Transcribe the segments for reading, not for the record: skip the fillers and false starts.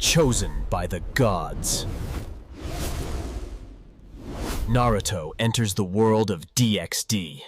Chosen by the gods. Naruto enters the world of DxD.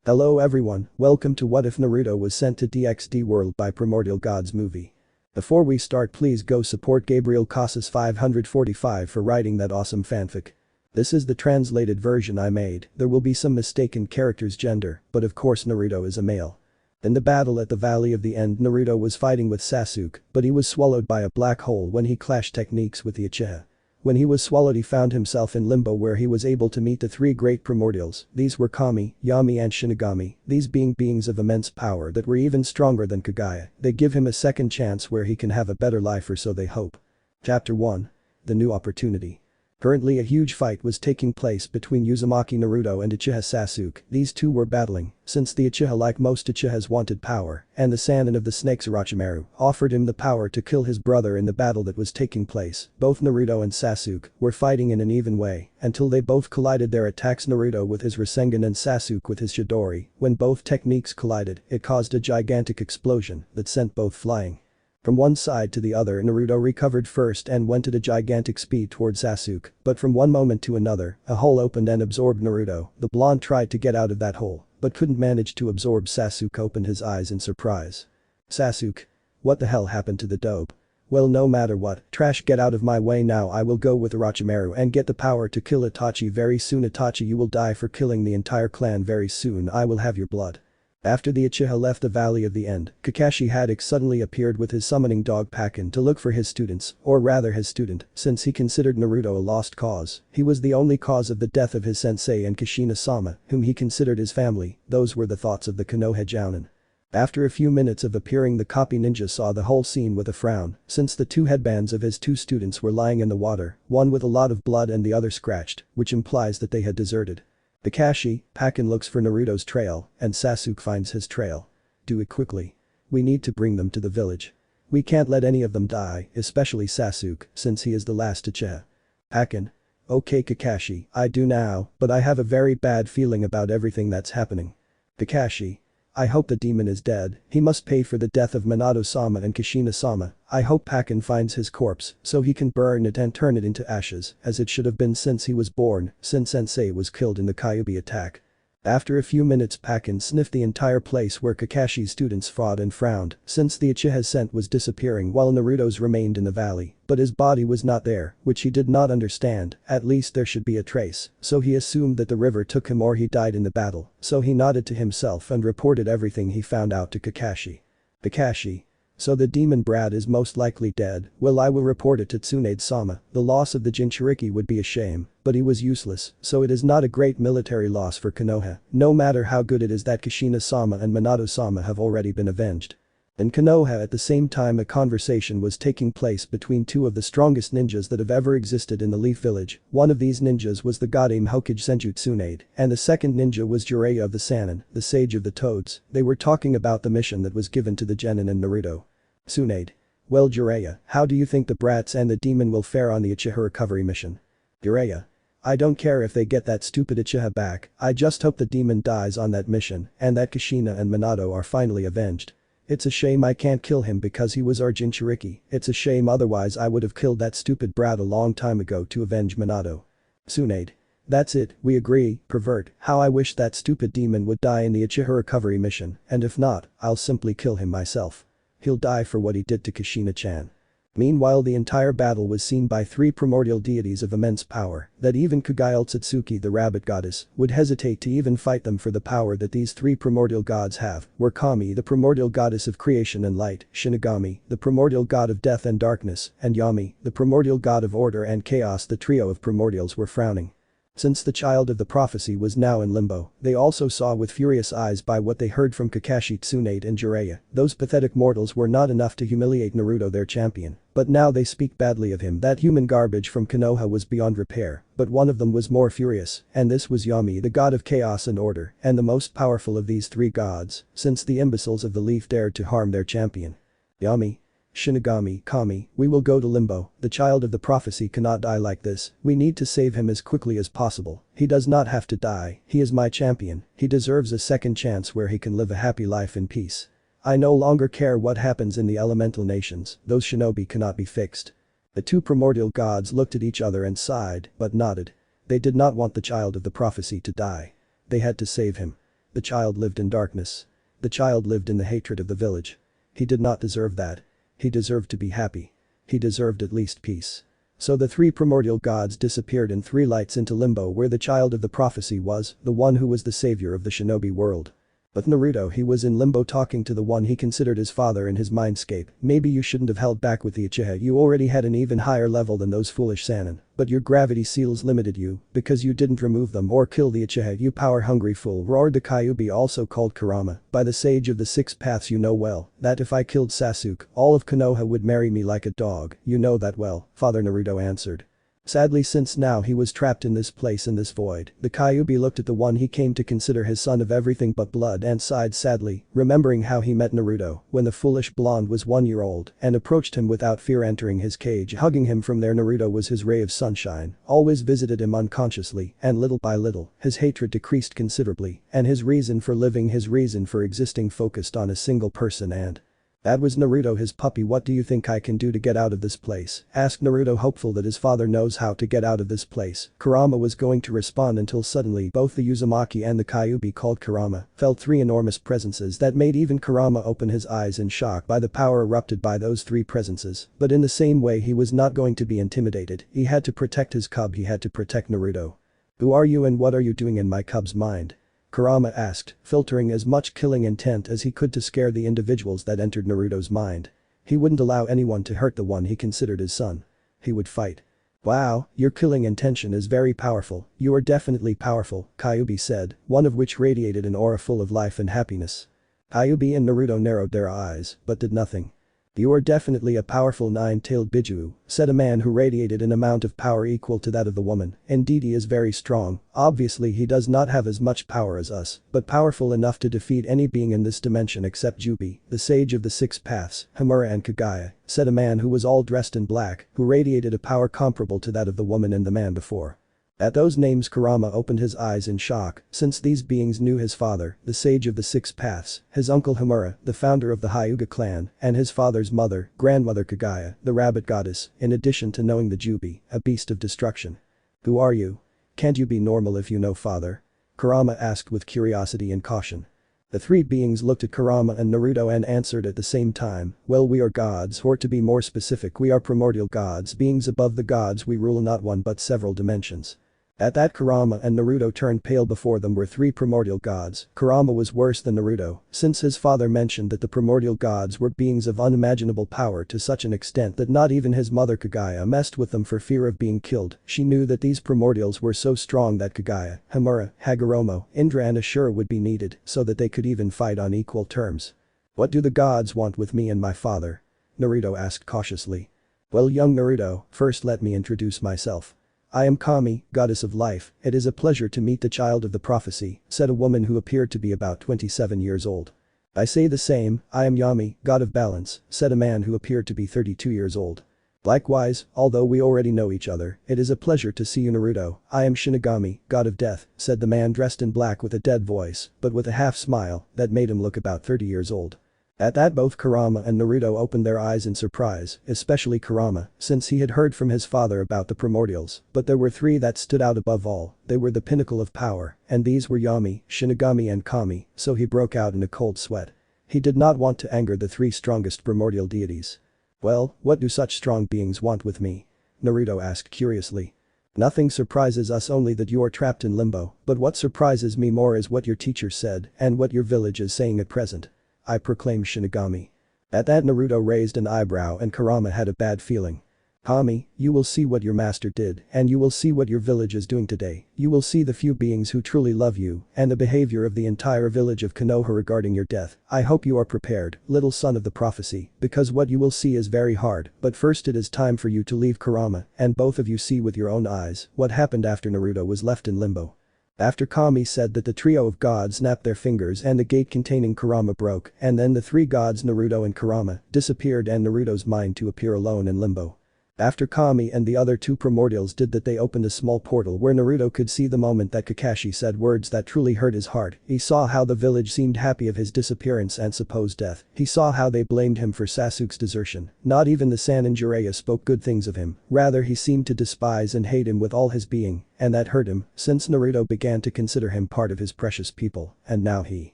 Hello everyone, welcome to What If Naruto Was Sent to DxD World by Primordial Gods movie. Before we start, please go support Gabriel Casas 545 for writing that awesome fanfic. This is the translated version I made. There will be some mistaken character's gender, but of course Naruto is a male. In the battle at the Valley of the End, Naruto was fighting with Sasuke, but he was swallowed by a black hole when he clashed techniques with the Uchiha. When he was swallowed, he found himself in limbo where he was able to meet the three great primordials. These were Kami, Yami and Shinigami, these being beings of immense power that were even stronger than Kagaya. They give him a second chance where he can have a better life, or so they hope. Chapter 1. The New Opportunity. Currently a huge fight was taking place between Uzumaki Naruto and Uchiha Sasuke. These two were battling, since the Uchiha, like most Uchihas, wanted power, and the Sannin of the Snakes Orochimaru offered him the power to kill his brother in the battle that was taking place. Both Naruto and Sasuke were fighting in an even way until they both collided their attacks, Naruto with his Rasengan and Sasuke with his Chidori. When both techniques collided, it caused a gigantic explosion that sent both flying. From one side to the other, Naruto recovered first and went at a gigantic speed towards Sasuke, but from one moment to another, a hole opened and absorbed Naruto. The blonde tried to get out of that hole, but couldn't manage to absorb Sasuke. Opened his eyes in surprise. Sasuke. What the hell happened to the dope? Well, no matter what, trash, get out of my way now. I will go with Orochimaru and get the power to kill Itachi very soon. Itachi, you will die for killing the entire clan very soon. I will have your blood. After the Uchiha left the Valley of the End, Kakashi had suddenly appeared with his summoning dog Pakin to look for his students, or rather his student, since he considered Naruto a lost cause. He was the only cause of the death of his sensei and Kushina-sama, whom he considered his family. Those were the thoughts of the Konoha Jounin. After a few minutes of appearing, the copy ninja saw the whole scene with a frown, since the two headbands of his two students were lying in the water, one with a lot of blood and the other scratched, which implies that they had deserted. Kakashi, Pakin looks for Naruto's trail, and Sasuke finds his trail. Do it quickly. We need to bring them to the village. We can't let any of them die, especially Sasuke, since he is the last Uchiha. Pakin. Okay Kakashi, I do now, but I have a very bad feeling about everything that's happening. Kakashi. I hope the demon is dead. He must pay for the death of Minato-sama and Kushina-sama. I hope Pakin finds his corpse so he can burn it and turn it into ashes, as it should have been since he was born, since sensei was killed in the Kyuubi attack. After a few minutes, Pakin sniffed the entire place where Kakashi's students fought and frowned, since the Uchiha's scent was disappearing while Naruto's remained in the valley, but his body was not there, which he did not understand. At least there should be a trace, so he assumed that the river took him or he died in the battle, so he nodded to himself and reported everything he found out to Kakashi. Kakashi. So the demon brat is most likely dead. Well, I will report it to Tsunade-sama. The loss of the Jinchuriki would be a shame, but he was useless, so it is not a great military loss for Konoha, no matter how good it is that Kushina-sama and Minato-sama have already been avenged. In Konoha at the same time, a conversation was taking place between two of the strongest ninjas that have ever existed in the Leaf Village. One of these ninjas was the Godame Hokage Senju Tsunade, and the second ninja was Jiraiya of the Sannin, the sage of the Toads. They were talking about the mission that was given to the Genin and Naruto. Tsunade. Well Jiraiya, how do you think the brats and the demon will fare on the Uchiha recovery mission? Jiraiya. I don't care if they get that stupid Uchiha back, I just hope the demon dies on that mission and that Kushina and Minato are finally avenged. It's a shame I can't kill him because he was our Jinchuriki. It's a shame, otherwise I would have killed that stupid brat a long time ago to avenge Minato. Tsunade. That's it, we agree, pervert. How I wish that stupid demon would die in the Uchiha recovery mission, and if not, I'll simply kill him myself. He'll die for what he did to Kushina-chan. Meanwhile, the entire battle was seen by three primordial deities of immense power that even Kagaya Otsutsuki, the rabbit goddess, would hesitate to even fight them for the power that these three primordial gods have were Kami, the primordial goddess of creation and light, Shinigami, the primordial god of death and darkness, and Yami, the primordial god of order and chaos. The trio of primordials were frowning. Since the child of the prophecy was now in limbo, they also saw with furious eyes by what they heard from Kakashi, Tsunade and Jiraiya. Those pathetic mortals were not enough to humiliate Naruto, their champion, but now they speak badly of him. That human garbage from Konoha was beyond repair, but one of them was more furious, and this was Yami, the god of chaos and order, and the most powerful of these three gods, since the imbeciles of the leaf dared to harm their champion. Yami. Shinigami, Kami, we will go to Limbo. The child of the prophecy cannot die like this. We need to save him as quickly as possible. He does not have to die. He is my champion. He deserves a second chance where he can live a happy life in peace. I no longer care what happens in the elemental nations. Those shinobi cannot be fixed. The two primordial gods looked at each other and sighed, but nodded. They did not want the child of the prophecy to die. They had to save him. The child lived in darkness. The child lived in the hatred of the village. He did not deserve that. He deserved to be happy. He deserved at least peace. So the three primordial gods disappeared in three lights into limbo where the child of the prophecy was, the one who was the savior of the shinobi world. But Naruto, he was in limbo talking to the one he considered his father in his mindscape. Maybe you shouldn't have held back with the Uchiha, you already had an even higher level than those foolish Sannin. But your gravity seals limited you, because you didn't remove them or kill the Uchiha, you power-hungry fool, roared the Kyuubi, also called Kurama. By the sage of the six paths, you know well, that if I killed Sasuke, all of Konoha would marry me like a dog, you know that well, Father Naruto answered. Sadly, since now he was trapped in this place in this void, the Kyuubi looked at the one he came to consider his son of everything but blood and sighed sadly, remembering how he met Naruto when the foolish blonde was 1 year old and approached him without fear, entering his cage, hugging him from there. Naruto was his ray of sunshine, always visited him unconsciously, and little by little, his hatred decreased considerably, and his reason for living, his reason for existing focused on a single person, and that was Naruto, his puppy. What do you think I can do to get out of this place? Asked Naruto, hopeful that his father knows how to get out of this place. Kurama was going to respond until suddenly both the Uzumaki and the Kyuubi called Kurama felt three enormous presences that made even Kurama open his eyes in shock by the power erupted by those three presences. But in the same way, he was not going to be intimidated. He had to protect his cub, he had to protect Naruto. Who are you and what are you doing in my cub's mind? Kurama asked, filtering as much killing intent as he could to scare the individuals that entered Naruto's mind. He wouldn't allow anyone to hurt the one he considered his son. He would fight. Wow, your killing intention is very powerful, you are definitely powerful, Kyuubi said, one of which radiated an aura full of life and happiness. Kyuubi and Naruto narrowed their eyes, but did nothing. You are definitely a powerful nine-tailed Biju, said a man who radiated an amount of power equal to that of the woman. Indeed, he is very strong. Obviously he does not have as much power as us, but powerful enough to defeat any being in this dimension except Jubi, the sage of the six paths, Homura and Kagaya, said a man who was all dressed in black, who radiated a power comparable to that of the woman and the man before. At those names, Kurama opened his eyes in shock, since these beings knew his father, the sage of the six paths, his uncle Homura, the founder of the Hyuga clan, and his father's mother, grandmother Kagaya, the rabbit goddess, in addition to knowing the Jubi, a beast of destruction. Who are you? Can't you be normal if you know father? Kurama asked with curiosity and caution. The three beings looked at Kurama and Naruto and answered at the same time, well, we are gods, or to be more specific, we are primordial gods, beings above the gods, we rule not one but several dimensions. At that, Kurama and Naruto turned pale. Before them were three primordial gods. Kurama was worse than Naruto, since his father mentioned that the primordial gods were beings of unimaginable power to such an extent that not even his mother Kagaya messed with them for fear of being killed. She knew that these primordials were so strong that Kagaya, Homura, Hagoromo, Indra and Ashura would be needed so that they could even fight on equal terms. What do the gods want with me and my father? Naruto asked cautiously. Well, young Naruto, first let me introduce myself. I am Kami, goddess of life. It is a pleasure to meet the child of the prophecy, said a woman who appeared to be about 27 years old. I say the same, I am Yami, god of balance, said a man who appeared to be 32 years old. Likewise, although we already know each other, it is a pleasure to see you, Naruto. I am Shinigami, god of death, said the man dressed in black with a dead voice, but with a half smile that made him look about 30 years old. At that, both Kurama and Naruto opened their eyes in surprise, especially Kurama, since he had heard from his father about the primordials, but there were three that stood out above all. They were the pinnacle of power, and these were Yami, Shinigami and Kami, so he broke out in a cold sweat. He did not want to anger the three strongest primordial deities. Well, what do such strong beings want with me? Naruto asked curiously. Nothing surprises us, only that you are trapped in limbo, but what surprises me more is what your teacher said and what your village is saying at present. I proclaimed Shinigami. At that, Naruto raised an eyebrow and Kurama had a bad feeling. Kami, you will see what your master did, and you will see what your village is doing today. You will see the few beings who truly love you, and the behavior of the entire village of Konoha regarding your death. I hope you are prepared, little son of the prophecy, because what you will see is very hard, but first it is time for you to leave Kurama, and both of you see with your own eyes what happened after Naruto was left in limbo. After Kami said that, the trio of gods snapped their fingers and the gate containing Kurama broke, and then the three gods Naruto and Kurama disappeared and Naruto's mind to appear alone in limbo. After Kami and the other two primordials did that, they opened a small portal where Naruto could see the moment that Kakashi said words that truly hurt his heart. He saw how the village seemed happy of his disappearance and supposed death. He saw how they blamed him for Sasuke's desertion. Not even the Sanin Jiraiya spoke good things of him, rather he seemed to despise and hate him with all his being, and that hurt him, since Naruto began to consider him part of his precious people, and now he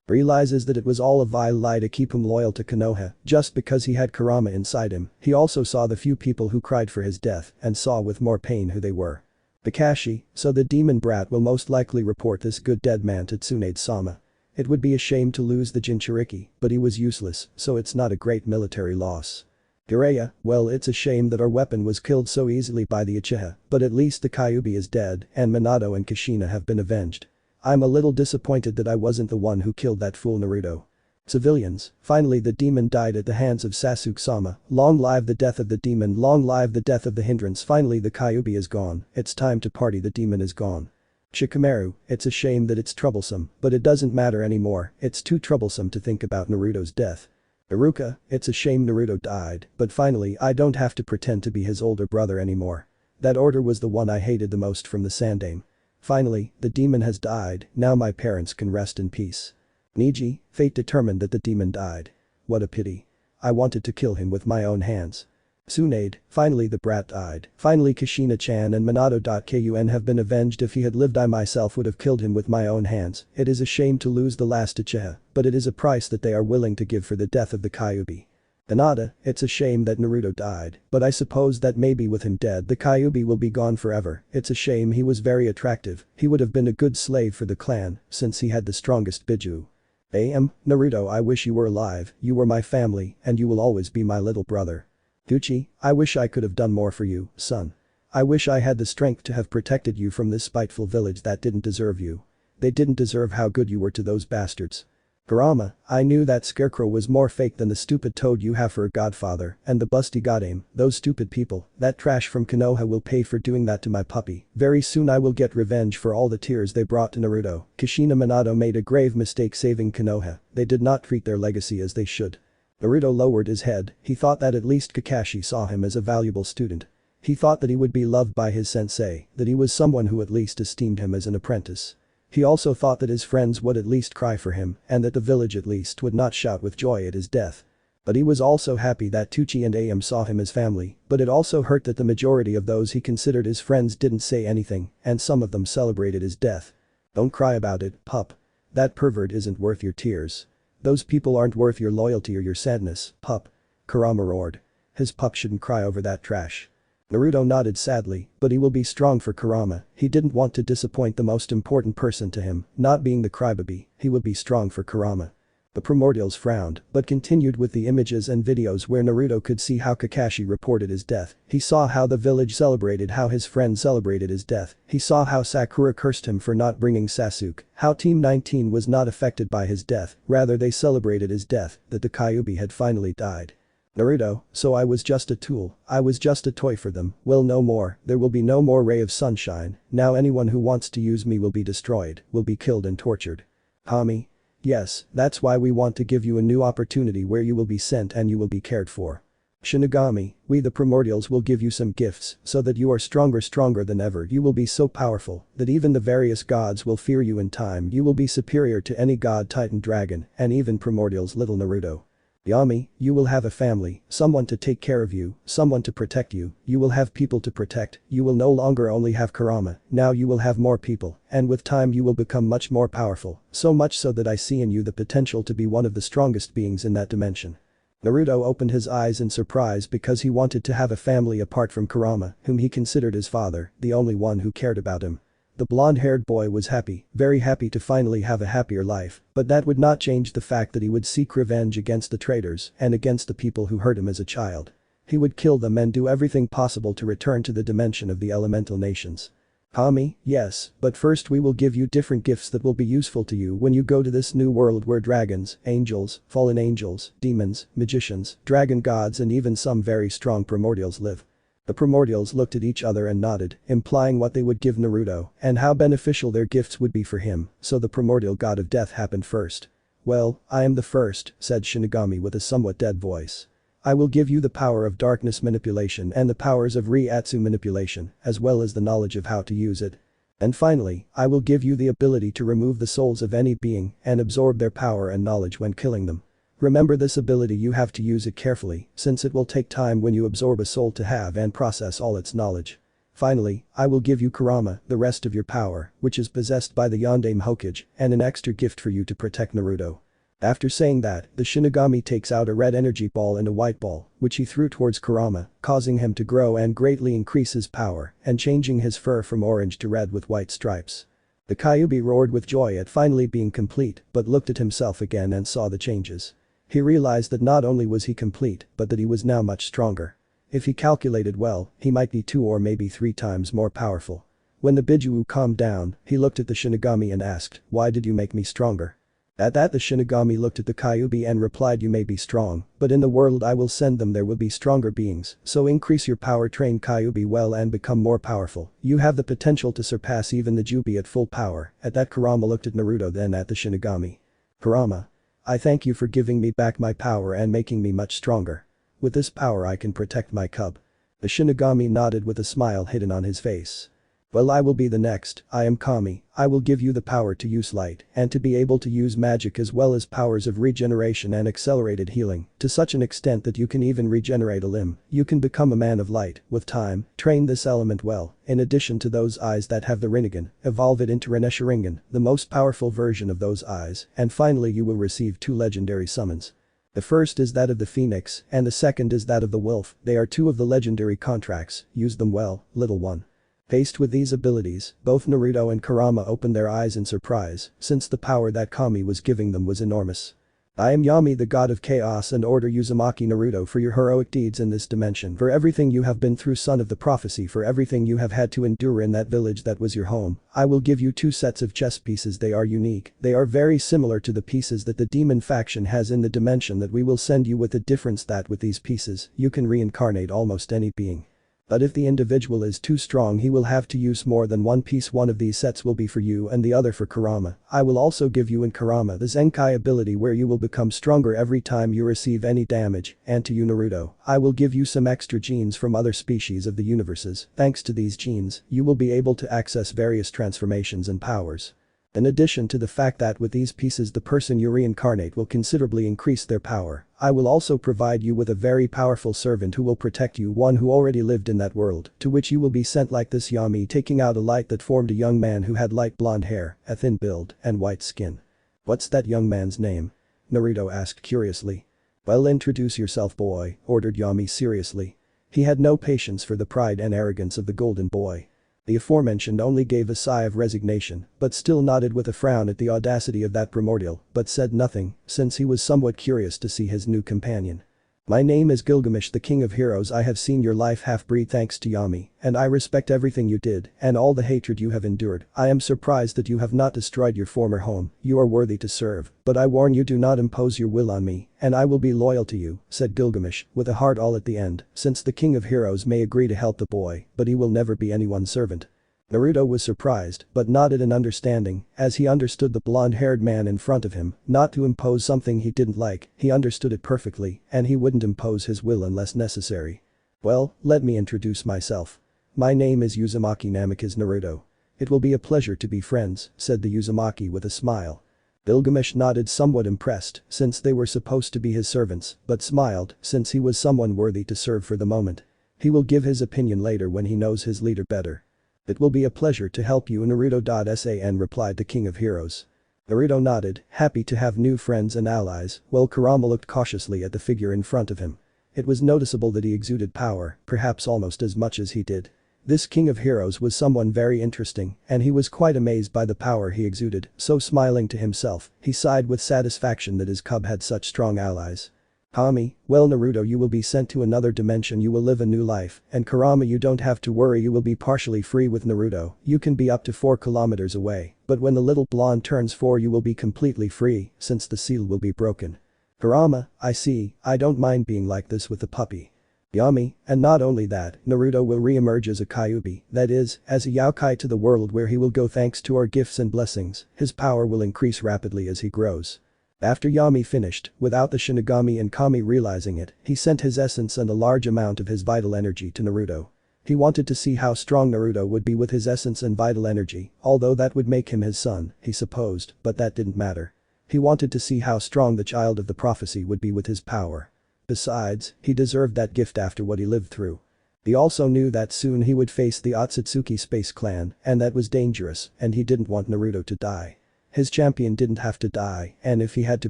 realizes that it was all a vile lie to keep him loyal to Konoha just because he had Kurama inside him. He also saw the few people who cried for his death and saw with more pain who they were. Kakashi, so the demon brat will most likely report this good dead man to Tsunade-sama. It would be a shame to lose the Jinchuriki, but he was useless, so it's not a great military loss. Jiraiya, well, it's a shame that our weapon was killed so easily by the Uchiha, but at least the Kyuubi is dead and Minato and Kushina have been avenged. I'm a little disappointed that I wasn't the one who killed that fool Naruto. Civilians, finally the demon died at the hands of Sasuke-sama. Long live the death of the demon, long live the death of the hindrance. Finally the Kyuubi is gone, it's time to party, the demon is gone. Shikamaru, it's a shame that it's troublesome, but it doesn't matter anymore, it's too troublesome to think about Naruto's death. Iruka, it's a shame Naruto died, but finally I don't have to pretend to be his older brother anymore. That order was the one I hated the most from the Sandaime. Finally, the demon has died, now my parents can rest in peace. Neji, fate determined that the demon died. What a pity. I wanted to kill him with my own hands. Tsunade, finally the brat died. Finally Kushina-chan and Minato.kun have been avenged. If he had lived I myself would have killed him with my own hands. It is a shame to lose the last Uchiha, but it is a price that they are willing to give for the death of the Kyuubi. Hinata, it's a shame that Naruto died, but I suppose that maybe with him dead the Kyuubi will be gone forever. It's a shame, he was very attractive, he would have been a good slave for the clan, since he had the strongest Biju. Naruto, I wish you were alive, you were my family, and you will always be my little brother. Uchi, I wish I could have done more for you, son. I wish I had the strength to have protected you from this spiteful village that didn't deserve you. They didn't deserve how good you were to those bastards. Kurama, I knew that scarecrow was more fake than the stupid toad you have for a godfather, and the busty Godame, those stupid people, that trash from Konoha will pay for doing that to my puppy. Very soon I will get revenge for all the tears they brought to Naruto. Kushina Minato made a grave mistake saving Konoha, they did not treat their legacy as they should. Naruto lowered his head, he thought that at least Kakashi saw him as a valuable student. He thought that he would be loved by his sensei, that he was someone who at least esteemed him as an apprentice. He also thought that his friends would at least cry for him and that the village at least would not shout with joy at his death. But he was also happy that Tucci and Ayam saw him as family, but it also hurt that the majority of those he considered his friends didn't say anything and some of them celebrated his death. Don't cry about it, pup. That pervert isn't worth your tears. Those people aren't worth your loyalty or your sadness, pup. Kurama roared. His pup shouldn't cry over that trash. Naruto nodded sadly, but he will be strong for Kurama. He didn't want to disappoint the most important person to him, not being the crybaby, he would be strong for Kurama. The Primordials frowned, but continued with the images and videos where Naruto could see how Kakashi reported his death. He saw how the village celebrated how his friend celebrated his death. He saw how Sakura cursed him for not bringing Sasuke, how Team 19 was not affected by his death, rather they celebrated his death, that the Kyuubi had finally died. Naruto, so I was just a tool, I was just a toy for them, well no more, there will be no more ray of sunshine, now anyone who wants to use me will be destroyed, will be killed and tortured. Kami? Yes, that's why we want to give you a new opportunity where you will be sent and you will be cared for. Shinigami, we the Primordials will give you some gifts so that you are stronger than ever, you will be so powerful that even the various gods will fear you in time, you will be superior to any god, titan, dragon, and even Primordial's little Naruto. Yami, you will have a family, someone to take care of you, someone to protect you, you will have people to protect, you will no longer only have Kurama, now you will have more people, and with time you will become much more powerful, so much so that I see in you the potential to be one of the strongest beings in that dimension. Naruto opened his eyes in surprise because he wanted to have a family apart from Kurama, whom he considered his father, the only one who cared about him. The blonde-haired boy was happy, very happy to finally have a happier life, but that would not change the fact that he would seek revenge against the traitors and against the people who hurt him as a child. He would kill them and do everything possible to return to the dimension of the elemental nations. Kami, yes, but first we will give you different gifts that will be useful to you when you go to this new world where dragons, angels, fallen angels, demons, magicians, dragon gods and even some very strong primordials live. The Primordials looked at each other and nodded, implying what they would give Naruto and how beneficial their gifts would be for him, so the primordial god of death happened first. Well, I am the first, said Shinigami with a somewhat dead voice. I will give you the power of darkness manipulation and the powers of Reiatsu manipulation, as well as the knowledge of how to use it. And finally, I will give you the ability to remove the souls of any being and absorb their power and knowledge when killing them. Remember this ability, you have to use it carefully, since it will take time when you absorb a soul to have and process all its knowledge. Finally, I will give you Kurama, the rest of your power, which is possessed by the Yondaime Hokage, and an extra gift for you to protect Naruto. After saying that, the Shinigami takes out a red energy ball and a white ball, which he threw towards Kurama, causing him to grow and greatly increase his power, and changing his fur from orange to red with white stripes. The Kyuubi roared with joy at finally being complete, but looked at himself again and saw the changes. He realized that not only was he complete, but that he was now much stronger. If he calculated well, he might be 2 or maybe 3 times more powerful. When the Biju calmed down, he looked at the Shinigami and asked, "Why did you make me stronger?" At that the Shinigami looked at the Kyuubi and replied, "You may be strong, but in the world I will send them there will be stronger beings, so increase your power, train Kyuubi well and become more powerful. You have the potential to surpass even the Jubi at full power." At that Kurama looked at Naruto, then at the Shinigami. "Kurama, I thank you for giving me back my power and making me much stronger. With this power I can protect my cub." The Shinigami nodded with a smile hidden on his face. "Well, I will be the next. I am Kami. I will give you the power to use light and to be able to use magic as well as powers of regeneration and accelerated healing, to such an extent that you can even regenerate a limb. You can become a man of light, with time, train this element well, in addition to those eyes that have the Rinnegan, evolve it into Renacimiento, the most powerful version of those eyes, and finally you will receive 2 legendary summons. The first is that of the Phoenix, and the second is that of the Wolf. They are 2 of the legendary contracts, use them well, little one." Faced with these abilities, both Naruto and Kurama opened their eyes in surprise, since the power that Kami was giving them was enormous. "I am Yami, the god of chaos, and order Uzumaki Naruto for your heroic deeds in this dimension, for everything you have been through, son of the prophecy, for everything you have had to endure in that village that was your home. I will give you 2 sets of chess pieces. They are unique. They are very similar to the pieces that the demon faction has in the dimension that we will send you, with the difference that with these pieces, you can reincarnate almost any being. But if the individual is too strong, he will have to use more than 1 piece. One of these sets will be for you and the other for Kurama. I will also give you in Kurama the Zenkai ability, where you will become stronger every time you receive any damage, and to you Naruto, I will give you some extra genes from other species of the universes. Thanks to these genes, you will be able to access various transformations and powers. In addition to the fact that with these pieces the person you reincarnate will considerably increase their power, I will also provide you with a very powerful servant who will protect you, one who already lived in that world, to which you will be sent like this." Yami taking out a light that formed a young man who had light blonde hair, a thin build, and white skin. "What's that young man's name?" Naruto asked curiously. "Well, introduce yourself, boy," ordered Yami seriously. He had no patience for the pride and arrogance of the golden boy. The aforementioned only gave a sigh of resignation, but still nodded with a frown at the audacity of that Primordial, but said nothing, since he was somewhat curious to see his new companion. "My name is Gilgamesh, the king of heroes. I have seen your life half-breed thanks to Yami, and I respect everything you did and all the hatred you have endured. I am surprised that you have not destroyed your former home. You are worthy to serve, but I warn you, do not impose your will on me, and I will be loyal to you," said Gilgamesh, with a heart all at the end, since the king of heroes may agree to help the boy, but he will never be anyone's servant. Naruto was surprised, but nodded in understanding, as he understood the blonde-haired man in front of him, not to impose something he didn't like. He understood it perfectly, and he wouldn't impose his will unless necessary. "Well, let me introduce myself. My name is Uzumaki Namikaze Naruto. It will be a pleasure to be friends," said the Uzumaki with a smile. Gilgamesh nodded, somewhat impressed, since they were supposed to be his servants, but smiled, since he was someone worthy to serve for the moment. He will give his opinion later when he knows his leader better. "It will be a pleasure to help you, Naruto.san," replied the king of heroes. Naruto nodded, happy to have new friends and allies, while Kurama looked cautiously at the figure in front of him. It was noticeable that he exuded power, perhaps almost as much as he did. This king of heroes was someone very interesting, and he was quite amazed by the power he exuded, so smiling to himself, he sighed with satisfaction that his cub had such strong allies. "Kami, well Naruto, you will be sent to another dimension, you will live a new life, and Kurama, you don't have to worry, you will be partially free with Naruto. You can be up to 4 kilometers away, but when the little blonde turns 4 you will be completely free, since the seal will be broken." "Kurama, I see, I don't mind being like this with the puppy." "Yami, and not only that, Naruto will re-emerge as a Kyuubi, that is, as a Yokai to the world where he will go thanks to our gifts and blessings. His power will increase rapidly as he grows." After Yami finished, without the Shinigami and Kami realizing it, he sent his essence and a large amount of his vital energy to Naruto. He wanted to see how strong Naruto would be with his essence and vital energy, although that would make him his son, he supposed, but that didn't matter. He wanted to see how strong the child of the prophecy would be with his power. Besides, he deserved that gift after what he lived through. He also knew that soon he would face the Akatsuki space clan, and that was dangerous, and he didn't want Naruto to die. His champion didn't have to die, and if he had to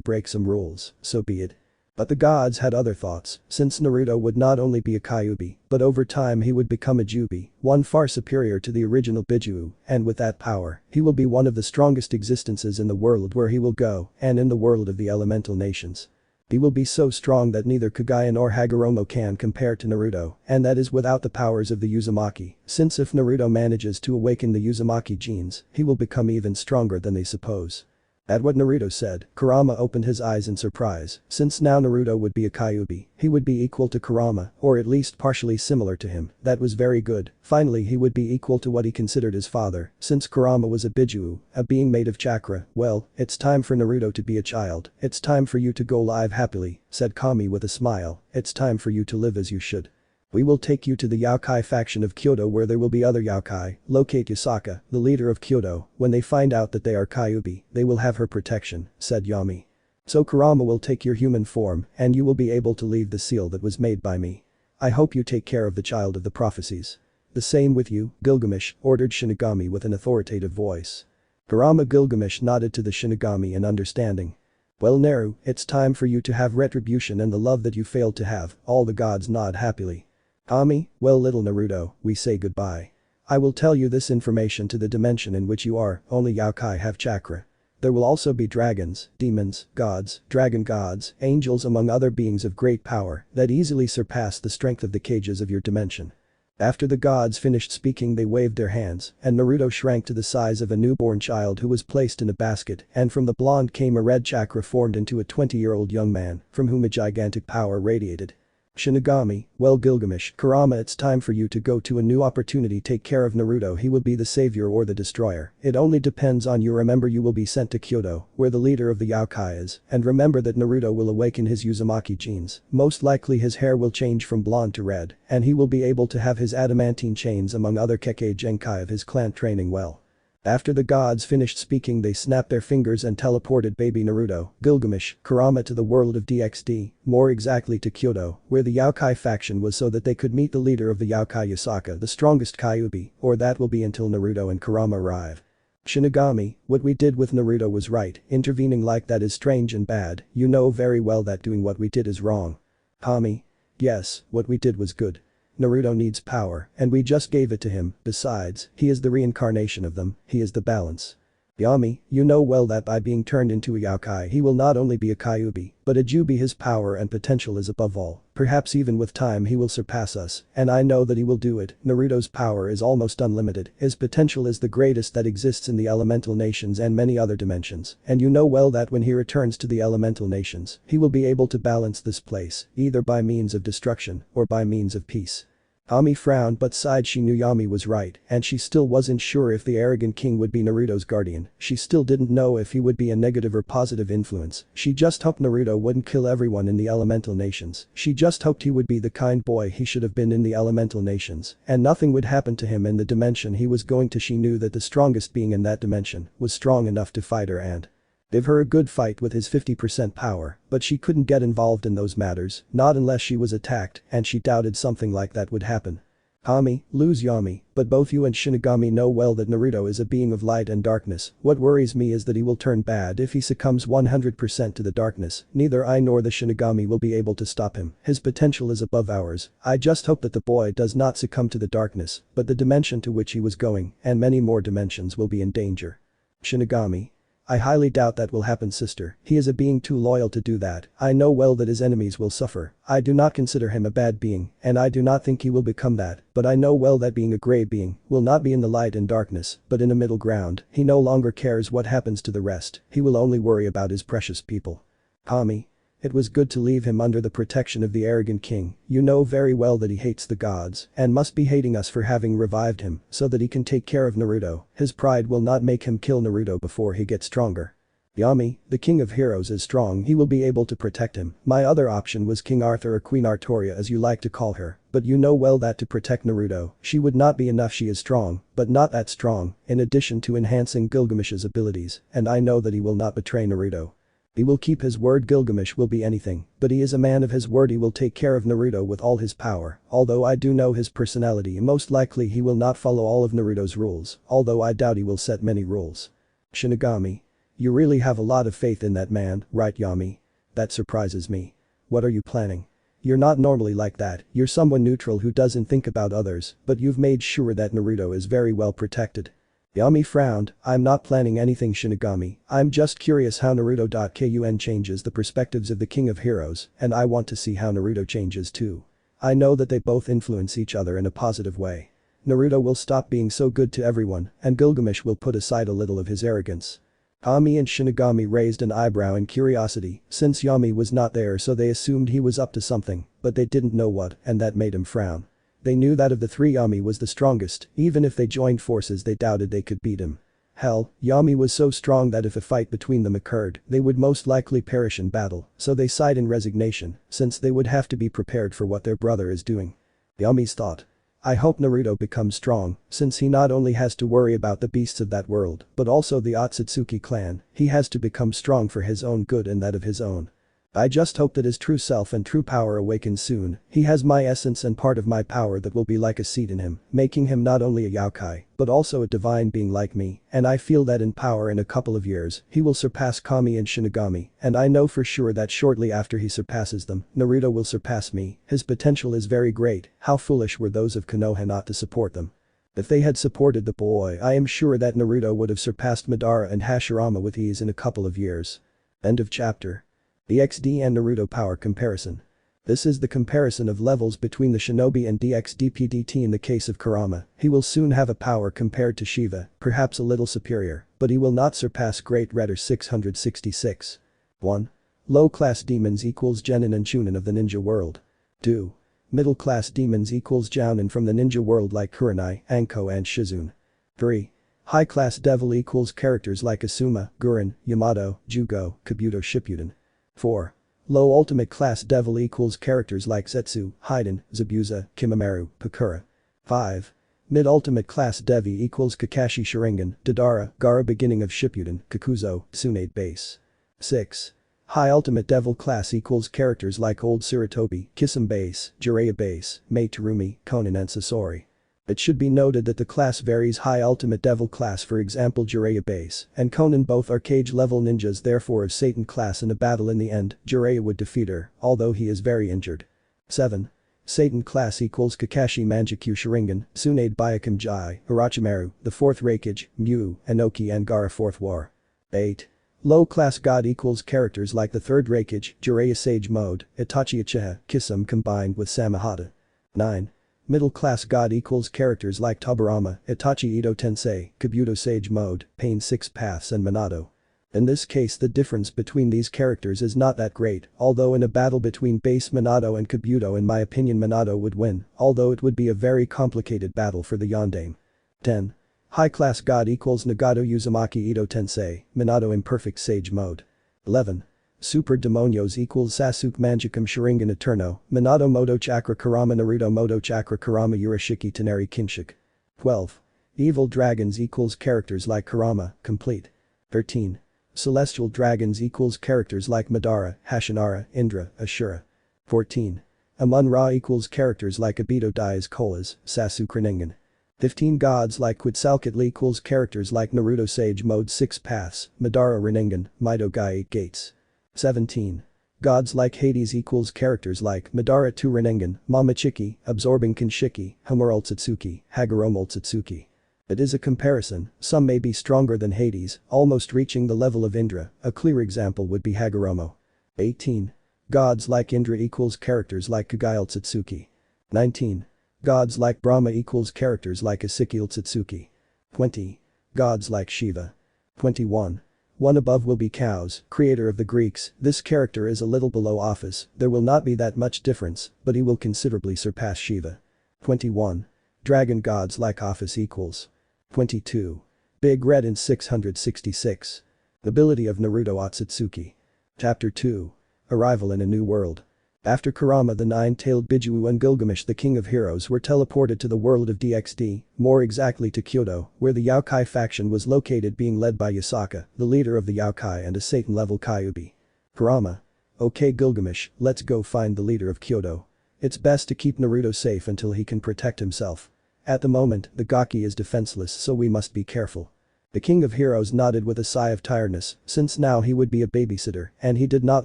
break some rules, so be it. But the gods had other thoughts, since Naruto would not only be a Kyuubi, but over time he would become a Jubi, one far superior to the original Biju, and with that power, he will be one of the strongest existences in the world where he will go, and in the world of the elemental nations. He will be so strong that neither Kagaya nor Hagoromo can compare to Naruto, and that is without the powers of the Uzumaki, since if Naruto manages to awaken the Uzumaki genes, he will become even stronger than they suppose. At what Naruto said, Kurama opened his eyes in surprise, since now Naruto would be a Kyuubi, he would be equal to Kurama, or at least partially similar to him, that was very good, finally he would be equal to what he considered his father, since Kurama was a Biju, a being made of chakra. Well, it's time for Naruto to be a child, it's time for you to go live happily, said Kami with a smile, it's time for you to live as you should. We will take you to the Yokai faction of Kyoto where there will be other Yokai, locate Yasaka, the leader of Kyoto, when they find out that they are Kyuubi, they will have her protection, said Yami. So Kurama will take your human form, and you will be able to leave the seal that was made by me. I hope you take care of the child of the prophecies. The same with you, Gilgamesh, ordered Shinigami with an authoritative voice. Kurama Gilgamesh nodded to the Shinigami in understanding. Well Naru, it's time for you to have retribution and the love that you failed to have, all the gods nod happily. Kami, well little Naruto, we say goodbye. I will tell you this information to the dimension in which you are, only Yokai have chakra. There will also be dragons, demons, gods, dragon gods, angels among other beings of great power that easily surpass the strength of the cages of your dimension. After the gods finished speaking they waved their hands, and Naruto shrank to the size of a newborn child who was placed in a basket, and from the blonde came a red chakra formed into a 20-year-old young man, from whom a gigantic power radiated. Shinigami, well Gilgamesh, Kurama, it's time for you to go to a new opportunity, take care of Naruto, he will be the savior or the destroyer, it only depends on you. Remember you will be sent to Kyoto, where the leader of the Yokai is, and remember that Naruto will awaken his Uzumaki genes, most likely his hair will change from blonde to red, and he will be able to have his adamantine chains among other Kekkei Genkai of his clan training well. After the gods finished speaking they snapped their fingers and teleported baby Naruto, Gilgamesh, Kurama to the world of DxD, more exactly to Kyoto, where the Yokai faction was so that they could meet the leader of the Yokai Yasaka, the strongest Kyuubi, or that will be until Naruto and Kurama arrive. Shinigami, what we did with Naruto was right, intervening like that is strange and bad, you know very well that doing what we did is wrong. Kami. Yes, what we did was good. Naruto needs power, and we just gave it to him, besides, he is the reincarnation of them, he is the balance. Yami, you know well that by being turned into a Yokai he will not only be a Kyuubi, but a Jubi. His power and potential is above all, perhaps even with time he will surpass us, and I know that he will do it. Naruto's power is almost unlimited, his potential is the greatest that exists in the elemental nations and many other dimensions, and you know well that when he returns to the elemental nations, he will be able to balance this place, either by means of destruction or by means of peace. Kami frowned but sighed. She knew Yami was right, and she still wasn't sure if the arrogant king would be Naruto's guardian, she still didn't know if he would be a negative or positive influence, she just hoped Naruto wouldn't kill everyone in the elemental nations, she just hoped he would be the kind boy he should have been in the elemental nations, and nothing would happen to him in the dimension he was going to. She knew that the strongest being in that dimension was strong enough to fight her and give her a good fight with his 50% power, but she couldn't get involved in those matters, not unless she was attacked, and she doubted something like that would happen. Kami, lose Yami, but both you and Shinigami know well that Naruto is a being of light and darkness, what worries me is that he will turn bad if he succumbs 100% to the darkness, neither I nor the Shinigami will be able to stop him, his potential is above ours, I just hope that the boy does not succumb to the darkness, but the dimension to which he was going, and many more dimensions will be in danger. Shinigami. I highly doubt that will happen, sister, he is a being too loyal to do that, I know well that his enemies will suffer, I do not consider him a bad being, and I do not think he will become that, but I know well that being a grey being will not be in the light and darkness, but in a middle ground, he no longer cares what happens to the rest, he will only worry about his precious people. Kami. It was good to leave him under the protection of the arrogant king, you know very well that he hates the gods, and must be hating us for having revived him, so that he can take care of Naruto, his pride will not make him kill Naruto before he gets stronger. Yami, the king of heroes is strong, he will be able to protect him. My other option was King Arthur or Queen Artoria as you like to call her, but you know well that to protect Naruto, she would not be enough. She is strong, but not that strong, in addition to enhancing Gilgamesh's abilities, and I know that he will not betray Naruto. He will keep his word. Gilgamesh will be anything, but he is a man of his word. He will take care of Naruto with all his power, although I do know his personality and most likely he will not follow all of Naruto's rules, although I doubt he will set many rules. Shinigami. You really have a lot of faith in that man, right Yami? That surprises me. What are you planning? You're not normally like that, you're someone neutral who doesn't think about others, but you've made sure that Naruto is very well protected. Yami frowned, I'm not planning anything Shinigami, I'm just curious how Naruto.kun changes the perspectives of the King of Heroes, and I want to see how Naruto changes too. I know that they both influence each other in a positive way. Naruto will stop being so good to everyone, and Gilgamesh will put aside a little of his arrogance. Yami and Shinigami raised an eyebrow in curiosity, since Yami was not there so they assumed he was up to something, but they didn't know what, and that made him frown. They knew that of the three Yami was the strongest, even if they joined forces they doubted they could beat him. Hell, Yami was so strong that if a fight between them occurred, they would most likely perish in battle, so they sighed in resignation, since they would have to be prepared for what their brother is doing. Yami's thought. I hope Naruto becomes strong, since he not only has to worry about the beasts of that world, but also the Akatsuki clan, he has to become strong for his own good and that of his own. I just hope that his true self and true power awaken soon. He has my essence and part of my power that will be like a seed in him, making him not only a yokai, but also a divine being like me, and I feel that in power in a couple of years, he will surpass Kami and Shinigami, and I know for sure that shortly after he surpasses them, Naruto will surpass me. His potential is very great. How foolish were those of Konoha not to support them. If they had supported the boy, I am sure that Naruto would have surpassed Madara and Hashirama with ease in a couple of years. End of chapter. DxD and Naruto power comparison. This is the comparison of levels between the shinobi and DxD PDT in the case of Kurama. He will soon have a power compared to Shiva, perhaps a little superior, but he will not surpass Great Redder 666. 1. Low-class demons equals Genin and Chunin of the ninja world. 2. Middle-class demons equals Jounin from the ninja world like Kurenai, Anko and Shizune. 3. High-class devil equals characters like Asuma, Guren, Yamato, Jugo, Kabuto Shippuden. 4. Low ultimate class devil equals characters like Zetsu, Haiden, Zabuza, Kimamaru, Pakura. 5. Mid ultimate class devi equals Kakashi Sharingan, Dadara, Gaara beginning of Shippuden, Kakuzo, Tsunade base. 6. High ultimate devil class equals characters like Old Sarutobi, Kisame base, Jiraiya base, Mei Terumi, Konan and Sasori. It should be noted that the class varies. High ultimate devil class for example Jiraiya base and Konan both are cage level ninjas, therefore if Satan class in a battle in the end, Jiraiya would defeat her, although he is very injured. 7. Satan class equals Kakashi Manjikyu Sharingan, Tsunade Byakuya Jai, Orochimaru, the 4th Raikage, Mu, Inoki and Gaara 4th War. 8. Low class god equals characters like the 3rd Raikage, Jiraiya Sage Mode, Itachi Uchiha, Kisame combined with Samahata. 9. Middle class god equals characters like Tobirama, Itachi Ito Tensei, Kabuto Sage Mode, Pain 6 Paths and Minato. In this case the difference between these characters is not that great, although in a battle between base Minato and Kabuto in my opinion Minato would win, although it would be a very complicated battle for the Yondaime. 10. High class god equals Nagato Uzumaki Ito Tensei, Minato Imperfect Sage Mode. 11. Super Demonios equals Sasuke Manjikam Sharingan Eterno, Minato Moto Chakra Kurama Naruto Moto Chakra Kurama Urashiki Tenari Kinshik. 12. Evil Dragons equals characters like Kurama, complete. 13. Celestial Dragons equals characters like Madara, Hashinara, Indra, Ashura. 14. Amun-Ra equals characters like Obito Dai's Kolas, Sasuke Rinnegan. 15. Gods like Quetzalcoatl equals characters like Naruto Sage Mode 6 Paths, Madara Rinnegan, Mito Gai 8 Gates. 17. Gods like Hades equals characters like Madara 2 Rinnegan, Momochiki, Absorbing Kinshiki, Homura Otsutsuki, Hagoromo Otsutsuki. It is a comparison, some may be stronger than Hades, almost reaching the level of Indra, a clear example would be Hagoromo. 18. Gods like Indra equals characters like Kugai Otsutsuki. 19. Gods like Brahma equals characters like Asiki Otsutsuki. 20. Gods like Shiva. 21. One above will be Chaos, creator of the Greeks, this character is a little below Office, there will not be that much difference, but he will considerably surpass Shiva. 21. Dragon gods like Office equals. 22. Big Red in 666. Nobility of Naruto Akatsuki. Chapter 2. Arrival in a New World. After Kurama the Nine-Tailed Bijuu and Gilgamesh the King of Heroes were teleported to the world of DxD, more exactly to Kyoto, where the Yokai faction was located being led by Yasaka, the leader of the Yokai and a Satan-level Kyuubi. Kurama. Okay Gilgamesh, let's go find the leader of Kyoto. It's best to keep Naruto safe until he can protect himself. At the moment, the Gaki is defenseless so we must be careful. The King of Heroes nodded with a sigh of tiredness, since now he would be a babysitter, and he did not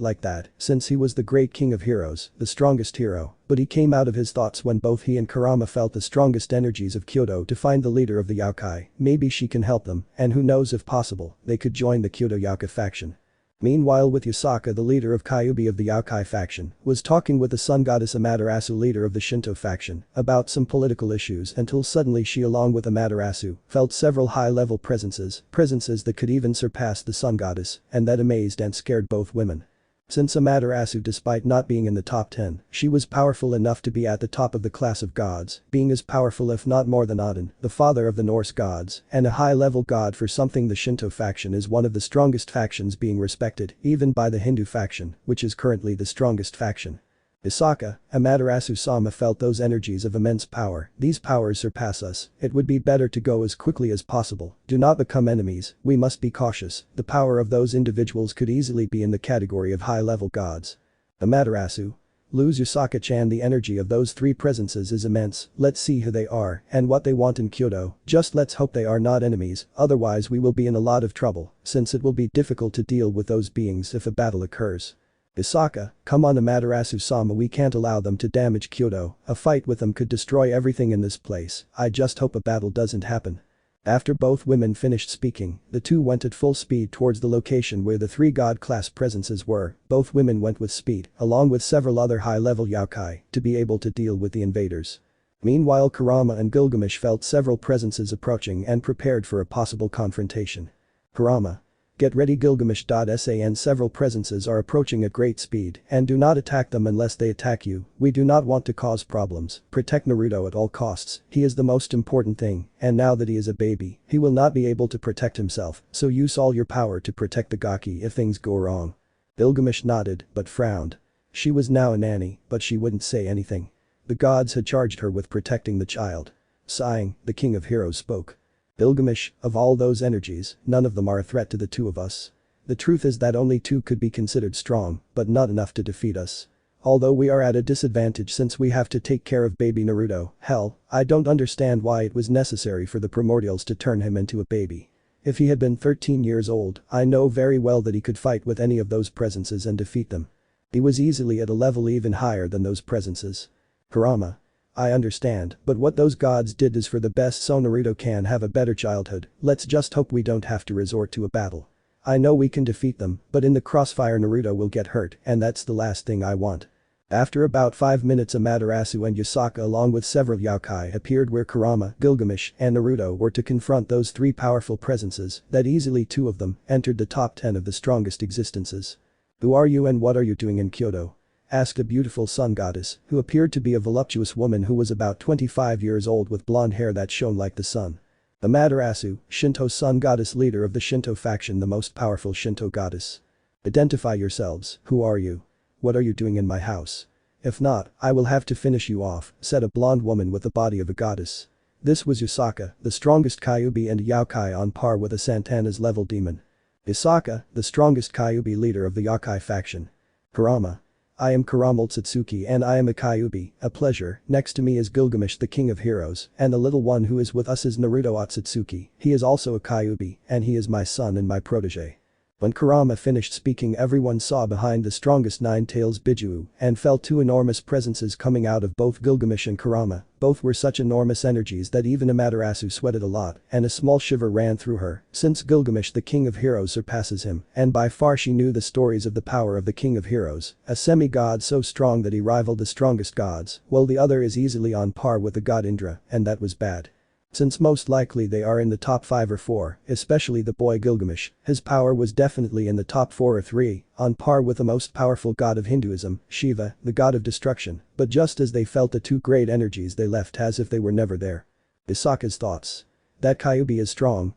like that, since he was the great King of Heroes, the strongest hero, but he came out of his thoughts when both he and Kurama felt the strongest energies of Kyoto to find the leader of the Yokai, maybe she can help them, and who knows if possible, they could join the Kyoto Yokai faction. Meanwhile with Yasaka the leader of Kyuubi of the Yokai faction, was talking with the sun goddess Amaterasu leader of the Shinto faction, about some political issues until suddenly she along with Amaterasu, felt several high-level presences that could even surpass the sun goddess, and that amazed and scared both women. Since Amaterasu despite not being in the top 10, she was powerful enough to be at the top of the class of gods, being as powerful if not more than Odin, the father of the Norse gods, and a high-level god for something the Shinto faction is one of the strongest factions being respected, even by the Hindu faction, which is currently the strongest faction. Yasaka, Amaterasu-sama felt those energies of immense power, these powers surpass us, it would be better to go as quickly as possible, do not become enemies, we must be cautious, the power of those individuals could easily be in the category of high-level gods. Amaterasu. Lose Yasaka-chan the energy of those three presences is immense, let's see who they are and what they want in Kyoto, just let's hope they are not enemies, otherwise we will be in a lot of trouble, since it will be difficult to deal with those beings if a battle occurs. Yasaka, come on Amaterasu-sama we can't allow them to damage Kyoto, a fight with them could destroy everything in this place, I just hope a battle doesn't happen. After both women finished speaking, the two went at full speed towards the location where the three god-class presences were, both women went with speed, along with several other high-level yokai, to be able to deal with the invaders. Meanwhile Kurama and Gilgamesh felt several presences approaching and prepared for a possible confrontation. Kurama. Get ready Gilgamesh.sa and several presences are approaching at great speed and do not attack them unless they attack you, we do not want to cause problems, protect Naruto at all costs, he is the most important thing, and now that he is a baby, he will not be able to protect himself, so use all your power to protect the Gaki if things go wrong. Gilgamesh nodded, but frowned. She was now a nanny, but she wouldn't say anything. The gods had charged her with protecting the child. Sighing, the King of Heroes spoke. Gilgamesh, of all those energies, none of them are a threat to the two of us. The truth is that only two could be considered strong, but not enough to defeat us. Although we are at a disadvantage since we have to take care of baby Naruto, hell, I don't understand why it was necessary for the Primordials to turn him into a baby. If he had been 13 years old, I know very well that he could fight with any of those presences and defeat them. He was easily at a level even higher than those presences. Kurama. I understand, but what those gods did is for the best so Naruto can have a better childhood, let's just hope we don't have to resort to a battle. I know we can defeat them, but in the crossfire Naruto will get hurt and that's the last thing I want. After about 5 minutes Amaterasu and Yasaka along with several yokai appeared where Kurama, Gilgamesh, and Naruto were to confront those three powerful presences that easily two of them entered the top 10 of the strongest existences. Who are you and what are you doing in Kyoto? Asked a beautiful sun goddess, who appeared to be a voluptuous woman who was about 25 years old with blonde hair that shone like the sun. Amaterasu, Shinto sun goddess leader of the Shinto faction the most powerful Shinto goddess. Identify yourselves, who are you? What are you doing in my house? If not, I will have to finish you off, said a blonde woman with the body of a goddess. This was Yasaka, the strongest Kyuubi and Yokai on par with a Santana's level demon. Yasaka, the strongest Kyuubi leader of the Yokai faction. Kurama. I am Kurama Akatsuki and I am a Kyuubi, a pleasure, next to me is Gilgamesh the King of Heroes, and the little one who is with us is Naruto Akatsuki, he is also a Kyuubi, and he is my son and my protege. When Kurama finished speaking everyone saw behind the strongest nine-tails Bijuu and felt two enormous presences coming out of both Gilgamesh and Kurama, both were such enormous energies that even Amaterasu sweated a lot and a small shiver ran through her, since Gilgamesh the King of Heroes surpasses him and by far she knew the stories of the power of the King of Heroes, a semi-god so strong that he rivaled the strongest gods, while the other is easily on par with the god Indra, and that was bad. Since most likely they are in the top 5 or 4, especially the boy Gilgamesh, his power was definitely in the top 4 or 3, on par with the most powerful god of Hinduism, Shiva, the god of destruction, but just as they felt the two great energies they left as if they were never there. Isaka's thoughts. That Kyuubi is strong,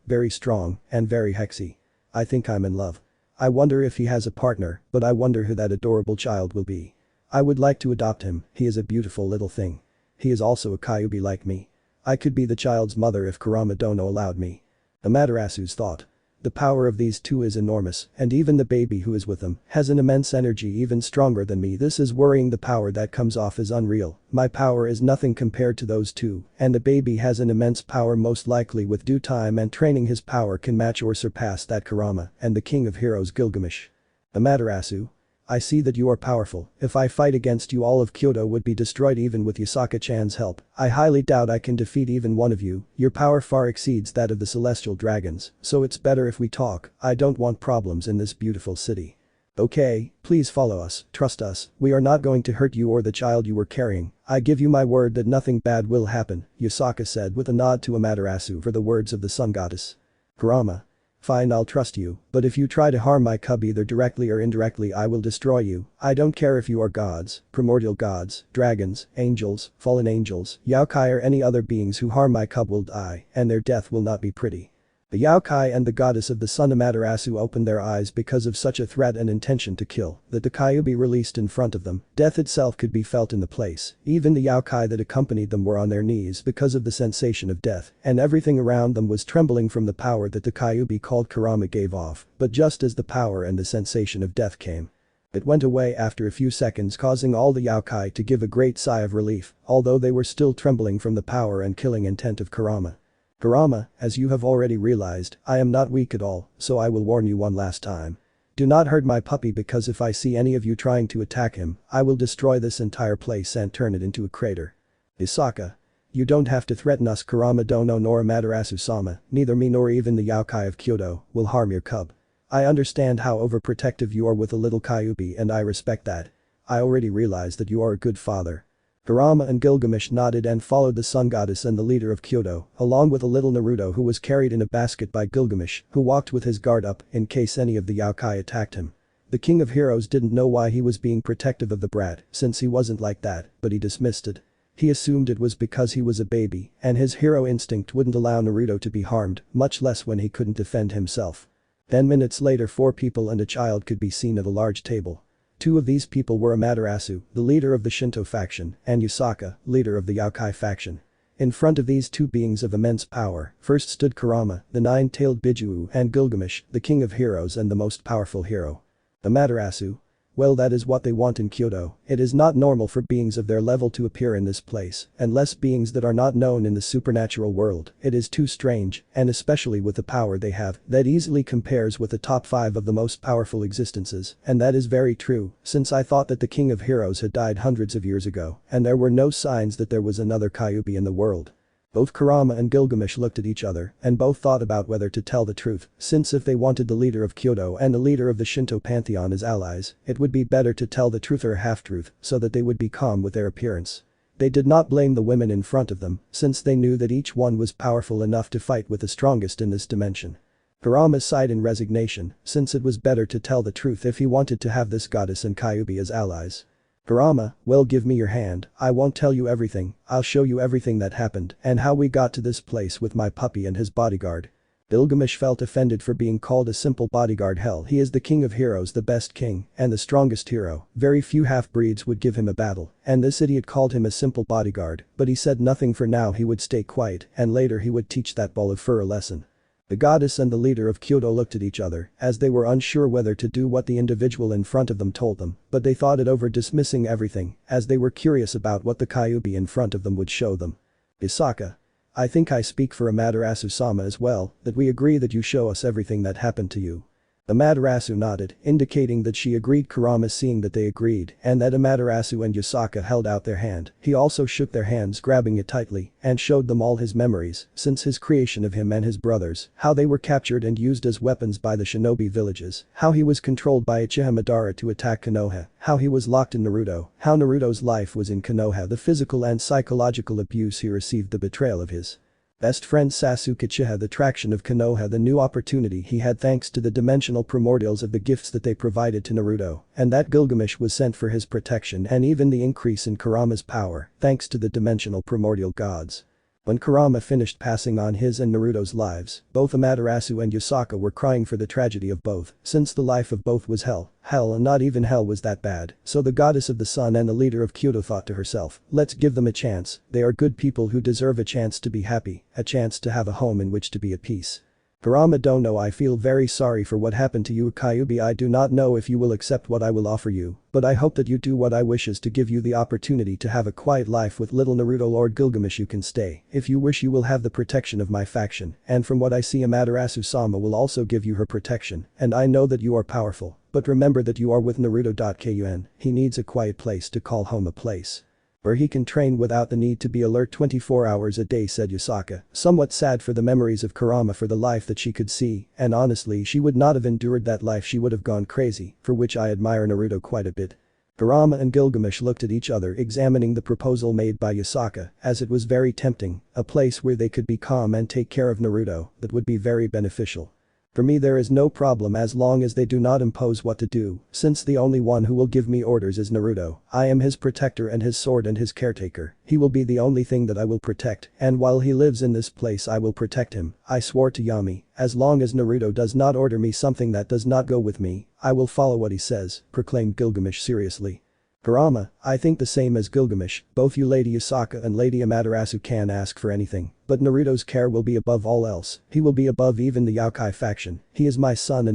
and very hexy. I think I'm in love. I wonder if he has a partner, but I wonder who that adorable child will be. I would like to adopt him, he is a beautiful little thing. He is also a Kyuubi like me. I could be the child's mother if Kurama Dono allowed me. Amaterasu's thought. The power of these two is enormous, and even the baby who is with them has an immense energy even stronger than me. This is worrying. The power that comes off is unreal. My power is nothing compared to those two, and the baby has an immense power. Most likely with due time and training his power can match or surpass that Kurama and the king of heroes Gilgamesh. Amaterasu. I see that you are powerful. If I fight against you, all of Kyoto would be destroyed even with Yasaka-chan's help. I highly doubt I can defeat even one of you. Your power far exceeds that of the celestial dragons, so it's better if we talk. I don't want problems in this beautiful city. Okay, please follow us, trust us, we are not going to hurt you or the child you were carrying. I give you my word that nothing bad will happen, Yasaka said with a nod to Amaterasu for the words of the sun goddess. Kurama. Fine, I'll trust you, but if you try to harm my cub either directly or indirectly I will destroy you. I don't care if you are gods, primordial gods, dragons, angels, fallen angels, yokai or any other beings who harm my cub will die, and their death will not be pretty. The yokai and the goddess of the sun Amaterasu opened their eyes because of such a threat and intention to kill that the Kyuubi released in front of them. Death itself could be felt in the place. Even the yokai that accompanied them were on their knees because of the sensation of death, and everything around them was trembling from the power that the Kyuubi called Kurama gave off. But just as the power and the sensation of death came, it went away after a few seconds, causing all the yokai to give a great sigh of relief, although they were still trembling from the power and killing intent of Kurama. Kurama, as you have already realized, I am not weak at all, so I will warn you one last time. Do not hurt my puppy, because if I see any of you trying to attack him, I will destroy this entire place and turn it into a crater. Isaka. You don't have to threaten us. Kurama Dono nor Amaterasu-sama, neither me nor even the yokai of Kyoto, will harm your cub. I understand how overprotective you are with a little Kyuubi and I respect that. I already realize that you are a good father. Kurama and Gilgamesh nodded and followed the sun goddess and the leader of Kyoto, along with a little Naruto who was carried in a basket by Gilgamesh, who walked with his guard up in case any of the yokai attacked him. The king of heroes didn't know why he was being protective of the brat, since he wasn't like that, but he dismissed it. He assumed it was because he was a baby, and his hero instinct wouldn't allow Naruto to be harmed, much less when he couldn't defend himself. 10 minutes later, 4 people and a child could be seen at a large table. 2 of these people were Amaterasu, the leader of the Shinto faction, and Yusaka, leader of the Yokai faction. In front of these 2 beings of immense power, first stood Kurama, the 9-tailed Bijuu, and Gilgamesh, the king of heroes and the most powerful hero. Amaterasu. Well, that is what they want in Kyoto. It is not normal for beings of their level to appear in this place, unless beings that are not known in the supernatural world. It is too strange, and especially with the power they have, that easily compares with the top 5 of the most powerful existences, and that is very true, since I thought that the king of heroes had died hundreds of years ago, and there were no signs that there was another Kyuubi in the world. Both Kurama and Gilgamesh looked at each other and both thought about whether to tell the truth, since if they wanted the leader of Kyoto and the leader of the Shinto pantheon as allies, it would be better to tell the truth or a half-truth so that they would be calm with their appearance. They did not blame the women in front of them, since they knew that each one was powerful enough to fight with the strongest in this dimension. Kurama sighed in resignation, since it was better to tell the truth if he wanted to have this goddess and Kyuubi as allies. Kurama, well, give me your hand. I won't tell you everything, I'll show you everything that happened and how we got to this place with my puppy and his bodyguard. Gilgamesh felt offended for being called a simple bodyguard. Hell, he is the king of heroes, the best king, and the strongest hero. Very few half-breeds would give him a battle, and this idiot called him a simple bodyguard, but he said nothing for now. He would stay quiet, and later he would teach that ball of fur a lesson. The goddess and the leader of Kyoto looked at each other as they were unsure whether to do what the individual in front of them told them, but they thought it over, dismissing everything as they were curious about what the Kyuubi in front of them would show them. Isaka. I think I speak for Amaterasu-sama as well, that we agree that you show us everything that happened to you. Amaterasu nodded, indicating that she agreed. Kurama, seeing that they agreed and that Amaterasu and Yusaka held out their hand, he also shook their hands, grabbing it tightly, and showed them all his memories since his creation of him and his brothers, how they were captured and used as weapons by the shinobi villages, how he was controlled by Uchiha Madara to attack Konoha, how he was locked in Naruto, how Naruto's life was in Konoha, the physical and psychological abuse he received, the betrayal of his best friend Sasuke Uchiha, the traction of Konoha, the new opportunity he had thanks to the dimensional primordials of the gifts that they provided to Naruto, and that Gilgamesh was sent for his protection, and even the increase in Kurama's power thanks to the dimensional primordial gods. When Kurama finished passing on his and Naruto's lives, both Amaterasu and Yusaka were crying for the tragedy of both, since the life of both was hell, and not even hell was that bad, so the goddess of the sun and the leader of Kyoto thought to herself, let's give them a chance, they are good people who deserve a chance to be happy, a chance to have a home in which to be at peace. Kurama don't know I feel very sorry for what happened to you Kyuubi I do not know if you will accept what I will offer you, but I hope that you do what I wish is to give you the opportunity to have a quiet life with little Naruto Lord Gilgamesh you can stay, if you wish you will have the protection of my faction, and from what I see Amaterasu-sama will also give you her protection, and I know that you are powerful, but remember that you are with Naruto.kun, he needs a quiet place to call home a place where he can train without the need to be alert 24 hours a day said Yusaka, somewhat sad for the memories of Kurama for the life that she could see, and honestly she would not have endured that life she would have gone crazy, for which I admire Naruto quite a bit. Kurama and Gilgamesh looked at each other examining the proposal made by Yusaka, as it was very tempting, a place where they could be calm and take care of Naruto, that would be very beneficial. For me there is no problem as long as they do not impose what to do, since the only one who will give me orders is Naruto, I am his protector and his sword and his caretaker, he will be the only thing that I will protect, and while he lives in this place I will protect him, I swore to Yami, as long as Naruto does not order me something that does not go with me, I will follow what he says, proclaimed Gilgamesh seriously. Kurama, I think the same as Gilgamesh, both you Lady Yusaka and Lady Amaterasu can ask for anything, but Naruto's care will be above all else, he will be above even the Yokai faction, he is my son,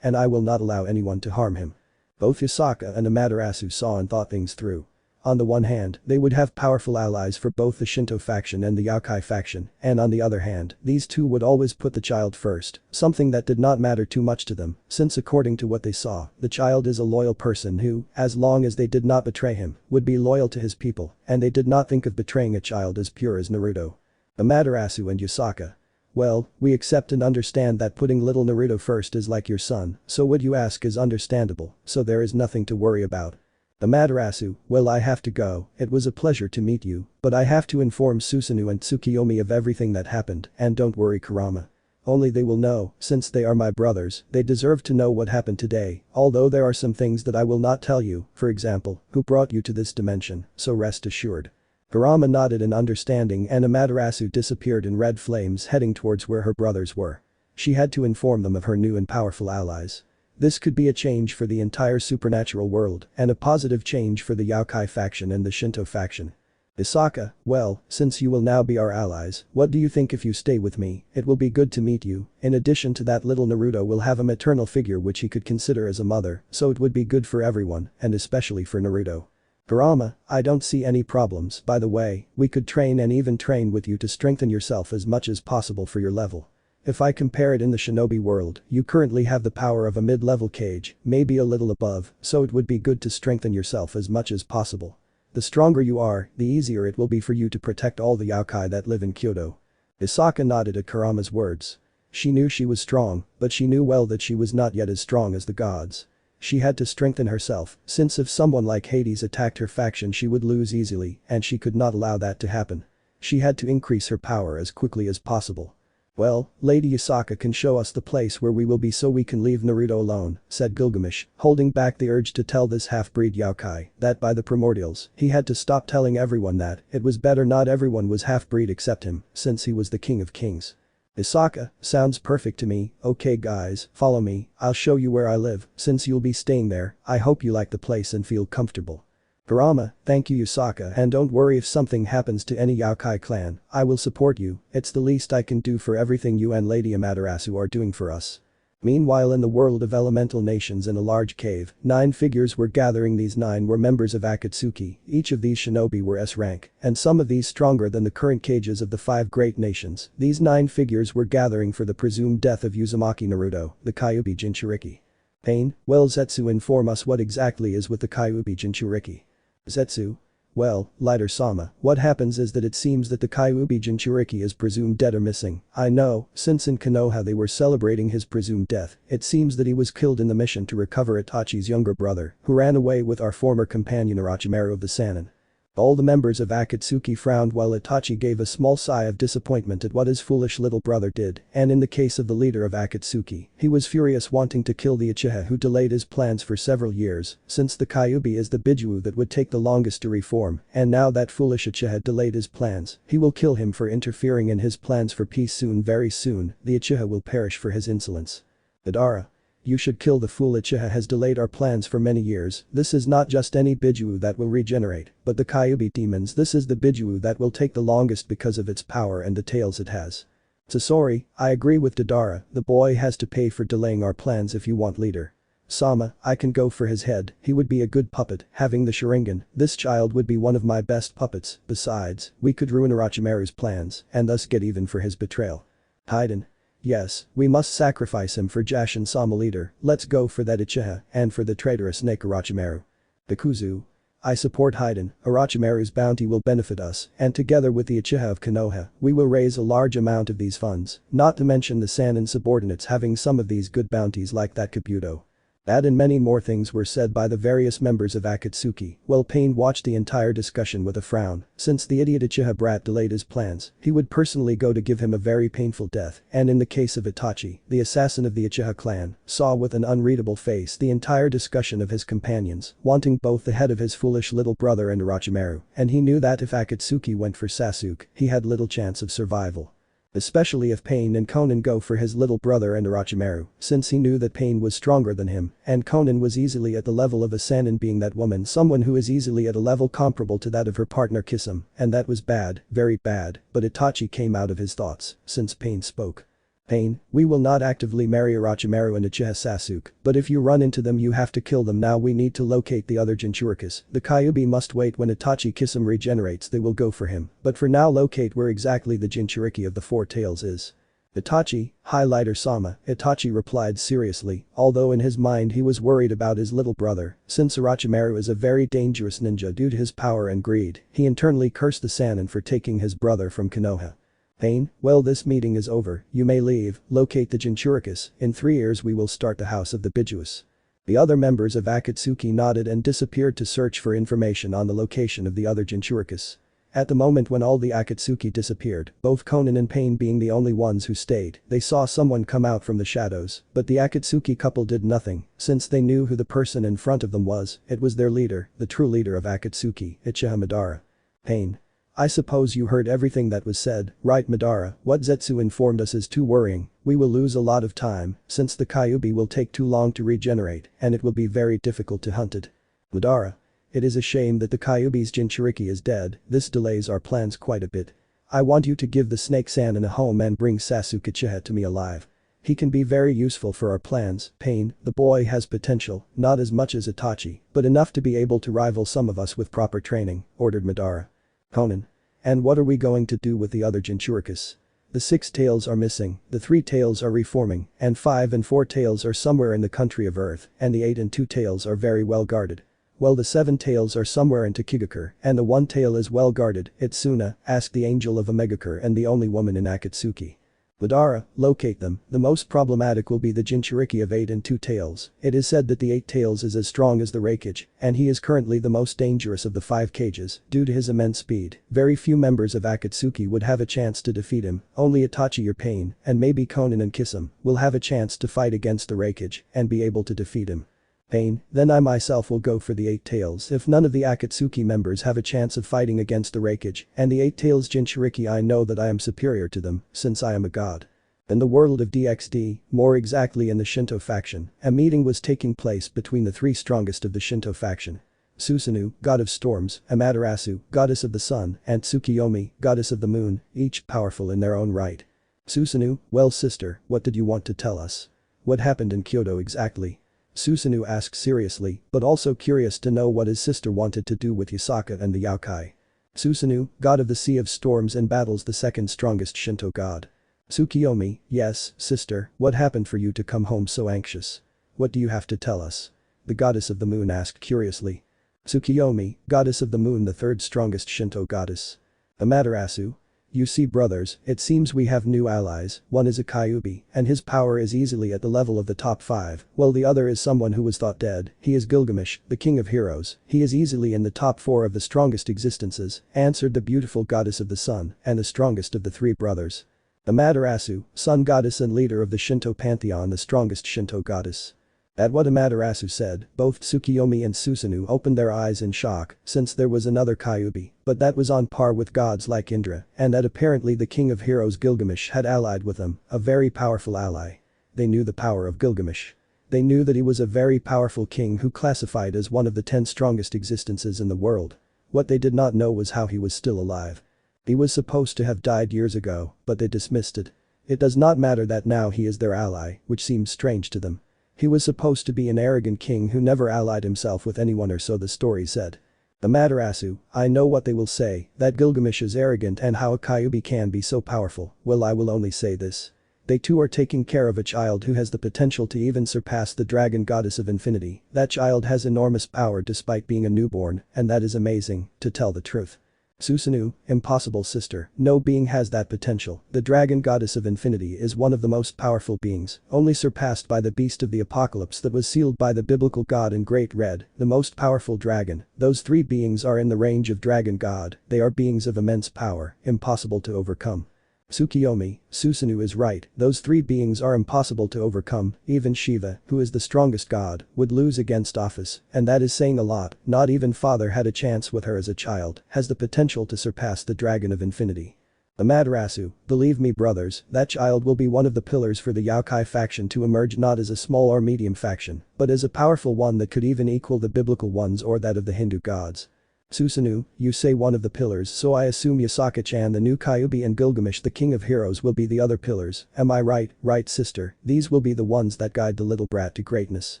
and I will not allow anyone to harm him. Both Yusaka and Amaterasu saw and thought things through. On the one hand, they would have powerful allies for both the Shinto faction and the Yokai faction, and on the other hand, these two would always put the child first, something that did not matter too much to them, since according to what they saw, the child is a loyal person who, as long as they did not betray him, would be loyal to his people, and they did not think of betraying a child as pure as Naruto. Amaterasu and Yusaka. Well, we accept and understand that putting little Naruto first is like your son, so what you ask is understandable, so there is nothing to worry about. Amaterasu, well I have to go, it was a pleasure to meet you, but I have to inform Susanoo and Tsukiyomi of everything that happened, and don't worry Kurama. Only they will know, since they are my brothers, they deserve to know what happened today, although there are some things that I will not tell you, for example, who brought you to this dimension, so rest assured. Kurama nodded in understanding and Amaterasu disappeared in red flames heading towards where her brothers were. She had to inform them of her new and powerful allies. This could be a change for the entire supernatural world and a positive change for the Yokai faction and the Shinto faction. Isaka, well, since you will now be our allies, what do you think if you stay with me, it will be good to meet you, in addition to that little Naruto will have a maternal figure which he could consider as a mother, so it would be good for everyone, and especially for Naruto. Kurama, I don't see any problems, by the way, we could train and even train with you to strengthen yourself as much as possible for your level. If I compare it in the shinobi world, you currently have the power of a mid-level kage, maybe a little above, so it would be good to strengthen yourself as much as possible. The stronger you are, the easier it will be for you to protect all the yokai that live in Kyoto. Isaka nodded at Kurama's words. She knew she was strong, but she knew well that she was not yet as strong as the gods. She had to strengthen herself, since if someone like Hades attacked her faction she would lose easily, and she could not allow that to happen. She had to increase her power as quickly as possible. Well, Lady Yusaka can show us the place where we will be so we can leave Naruto alone, said Gilgamesh, holding back the urge to tell this half-breed yokai that by the primordials, he had to stop telling everyone that it was better not everyone was half-breed except him, since he was the king of kings. Isaka, sounds perfect to me, okay guys, follow me, I'll show you where I live, since you'll be staying there, I hope you like the place and feel comfortable. Kurama, thank you Yusaka and don't worry if something happens to any yokai clan, I will support you, it's the least I can do for everything you and Lady Amaterasu are doing for us. Meanwhile in the world of elemental nations in a large cave, 9 figures were gathering. These 9 were members of Akatsuki, each of these shinobi were S rank, and some of these stronger than the current cages of the 5 great nations. These 9 figures were gathering for the presumed death of Uzumaki Naruto, the Kyuubi Jinchuriki. Pain, well Zetsu inform us what exactly is with the Kyuubi Jinchuriki. Zetsu? Well, Lighter-sama, what happens is that it seems that the Kyuubi Jinchuriki is presumed dead or missing. I know, since in Konoha they were celebrating his presumed death, it seems that he was killed in the mission to recover Itachi's younger brother, who ran away with our former companion Orochimaru of the Sannin. All the members of Akatsuki frowned while Itachi gave a small sigh of disappointment at what his foolish little brother did, and in the case of the leader of Akatsuki, he was furious wanting to kill the Uchiha who delayed his plans for several years, since the Kyuubi is the Bijuu that would take the longest to reform, and now that foolish Uchiha delayed his plans, he will kill him for interfering in his plans for peace soon. Very soon, the Uchiha will perish for his insolence. Madara. You should kill the fool. Uchiha has delayed our plans for many years. This is not just any Bijuu that will regenerate, but the Kyuubi demons. This is the Bijuu that will take the longest because of its power and the tails it has. Sasori, I agree with Madara, the boy has to pay for delaying our plans if you want leader. Sama, I can go for his head, he would be a good puppet, having the Sharingan, this child would be one of my best puppets, besides, we could ruin Orochimaru's plans, and thus get even for his betrayal. Haiden. Yes, we must sacrifice him for Jashin Sama leader, let's go for that Uchiha, and for the traitorous snake Orochimaru. Bikuzu. I support Haiden, Orochimaru's bounty will benefit us, and together with the Uchiha of Konoha, we will raise a large amount of these funds, not to mention the Sannin subordinates having some of these good bounties like that Kabuto. That and many more things were said by the various members of Akatsuki, while Pain watched the entire discussion with a frown, since the idiot Uchiha brat delayed his plans, he would personally go to give him a very painful death, and in the case of Itachi, the assassin of the Uchiha clan, saw with an unreadable face the entire discussion of his companions, wanting both the head of his foolish little brother and Orochimaru, and he knew that if Akatsuki went for Sasuke, he had little chance of survival. Especially if Pain and Conan go for his little brother and Orochimaru, since he knew that Pain was stronger than him, and Conan was easily at the level of a Sannin being that woman someone who is easily at a level comparable to that of her partner Kisame, and that was bad, very bad, but Itachi came out of his thoughts, since Pain spoke. Pain, we will not actively marry Orochimaru and Uchiha Sasuke, but if you run into them you have to kill them now we need to locate the other Jinchurikis, the Kyuubi must wait when Itachi Kisame regenerates they will go for him, but for now locate where exactly the Jinchuriki of the Four Tails is. Itachi, Highlighter Sama, Itachi replied seriously, although in his mind he was worried about his little brother, since Orochimaru is a very dangerous ninja due to his power and greed, he internally cursed the Sannin for taking his brother from Konoha. Pain, well this meeting is over, you may leave, locate the Jinchurikis, in 3 years we will start the house of the Bijuus. The other members of Akatsuki nodded and disappeared to search for information on the location of the other Jinchurikis. At the moment when all the Akatsuki disappeared, both Conan and Pain being the only ones who stayed, they saw someone come out from the shadows, but the Akatsuki couple did nothing, since they knew who the person in front of them was, it was their leader, the true leader of Akatsuki, Uchiha Madara. Pain. I suppose you heard everything that was said, right Madara, what Zetsu informed us is too worrying, we will lose a lot of time, since the Kyuubi will take too long to regenerate, and it will be very difficult to hunt it. Madara. It is a shame that the Kyuubi's Jinchuriki is dead, this delays our plans quite a bit. I want you to give the Snake Sannin a home and bring Sasuke Uchiha to me alive. He can be very useful for our plans, Pain, the boy has potential, not as much as Itachi, but enough to be able to rival some of us with proper training, ordered Madara. Conan. And what are we going to do with the other Jinchurikis? The 6 tails are missing, the 3 tails are reforming, and 5 and 4 tails are somewhere in the country of Earth, and the 8 and 2 tails are very well guarded. Well the 7 tails are somewhere in Tokigakur, and the 1 tail is well guarded, Itsuna, asked the angel of Omegakur and the only woman in Akatsuki. Madara, locate them, the most problematic will be the Jinchuriki of 8 and 2 tails, it is said that the 8 tails is as strong as the Reikage, and he is currently the most dangerous of the 5 cages, due to his immense speed, very few members of Akatsuki would have a chance to defeat him, only Itachi or Pain, and maybe Conan and Kisame, will have a chance to fight against the Reikage, and be able to defeat him. Pain, then I myself will go for the 8 tails if none of the Akatsuki members have a chance of fighting against the Reikage, and the 8 tails Jinchuriki I know that I am superior to them, since I am a god. In the world of DxD, more exactly in the Shinto faction, a meeting was taking place between the 3 strongest of the Shinto faction. Susanoo, god of storms, Amaterasu, goddess of the sun, and Tsukiyomi, goddess of the moon, each powerful in their own right. Susanoo, well sister, what did you want to tell us? What happened in Kyoto exactly? Susanoo asked seriously, but also curious to know what his sister wanted to do with Yasaka and the Yokai. Susanoo, god of the sea of storms and battles, the 2nd strongest Shinto god. Tsukiyomi, yes, sister, what happened for you to come home so anxious? What do you have to tell us? The goddess of the moon asked curiously. Tsukiyomi, goddess of the moon, the 3rd strongest Shinto goddess. Amaterasu. You see brothers, it seems we have new allies, one is a Kyuubi, and his power is easily at the level of the top 5, while the other is someone who was thought dead, he is Gilgamesh, the king of heroes, he is easily in the top 4 of the strongest existences, answered the beautiful goddess of the sun, and the strongest of the 3 brothers. Amaterasu, sun goddess and leader of the Shinto pantheon, the strongest Shinto goddess. At what Amaterasu said, both Tsukiyomi and Susanoo opened their eyes in shock, since there was another Kyuubi, but that was on par with gods like Indra, and that apparently the king of heroes Gilgamesh had allied with them, a very powerful ally. They knew the power of Gilgamesh. They knew that he was a very powerful king who classified as one of the 10 strongest existences in the world. What they did not know was how he was still alive. He was supposed to have died years ago, but they dismissed it. It does not matter that now he is their ally, which seems strange to them. He was supposed to be an arrogant king who never allied himself with anyone, or so the story said. Amaterasu, I know what they will say, that Gilgamesh is arrogant and how a Kyuubi can be so powerful. Well, I will only say this. They too are taking care of a child who has the potential to even surpass the dragon goddess of infinity. That child has enormous power despite being a newborn, and that is amazing, to tell the truth. Susanoo, impossible sister, no being has that potential. The dragon goddess of infinity is one of the most powerful beings, only surpassed by the beast of the apocalypse that was sealed by the biblical god in Great Red, the most powerful dragon. Those 3 beings are in the range of dragon god, they are beings of immense power, impossible to overcome. Tsukiyomi, Susanoo is right, those 3 beings are impossible to overcome, even Shiva, who is the strongest god, would lose against Office, and that is saying a lot, not even father had a chance with her as a child, has the potential to surpass the dragon of infinity. Amaterasu, believe me brothers, that child will be one of the pillars for the Yaokai faction to emerge, not as a small or medium faction, but as a powerful one that could even equal the biblical ones or that of the Hindu gods. Susanoo, you say one of the pillars, so I assume Yasaka-chan the new Kyuubi and Gilgamesh the king of heroes will be the other pillars, am I right? Right sister, these will be the ones that guide the little brat to greatness.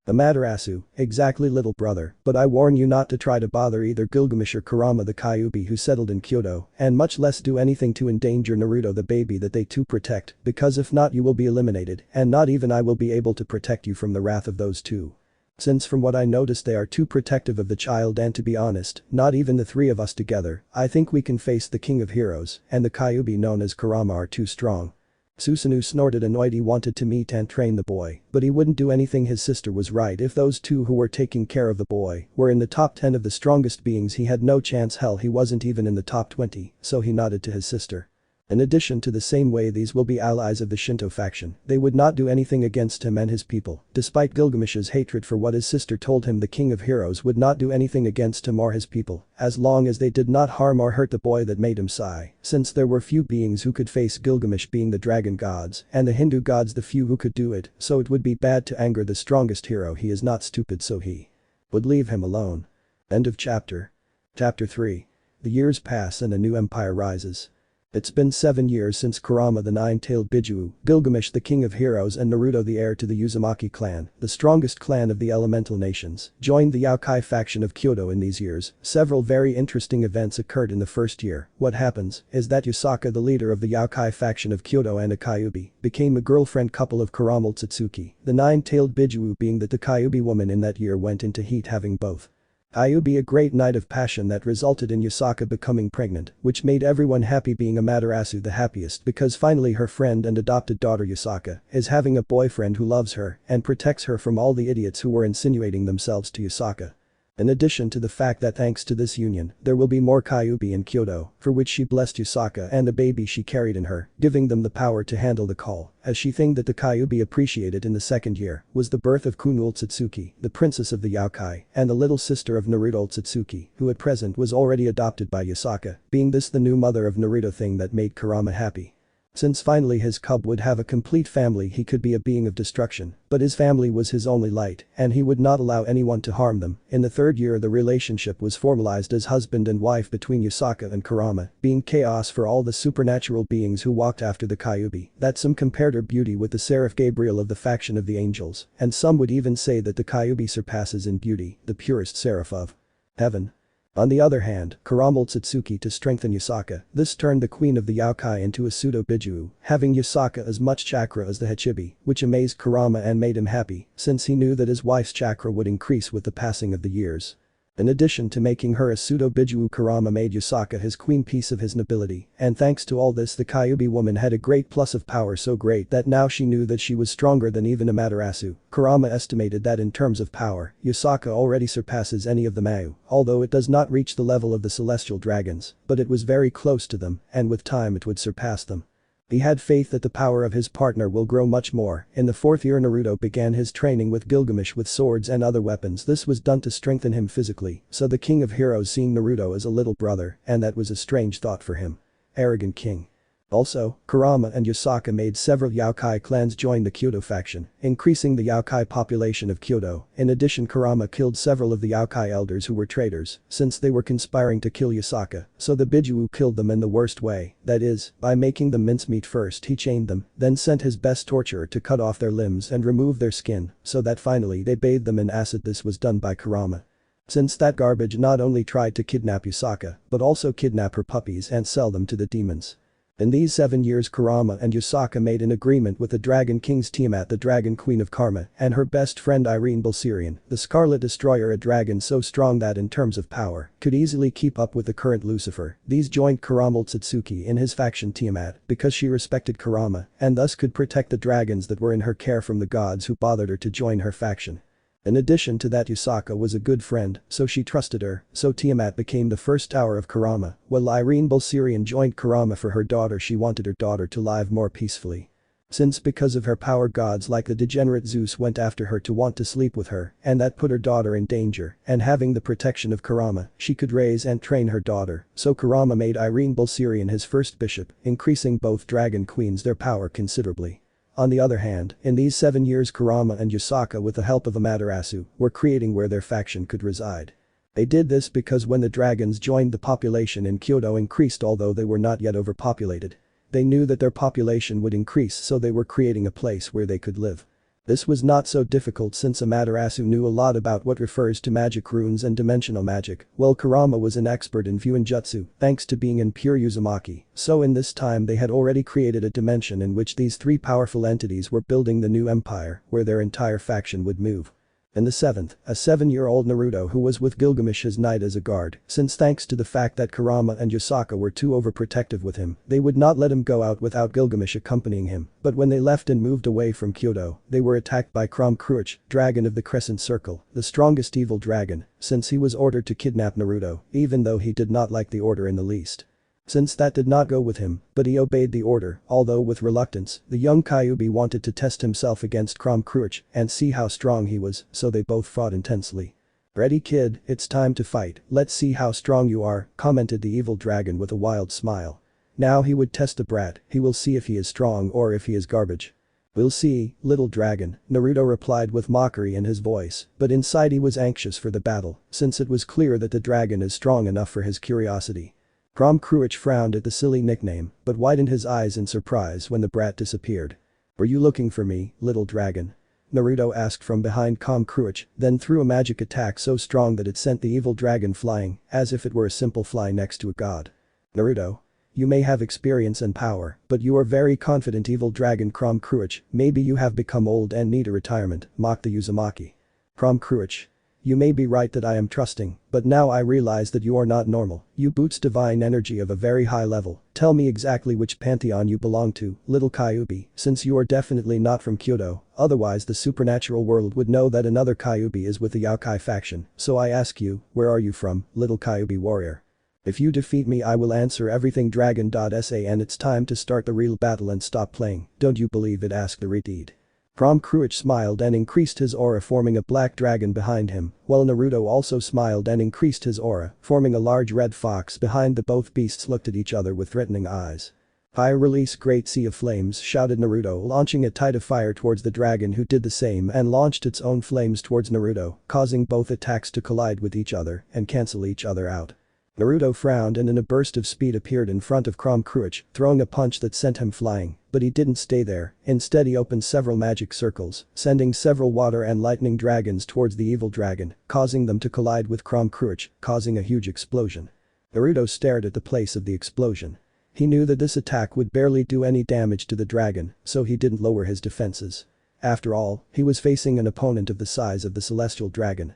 Amaterasu, exactly little brother, but I warn you not to try to bother either Gilgamesh or Kurama the Kyuubi who settled in Kyoto, and much less do anything to endanger Naruto the baby that they too protect, because if not you will be eliminated, and not even I will be able to protect you from the wrath of those 2. Since from what I noticed they are too protective of the child, and to be honest, not even the 3 of us together, I think we can face the king of heroes, and the Kyuubi known as Kurama are too strong. Susanoo snorted, annoyed. He wanted to meet and train the boy, but he wouldn't do anything. His sister was right, if those 2 who were taking care of the boy were in the top 10 of the strongest beings he had no chance, hell he wasn't even in the top 20, so he nodded to his sister. In addition to the same way these will be allies of the Shinto faction, they would not do anything against him and his people, despite Gilgamesh's hatred for what his sister told him. The king of heroes would not do anything against him or his people, as long as they did not harm or hurt the boy that made him sigh, since there were few beings who could face Gilgamesh being the dragon gods, and the Hindu gods the few who could do it, so it would be bad to anger the strongest hero. He is not stupid, so he would leave him alone. End of chapter. Chapter 3. The years pass and a new empire rises. It's been 7 years since Kurama the nine-tailed Bijuu, Gilgamesh the king of heroes and Naruto the heir to the Uzumaki clan, the strongest clan of the elemental nations, joined the Yaokai faction of Kyoto. In these years, several very interesting events occurred in the first year. What happens is that Yasaka, the leader of the Yaokai faction of Kyoto and a Kyuubi, became a girlfriend couple of Kurama Akatsuki, the nine-tailed Bijuu, being that the Kyuubi woman in that year went into heat, having both Kyuubi, a great night of passion that resulted in Yasaka becoming pregnant, which made everyone happy, being Amaterasu the happiest because finally her friend and adopted daughter Yasaka is having a boyfriend who loves her and protects her from all the idiots who were insinuating themselves to Yasaka. In addition to the fact that thanks to this union, there will be more Kyuubi in Kyoto, for which she blessed Yasaka and the baby she carried in her, giving them the power to handle the call, as she thing that the Kyuubi appreciated in the second year was the birth of Kuno Akatsuki, the princess of the Yaokai, and the little sister of Naruto Akatsuki, who at present was already adopted by Yasaka, being this the new mother of Naruto, thing that made Kurama happy. Since finally his cub would have a complete family, he could be a being of destruction, but his family was his only light, and he would not allow anyone to harm them. In the third year the relationship was formalized as husband and wife between Yasaka and Kurama, being chaos for all the supernatural beings who walked after the Kyuubi, that some compared her beauty with the seraph Gabriel of the faction of the angels, and some would even say that the Kyuubi surpasses in beauty the purest seraph of heaven. On the other hand, Kurama Akatsuki to strengthen Yasaka, this turned the queen of the Yaokai into a pseudo-Bijuu, having Yasaka as much chakra as the Hachibi, which amazed Kurama and made him happy, since he knew that his wife's chakra would increase with the passing of the years. In addition to making her a pseudo-Bijuu, Kurama made Yusaka his queen piece of his nobility, and thanks to all this the Kyuubi woman had a great plus of power, so great that now she knew that she was stronger than even Amaterasu. Kurama estimated that in terms of power, Yusaka already surpasses any of the Mayu, although it does not reach the level of the celestial dragons, but it was very close to them, and with time it would surpass them. He had faith that the power of his partner will grow much more. In the 4th year Naruto began his training with Gilgamesh with swords and other weapons. This was done to strengthen him physically, so the king of heroes seeing Naruto as a little brother, and that was a strange thought for him. Arrogant king. Also, Kurama and Yusaka made several Yokai clans join the Kyoto faction, increasing the Yokai population of Kyoto. In addition, Kurama killed several of the Yokai elders who were traitors, since they were conspiring to kill Yusaka, so the Bijuu killed them in the worst way, that is, by making them mincemeat. First he chained them, then sent his best torturer to cut off their limbs and remove their skin, so that finally they bathed them in acid. This was done by Kurama. Since that garbage not only tried to kidnap Yusaka, but also kidnap her puppies and sell them to the demons. In these 7 years Kurama and Yusaka made an agreement with the Dragon King's Tiamat, the Dragon Queen of Karma, and her best friend Irene Bulsirian, the Scarlet Destroyer, a dragon so strong that in terms of power, could easily keep up with the current Lucifer. These joined Kurama Satsuki in his faction Tiamat because she respected Kurama and thus could protect the dragons that were in her care from the gods who bothered her to join her faction. In addition to that, Yusaka was a good friend, so she trusted her, so Tiamat became the first tower of Kurama, while Irene Bulsirian joined Kurama for her daughter. She wanted her daughter to live more peacefully. Since because of her power gods like the degenerate Zeus went after her to want to sleep with her, and that put her daughter in danger, and having the protection of Kurama, she could raise and train her daughter, so Kurama made Irene Bulsirian his first bishop, increasing both dragon queens their power considerably. On the other hand, in these 7 years Kurama and Yusaka with the help of Amaterasu were creating where their faction could reside. They did this because when the dragons joined the population in Kyoto increased although they were not yet overpopulated. They knew that their population would increase, so they were creating a place where they could live. This was not so difficult since Amaterasu knew a lot about what refers to magic runes and dimensional magic, while Kurama was an expert in Fuinjutsu thanks to being in pure Uzumaki, so in this time they had already created a dimension in which these 3 powerful entities were building the new empire where their entire faction would move. In the 7th, a 7-year-old Naruto who was with Gilgamesh his knight as a guard, since thanks to the fact that Kurama and Yusaka were too overprotective with him, they would not let him go out without Gilgamesh accompanying him, but when they left and moved away from Kyoto, they were attacked by Krom Kruich, dragon of the Crescent Circle, the strongest evil dragon, since he was ordered to kidnap Naruto, even though he did not like the order in the least. Since that did not go with him, but he obeyed the order, although with reluctance, the young Kyuubi wanted to test himself against Krom Kruich and see how strong he was, so they both fought intensely. "Ready kid, it's time to fight, let's see how strong you are," commented the evil dragon with a wild smile. Now he would test the brat, he will see if he is strong or if he is garbage. "We'll see, little dragon," Naruto replied with mockery in his voice, but inside he was anxious for the battle, since it was clear that the dragon is strong enough for his curiosity. Krom Kruich frowned at the silly nickname, but widened his eyes in surprise when the brat disappeared. "Were you looking for me, little dragon?" Naruto asked from behind Krom Kruich, then threw a magic attack so strong that it sent the evil dragon flying, as if it were a simple fly next to a god. "Naruto. You may have experience and power, but you are very confident, evil dragon Krom Kruich, maybe you have become old and need a retirement," mocked the Uzumaki. Krom Kruich. "You may be right that I am trusting, but now I realize that you are not normal, you boots divine energy of a very high level. Tell me exactly which pantheon you belong to, little Kyuubi, since you are definitely not from Kyoto, otherwise the supernatural world would know that another Kyuubi is with the Yokai faction, so I ask you, where are you from, little Kyuubi warrior? If you defeat me I will answer everything dragon.sa and it's time to start the real battle and stop playing, don't you believe it?" asked the Redeed. Krom Kruich smiled and increased his aura, forming a black dragon behind him, while Naruto also smiled and increased his aura, forming a large red fox behind them. Both beasts looked at each other with threatening eyes. "Fire release great sea of flames," shouted Naruto, launching a tide of fire towards the dragon, who did the same and launched its own flames towards Naruto, causing both attacks to collide with each other and cancel each other out. Naruto frowned and in a burst of speed appeared in front of Krom Kruich, throwing a punch that sent him flying, but he didn't stay there, instead he opened several magic circles, sending several water and lightning dragons towards the evil dragon, causing them to collide with Krom Kruich, causing a huge explosion. Naruto stared at the place of the explosion. He knew that this attack would barely do any damage to the dragon, so he didn't lower his defenses. After all, he was facing an opponent of the size of the celestial dragon.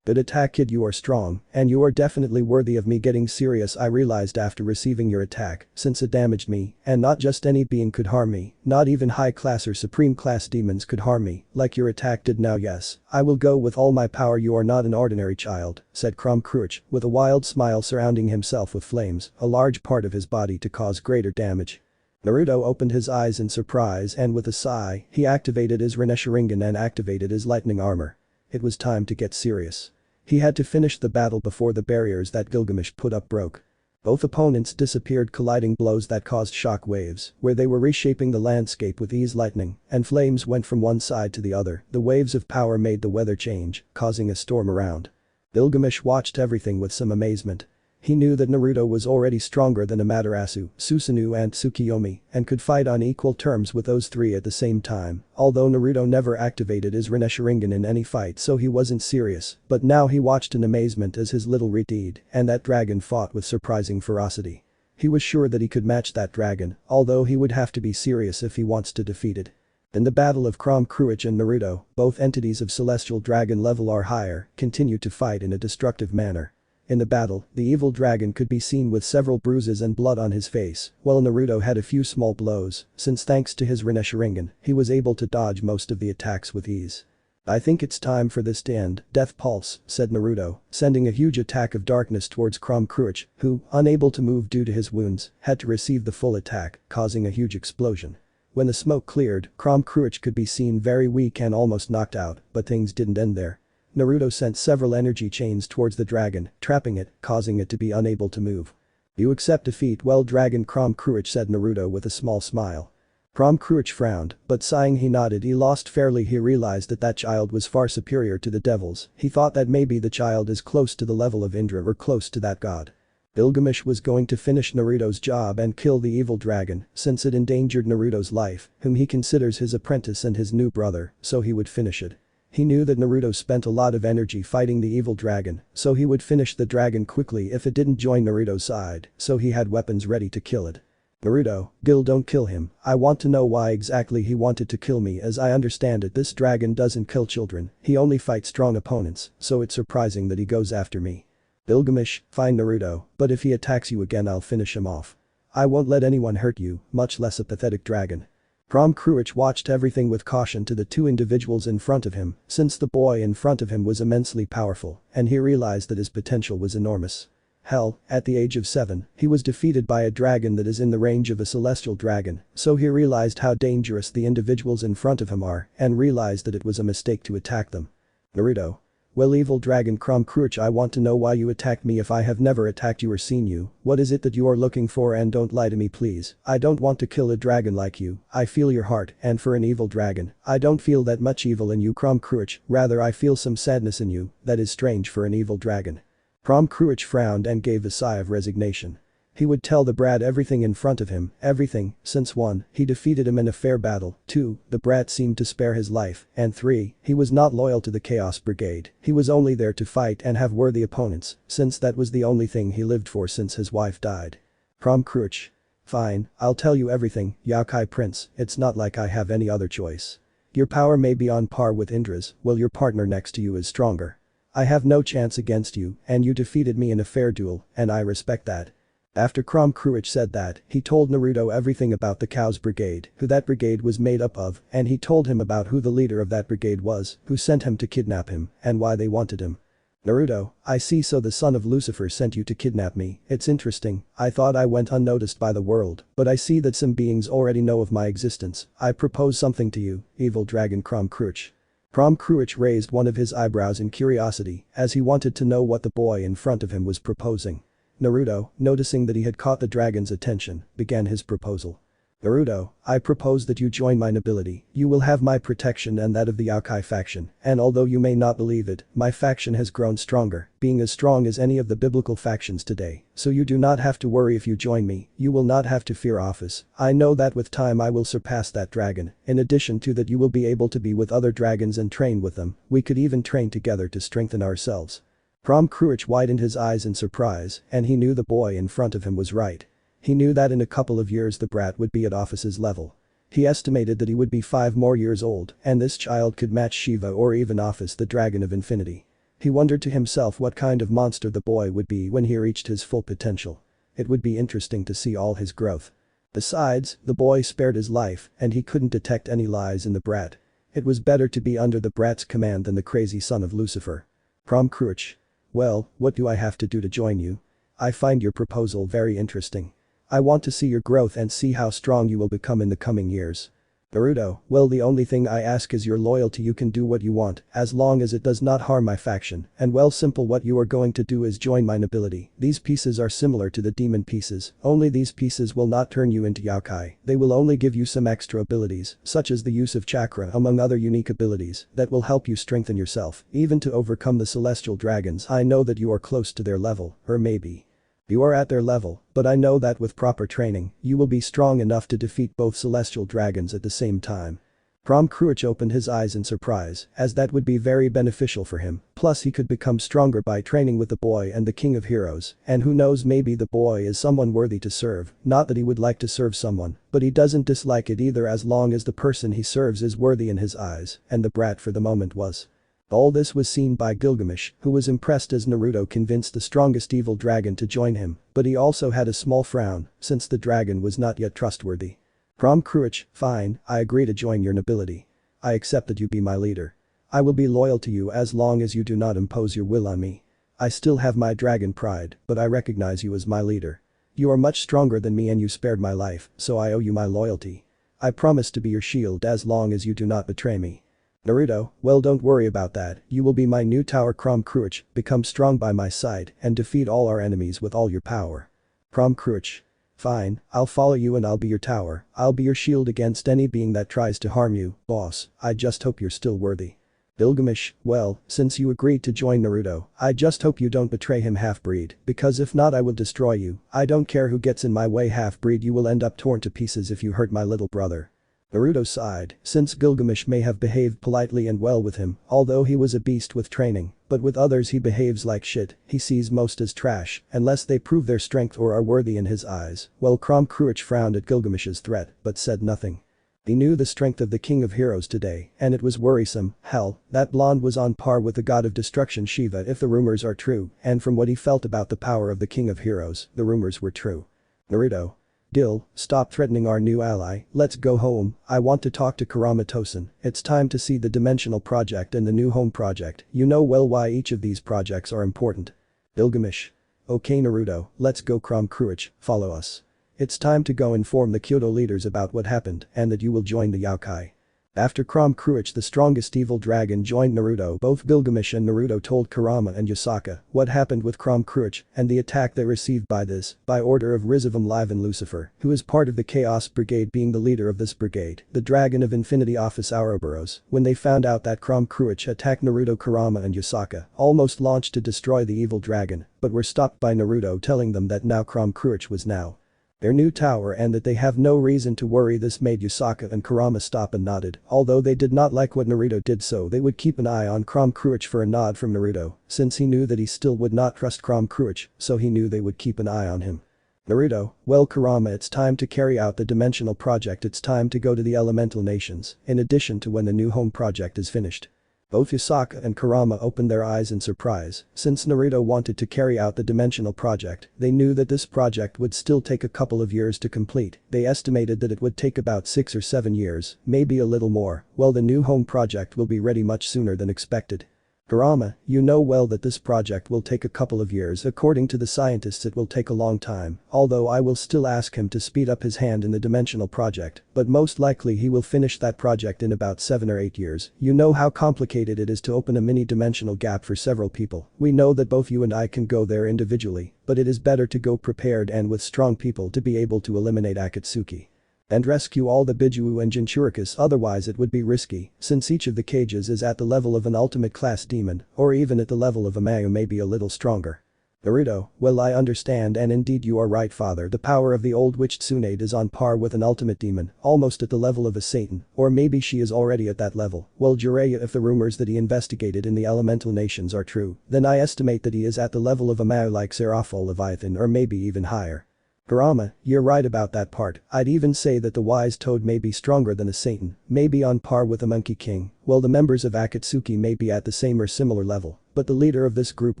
Good attack, kid, you are strong, and you are definitely worthy of me getting serious. I realized after receiving your attack, since it damaged me, and not just any being could harm me, not even high class or supreme class demons could harm me, like your attack did now. Yes, I will go with all my power. You are not an ordinary child, said Kromkruch, with a wild smile surrounding himself with flames, a large part of his body to cause greater damage. Naruto opened his eyes in surprise and with a sigh, he activated his Sharingan and activated his lightning armor. It was time to get serious. He had to finish the battle before the barriers that Gilgamesh put up broke. Both opponents disappeared, colliding blows that caused shock waves, where they were reshaping the landscape with ease. Lightning and flames went from one side to the other. The waves of power made the weather change, causing a storm around. Gilgamesh watched everything with some amazement. He knew that Naruto was already stronger than Amaterasu, Susanoo and Tsukiyomi, and could fight on equal terms with those three at the same time, although Naruto never activated his Sharingan in any fight, so he wasn't serious, but now he watched in amazement as his little redeed, and that dragon fought with surprising ferocity. He was sure that he could match that dragon, although he would have to be serious if he wants to defeat it. In the battle of Kromkruch and Naruto, both entities of celestial dragon level or higher, continued to fight in a destructive manner. In the battle, the evil dragon could be seen with several bruises and blood on his face, while Naruto had a few small blows, since thanks to his Sharingan, he was able to dodge most of the attacks with ease. I think it's time for this to end, Death Pulse, said Naruto, sending a huge attack of darkness towards Kromkruch, who, unable to move due to his wounds, had to receive the full attack, causing a huge explosion. When the smoke cleared, Kromkruch could be seen very weak and almost knocked out, but things didn't end there. Naruto sent several energy chains towards the dragon, trapping it, causing it to be unable to move. You accept defeat, well, Dragon Kromkruch, said Naruto with a small smile. Kromkruch frowned, but sighing he nodded. He lost fairly. He realized that child was far superior to the devils. He thought that maybe the child is close to the level of Indra or close to that god. Gilgamesh was going to finish Naruto's job and kill the evil dragon, since it endangered Naruto's life, whom he considers his apprentice and his new brother, so he would finish it. He knew that Naruto spent a lot of energy fighting the evil dragon, so he would finish the dragon quickly if it didn't join Naruto's side, so he had weapons ready to kill it. Naruto, Gil, don't kill him. I want to know why exactly he wanted to kill me. As I understand it, this dragon doesn't kill children, he only fights strong opponents, so it's surprising that he goes after me. Gilgamesh, fine Naruto, but if he attacks you again I'll finish him off. I won't let anyone hurt you, much less a pathetic dragon. Kromkruch watched everything with caution to the two individuals in front of him, since the boy in front of him was immensely powerful, and he realized that his potential was enormous. Hell, at the age of 7, he was defeated by a dragon that is in the range of a celestial dragon, so he realized how dangerous the individuals in front of him are, and realized that it was a mistake to attack them. Naruto. Well, evil dragon Kromkruch, I want to know why you attacked me if I have never attacked you or seen you. What is it that you are looking for? And don't lie to me, please. I don't want to kill a dragon like you. I feel your heart, and for an evil dragon, I don't feel that much evil in you, Kromkruch, rather I feel some sadness in you. That is strange for an evil dragon. Kromkruch frowned and gave a sigh of resignation. He would tell the brat everything in front of him, everything, since 1, he defeated him in a fair battle, 2, the brat seemed to spare his life, and 3, he was not loyal to the Chaos Brigade. He was only there to fight and have worthy opponents, since that was the only thing he lived for since his wife died. Kromkruch. Fine, I'll tell you everything, Yakai Prince, it's not like I have any other choice. Your power may be on par with Indra's, while your partner next to you is stronger. I have no chance against you, and you defeated me in a fair duel, and I respect that. After Kromkruch said that, he told Naruto everything about the Chaos Brigade, who that brigade was made up of, and he told him about who the leader of that brigade was, who sent him to kidnap him, and why they wanted him. Naruto, I see, so the son of Lucifer sent you to kidnap me. It's interesting, I thought I went unnoticed by the world, but I see that some beings already know of my existence. I propose something to you, evil dragon Kromkruch. Kromkruch raised one of his eyebrows in curiosity, as he wanted to know what the boy in front of him was proposing. Naruto, noticing that he had caught the dragon's attention, began his proposal. Naruto, I propose that you join my nobility. You will have my protection and that of the Yakai faction, and although you may not believe it, my faction has grown stronger, being as strong as any of the biblical factions today, so you do not have to worry if you join me, you will not have to fear office. I know that with time I will surpass that dragon, in addition to that you will be able to be with other dragons and train with them, we could even train together to strengthen ourselves. Kromkruch widened his eyes in surprise, and he knew the boy in front of him was right. He knew that in a couple of years the brat would be at office's level. He estimated that he would be 5 more years old, and this child could match Shiva or even Office, the Dragon of Infinity. He wondered to himself what kind of monster the boy would be when he reached his full potential. It would be interesting to see all his growth. Besides, the boy spared his life and he couldn't detect any lies in the brat. It was better to be under the brat's command than the crazy son of Lucifer. Prom Cruach. Well, what do I have to do to join you? I find your proposal very interesting. I want to see your growth and see how strong you will become in the coming years. Naruto, well, the only thing I ask is your loyalty. You can do what you want as long as it does not harm my faction, and well, simple, what you are going to do is join my nobility. These pieces are similar to the demon pieces, only these pieces will not turn you into yokai, they will only give you some extra abilities, such as the use of chakra among other unique abilities that will help you strengthen yourself, even to overcome the celestial dragons. I know that you are close to their level, or maybe you are at their level, but I know that with proper training, you will be strong enough to defeat both celestial dragons at the same time. Prom Cruach opened his eyes in surprise, as that would be very beneficial for him, plus he could become stronger by training with the boy and the King of Heroes, and who knows, maybe the boy is someone worthy to serve, not that he would like to serve someone, but he doesn't dislike it either as long as the person he serves is worthy in his eyes, and the brat for the moment was. All this was seen by Gilgamesh, who was impressed as Naruto convinced the strongest evil dragon to join him, but he also had a small frown, since the dragon was not yet trustworthy. Prom Cruach, fine, I agree to join your nobility. I accept that you be my leader. I will be loyal to you as long as you do not impose your will on me. I still have my dragon pride, but I recognize you as my leader. You are much stronger than me and you spared my life, so I owe you my loyalty. I promise to be your shield as long as you do not betray me. Naruto, well, don't worry about that, you will be my new tower. Prom Cruach, become strong by my side and defeat all our enemies with all your power. Prom Cruach. Fine, I'll follow you and I'll be your tower, I'll be your shield against any being that tries to harm you, boss, I just hope you're still worthy. Gilgamesh, well, since you agreed to join Naruto, I just hope you don't betray him, half-breed, because if not I will destroy you, I don't care who gets in my way, half-breed, you will end up torn to pieces if you hurt my little brother. Naruto sighed, since Gilgamesh may have behaved politely and well with him, although he was a beast with training, but with others he behaves like shit, he sees most as trash, unless they prove their strength or are worthy in his eyes. Well, Prom Cruach frowned at Gilgamesh's threat, but said nothing. He knew the strength of the King of Heroes today, and it was worrisome. Hell, that blonde was on par with the god of destruction Shiva if the rumors are true, and from what he felt about the power of the King of Heroes, the rumors were true. Naruto. Gil, stop threatening our new ally, let's go home, I want to talk to Kurama Tosen, it's time to see the Dimensional Project and the new home project, you know well why each of these projects are important. Gilgamesh. Okay Naruto, let's go. Prom Cruach, follow us. It's time to go inform the Kyoto leaders about what happened and that you will join the yokai. After Prom Cruach, the strongest evil dragon, joined Naruto, both Gilgamesh and Naruto told Kurama and Yasaka what happened with Prom Cruach and the attack they received by order of Rizavam Live and Lucifer, who is part of the Chaos Brigade, being the leader of this brigade, the Dragon of Infinity Office Ouroboros. When they found out that Prom Cruach attacked Naruto, Kurama and Yasaka almost launched to destroy the evil dragon, but were stopped by Naruto telling them that now Prom Cruach was now their new tower and that they have no reason to worry. This made Yasaka and Kurama stop and nodded, although they did not like what Naruto did, so they would keep an eye on Prom Cruach for a nod from Naruto, since he knew that he still would not trust Prom Cruach, so he knew they would keep an eye on him. Naruto, well Kurama, it's time to carry out the Dimensional Project, it's time to go to the Elemental Nations, in addition to when the new home project is finished. Both Yasaka and Kurama opened their eyes in surprise, since Naruto wanted to carry out the Dimensional Project, they knew that this project would still take a couple of years to complete, they estimated that it would take about 6 or 7 years, maybe a little more, well the new home project will be ready much sooner than expected. Kurama, you know well that this project will take a couple of years, according to the scientists it will take a long time, although I will still ask him to speed up his hand in the Dimensional Project, but most likely he will finish that project in about 7 or 8 years, you know how complicated it is to open a mini-dimensional gap for several people, we know that both you and I can go there individually, but it is better to go prepared and with strong people to be able to eliminate Akatsuki and rescue all the Biju and Jinchuricus, otherwise it would be risky, since each of the cages is at the level of an ultimate class demon, or even at the level of a Mayu, maybe a little stronger. Naruto, well I understand and indeed you are right father, the power of the old witch Tsunade is on par with an ultimate demon, almost at the level of a Satan, or maybe she is already at that level. Well Jiraiya, if the rumors that he investigated in the Elemental Nations are true, then I estimate that he is at the level of a Mayu like Seraphol Leviathan or maybe even higher. Kurama, you're right about that part. I'd even say that the wise toad may be stronger than a Satan, maybe on par with the Monkey King, while the members of Akatsuki may be at the same or similar level, but the leader of this group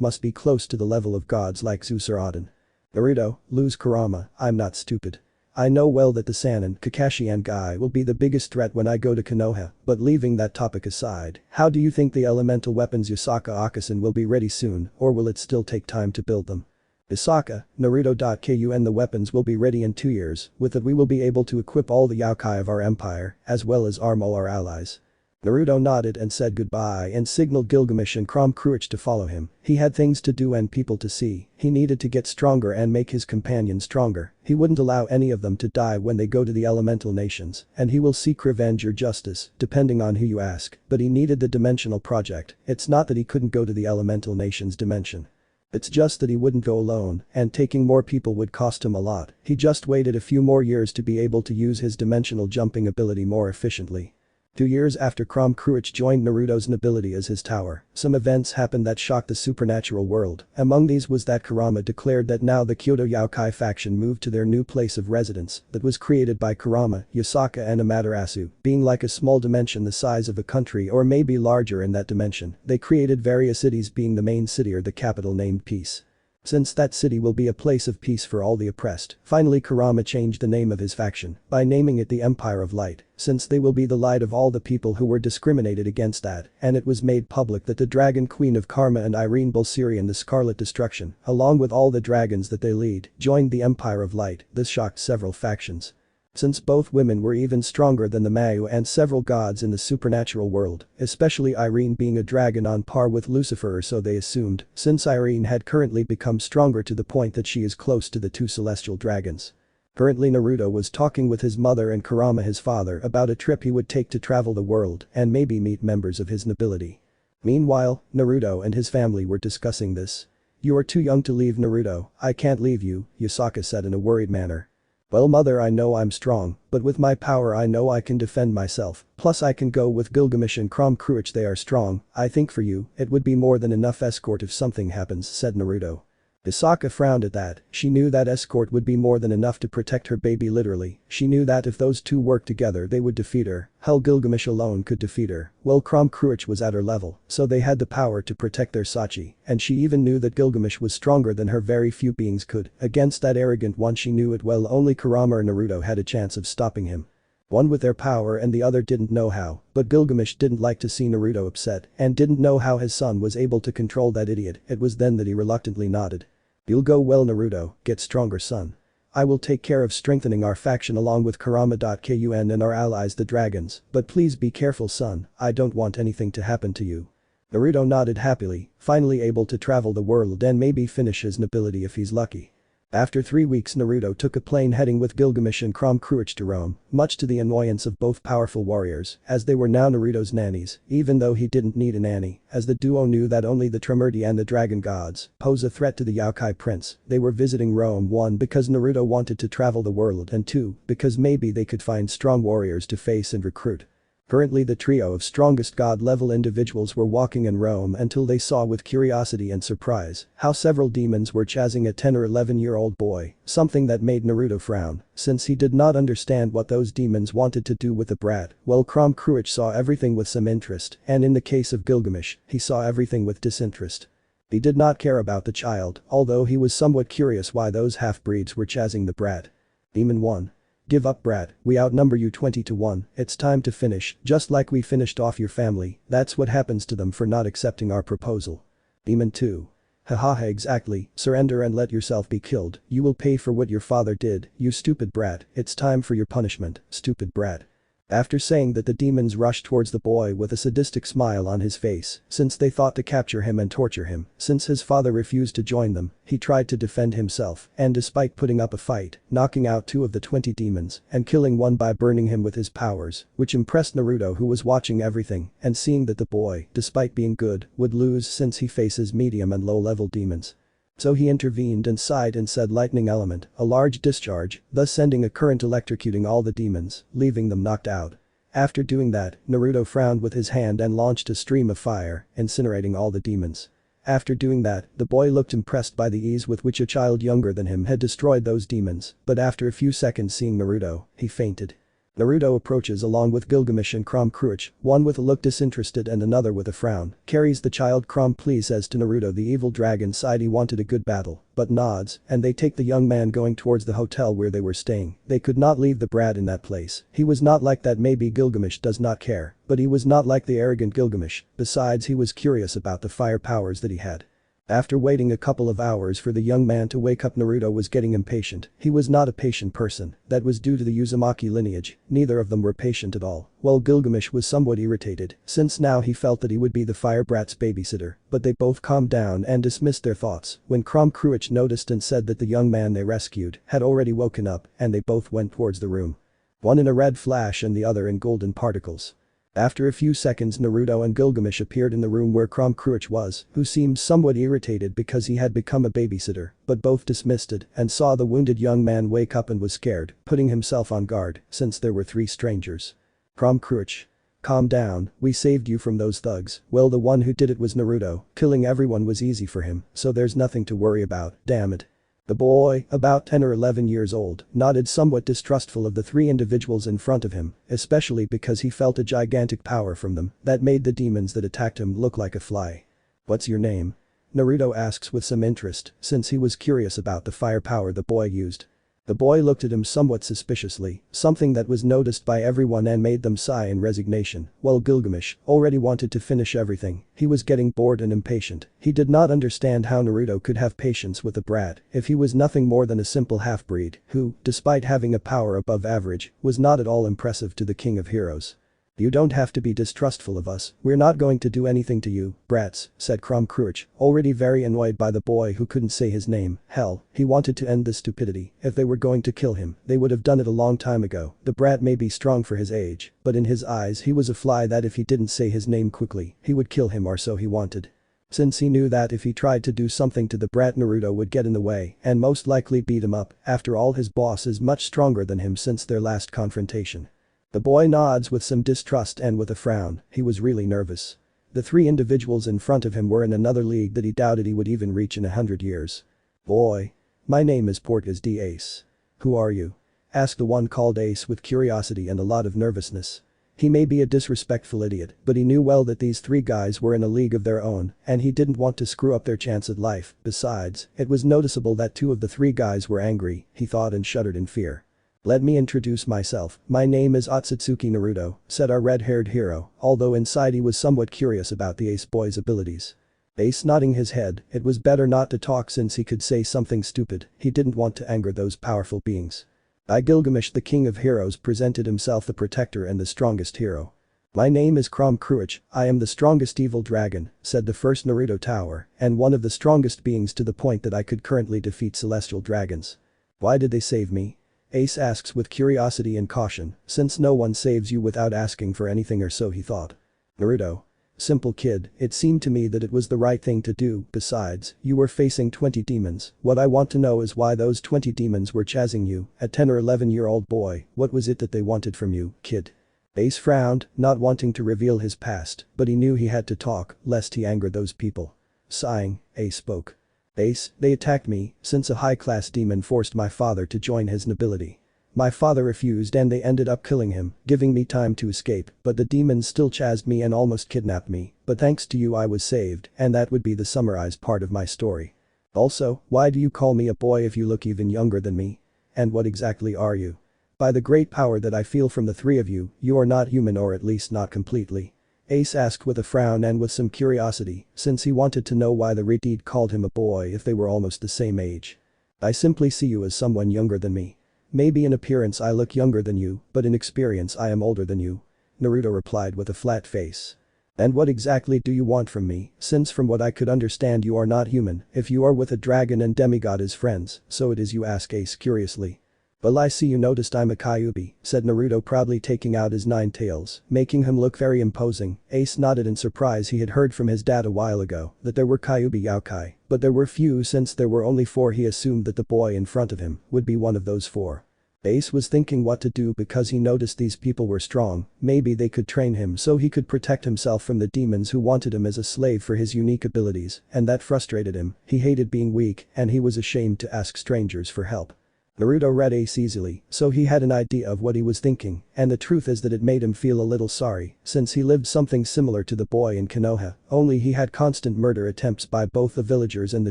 must be close to the level of gods like Zeus or Odin. Naruto, lose Kurama, I'm not stupid. I know well that the Sannin, Kakashi and Guy will be the biggest threat when I go to Konoha, but leaving that topic aside, how do you think the elemental weapons Yasaka Akasan will be ready soon, or will it still take time to build them? Yasaka, Naruto.kun the weapons will be ready in 2 years, with it we will be able to equip all the yokai of our empire, as well as arm all our allies. Naruto nodded and said goodbye and signaled Gilgamesh and Crom Cruach to follow him. He had things to do and people to see, he needed to get stronger and make his companions stronger, he wouldn't allow any of them to die when they go to the elemental nations, and he will seek revenge or justice, depending on who you ask, but he needed the dimensional project, it's not that he couldn't go to the elemental nations dimension. It's just that he wouldn't go alone, and taking more people would cost him a lot, he just waited a few more years to be able to use his dimensional jumping ability more efficiently. 2 years after Crom Cruach joined Naruto's nobility as his tower, some events happened that shocked the supernatural world, among these was that Kurama declared that now the Kyoto Yokai faction moved to their new place of residence that was created by Kurama, Yasaka and Amaterasu, being like a small dimension the size of a country or maybe larger in that dimension, they created various cities being the main city or the capital named Peace. Since that city will be a place of peace for all the oppressed, finally Kurama changed the name of his faction by naming it the Empire of Light, since they will be the light of all the people who were discriminated against that, and it was made public that the Dragon Queen of Karma and Irene Bulsirian the Scarlet Destruction, along with all the dragons that they lead, joined the Empire of Light. This shocked several factions. Since both women were even stronger than the Mayu and several gods in the supernatural world, especially Irene being a dragon on par with Lucifer or so they assumed, since Irene had currently become stronger to the point that she is close to the 2 celestial dragons. Currently Naruto was talking with his mother and Kurama his father about a trip he would take to travel the world and maybe meet members of his nobility. Meanwhile, Naruto and his family were discussing this. "You are too young to leave Naruto, I can't leave you," Yasaka said in a worried manner. "Well mother, I know I'm strong, but with my power I know I can defend myself, plus I can go with Gilgamesh and Crom Cruach, they are strong, I think for you, it would be more than enough escort if something happens," said Naruto. Yasaka frowned at that, she knew that escort would be more than enough to protect her baby literally, she knew that if those two worked together they would defeat her, hell Gilgamesh alone could defeat her, well Crom Cruach was at her level, so they had the power to protect their Sachi, and she even knew that Gilgamesh was stronger than her very few beings could, against that arrogant one she knew it well only Kurama or Naruto had a chance of stopping him. One with their power and the other didn't know how, but Gilgamesh didn't like to see Naruto upset and didn't know how his son was able to control that idiot, it was then that he reluctantly nodded. "You'll go well Naruto, get stronger son. I will take care of strengthening our faction along with Kurama.kun and our allies the dragons, but please be careful son, I don't want anything to happen to you." Naruto nodded happily, finally able to travel the world and maybe finish his nobility if he's lucky. After 3 weeks Naruto took a plane heading with Gilgamesh and Crom Cruach to Rome, much to the annoyance of both powerful warriors, as they were now Naruto's nannies, even though he didn't need a nanny, as the duo knew that only the Tremurti and the dragon gods pose a threat to the Yokai prince. They were visiting Rome 1 because Naruto wanted to travel the world and 2 because maybe they could find strong warriors to face and recruit. Currently the trio of strongest god-level individuals were walking in Rome until they saw with curiosity and surprise how several demons were chasing a 10 or 11-year-old boy, something that made Naruto frown, since he did not understand what those demons wanted to do with the brat, while Crom Cruach saw everything with some interest, and in the case of Gilgamesh, he saw everything with disinterest. He did not care about the child, although he was somewhat curious why those half-breeds were chasing the brat. Demon 1. "Give up brat, we outnumber you 20 to 1, it's time to finish, just like we finished off your family, that's what happens to them for not accepting our proposal." Demon 2. "Haha exactly, surrender and let yourself be killed, you will pay for what your father did, you stupid brat, it's time for your punishment, stupid brat." After saying that the demons rushed towards the boy with a sadistic smile on his face, since they thought to capture him and torture him, since his father refused to join them, he tried to defend himself, and despite putting up a fight, knocking out 2 of the 20 demons, and killing one by burning him with his powers, which impressed Naruto who was watching everything, and seeing that the boy, despite being good, would lose since he faces medium and low-level demons. So he intervened and sighed and said lightning element, a large discharge, thus sending a current electrocuting all the demons, leaving them knocked out. After doing that, Naruto frowned with his hand and launched a stream of fire, incinerating all the demons. After doing that, the boy looked impressed by the ease with which a child younger than him had destroyed those demons, but after a few seconds seeing Naruto, he fainted. Naruto approaches along with Gilgamesh and Crom Cruach, one with a look disinterested and another with a frown, carries the child. Crom please says to Naruto the evil dragon sighed he wanted a good battle, but nods, and they take the young man going towards the hotel where they were staying. They could not leave the brat in that place. He was not like that. Maybe Gilgamesh does not care, but he was not like the arrogant Gilgamesh, besides he was curious about the fire powers that he had. After waiting a couple of hours for the young man to wake up, Naruto was getting impatient. He was not a patient person. That was due to the Uzumaki lineage. Neither of them were patient at all. While Gilgamesh was somewhat irritated, since now he felt that he would be the fire brat's babysitter, but they both calmed down and dismissed their thoughts when Crom Cruach noticed and said that the young man they rescued had already woken up, and they both went towards the room. One in a red flash and the other in golden particles. After a few seconds, Naruto and Gilgamesh appeared in the room where Crom Cruach was, who seemed somewhat irritated because he had become a babysitter, but both dismissed it and saw the wounded young man wake up and was scared, putting himself on guard since there were three strangers. Crom Cruach. Calm down, we saved you from those thugs. Well, the one who did it was Naruto. Killing everyone was easy for him, so there's nothing to worry about, damn it. The boy, about 10 or 11 years old, nodded, somewhat distrustful of the three individuals in front of him, especially because he felt a gigantic power from them that made the demons that attacked him look like a fly. What's your name? Naruto asks with some interest, since he was curious about the firepower the boy used. The boy looked at him somewhat suspiciously, something that was noticed by everyone and made them sigh in resignation, while Gilgamesh already wanted to finish everything. He was getting bored and impatient. He did not understand how Naruto could have patience with a brat if he was nothing more than a simple half-breed who, despite having a power above average, was not at all impressive to the king of heroes. You don't have to be distrustful of us, we're not going to do anything to you, brats, said Crom Cruach, already very annoyed by the boy who couldn't say his name. Hell, he wanted to end this stupidity. If they were going to kill him, they would have done it a long time ago. The brat may be strong for his age, but in his eyes he was a fly that if he didn't say his name quickly, he would kill him, or so he wanted. Since he knew that if he tried to do something to the brat, Naruto would get in the way and most likely beat him up. After all, his boss is much stronger than him since their last confrontation. The boy nods with some distrust and with a frown. He was really nervous. The three individuals in front of him were in another league that he doubted he would even reach in 100 years. Boy. My name is DxD Ace. Who are you? Asked the one called Ace with curiosity and a lot of nervousness. He may be a disrespectful idiot, but he knew well that these three guys were in a league of their own, and he didn't want to screw up their chance at life. Besides, it was noticeable that two of the three guys were angry, he thought, and shuddered in fear. Let me introduce myself. My name is Akatsuki Naruto, said our red-haired hero, although inside he was somewhat curious about the Ace boy's abilities. Ace nodding his head, it was better not to talk since he could say something stupid. He didn't want to anger those powerful beings. Gilgamesh, the king of heroes, presented himself, the protector and the strongest hero. My name is Crom Cruach, I am the strongest evil dragon, said the first Naruto tower, and one of the strongest beings to the point that I could currently defeat celestial dragons. Why did they save me? Ace asks with curiosity and caution, since no one saves you without asking for anything, or so he thought. Naruto. Simple kid, it seemed to me that it was the right thing to do. Besides, you were facing 20 demons. What I want to know is why those 20 demons were chasing you. A 10 or 11-year-old boy, what was it that they wanted from you, kid? Ace frowned, not wanting to reveal his past, but he knew he had to talk, lest he angered those people. Sighing, Ace spoke. Ace, they attacked me, since a high-class demon forced my father to join his nobility. My father refused and they ended up killing him, giving me time to escape, but the demons still chased me and almost kidnapped me, but thanks to you I was saved, and that would be the summarized part of my story. Also, why do you call me a boy if you look even younger than me? And what exactly are you? By the great power that I feel from the three of you, you are not human, or at least not completely. Ace asked with a frown and with some curiosity, since he wanted to know why the Redeed called him a boy if they were almost the same age. I simply see you as someone younger than me. Maybe in appearance I look younger than you, but in experience I am older than you. Naruto replied with a flat face. And what exactly do you want from me, since from what I could understand you are not human, if you are with a dragon and demigod as friends, so it is you, asked Ace curiously. Well, I see you noticed I'm a Kyuubi, said Naruto, proudly taking out his 9 tails, making him look very imposing. Ace nodded in surprise. He had heard from his dad a while ago that there were Kyuubi yokai, but there were few. Since there were only 4, he assumed that the boy in front of him would be one of those 4. Ace was thinking what to do because he noticed these people were strong, maybe they could train him so he could protect himself from the demons who wanted him as a slave for his unique abilities, and that frustrated him, he hated being weak and he was ashamed to ask strangers for help. Naruto read Ace easily, so he had an idea of what he was thinking, and the truth is that it made him feel a little sorry, since he lived something similar to the boy in Konoha, only he had constant murder attempts by both the villagers and the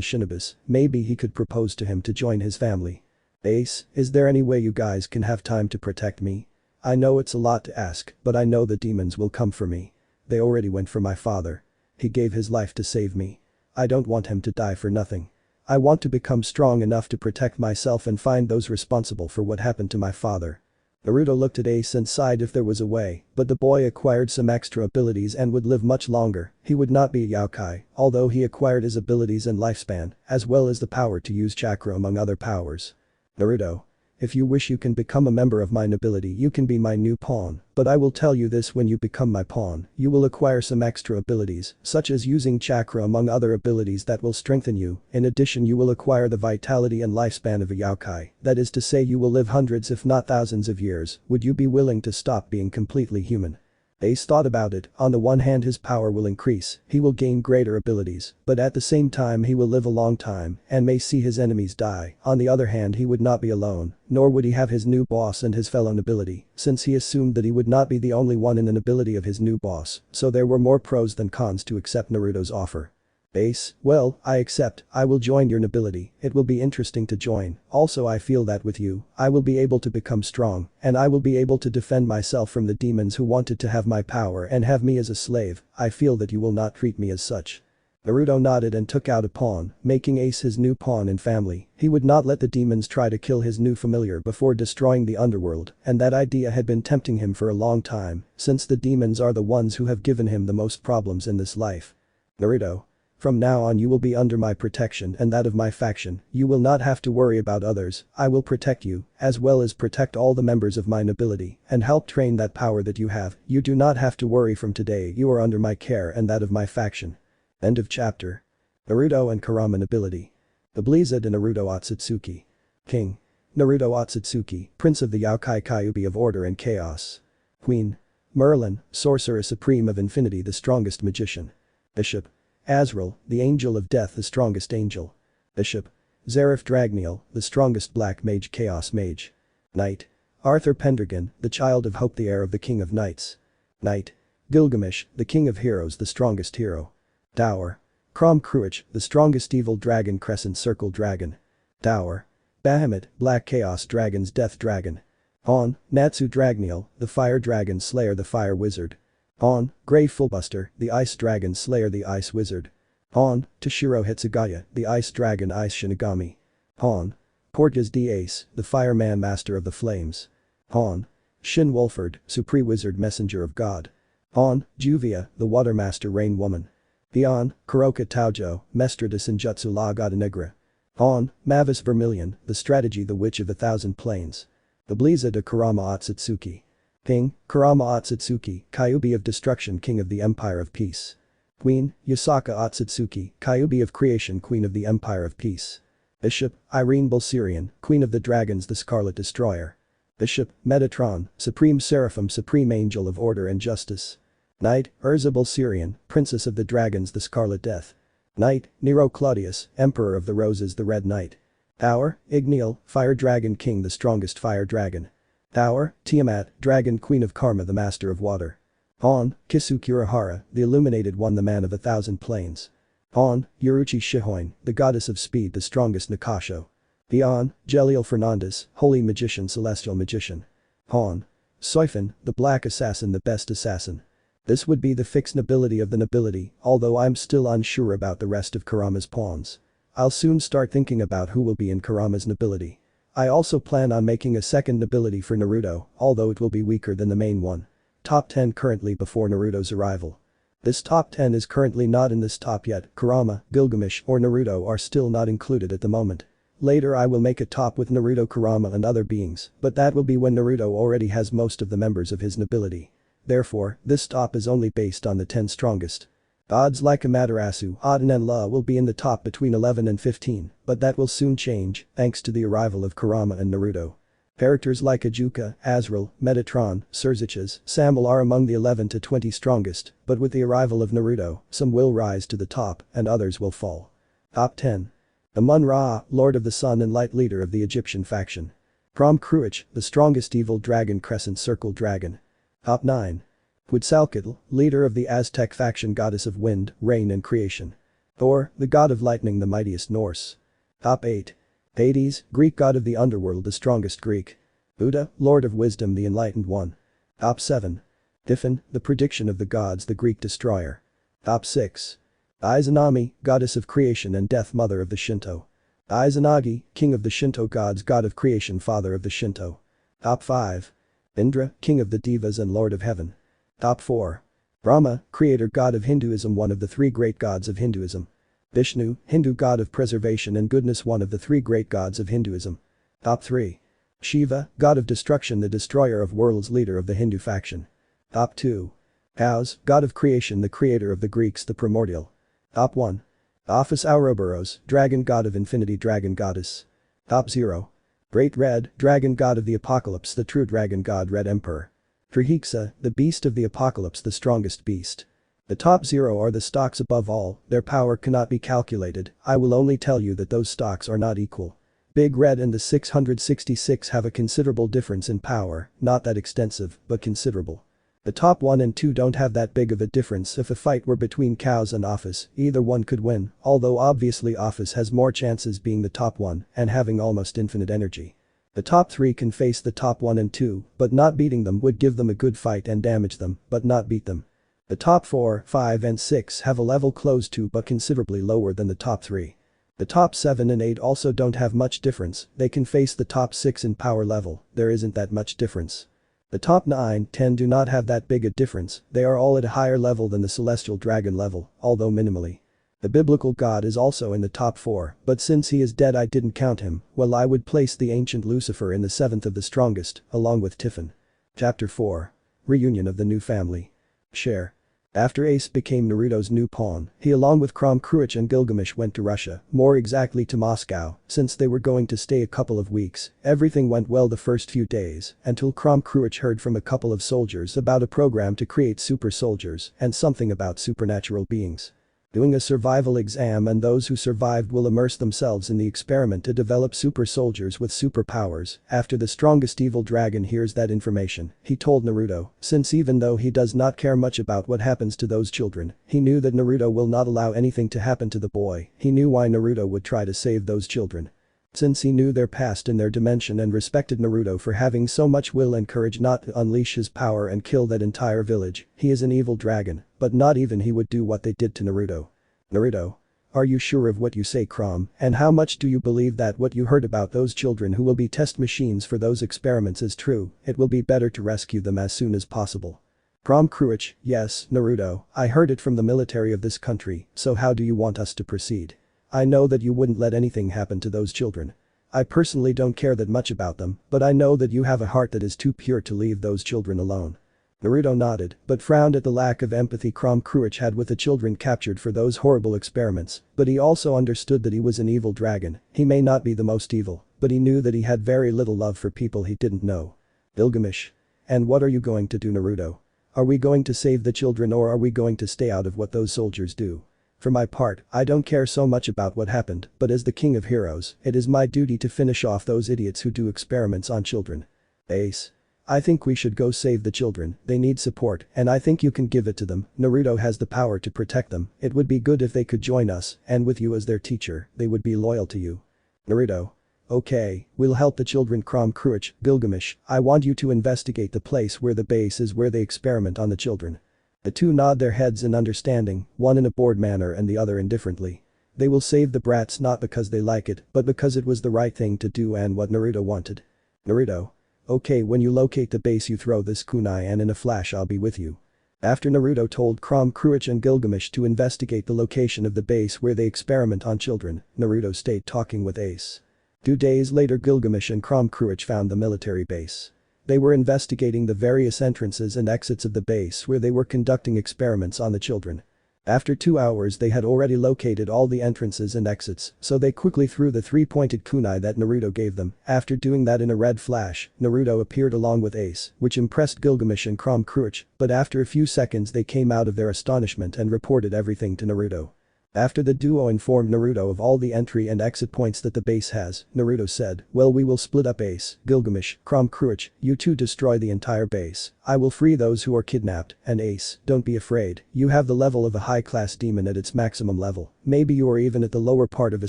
shinobis, maybe he could propose to him to join his family. Ace, is there any way you guys can have time to protect me? I know it's a lot to ask, but I know the demons will come for me. They already went for my father. He gave his life to save me. I don't want him to die for nothing. I want to become strong enough to protect myself and find those responsible for what happened to my father. Naruto looked at Ace and sighed if there was a way, but the boy acquired some extra abilities and would live much longer. He would not be a Yaokai, although he acquired his abilities and lifespan, as well as the power to use chakra among other powers. Naruto. If you wish you can become a member of my nobility, you can be my new pawn, but I will tell you this: when you become my pawn, you will acquire some extra abilities, such as using chakra among other abilities that will strengthen you. In addition, you will acquire the vitality and lifespan of a Yaokai, that is to say you will live hundreds if not thousands of years. Would you be willing to stop being completely human? Ace thought about it. On the one hand, his power will increase, he will gain greater abilities, but at the same time he will live a long time and may see his enemies die. On the other hand, he would not be alone, nor would he have his new boss and his fellow nobility, since he assumed that he would not be the only one in the nobility of his new boss, so there were more pros than cons to accept Naruto's offer. Ace, well, I accept, I will join your nobility, it will be interesting to join, also I feel that with you, I will be able to become strong, and I will be able to defend myself from the demons who wanted to have my power and have me as a slave. I feel that you will not treat me as such. Naruto nodded and took out a pawn, making Ace his new pawn in family. He would not let the demons try to kill his new familiar before destroying the underworld, and that idea had been tempting him for a long time, since the demons are the ones who have given him the most problems in this life. Naruto. From now on you will be under my protection and that of my faction. You will not have to worry about others. I will protect you, as well as protect all the members of my nobility, and help train that power that you have. You do not have to worry from today. You are under my care and that of my faction. End of chapter. Naruto and Kurama nobility. The Blizzard and Naruto Akatsuki. King. Naruto Akatsuki, Prince of the Yaokai Kyuubi of Order and Chaos. Queen. Merlin, Sorcerer Supreme of Infinity, the strongest magician. Bishop. Azrael, the Angel of Death, the strongest angel. Bishop. Zareth Dragniel, the strongest black mage, chaos mage. Knight. Arthur Pendragon, the child of hope, the heir of the king of knights. Knight. Gilgamesh, the king of heroes, the strongest hero. Tower. Crom Cruach, the strongest evil dragon, crescent circle dragon. Tower. Bahamut, black chaos dragon's death dragon. On, Natsu Dragniel, the fire dragon slayer, the fire wizard. On, Grey Fullbuster, the Ice Dragon Slayer, the Ice Wizard. On, Toshiro Hitsugaya, the Ice Dragon, Ice Shinigami. On, DxD Ace, the Fireman Master of the Flames. On, Shin Wolford, Supreme Wizard Messenger of God. On, Juvia, the Water Master Rain Woman. Beyond, Kuroka Taujo, Mestre de Senjutsu La Gata Negra. On, Mavis Vermilion, the Strategy, the Witch of the Thousand Plains. The Blizzard of Kurama Akatsuki. King, Kurama Akatsuki, Kyuubi of Destruction, King of the Empire of Peace. Queen, Yasaka Akatsuki, Kyuubi of Creation, Queen of the Empire of Peace. Bishop, Irene Bulsirian, Queen of the Dragons, the Scarlet Destroyer. Bishop, Metatron, Supreme Seraphim, Supreme Angel of Order and Justice. Knight, Urza Bulsirian, Princess of the Dragons, the Scarlet Death. Knight, Nero Claudius, Emperor of the Roses, the Red Knight. Tower, Igniel, Fire Dragon King, the strongest fire dragon. Tower, Tiamat, Dragon Queen of Karma, the Master of Water. On, Kisu Kurihara, the Illuminated One, the Man of 1,000 Plains. On, Yoruchi Shihoin, the Goddess of Speed, the strongest Nakasho. Beyond, Jeliel Fernandez, Holy Magician, Celestial Magician. On, Soifin, the Black Assassin, the best assassin. This would be the fixed nobility of the nobility, although I'm still unsure about the rest of Kurama's pawns. I'll soon start thinking about who will be in Kurama's nobility. I also plan on making a second nobility for Naruto, although it will be weaker than the main one. Top 10 currently before Naruto's arrival. This top 10 is currently not in this top yet. Kurama, Gilgamesh or Naruto are still not included at the moment. Later I will make a top with Naruto, Kurama and other beings, but that will be when Naruto already has most of the members of his nobility. Therefore, this top is only based on the 10 strongest. Odds like Amaterasu, Aden and La will be in the top between 11 and 15, but that will soon change thanks to the arrival of Kurama and Naruto. Characters like Ajuka, Azrael, Metatron, Surziches, Samuel are among the 11 to 20 strongest, but with the arrival of Naruto, some will rise to the top and others will fall. Top 10. Amun-Ra, Lord of the Sun and Light leader of the Egyptian faction. Prom Cruach, the strongest evil dragon crescent circle dragon. Top 9. Quetzalcoatl, leader of the Aztec faction goddess of wind, rain and creation. Thor, the god of lightning the mightiest Norse. Top 8. Hades, Greek god of the underworld the strongest Greek. Buddha, lord of wisdom the enlightened one. Top 7. Typhon, the prediction of the gods the Greek destroyer. Top 6. Izanami, goddess of creation and death mother of the Shinto. Izanagi, king of the Shinto gods god of creation father of the Shinto. Top 5. Indra, king of the Devas and lord of heaven. Top 4. Brahma, creator god of Hinduism one of the three great gods of Hinduism. Vishnu, Hindu god of preservation and goodness one of the three great gods of Hinduism. Top 3. Shiva, god of destruction the destroyer of worlds leader of the Hindu faction. Top 2. Taos, god of creation the creator of the Greeks the Primordial. Top 1. Ophis Ouroboros, dragon god of infinity dragon goddess. Top 0. Great Red, dragon god of the apocalypse the true dragon god Red Emperor. Trihexa, the beast of the apocalypse the strongest beast. The top 0 are the stocks above all, their power cannot be calculated, I will only tell you that those stocks are not equal. Big Red and the 666 have a considerable difference in power, not that extensive, but considerable. The top 1 and 2 don't have that big of a difference if a fight were between Cows and Office, either one could win, although obviously Office has more chances being the top 1 and having almost infinite energy. The top 3 can face the top 1 and 2, but not beating them would give them a good fight and damage them, but not beat them. The top 4, 5 and 6 have a level close to but considerably lower than the top 3. The top 7 and 8 also don't have much difference, they can face the top 6 in power level, there isn't that much difference. The top 9, 10 do not have that big a difference, they are all at a higher level than the celestial dragon level, although minimally. The biblical god is also in the top 4, but since he is dead I didn't count him, well I would place the ancient Lucifer in the 7th of the strongest, along with Typhon. Chapter 4. Reunion of the new family. Share. After Ace became Naruto's new pawn, he along with Crom Cruach and Gilgamesh went to Russia, more exactly to Moscow, since they were going to stay a couple of weeks, everything went well the first few days, until Crom Cruach heard from a couple of soldiers about a program to create super soldiers and something about supernatural beings. Doing a survival exam and those who survived will immerse themselves in the experiment to develop super soldiers with superpowers. After the strongest evil dragon hears that information, he told Naruto, since even though he does not care much about what happens to those children, he knew that Naruto will not allow anything to happen to the boy, he knew why Naruto would try to save those children. Since he knew their past and their dimension and respected Naruto for having so much will and courage not to unleash his power and kill that entire village, he is an evil dragon, but not even he would do what they did to Naruto. Naruto. Are you sure of what you say, Crom, and how much do you believe that what you heard about those children who will be test machines for those experiments is true? It will be better to rescue them as soon as possible. Crom Cruach, yes, Naruto, I heard it from the military of this country, so how do you want us to proceed? I know that you wouldn't let anything happen to those children. I personally don't care that much about them, but I know that you have a heart that is too pure to leave those children alone. Naruto nodded, but frowned at the lack of empathy Crom Cruach had with the children captured for those horrible experiments, but he also understood that he was an evil dragon, he may not be the most evil, but he knew that he had very little love for people he didn't know. Gilgamesh. And what are you going to do, Naruto? Are we going to save the children or are we going to stay out of what those soldiers do? For my part, I don't care so much about what happened, but as the king of heroes, it is my duty to finish off those idiots who do experiments on children. Ace. I think we should go save the children, they need support, and I think you can give it to them, Naruto has the power to protect them, it would be good if they could join us, and with you as their teacher, they would be loyal to you. Naruto. Okay, we'll help the children Crom Cruach, Gilgamesh, I want you to investigate the place where the base is where they experiment on the children. The two nod their heads in understanding, one in a bored manner and the other indifferently. They will save the brats not because they like it, but because it was the right thing to do and what Naruto wanted. Naruto. Okay, when you locate the base you throw this kunai and in a flash I'll be with you. After Naruto told Crom Cruach and Gilgamesh to investigate the location of the base where they experiment on children, Naruto stayed talking with Ace. 2 days later Gilgamesh and Crom Cruach found the military base. They were investigating the various entrances and exits of the base where they were conducting experiments on the children. After 2 hours they had already located all the entrances and exits, so they quickly threw the 3-pointed kunai that Naruto gave them. After doing that in a red flash, Naruto appeared along with Ace, which impressed Gilgamesh and Crom Cruach, but after a few seconds they came out of their astonishment and reported everything to Naruto. After the duo informed Naruto of all the entry and exit points that the base has, Naruto said, "Well, we will split up Ace, Gilgamesh, Crom Cruach, you two destroy the entire base. I will free those who are kidnapped, and Ace, don't be afraid, you have the level of a high-class demon at its maximum level. Maybe you are even at the lower part of a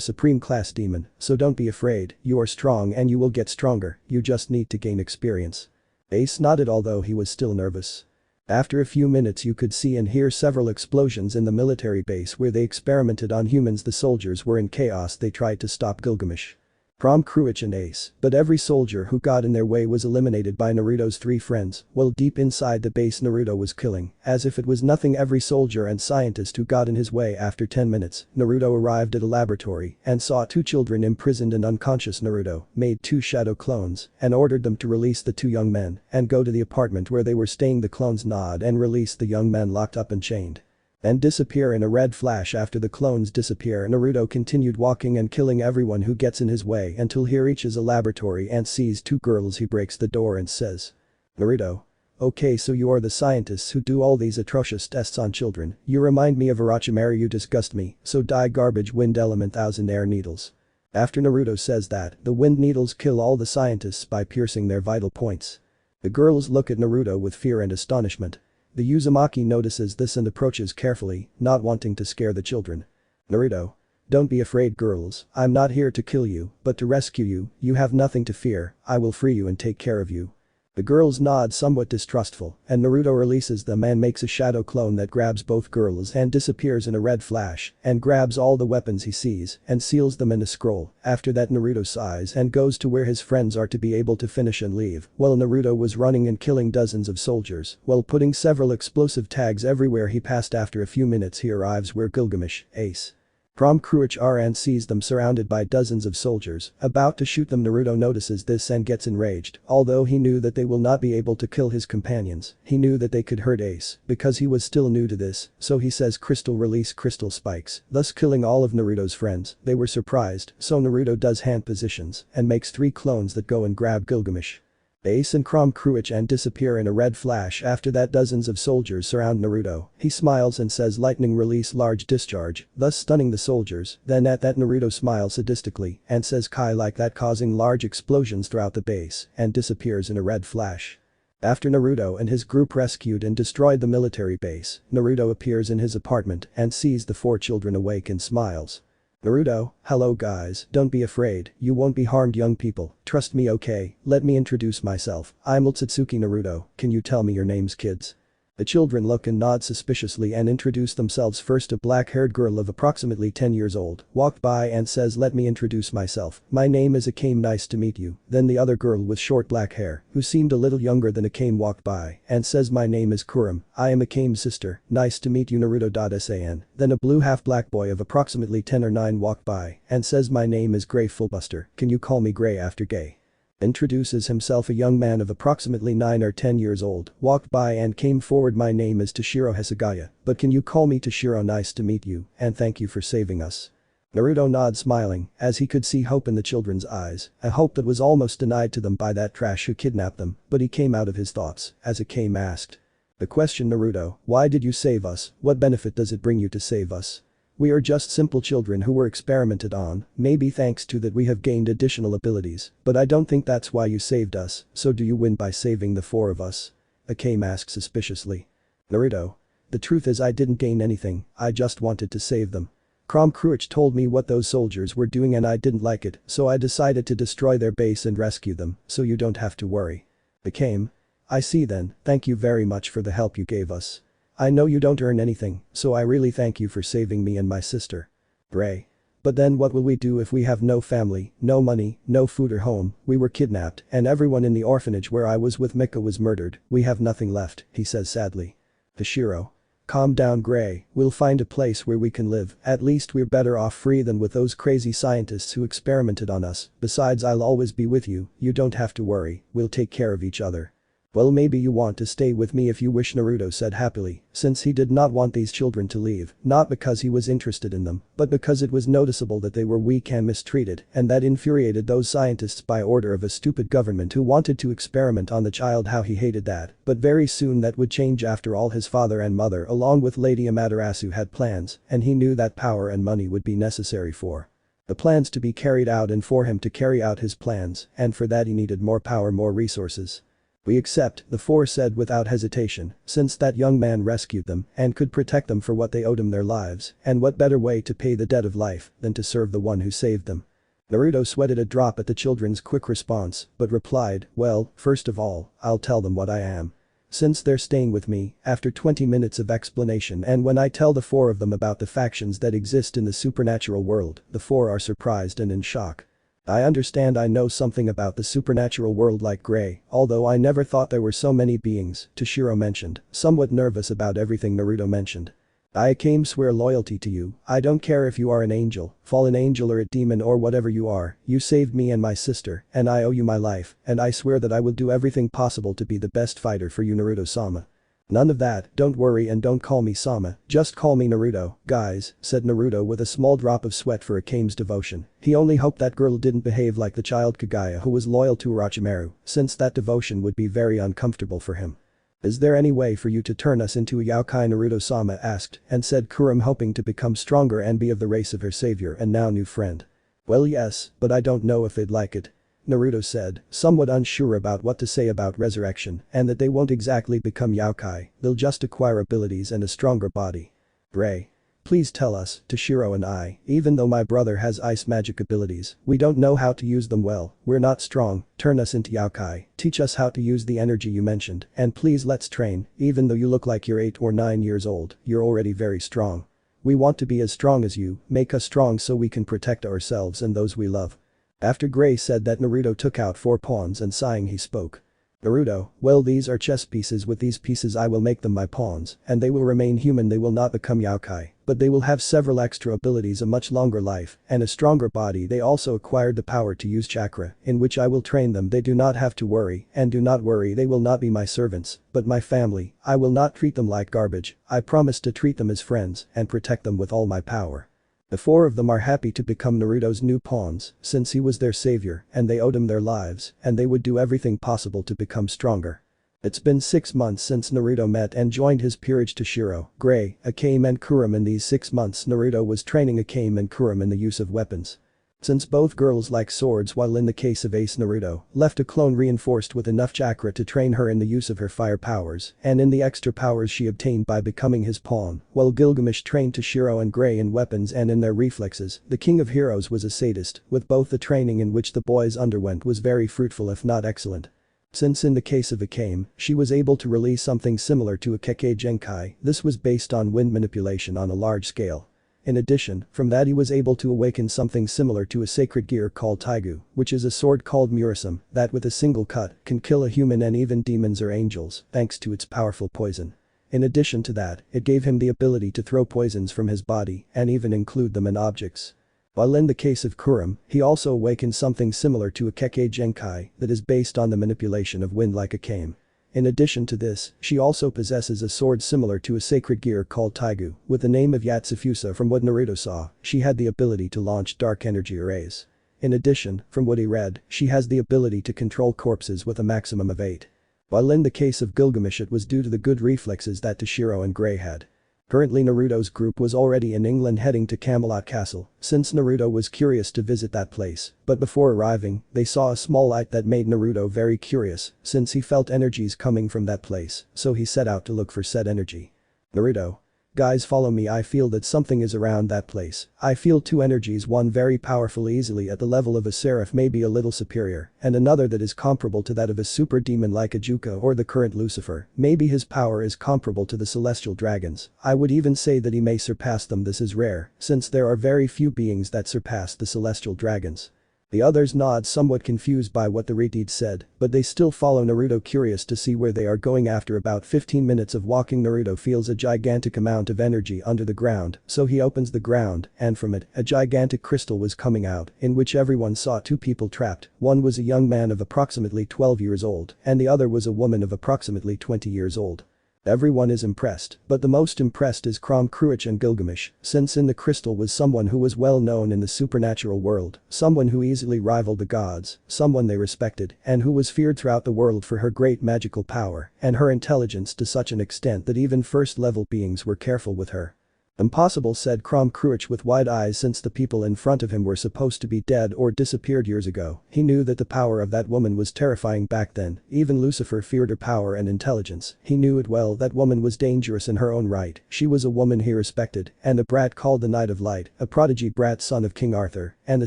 supreme-class demon, so don't be afraid, you are strong and you will get stronger, you just need to gain experience." Ace nodded although he was still nervous. After a few minutes you could see and hear several explosions in the military base where they experimented on humans. The soldiers were in chaos. They tried to stop Gilgamesh, Crom Cruach and Ace, but every soldier who got in their way was eliminated by Naruto's 3 friends, while deep inside the base Naruto was killing, as if it was nothing, every soldier and scientist who got in his way. After 10 minutes, Naruto arrived at a laboratory and saw 2 children imprisoned and unconscious. Naruto made 2 shadow clones and ordered them to release the 2 young men and go to the apartment where they were staying. The clones nod and release the young men locked up and chained and disappear in a red flash. After the clones disappear, Naruto continued walking and killing everyone who gets in his way until he reaches a laboratory and sees 2 girls. He breaks the door and says, "Naruto. Okay, so you are the scientists who do all these atrocious tests on children. You remind me of Orochimaru. You disgust me, so die garbage wind element 1000 air needles." After Naruto says that, the wind needles kill all the scientists by piercing their vital points. The girls look at Naruto with fear and astonishment. The Uzumaki notices this and approaches carefully, not wanting to scare the children. "Naruto. Don't be afraid, girls, I'm not here to kill you, but to rescue you. You have nothing to fear, I will free you and take care of you." The girls nod, somewhat distrustful, and Naruto releases them and makes a shadow clone that grabs both girls and disappears in a red flash and grabs all the weapons he sees and seals them in a scroll. After that Naruto sighs and goes to where his friends are to be able to finish and leave, while Naruto was running and killing dozens of soldiers while putting several explosive tags everywhere he passed. After a few minutes he arrives where Gilgamesh, Ace, Crom Cruach are and sees them surrounded by dozens of soldiers, about to shoot them. Naruto notices this and gets enraged. Although he knew that they will not be able to kill his companions, he knew that they could hurt Ace because he was still new to this, so he says crystal release crystal spikes, thus killing all of Naruto's friends. They were surprised, so Naruto does hand positions and makes 3 clones that go and grab Gilgamesh, Ace and Crom Cruach and disappear in a red flash. After that dozens of soldiers surround Naruto. He smiles and says lightning release large discharge, thus stunning the soldiers. Then at that Naruto smiles sadistically and says Kai like that, causing large explosions throughout the base and disappears in a red flash. After Naruto and his group rescued and destroyed the military base, Naruto appears in his apartment and sees the 4 children awake and smiles. "Naruto, hello guys, don't be afraid, you won't be harmed young people, trust me, okay, let me introduce myself, I'm Akatsuki Naruto, can you tell me your names kids?" The children look and nod suspiciously and introduce themselves. First, a black-haired girl of approximately 10 years old walked by and says, "Let me introduce myself, my name is Akame, nice to meet you." Then the other girl with short black hair, who seemed a little younger than Akame, walked by and says, "My name is Kurama, I am Akame's sister, nice to meet you Naruto.san." Then a blue half-black boy of approximately 10 or 9 walked by and says, "My name is Gray Fullbuster, can you call me Gray after Gay?" Introduces himself. A young man of approximately 9 or 10 years old walked by and came forward. "My name is Toshiro Hisagaya, but can you call me Toshiro? Nice to meet you and thank you for saving us." Naruto nods smiling as he could see hope in the children's eyes, a hope that was almost denied to them by that trash who kidnapped them, but he came out of his thoughts as Akame asked the question, "Naruto, why did you save us? What benefit does it bring you to save us? We are just simple children who were experimented on, maybe thanks to that we have gained additional abilities, but I don't think that's why you saved us, so do you win by saving the 4 of us?" Akame asked suspiciously. "Naruto. The truth is I didn't gain anything, I just wanted to save them. Crom Cruach told me what those soldiers were doing and I didn't like it, so I decided to destroy their base and rescue them, so you don't have to worry." Akame. "I see then, thank you very much for the help you gave us. I know you don't earn anything, so I really thank you for saving me and my sister." Gray. "But then what will we do if we have no family, no money, no food or home? We were kidnapped and everyone in the orphanage where I was with Mika was murdered, we have nothing left," he says sadly. Toshiro. "Calm down Gray, we'll find a place where we can live, at least we're better off free than with those crazy scientists who experimented on us, besides I'll always be with you, you don't have to worry, we'll take care of each other." Well, maybe you want to stay with me if you wish, Naruto said happily, since he did not want these children to leave, not because he was interested in them, but because it was noticeable that they were weak and mistreated, and that infuriated those scientists by order of a stupid government who wanted to experiment on the child. How he hated that, but very soon that would change. After all, his father and mother along with Lady Amaterasu had plans, and he knew that power and money would be necessary for the plans to be carried out and for him to carry out his plans, and for that he needed more power, more resources. We accept, the four said without hesitation, since that young man rescued them and could protect them for what they owed him, their lives, and what better way to pay the debt of life than to serve the one who saved them. Naruto sweated a drop at the children's quick response, but replied, well, first of all, I'll tell them what I am. Since they're staying with me, after 20 minutes of explanation, and when I tell the four of them about the factions that exist in the supernatural world, the four are surprised and in shock. I understand, I know something about the supernatural world like Gray, although I never thought there were so many beings, Toshiro mentioned, somewhat nervous about everything Naruto mentioned. I came swear loyalty to you, I don't care if you are an angel, fallen angel or a demon or whatever you are, you saved me and my sister, and I owe you my life, and I swear that I will do everything possible to be the best fighter for you, Naruto-sama. None of that, don't worry and don't call me Sama, just call me Naruto, guys, said Naruto with a small drop of sweat for Akame's devotion. He only hoped that girl didn't behave like the child Kagaya who was loyal to Orochimaru, since that devotion would be very uncomfortable for him. Is there any way for you to turn us into a yokai, Naruto-sama asked, and said Kurama, hoping to become stronger and be of the race of her savior and now new friend. Well, yes, but I don't know if they'd like it. Naruto said, somewhat unsure about what to say about resurrection, and that they won't exactly become yokai, they'll just acquire abilities and a stronger body. Ray. Please tell us, Toshiro and I, even though my brother has ice magic abilities, we don't know how to use them well, we're not strong, turn us into yokai, teach us how to use the energy you mentioned, and please let's train, even though you look like you're 8 or 9 years old, you're already very strong. We want to be as strong as you, make us strong so we can protect ourselves and those we love. After Gray said that, Naruto took out 4 pawns and sighing he spoke. Naruto, well, these are chess pieces, with these pieces I will make them my pawns, and they will remain human, they will not become yokai, but they will have several extra abilities, a much longer life, and a stronger body. They also acquired the power to use chakra, in which I will train them. They do not have to worry, and do not worry, they will not be my servants, but my family. I will not treat them like garbage, I promise to treat them as friends and protect them with all my power. The 4 of them are happy to become Naruto's new pawns, since he was their savior and they owed him their lives, and they would do everything possible to become stronger. It's been 6 months since Naruto met and joined his peerage Toshiro, Gray, Akame and Kurama. In these 6 months Naruto was training Akame and Kurama in the use of weapons. Since both girls like swords, while in the case of Ace, Naruto left a clone reinforced with enough chakra to train her in the use of her fire powers and in the extra powers she obtained by becoming his pawn, while Gilgamesh trained Toshiro and Gray in weapons and in their reflexes. The king of heroes was a sadist, with both the training in which the boys underwent was very fruitful if not excellent. Since in the case of Akame, she was able to release something similar to a Kekkei Genkai, this was based on wind manipulation on a large scale. In addition, from that he was able to awaken something similar to a sacred gear called Taigu, which is a sword called Murasame, that with a single cut, can kill a human and even demons or angels, thanks to its powerful poison. In addition to that, it gave him the ability to throw poisons from his body, and even include them in objects. While in the case of Kurama, he also awakened something similar to a Kekkei Genkai that is based on the manipulation of wind like Akame. In addition to this, she also possesses a sword similar to a sacred gear called Taigu, with the name of Yatsufusa. From what Naruto saw, she had the ability to launch dark energy arrays. In addition, from what he read, she has the ability to control corpses with a maximum of 8. While in the case of Gilgamesh it was due to the good reflexes that Toshiro and Gray had. Currently Naruto's group was already in England heading to Camelot Castle, since Naruto was curious to visit that place, but before arriving, they saw a small light that made Naruto very curious, since he felt energies coming from that place, so he set out to look for said energy. Naruto. Guys, follow me, I feel that something is around that place. I feel 2 energies, one very powerful easily at the level of a seraph, maybe a little superior, and another that is comparable to that of a super demon like Ajuka or the current Lucifer. Maybe his power is comparable to the celestial dragons. I would even say that he may surpass them. This is rare, since there are very few beings that surpass the celestial dragons. The others nod, somewhat confused by what the retard said, but they still follow Naruto, curious to see where they are going. After about 15 minutes of walking, Naruto feels a gigantic amount of energy under the ground, so he opens the ground, and from it, a gigantic crystal was coming out, in which everyone saw two people trapped. One was a young man of approximately 12 years old, and the other was a woman of approximately 20 years old. Everyone is impressed, but the most impressed is Kurama and Gilgamesh, since in the crystal was someone who was well known in the supernatural world, someone who easily rivaled the gods, someone they respected, and who was feared throughout the world for her great magical power and her intelligence to such an extent that even first-level beings were careful with her. Impossible, said Kurama with wide eyes, since the people in front of him were supposed to be dead or disappeared years ago. He knew that the power of that woman was terrifying back then, even Lucifer feared her power and intelligence. He knew it well, that woman was dangerous in her own right. She was a woman he respected, and a brat called the Knight of Light, a prodigy brat, son of King Arthur, and the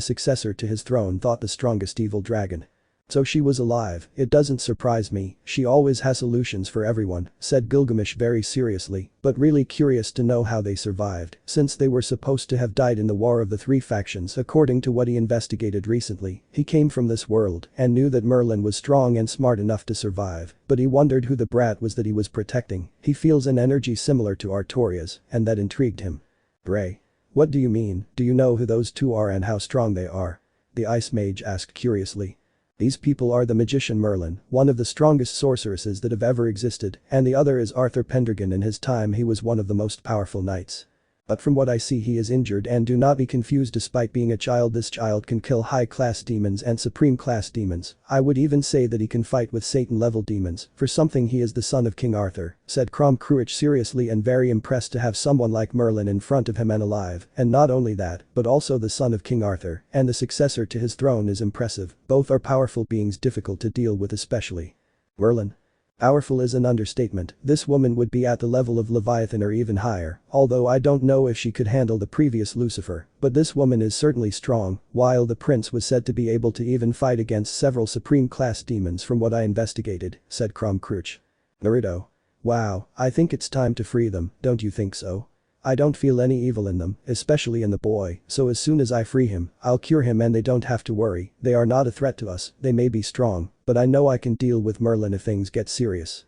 successor to his throne, thought the strongest evil dragon. So she was alive. It doesn't surprise me, she always has solutions for everyone, said Gilgamesh very seriously, but really curious to know how they survived, since they were supposed to have died in the war of the three factions. According to what he investigated recently, he came from this world and knew that Merlin was strong and smart enough to survive, but he wondered who the brat was that he was protecting. He feels an energy similar to Artoria's, and that intrigued him. Bray. What do you mean? Do you know who those two are and how strong they are? The Ice Mage asked curiously. These people are the magician Merlin, one of the strongest sorceresses that have ever existed, and the other is Arthur Pendragon. In his time he was one of the most powerful knights. But from what I see he is injured, and do not be confused, despite being a child this child can kill high-class demons and supreme-class demons. I would even say that he can fight with Satan-level demons. For something he is the son of King Arthur, said Kurama seriously, and very impressed to have someone like Merlin in front of him and alive, and not only that, but also the son of King Arthur, and the successor to his throne is impressive. Both are powerful beings, difficult to deal with, especially Merlin. Powerful is an understatement. This woman would be at the level of Leviathan or even higher, although I don't know if she could handle the previous Lucifer, but this woman is certainly strong, while the prince was said to be able to even fight against several supreme-class demons from what I investigated, said Kurama. Naruto. Wow, I think it's time to free them, don't you think so? I don't feel any evil in them, especially in the boy, so as soon as I free him, I'll cure him and they don't have to worry. They are not a threat to us. They may be strong, but I know I can deal with Merlin if things get serious.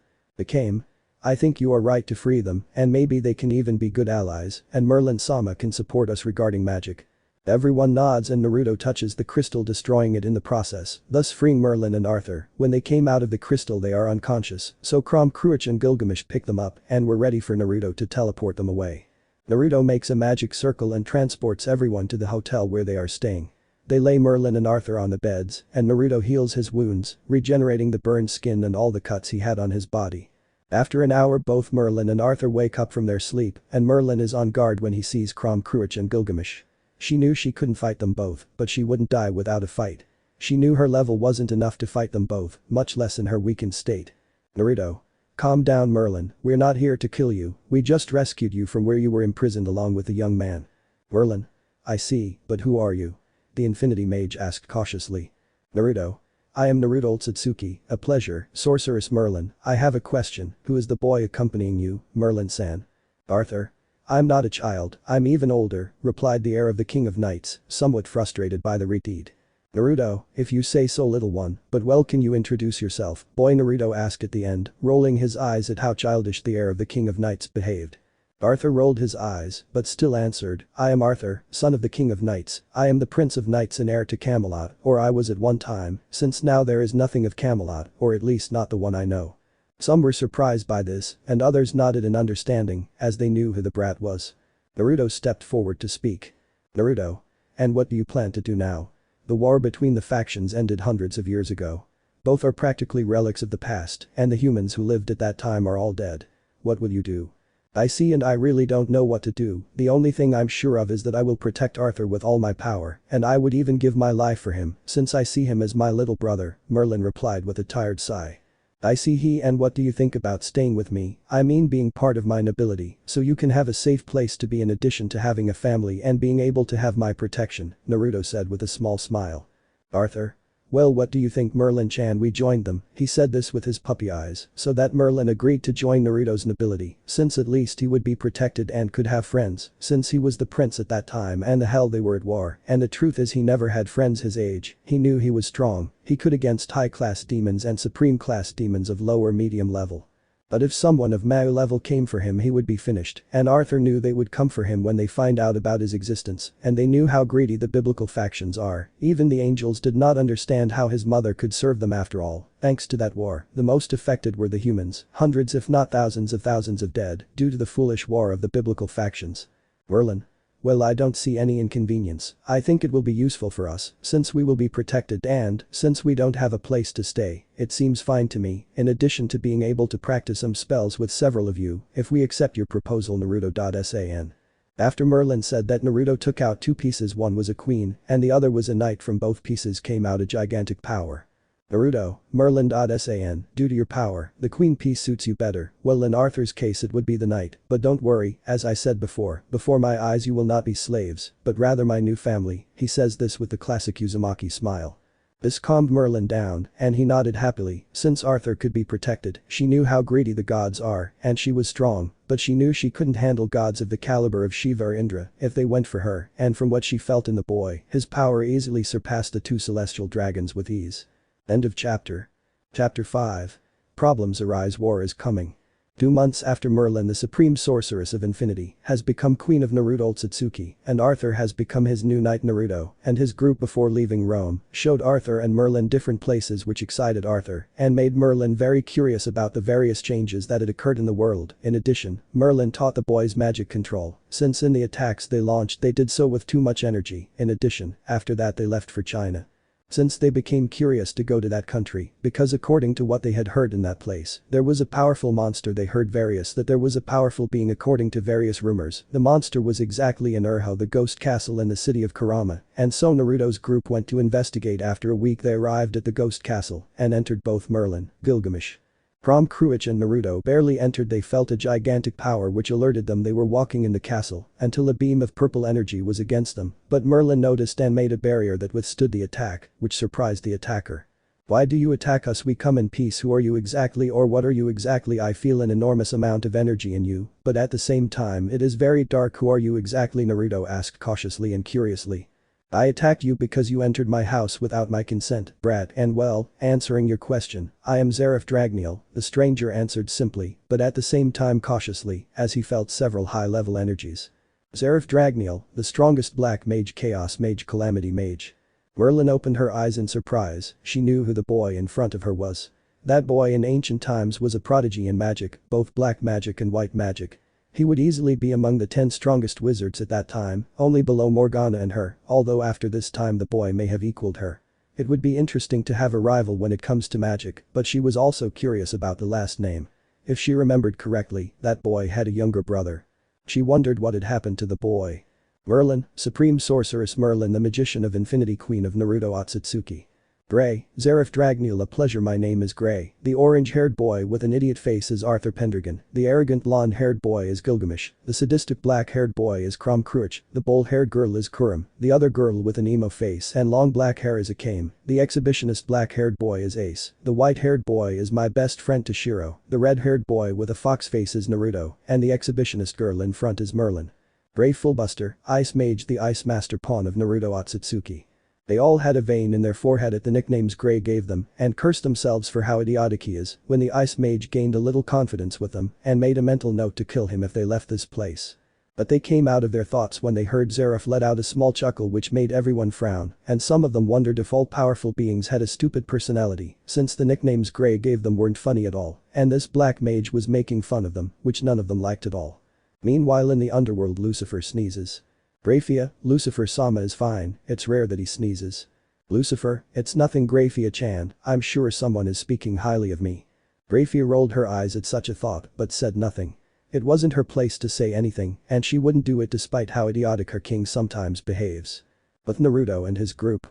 I think you are right to free them, and maybe they can even be good allies, and Merlin-sama can support us regarding magic. Everyone nods and Naruto touches the crystal, destroying it in the process, thus freeing Merlin and Arthur. When they came out of the crystal they are unconscious, so Kurama and Gilgamesh pick them up and were ready for Naruto to teleport them away. Naruto makes a magic circle and transports everyone to the hotel where they are staying. They lay Merlin and Arthur on the beds, and Naruto heals his wounds, regenerating the burned skin and all the cuts he had on his body. After an hour both Merlin and Arthur wake up from their sleep, and Merlin is on guard when he sees Kurama and Gilgamesh. She knew she couldn't fight them both, but she wouldn't die without a fight. She knew her level wasn't enough to fight them both, much less in her weakened state. Naruto. Calm down Merlin, we're not here to kill you, we just rescued you from where you were imprisoned along with the young man. Merlin. I see, but who are you? The Infinity Mage asked cautiously. Naruto. I am Naruto Otsutsuki, a pleasure, Sorceress Merlin. I have a question, who is the boy accompanying you, Merlin-san? Arthur. I'm not a child, I'm even older, replied the heir of the King of Knights, somewhat frustrated by the redeed. Naruto, if you say so little one, but well can you introduce yourself, boy Naruto asked at the end, rolling his eyes at how childish the heir of the King of Knights behaved. Arthur rolled his eyes, but still answered, I am Arthur, son of the King of Knights, I am the Prince of Knights and heir to Camelot, or I was at one time, since now there is nothing of Camelot, or at least not the one I know. Some were surprised by this, and others nodded in understanding, as they knew who the brat was. Naruto stepped forward to speak. Naruto. And what do you plan to do now? The war between the factions ended hundreds of years ago. Both are practically relics of the past, and the humans who lived at that time are all dead. What will you do? I see, and I really don't know what to do. The only thing I'm sure of is that I will protect Arthur with all my power, and I would even give my life for him, since I see him as my little brother, Merlin replied with a tired sigh. I see he, and what do you think about staying with me? I mean being part of my nobility, so you can have a safe place to be in addition to having a family and being able to have my protection, Naruto said with a small smile. Arthur. Well, what do you think, Merlin-chan? We joined them. He said this with his puppy eyes, so that Merlin agreed to join Naruto's nobility, since at least he would be protected and could have friends, since he was the prince at that time and the hell they were at war, and the truth is he never had friends his age. He knew he was strong, he could against high-class demons and supreme-class demons of low or medium level. But if someone of Mao level came for him he would be finished, and Arthur knew they would come for him when they find out about his existence, and they knew how greedy the biblical factions are. Even the angels did not understand how his mother could serve them after all. Thanks to that war, the most affected were the humans, hundreds if not thousands of dead, due to the foolish war of the biblical factions. Merlin. Well, I don't see any inconvenience. I think it will be useful for us, since we will be protected and, since we don't have a place to stay, it seems fine to me, in addition to being able to practice some spells with several of you, if we accept your proposal. Naruto.san. After Merlin said that, Naruto took out two pieces, one was a queen, and the other was a knight. From both pieces came out a gigantic power. Naruto, Merlin.san, due to your power, the queen piece suits you better. Well, in Arthur's case it would be the knight, but don't worry, as I said before my eyes you will not be slaves, but rather my new family. He says this with the classic Uzumaki smile. This calmed Merlin down, and he nodded happily. Since Arthur could be protected, she knew how greedy the gods are, and she was strong, but she knew she couldn't handle gods of the caliber of Shiva or Indra if they went for her, and from what she felt in the boy, his power easily surpassed the two celestial dragons with ease. End of chapter. Chapter 5. Problems arise, war is coming. 2 months after Merlin, the supreme sorceress of infinity, has become queen of Naruto, Akatsuki, and Arthur has become his new knight. Naruto and his group before leaving Rome showed Arthur and Merlin different places which excited Arthur and made Merlin very curious about the various changes that had occurred in the world. In addition, Merlin taught the boys magic control, since in the attacks they launched they did so with too much energy. In addition, after that they left for China. Since they became curious to go to that country, because according to what they had heard in that place, there was a powerful monster. They heard that there was a powerful being. According to various rumors, the monster was exactly in Urho, the ghost castle in the city of Kurama, and so Naruto's group went to investigate. After a week they arrived at the ghost castle and entered. Both Merlin, Gilgamesh, Prom Cruich and Naruto barely entered. They felt a gigantic power which alerted them they were walking in the castle until a beam of purple energy was against them, but Merlin noticed and made a barrier that withstood the attack, which surprised the attacker. Why do you attack us? We come in peace. Who are you exactly, or what are you exactly? I feel an enormous amount of energy in you, but at the same time it is very dark. Who are you exactly? Naruto asked cautiously and curiously. I attacked you because you entered my house without my consent, brat, and well, answering your question, I am Zeref Dragneel, the stranger answered simply, but at the same time cautiously, as he felt several high-level energies. Zeref Dragneel, the strongest black mage, chaos mage, calamity mage. Merlin opened her eyes in surprise. She knew who the boy in front of her was. That boy in ancient times was a prodigy in magic, both black magic and white magic. He would easily be among the 10 strongest wizards at that time, only below Morgana and her, although after this time the boy may have equaled her. It would be interesting to have a rival when it comes to magic, but she was also curious about the last name. If she remembered correctly, that boy had a younger brother. She wondered what had happened to the boy. Merlin, Supreme Sorceress Merlin, the magician of infinity, queen of Naruto Akatsuki. Gray, Zeref Dragneel, a pleasure. My name is Gray. The orange-haired boy with an idiot face is Arthur Pendragon. The arrogant blonde-haired boy is Gilgamesh. The sadistic black-haired boy is Prom Cruich. The bold-haired girl is Kurama. The other girl with an emo face and long black hair is Akame. The exhibitionist black-haired boy is Ace. The white-haired boy is my best friend Toshiro. The red-haired boy with a fox face is Naruto, and the exhibitionist girl in front is Merlin. Gray Fullbuster, Ice Mage, the Ice Master Pawn of Naruto Akatsuki. They all had a vein in their forehead at the nicknames Gray gave them and cursed themselves for how idiotic he is when the Ice Mage gained a little confidence with them and made a mental note to kill him if they left this place. But they came out of their thoughts when they heard Zeref let out a small chuckle which made everyone frown, and some of them wondered if all powerful beings had a stupid personality, since the nicknames Gray gave them weren't funny at all, and this black mage was making fun of them, which none of them liked at all. Meanwhile in the underworld Lucifer sneezes. Graphia, Lucifer-sama is fine, it's rare that he sneezes. Lucifer, it's nothing Graphia-chan, I'm sure someone is speaking highly of me. Graphia rolled her eyes at such a thought but said nothing. It wasn't her place to say anything and she wouldn't do it despite how idiotic her king sometimes behaves. But Naruto and his group.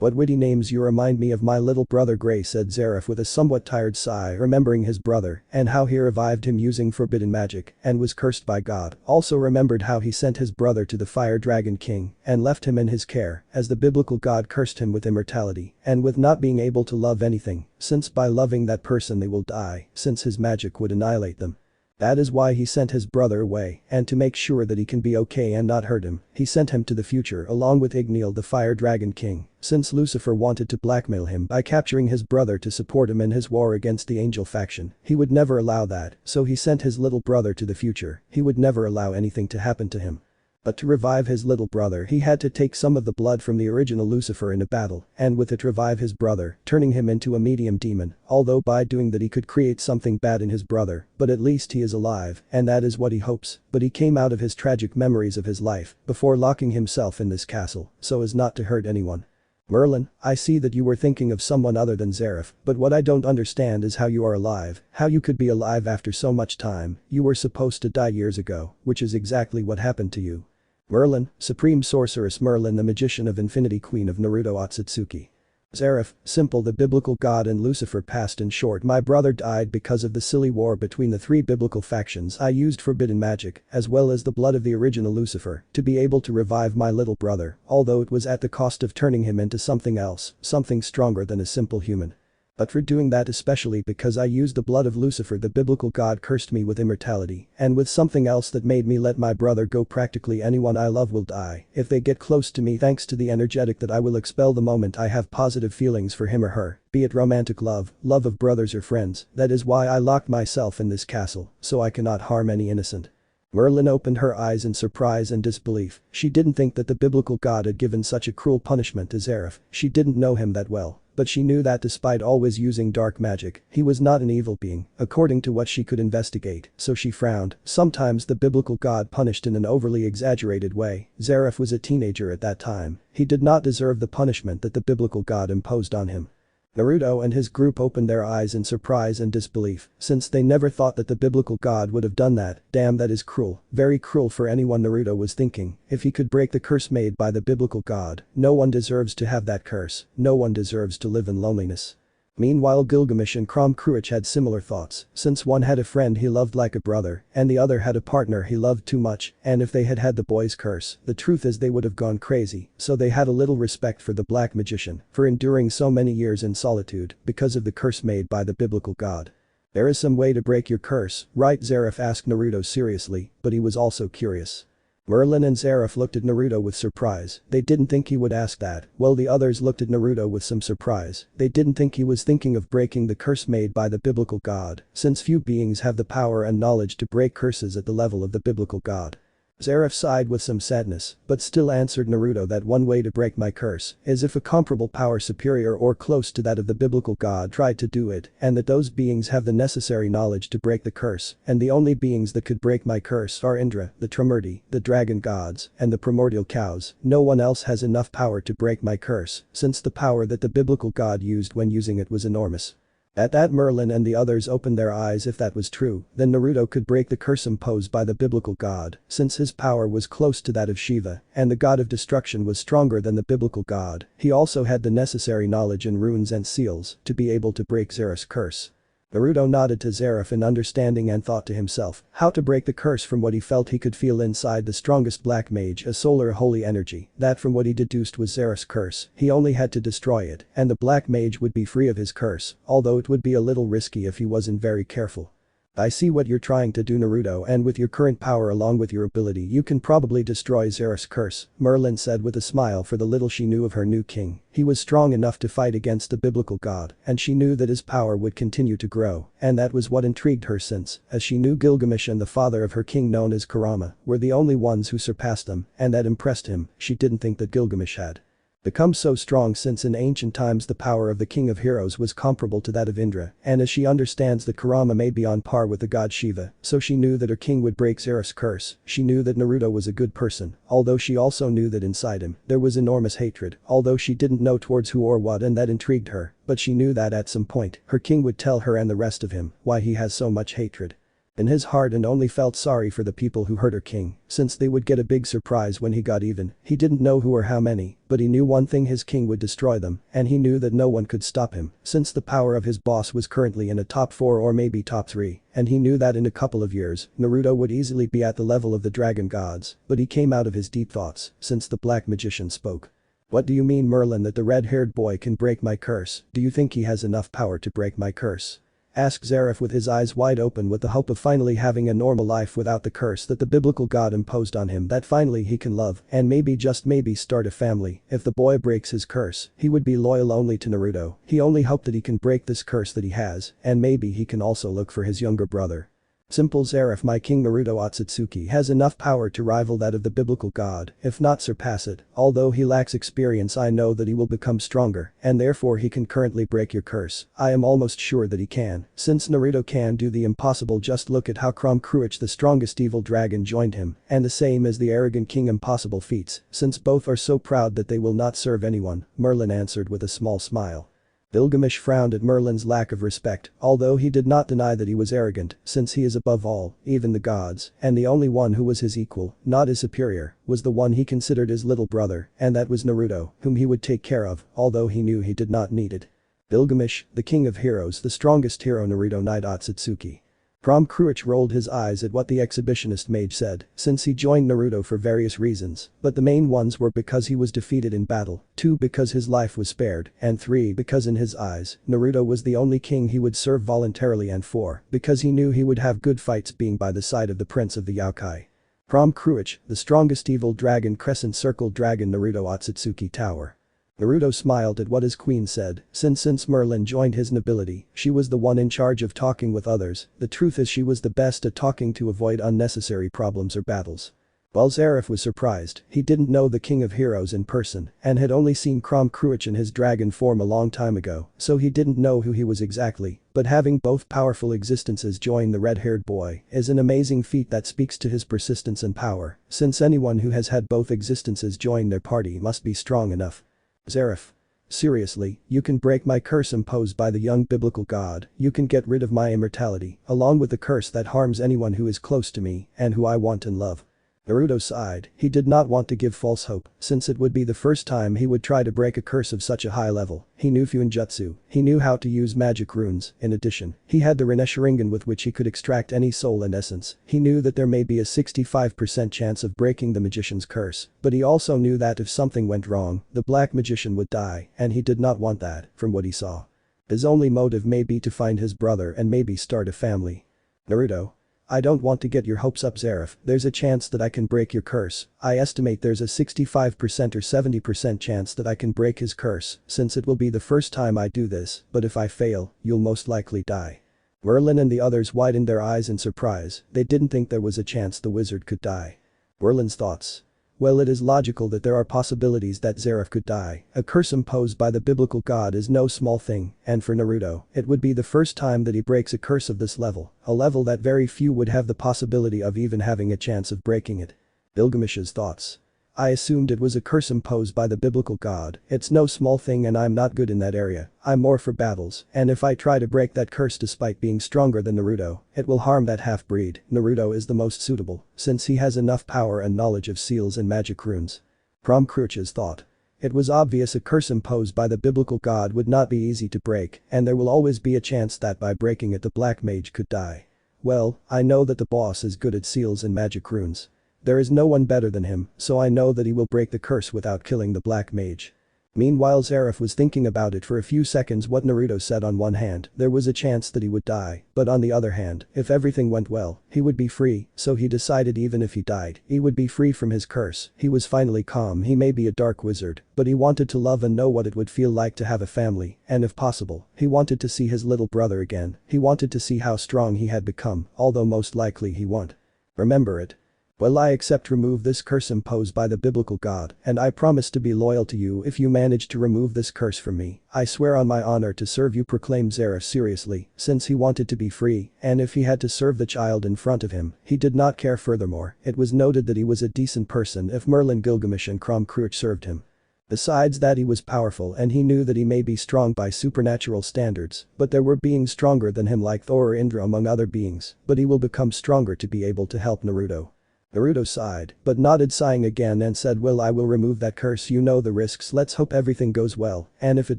"What witty names you remind me of my little brother Gray," said Zeref with a somewhat tired sigh, remembering his brother and how he revived him using forbidden magic and was cursed by God. Also remembered how he sent his brother to the Fire Dragon King and left him in his care as the biblical god cursed him with immortality and with not being able to love anything, since by loving that person they will die, since his magic would annihilate them. That is why he sent his brother away, and to make sure that he can be okay and not hurt him, he sent him to the future along with Igniel the Fire Dragon King, since Lucifer wanted to blackmail him by capturing his brother to support him in his war against the angel faction. He would never allow that, so he sent his little brother to the future. He would never allow anything to happen to him. But to revive his little brother he had to take some of the blood from the original Lucifer in a battle and with it revive his brother, turning him into a medium demon, although by doing that he could create something bad in his brother, but at least he is alive and that is what he hopes. But he came out of his tragic memories of his life before locking himself in this castle so as not to hurt anyone. "Merlin, I see that you were thinking of someone other than Zeref, but what I don't understand is how you are alive, how you could be alive after so much time. You were supposed to die years ago, which is exactly what happened to you." Merlin, Supreme Sorceress Merlin, the magician of Infinity, Queen of Naruto Akatsuki. Zeref, simple, the biblical god and Lucifer passed. In short, my brother died because of the silly war between the three biblical factions. I used forbidden magic, as well as the blood of the original Lucifer, to be able to revive my little brother, although it was at the cost of turning him into something else, something stronger than a simple human. But for doing that, especially because I used the blood of Lucifer, the biblical god cursed me with immortality and with something else that made me let my brother go. Practically anyone I love will die if they get close to me, thanks to the energetic that I will expel the moment I have positive feelings for him or her, be it romantic love, love of brothers or friends. That is why I locked myself in this castle, so I cannot harm any innocent. Merlin opened her eyes in surprise and disbelief. She didn't think that the biblical god had given such a cruel punishment to Zeref. She didn't know him that well, but she knew that despite always using dark magic, he was not an evil being, according to what she could investigate, so she frowned. Sometimes the biblical god punished in an overly exaggerated way. Zeref was a teenager at that time. He did not deserve the punishment that the biblical god imposed on him. Naruto and his group opened their eyes in surprise and disbelief, since they never thought that the biblical god would have done that. Damn, that is cruel, very cruel for anyone. Naruto was thinking, if he could break the curse made by the biblical god, no one deserves to have that curse, no one deserves to live in loneliness. Meanwhile, Gilgamesh and Crom Cruach had similar thoughts, since one had a friend he loved like a brother and the other had a partner he loved too much, and if they had had the boy's curse, the truth is they would have gone crazy, so they had a little respect for the black magician for enduring so many years in solitude because of the curse made by the biblical god. "There is some way to break your curse, right?" Zeref asked Naruto seriously, but he was also curious. Merlin and Zeref looked at Naruto with surprise. They didn't think he would ask that, while the others looked at Naruto with some surprise. They didn't think he was thinking of breaking the curse made by the biblical god, since few beings have the power and knowledge to break curses at the level of the biblical god. Zeref sighed with some sadness, but still answered Naruto that one way to break my curse is if a comparable power superior or close to that of the biblical god tried to do it, and that those beings have the necessary knowledge to break the curse, and the only beings that could break my curse are Indra, the Trimurti, the dragon gods, and the primordial cows. No one else has enough power to break my curse, since the power that the biblical god used when using it was enormous. At that, Merlin and the others opened their eyes. If that was true, then Naruto could break the curse imposed by the biblical god, since his power was close to that of Shiva, and the god of destruction was stronger than the biblical god. He also had the necessary knowledge in runes and seals to be able to break Zeref's curse. Naruto nodded to Zeref in understanding and thought to himself how to break the curse. From what he felt, he could feel inside the strongest black mage a solar holy energy, that from what he deduced was Zeref's curse. He only had to destroy it and the black mage would be free of his curse, although it would be a little risky if he wasn't very careful. "I see what you're trying to do, Naruto, and with your current power along with your ability you can probably destroy Zeref's curse," Merlin said with a smile, for the little she knew of her new king. He was strong enough to fight against the biblical god, and she knew that his power would continue to grow, and that was what intrigued her, since, as she knew, Gilgamesh and the father of her king known as Kurama were the only ones who surpassed them, and that impressed him. She didn't think that Gilgamesh had become so strong, since in ancient times the power of the king of heroes was comparable to that of Indra, and as she understands that Kurama may be on par with the god Shiva, so she knew that her king would break Zeref's curse. She knew that Naruto was a good person, although she also knew that inside him there was enormous hatred, although she didn't know towards who or what, and that intrigued her, but she knew that at some point her king would tell her and the rest of him why he has so much hatred. In his heart and only felt sorry for the people who hurt her king, since they would get a big surprise when he got even. He didn't know who or how many, but he knew one thing: his king would destroy them, and he knew that no one could stop him, since the power of his boss was currently in a top 4 or maybe top 3, and he knew that in a couple of years, Naruto would easily be at the level of the dragon gods, but he came out of his deep thoughts, since the black magician spoke. "What do you mean, Merlin, that the red-haired boy can break my curse? Do you think he has enough power to break my curse?" asked Zeref with his eyes wide open, with the hope of finally having a normal life without the curse that the biblical god imposed on him, that finally he can love and maybe, just maybe, start a family. If the boy breaks his curse, he would be loyal only to Naruto. He only hoped that he can break this curse that he has, and maybe he can also look for his younger brother. Simple Zeref, my king Naruto Akatsuki has enough power to rival that of the biblical god, if not surpass it. Although he lacks experience, I know that he will become stronger, and therefore he can currently break your curse. I am almost sure that he can. Since Naruto can do the impossible, just look at how Cruich, the strongest evil dragon, joined him, and the same as the arrogant king, impossible feats, since both are so proud that they will not serve anyone, Merlin answered with a small smile. Gilgamesh frowned at Merlin's lack of respect, although he did not deny that he was arrogant, since he is above all, even the gods, and the only one who was his equal, not his superior, was the one he considered his little brother, and that was Naruto, whom he would take care of, although he knew he did not need it. Gilgamesh, the king of heroes, the strongest hero, Naruto Knight Akatsuki. Cruich rolled his eyes at what the exhibitionist mage said, since he joined Naruto for various reasons, but the main ones were because he was defeated in battle, 2 because his life was spared, and 3 because in his eyes, Naruto was the only king he would serve voluntarily, and 4 because he knew he would have good fights being by the side of the prince of the Yokai. Cruich, the strongest evil dragon, crescent circle dragon, Naruto Akatsuki Tower. Naruto smiled at what his queen said, since Merlin joined his nobility, she was the one in charge of talking with others. The truth is, she was the best at talking to avoid unnecessary problems or battles. While Zeref was surprised, he didn't know the king of heroes in person and had only seen Cruich in his dragon form a long time ago, so he didn't know who he was exactly, but having both powerful existences join the red-haired boy is an amazing feat that speaks to his persistence and power, since anyone who has had both existences join their party must be strong enough. Zeref. Seriously, you can break my curse imposed by the young biblical god, you can get rid of my immortality, along with the curse that harms anyone who is close to me and who I want and love. Naruto sighed. He did not want to give false hope, since it would be the first time he would try to break a curse of such a high level. He knew Fuinjutsu, he knew how to use magic runes. In addition, he had the Sharingan with which he could extract any soul and essence. He knew that there may be a 65% chance of breaking the magician's curse, but he also knew that if something went wrong, the black magician would die, and he did not want that. From what he saw, his only motive may be to find his brother and maybe start a family. Naruto. I don't want to get your hopes up, Zeref. There's a chance that I can break your curse. I estimate there's a 65% or 70% chance that I can break his curse, since it will be the first time I do this, but if I fail, you'll most likely die. Merlin and the others widened their eyes in surprise. They didn't think there was a chance the wizard could die. Merlin's thoughts. Well, it is logical that there are possibilities that Zeref could die. A curse imposed by the biblical god is no small thing, and for Naruto, it would be the first time that he breaks a curse of this level, a level that very few would have the possibility of even having a chance of breaking it. Gilgamesh's thoughts. I assumed it was a curse imposed by the biblical god. It's no small thing and I'm not good in that area. I'm more for battles, and if I try to break that curse despite being stronger than Naruto, it will harm that half-breed. Naruto is the most suitable, since he has enough power and knowledge of seals and magic runes. Cruich's thought. It was obvious a curse imposed by the biblical god would not be easy to break, and there will always be a chance that by breaking it the black mage could die. Well, I know that the boss is good at seals and magic runes. There is no one better than him, so I know that he will break the curse without killing the black mage. Meanwhile, Zeref was thinking about it for a few seconds. What Naruto said: on one hand, there was a chance that he would die, but on the other hand, if everything went well, he would be free, so he decided even if he died, he would be free from his curse. He was finally calm. He may be a dark wizard, but he wanted to love and know what it would feel like to have a family, and if possible, he wanted to see his little brother again. He wanted to see how strong he had become, although most likely he won't remember it. Well, I accept. Remove this curse imposed by the biblical god, and I promise to be loyal to you if you manage to remove this curse from me. I swear on my honor to serve you, proclaimed Zeref seriously, since he wanted to be free, and if he had to serve the child in front of him, he did not care. Furthermore, it was noted that he was a decent person if Merlin, Gilgamesh and Cruich served him. Besides that, he was powerful and he knew that he may be strong by supernatural standards, but there were beings stronger than him like Thor or Indra among other beings, but he will become stronger to be able to help Naruto. Naruto sighed, but nodded sighing again and said, well, I will remove that curse, you know the risks, let's hope everything goes well, and if it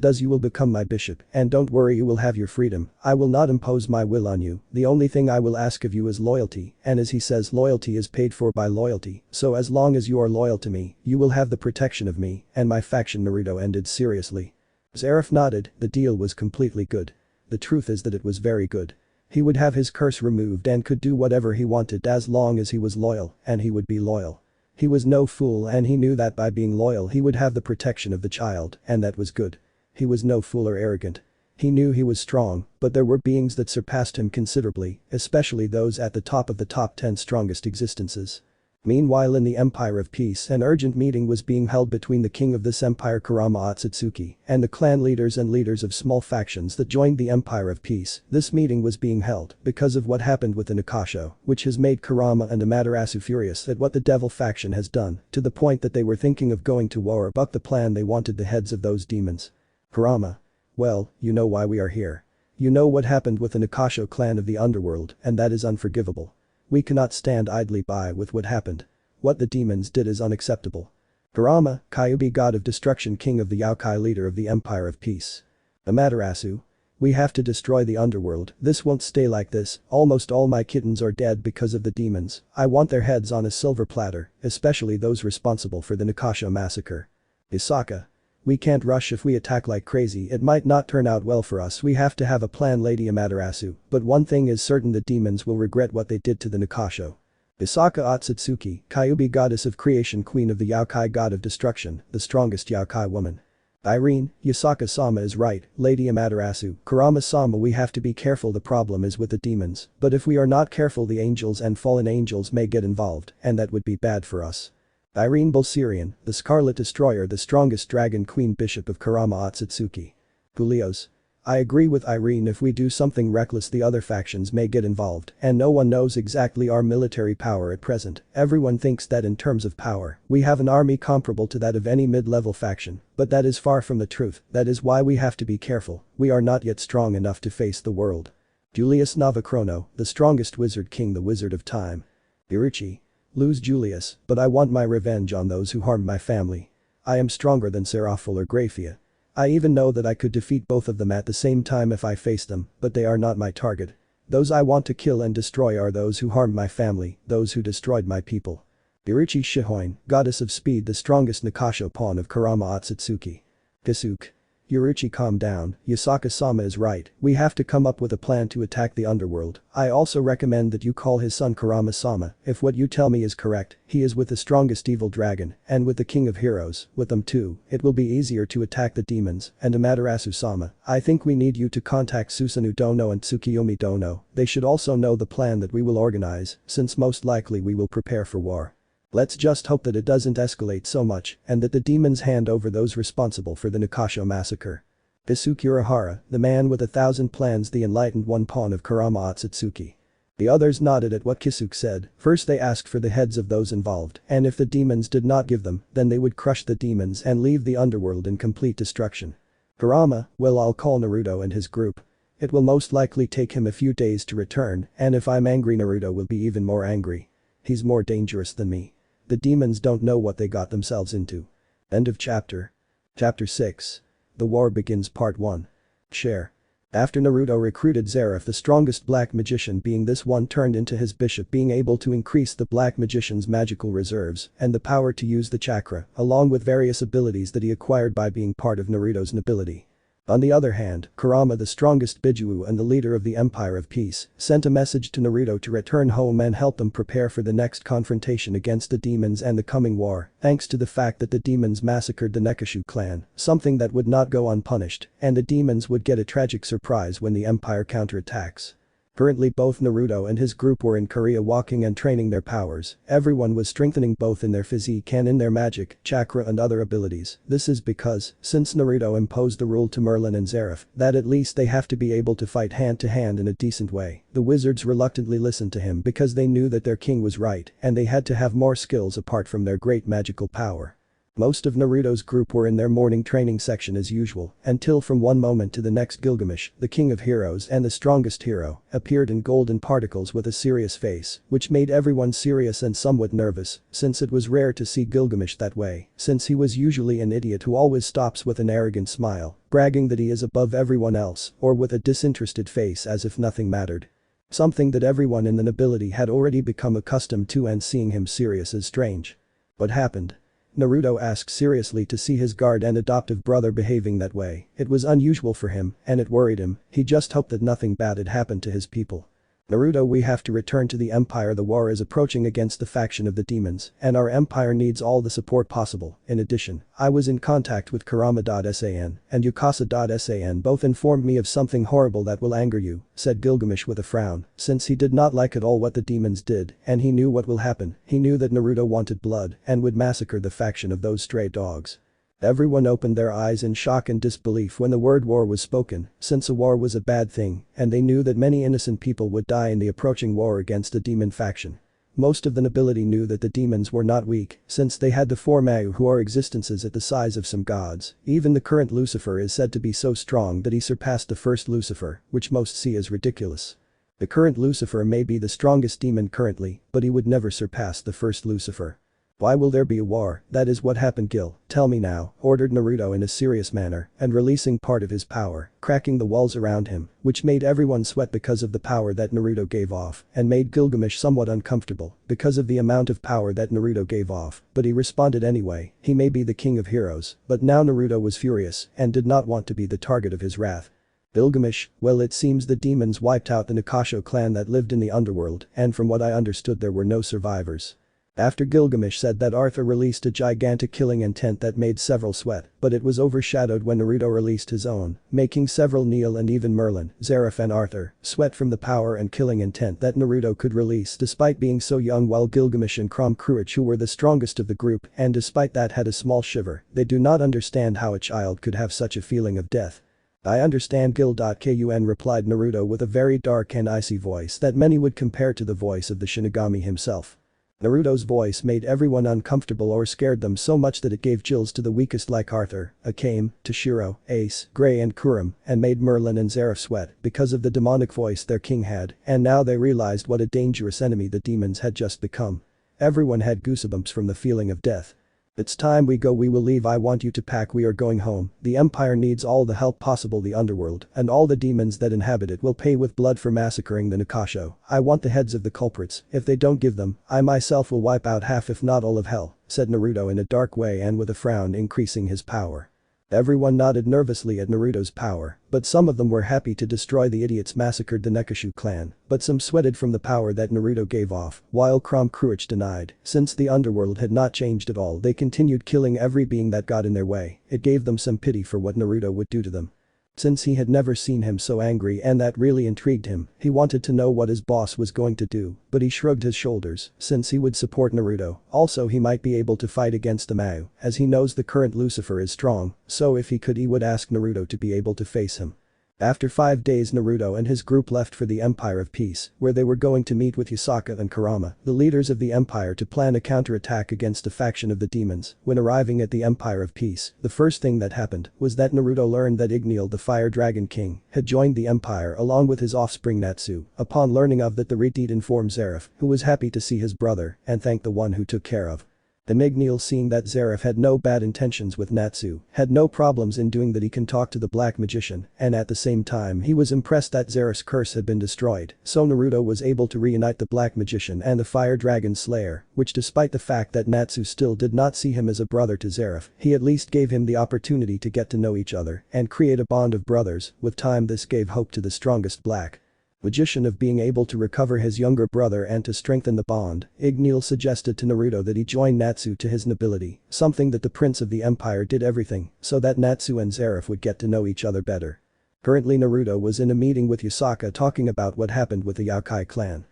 does you will become my bishop, and don't worry, you will have your freedom, I will not impose my will on you, the only thing I will ask of you is loyalty, and as he says, loyalty is paid for by loyalty, so as long as you are loyal to me, you will have the protection of me, and my faction. Naruto ended seriously. Zeref nodded, the deal was completely good. The truth is that it was very good. He would have his curse removed and could do whatever he wanted as long as he was loyal, and he would be loyal. He was no fool and he knew that by being loyal he would have the protection of the child, and that was good. He was no fool or arrogant. He knew he was strong, but there were beings that surpassed him considerably, especially those at the top of the top 10 strongest existences. Meanwhile, in the Empire of Peace, an urgent meeting was being held between the king of this empire Kurama Akatsuki and the clan leaders and leaders of small factions that joined the Empire of Peace. This meeting was being held because of what happened with the Nakasho, which has made Kurama and Amaterasu furious at what the devil faction has done, to the point that they were thinking of going to war. Buck the plan, they wanted the heads of those demons. Kurama. Well, you know why we are here. You know what happened with the Nakasho clan of the underworld, and that is unforgivable. We cannot stand idly by with what happened. What the demons did is unacceptable. Kurama, Kyuubi, god of destruction, king of the Yokai, leader of the Empire of Peace. Amaterasu. We have to destroy the underworld, this won't stay like this, almost all my kittens are dead because of the demons, I want their heads on a silver platter, especially those responsible for the Nakasho massacre. Isaka. We can't rush. If we attack like crazy it might not turn out well for us. We have to have a plan, Lady Amaterasu, but one thing is certain, the demons will regret what they did to the Nakasho. Isaka Otsutsuki, Kyuubi, goddess of creation, queen of the Yokai, god of destruction, the strongest Yokai woman. Irene, Yasaka-sama is right, Lady Amaterasu, Kurama-sama, we have to be careful. The problem is with the demons, but if we are not careful the angels and fallen angels may get involved, and that would be bad for us. Irene Bulsirian, the Scarlet Destroyer, the strongest dragon queen, bishop of Kurama Otsutsuki. Julios. I agree with Irene, if we do something reckless the other factions may get involved, and no one knows exactly our military power at present. Everyone thinks that in terms of power, we have an army comparable to that of any mid-level faction, but that is far from the truth. That is why we have to be careful, we are not yet strong enough to face the world. Julius Navachrono, the strongest wizard king, the wizard of time. Iruchi. Lose Julius, but I want my revenge on those who harmed my family. I am stronger than Seraphil or Graphia. I even know that I could defeat both of them at the same time if I faced them, but they are not my target. Those I want to kill and destroy are those who harmed my family, those who destroyed my people. Iruchi Shihoin, goddess of speed, the strongest Nakasho pawn of Kurama Otsutsuki. Kisuke. Iruchi, calm down, Yasaka-sama is right, we have to come up with a plan to attack the underworld. I also recommend that you call his son Kurama-sama, if what you tell me is correct, he is with the strongest evil dragon, and with the king of heroes, with them too, it will be easier to attack the demons. And Amaterasu-sama, I think we need you to contact Susanoo Dono and Tsukiyomi Dono, they should also know the plan that we will organize, since most likely we will prepare for war. Let's just hope that it doesn't escalate so much, and that the demons hand over those responsible for the Nakasho massacre. Kisuke Urahara, the man with 1,000 plans, the enlightened one, pawn of Kurama Otsutsuki. The others nodded at what Kisuke said. First they asked for the heads of those involved, and if the demons did not give them, then they would crush the demons and leave the underworld in complete destruction. Kurama, well, I'll call Naruto and his group. It will most likely take him a few days to return, and if I'm angry Naruto will be even more angry. He's more dangerous than me. The demons don't know what they got themselves into. End of chapter. Chapter 6. The War Begins Part 1. Share. After Naruto recruited Zeref, the strongest black magician, being this one turned into his bishop, being able to increase the black magician's magical reserves and the power to use the chakra, along with various abilities that he acquired by being part of Naruto's nobility. On the other hand, Kurama, the strongest Bijuu and the leader of the Empire of Peace, sent a message to Naruto to return home and help them prepare for the next confrontation against the demons and the coming war, thanks to the fact that the demons massacred the Nekashu clan, something that would not go unpunished, and the demons would get a tragic surprise when the Empire counterattacks. Currently both Naruto and his group were in Korea walking and training their powers. Everyone was strengthening both in their physique and in their magic, chakra and other abilities. This is because, since Naruto imposed the rule to Merlin and Zeref, that at least they have to be able to fight hand to hand in a decent way, the wizards reluctantly listened to him because they knew that their king was right and they had to have more skills apart from their great magical power. Most of Naruto's group were in their morning training section as usual, until from one moment to the next Gilgamesh, the king of heroes and the strongest hero, appeared in golden particles with a serious face, which made everyone serious and somewhat nervous, since it was rare to see Gilgamesh that way, since he was usually an idiot who always stops with an arrogant smile, bragging that he is above everyone else, or with a disinterested face as if nothing mattered. Something that everyone in the nobility had already become accustomed to, and seeing him serious is strange. What happened? Naruto asked seriously to see his guard and adoptive brother behaving that way. It was unusual for him, and it worried him. He just hoped that nothing bad had happened to his people. Naruto, we have to return to the empire. The war is approaching against the faction of the demons, and our empire needs all the support possible. In addition, I was in contact with Kurama.san and Yukasa.san. Both informed me of something horrible that will anger you, said Gilgamesh with a frown, since he did not like at all what the demons did, and he knew what will happen. He knew that Naruto wanted blood and would massacre the faction of those stray dogs. Everyone opened their eyes in shock and disbelief when the word war was spoken, since a war was a bad thing, and they knew that many innocent people would die in the approaching war against the demon faction. Most of the nobility knew that the demons were not weak, since they had the four Mayu who are existences at the size of some gods. Even the current Lucifer is said to be so strong that he surpassed the first Lucifer, which most see as ridiculous. The current Lucifer may be the strongest demon currently, but he would never surpass the first Lucifer. Why will there be a war? That is what happened. Gil, tell me now, ordered Naruto in a serious manner, and releasing part of his power, cracking the walls around him, which made everyone sweat because of the power that Naruto gave off, and made Gilgamesh somewhat uncomfortable because of the amount of power that Naruto gave off, but he responded anyway. He may be the king of heroes, but now Naruto was furious and did not want to be the target of his wrath. Gilgamesh, well, it seems the demons wiped out the Nakasho clan that lived in the underworld, and from what I understood there were no survivors. After Gilgamesh said that, Arthur released a gigantic killing intent that made several sweat, but it was overshadowed when Naruto released his own, making several kneel, and even Merlin, Zeref and Arthur sweat from the power and killing intent that Naruto could release despite being so young, while Gilgamesh and Krom Kruich, who were the strongest of the group and despite that had a small shiver. They do not understand how a child could have such a feeling of death. I understand, Gil.kun, replied Naruto with a very dark and icy voice that many would compare to the voice of the Shinigami himself. Naruto's voice made everyone uncomfortable or scared them so much that it gave chills to the weakest like Arthur, Akame, Toshiro, Ace, Gray and Kurama, and made Merlin and Zeref sweat because of the demonic voice their king had, and now they realized what a dangerous enemy the demons had just become. Everyone had goosebumps from the feeling of death. It's time we go. We will leave. I want you to pack. We are going home. The empire needs all the help possible. The underworld and all the demons that inhabit it will pay with blood for massacring the Nakasho. I want the heads of the culprits. If they don't give them, I myself will wipe out half if not all of hell, said Naruto in a dark way and with a frown, increasing his power. Everyone nodded nervously at Naruto's power, but some of them were happy to destroy the idiots massacred the Nekashu clan, but some sweated from the power that Naruto gave off, while Krom Kruich denied. Since the underworld had not changed at all, they continued killing every being that got in their way. It gave them some pity for what Naruto would do to them. Since he had never seen him so angry, and that really intrigued him, he wanted to know what his boss was going to do, but he shrugged his shoulders, since he would support Naruto. Also, he might be able to fight against the Mayu, as he knows the current Lucifer is strong, so if he could, he would ask Naruto to be able to face him. After 5 days, Naruto and his group left for the Empire of Peace, where they were going to meet with Yasaka and Kurama, the leaders of the empire, to plan a counterattack against a faction of the demons. When arriving at the Empire of Peace, the first thing that happened was that Naruto learned that Igneel, the Fire Dragon King, had joined the empire along with his offspring Natsu. Upon learning of that, the Reteed informed Zeref, who was happy to see his brother and thanked the one who took care of. The Igneel, seeing that Zeref had no bad intentions with Natsu, had no problems in doing that. He can talk to the Black Magician, and at the same time he was impressed that Zeref's curse had been destroyed, so Naruto was able to reunite the Black Magician and the Fire Dragon Slayer, which despite the fact that Natsu still did not see him as a brother to Zeref, he at least gave him the opportunity to get to know each other and create a bond of brothers. With time, this gave hope to the strongest Black Magician of being able to recover his younger brother, and to strengthen the bond, Igneel suggested to Naruto that he join Natsu to his nobility, something that the prince of the empire did everything so that Natsu and Zeref would get to know each other better. Currently, Naruto was in a meeting with Yasaka talking about what happened with the Yakai clan.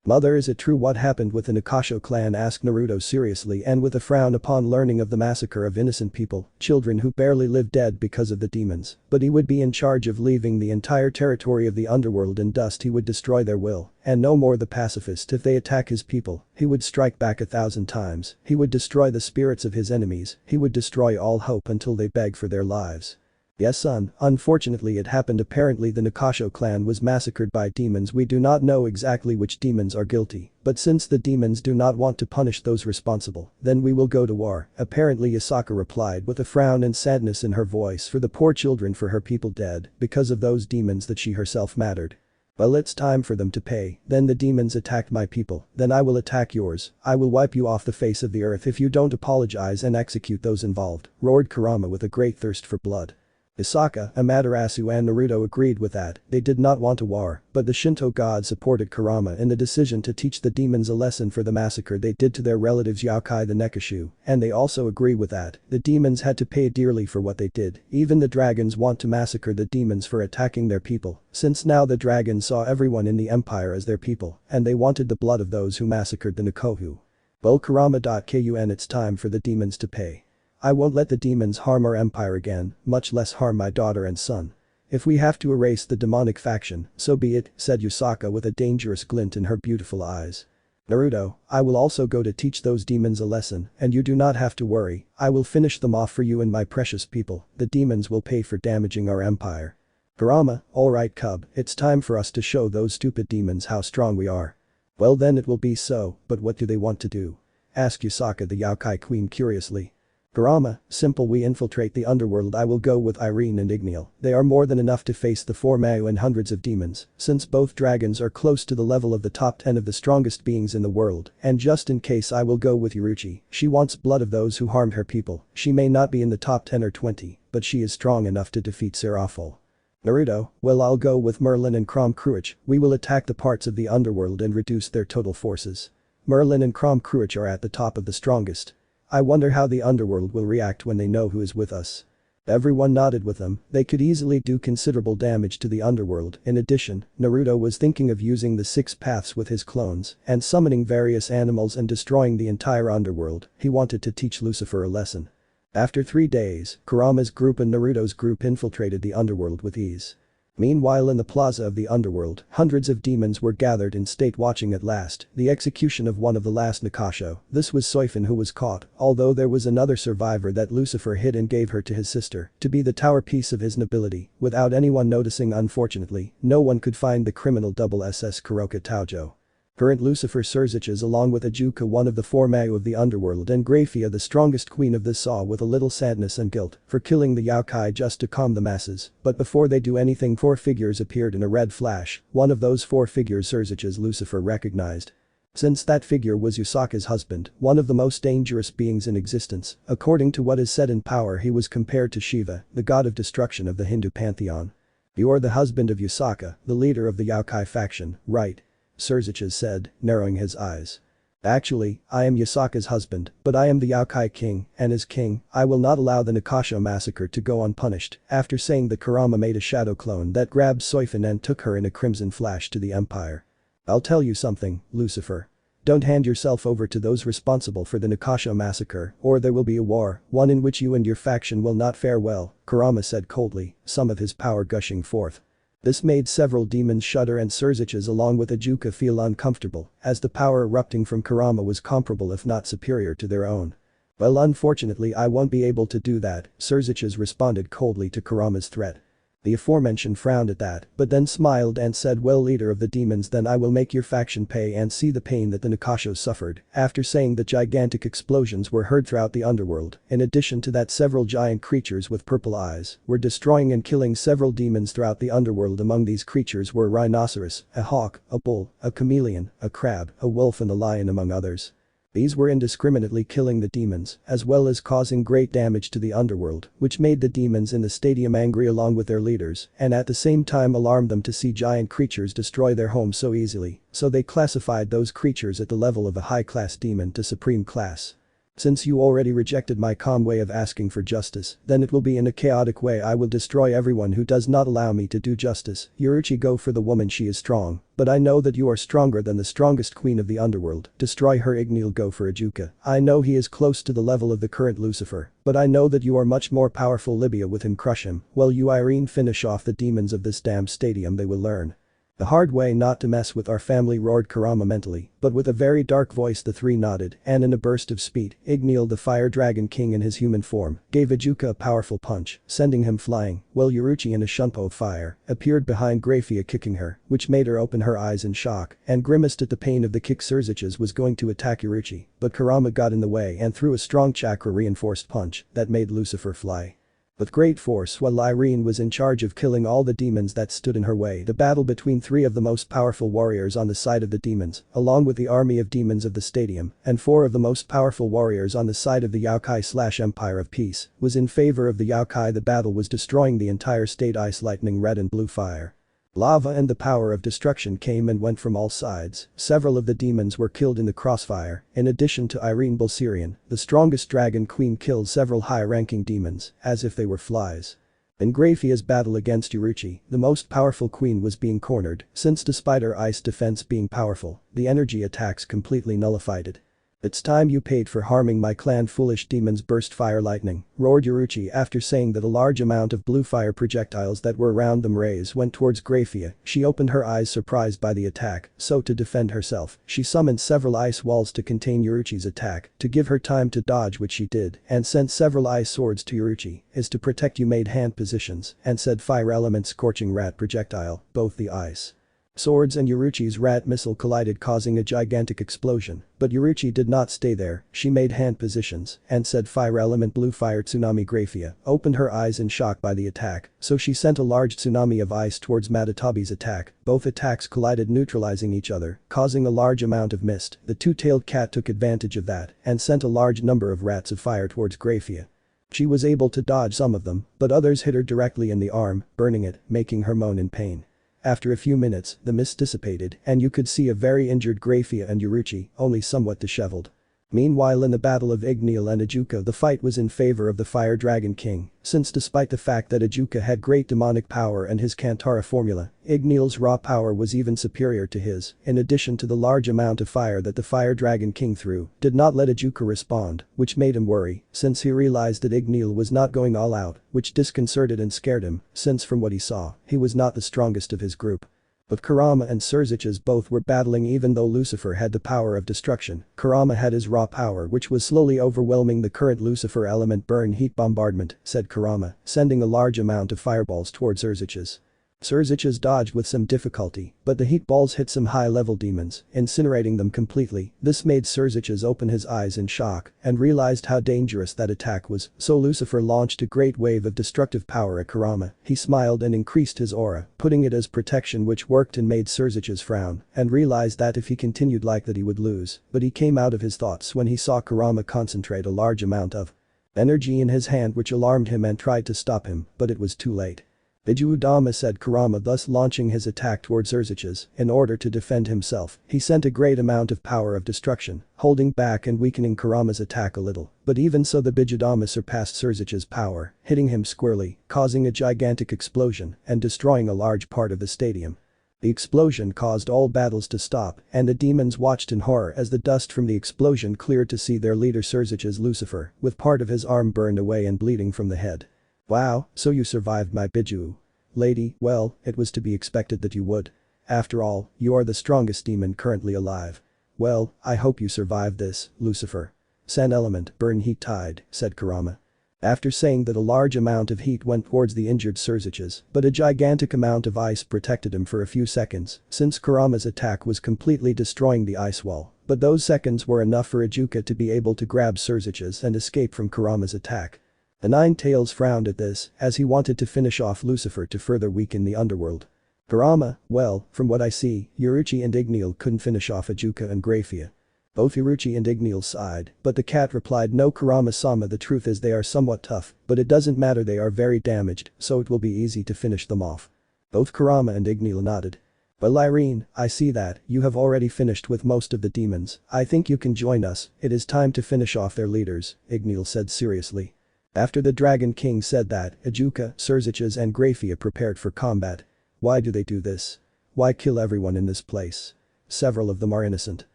"Mother, is it true what happened with the Nakasho clan?" asked Naruto seriously and with a frown upon learning of the massacre of innocent people, children who barely lived dead because of the demons. But he would be in charge of leaving the entire territory of the underworld in dust. He would destroy their will. And no more the pacifist. If they attack his people, he would strike back 1,000 times. He would destroy the spirits of his enemies. He would destroy all hope until they beg for their lives. Yes, son, unfortunately it happened. Apparently the Nakasho clan was massacred by demons. We do not know exactly which demons are guilty, but since the demons do not want to punish those responsible, then we will go to war, apparently Yasaka replied with a frown and sadness in her voice for the poor children, for her people dead because of those demons that she herself mattered. Well, it's time for them to pay. Then the demons attacked my people, then I will attack yours. I will wipe you off the face of the earth if you don't apologize and execute those involved, roared Kurama with a great thirst for blood. Yasaka, Amaterasu and Naruto agreed with that. They did not want a war, but the Shinto god supported Kurama in the decision to teach the demons a lesson for the massacre they did to their relatives Yakai the Nekashu, and they also agree with that. The demons had to pay dearly for what they did. Even the dragons want to massacre the demons for attacking their people, since now the dragons saw everyone in the empire as their people, and they wanted the blood of those who massacred the Nikohu. Well, Kurama.kun, it's time for the demons to pay. I won't let the demons harm our empire again, much less harm my daughter and son. If we have to erase the demonic faction, so be it, said Yasaka with a dangerous glint in her beautiful eyes. Naruto, I will also go to teach those demons a lesson, and you do not have to worry, I will finish them off for you and my precious people. The demons will pay for damaging our empire. Kurama, alright cub, it's time for us to show those stupid demons how strong we are. Well then it will be so, but what do they want to do? Asked Yasaka the Yakai queen curiously. Kurama, simple, we infiltrate the underworld. I will go with Irene and Igneal. They are more than enough to face the 4 Mayu and hundreds of demons, since both dragons are close to the level of the top 10 of the strongest beings in the world, and just in case I will go with Yuruchi. She wants blood of those who harmed her people. She may not be in the top 10 or 20, but she is strong enough to defeat Seraphol. Naruto, well, I'll go with Merlin and Crom Cruach. We will attack the parts of the underworld and reduce their total forces. Merlin and Crom Cruach are at the top of the strongest. I wonder how the underworld will react when they know who is with us. Everyone nodded with them. They could easily do considerable damage to the underworld. In addition, Naruto was thinking of using the 6 paths with his clones and summoning various animals and destroying the entire underworld. He wanted to teach Lucifer a lesson. After 3 days, Kurama's group and Naruto's group infiltrated the underworld with ease. Meanwhile, in the plaza of the underworld, hundreds of demons were gathered in state watching at last the execution of one of the last Nakasho. This was Soifin, who was caught, although there was another survivor that Lucifer hid and gave her to his sister to be the tower piece of his nobility, without anyone noticing. Unfortunately, no one could find the criminal SS Kuroka Taojo. Current Lucifer Surziches along with Ajuka, one of the 4 Mayu of the underworld, and Graphia, the strongest queen of this, saw with a little sadness and guilt for killing the Yakai just to calm the masses. But before they do anything, 4 figures appeared in a red flash. One of those 4 figures Surziches Lucifer recognized. Since that figure was Yasaka's husband, one of the most dangerous beings in existence. According to what is said in power, he was compared to Shiva, the god of destruction of the Hindu pantheon. You're the husband of Yasaka, the leader of the Yakai faction, right? Surziches said, narrowing his eyes. Actually, I am Yasaka's husband, but I am the Yakai king, and as king, I will not allow the Nakasho massacre to go unpunished. After saying that, Kurama made a shadow clone that grabbed Soifin and took her in a crimson flash to the empire. I'll tell you something, Lucifer. Don't hand yourself over to those responsible for the Nakasho massacre, or there will be a war, one in which you and your faction will not fare well, Kurama said coldly, some of his power gushing forth. This made several demons shudder and Surziches along with Ajuka feel uncomfortable, as the power erupting from Kurama was comparable if not superior to their own. Well, unfortunately I won't be able to do that, Surziches responded coldly to Kurama's threat. The aforementioned frowned at that, but then smiled and said, well, leader of the demons, then I will make your faction pay and see the pain that the Nakasho suffered. After saying that, gigantic explosions were heard throughout the underworld. In addition to that, several giant creatures with purple eyes were destroying and killing several demons throughout the underworld. Among these creatures were a rhinoceros, a hawk, a bull, a chameleon, a crab, a wolf and a lion, among others. These were indiscriminately killing the demons, as well as causing great damage to the underworld, which made the demons in the stadium angry along with their leaders, and at the same time alarmed them to see giant creatures destroy their homes so easily, so they classified those creatures at the level of a high-class demon to supreme class. Since you already rejected my calm way of asking for justice, then it will be in a chaotic way. I will destroy everyone who does not allow me to do justice. Uruchi, go for the woman, she is strong. But I know that you are stronger than the strongest queen of the underworld. Destroy her. Igneel, go for Ijuka. I know he is close to the level of the current Lucifer. But I know that you are much more powerful. Libya, with him, crush him. Well, you Irene, finish off the demons of this damn stadium. They will learn the hard way not to mess with our family, roared Kurama mentally, but with a very dark voice the three nodded, and in a burst of speed, Igneel, the Fire Dragon King in his human form, gave Ijuka a powerful punch, sending him flying, while Uruchi in a shunpo of fire, appeared behind Grafia, kicking her, which made her open her eyes in shock, and grimaced at the pain of the kick. Surziches was going to attack Uruchi, but Kurama got in the way and threw a strong chakra-reinforced punch that made Lucifer fly with great force while Irene was in charge of killing all the demons that stood in her way. The battle between three of the most powerful warriors on the side of the demons, along with the army of demons of the stadium, and four of the most powerful warriors on the side of the Yokai/Empire of Peace, was in favor of the Yokai. The battle was destroying the entire state. Ice, lightning, red and blue fire, lava and the power of destruction came and went from all sides. Several of the demons were killed in the crossfire. In addition to Irene Bulsirian, the strongest dragon queen killed several high-ranking demons, as if they were flies. In Grafia's battle against Uruchi, the most powerful queen was being cornered, since despite her ice defense being powerful, the energy attacks completely nullified it. It's time you paid for harming my clan. Foolish demons, burst fire lightning, roared Uruchi after saying that a large amount of blue fire projectiles that were around them rays went towards Grafia. She opened her eyes surprised by the attack, so to defend herself, she summoned several ice walls to contain Uruchi's attack, to give her time to dodge, which she did, and sent several ice swords to Uruchi, is to protect you. Made hand positions, and said fire element scorching rat projectile, both the ice swords and Uruchi's rat missile collided, causing a gigantic explosion, but Uruchi did not stay there. She made hand positions and said fire element blue fire tsunami. Grafia opened her eyes in shock by the attack, so she sent a large tsunami of ice towards Matatabi's attack. Both attacks collided, neutralizing each other, causing a large amount of mist. The two-tailed cat took advantage of that and sent a large number of rats of fire towards Grafia. She was able to dodge some of them, but others hit her directly in the arm, burning it, making her moan in pain. After a few minutes, the mist dissipated and you could see a very injured Grafia and Uruchi, only somewhat disheveled. Meanwhile, in the battle of Igneel and Ijuka, the fight was in favor of the Fire Dragon King, since despite the fact that Ijuka had great demonic power and his Kantara formula, Igneel's raw power was even superior to his. In addition to the large amount of fire that the Fire Dragon King threw, did not let Ijuka respond, which made him worry, since he realized that Igneel was not going all out, which disconcerted and scared him, since from what he saw, he was not the strongest of his group. But Kurama and Surziches both were battling. Even though Lucifer had the power of destruction, Kurama had his raw power, which was slowly overwhelming the current Lucifer element. Burn, heat, bombardment, said Kurama, sending a large amount of fireballs towards Surziches. Surziches dodged with some difficulty, but the heat balls hit some high-level demons, incinerating them completely. This made Surziches open his eyes in shock and realized how dangerous that attack was, so Lucifer launched a great wave of destructive power at Kurama. He smiled and increased his aura, putting it as protection, which worked and made Surziches frown and realized that if he continued like that he would lose, but he came out of his thoughts when he saw Kurama concentrate a large amount of energy in his hand, which alarmed him and tried to stop him, but it was too late. Biju Dama, said Kurama, thus launching his attack towards Surziches. In order to defend himself, he sent a great amount of power of destruction, holding back and weakening Kurama's attack a little, but even so the Biju Dama surpassed Surziches' power, hitting him squarely, causing a gigantic explosion and destroying a large part of the stadium. The explosion caused all battles to stop, and the demons watched in horror as the dust from the explosion cleared to see their leader Surziches Lucifer, with part of his arm burned away and bleeding from the head. Wow, so you survived, my Biju lady. Well, it was to be expected that you would. After all, you are the strongest demon currently alive. Well, I hope you survived this, Lucifer. Sand element, burn heat tide, said Kurama. After saying that, a large amount of heat went towards the injured Surziches, but a gigantic amount of ice protected him for a few seconds, since Kurama's attack was completely destroying the ice wall. But those seconds were enough for Ijuka to be able to grab Surziches and escape from Kurama's attack. The Nine Tails frowned at this, as he wanted to finish off Lucifer to further weaken the underworld. Kurama, well, from what I see, Uruchi and Igneel couldn't finish off Ijuka and Grafia. Both Uruchi and Igneel sighed, but the cat replied, no, Kurama-sama, the truth is they are somewhat tough, but it doesn't matter, they are very damaged, so it will be easy to finish them off. Both Kurama and Igneel nodded. Well Irene, I see that you have already finished with most of the demons. I think you can join us, it is time to finish off their leaders, Igneel said seriously. After the Dragon King said that, Ajuka, Surziches and Grafia prepared for combat. Why do they do this? Why kill everyone in this place? Several of them are innocent.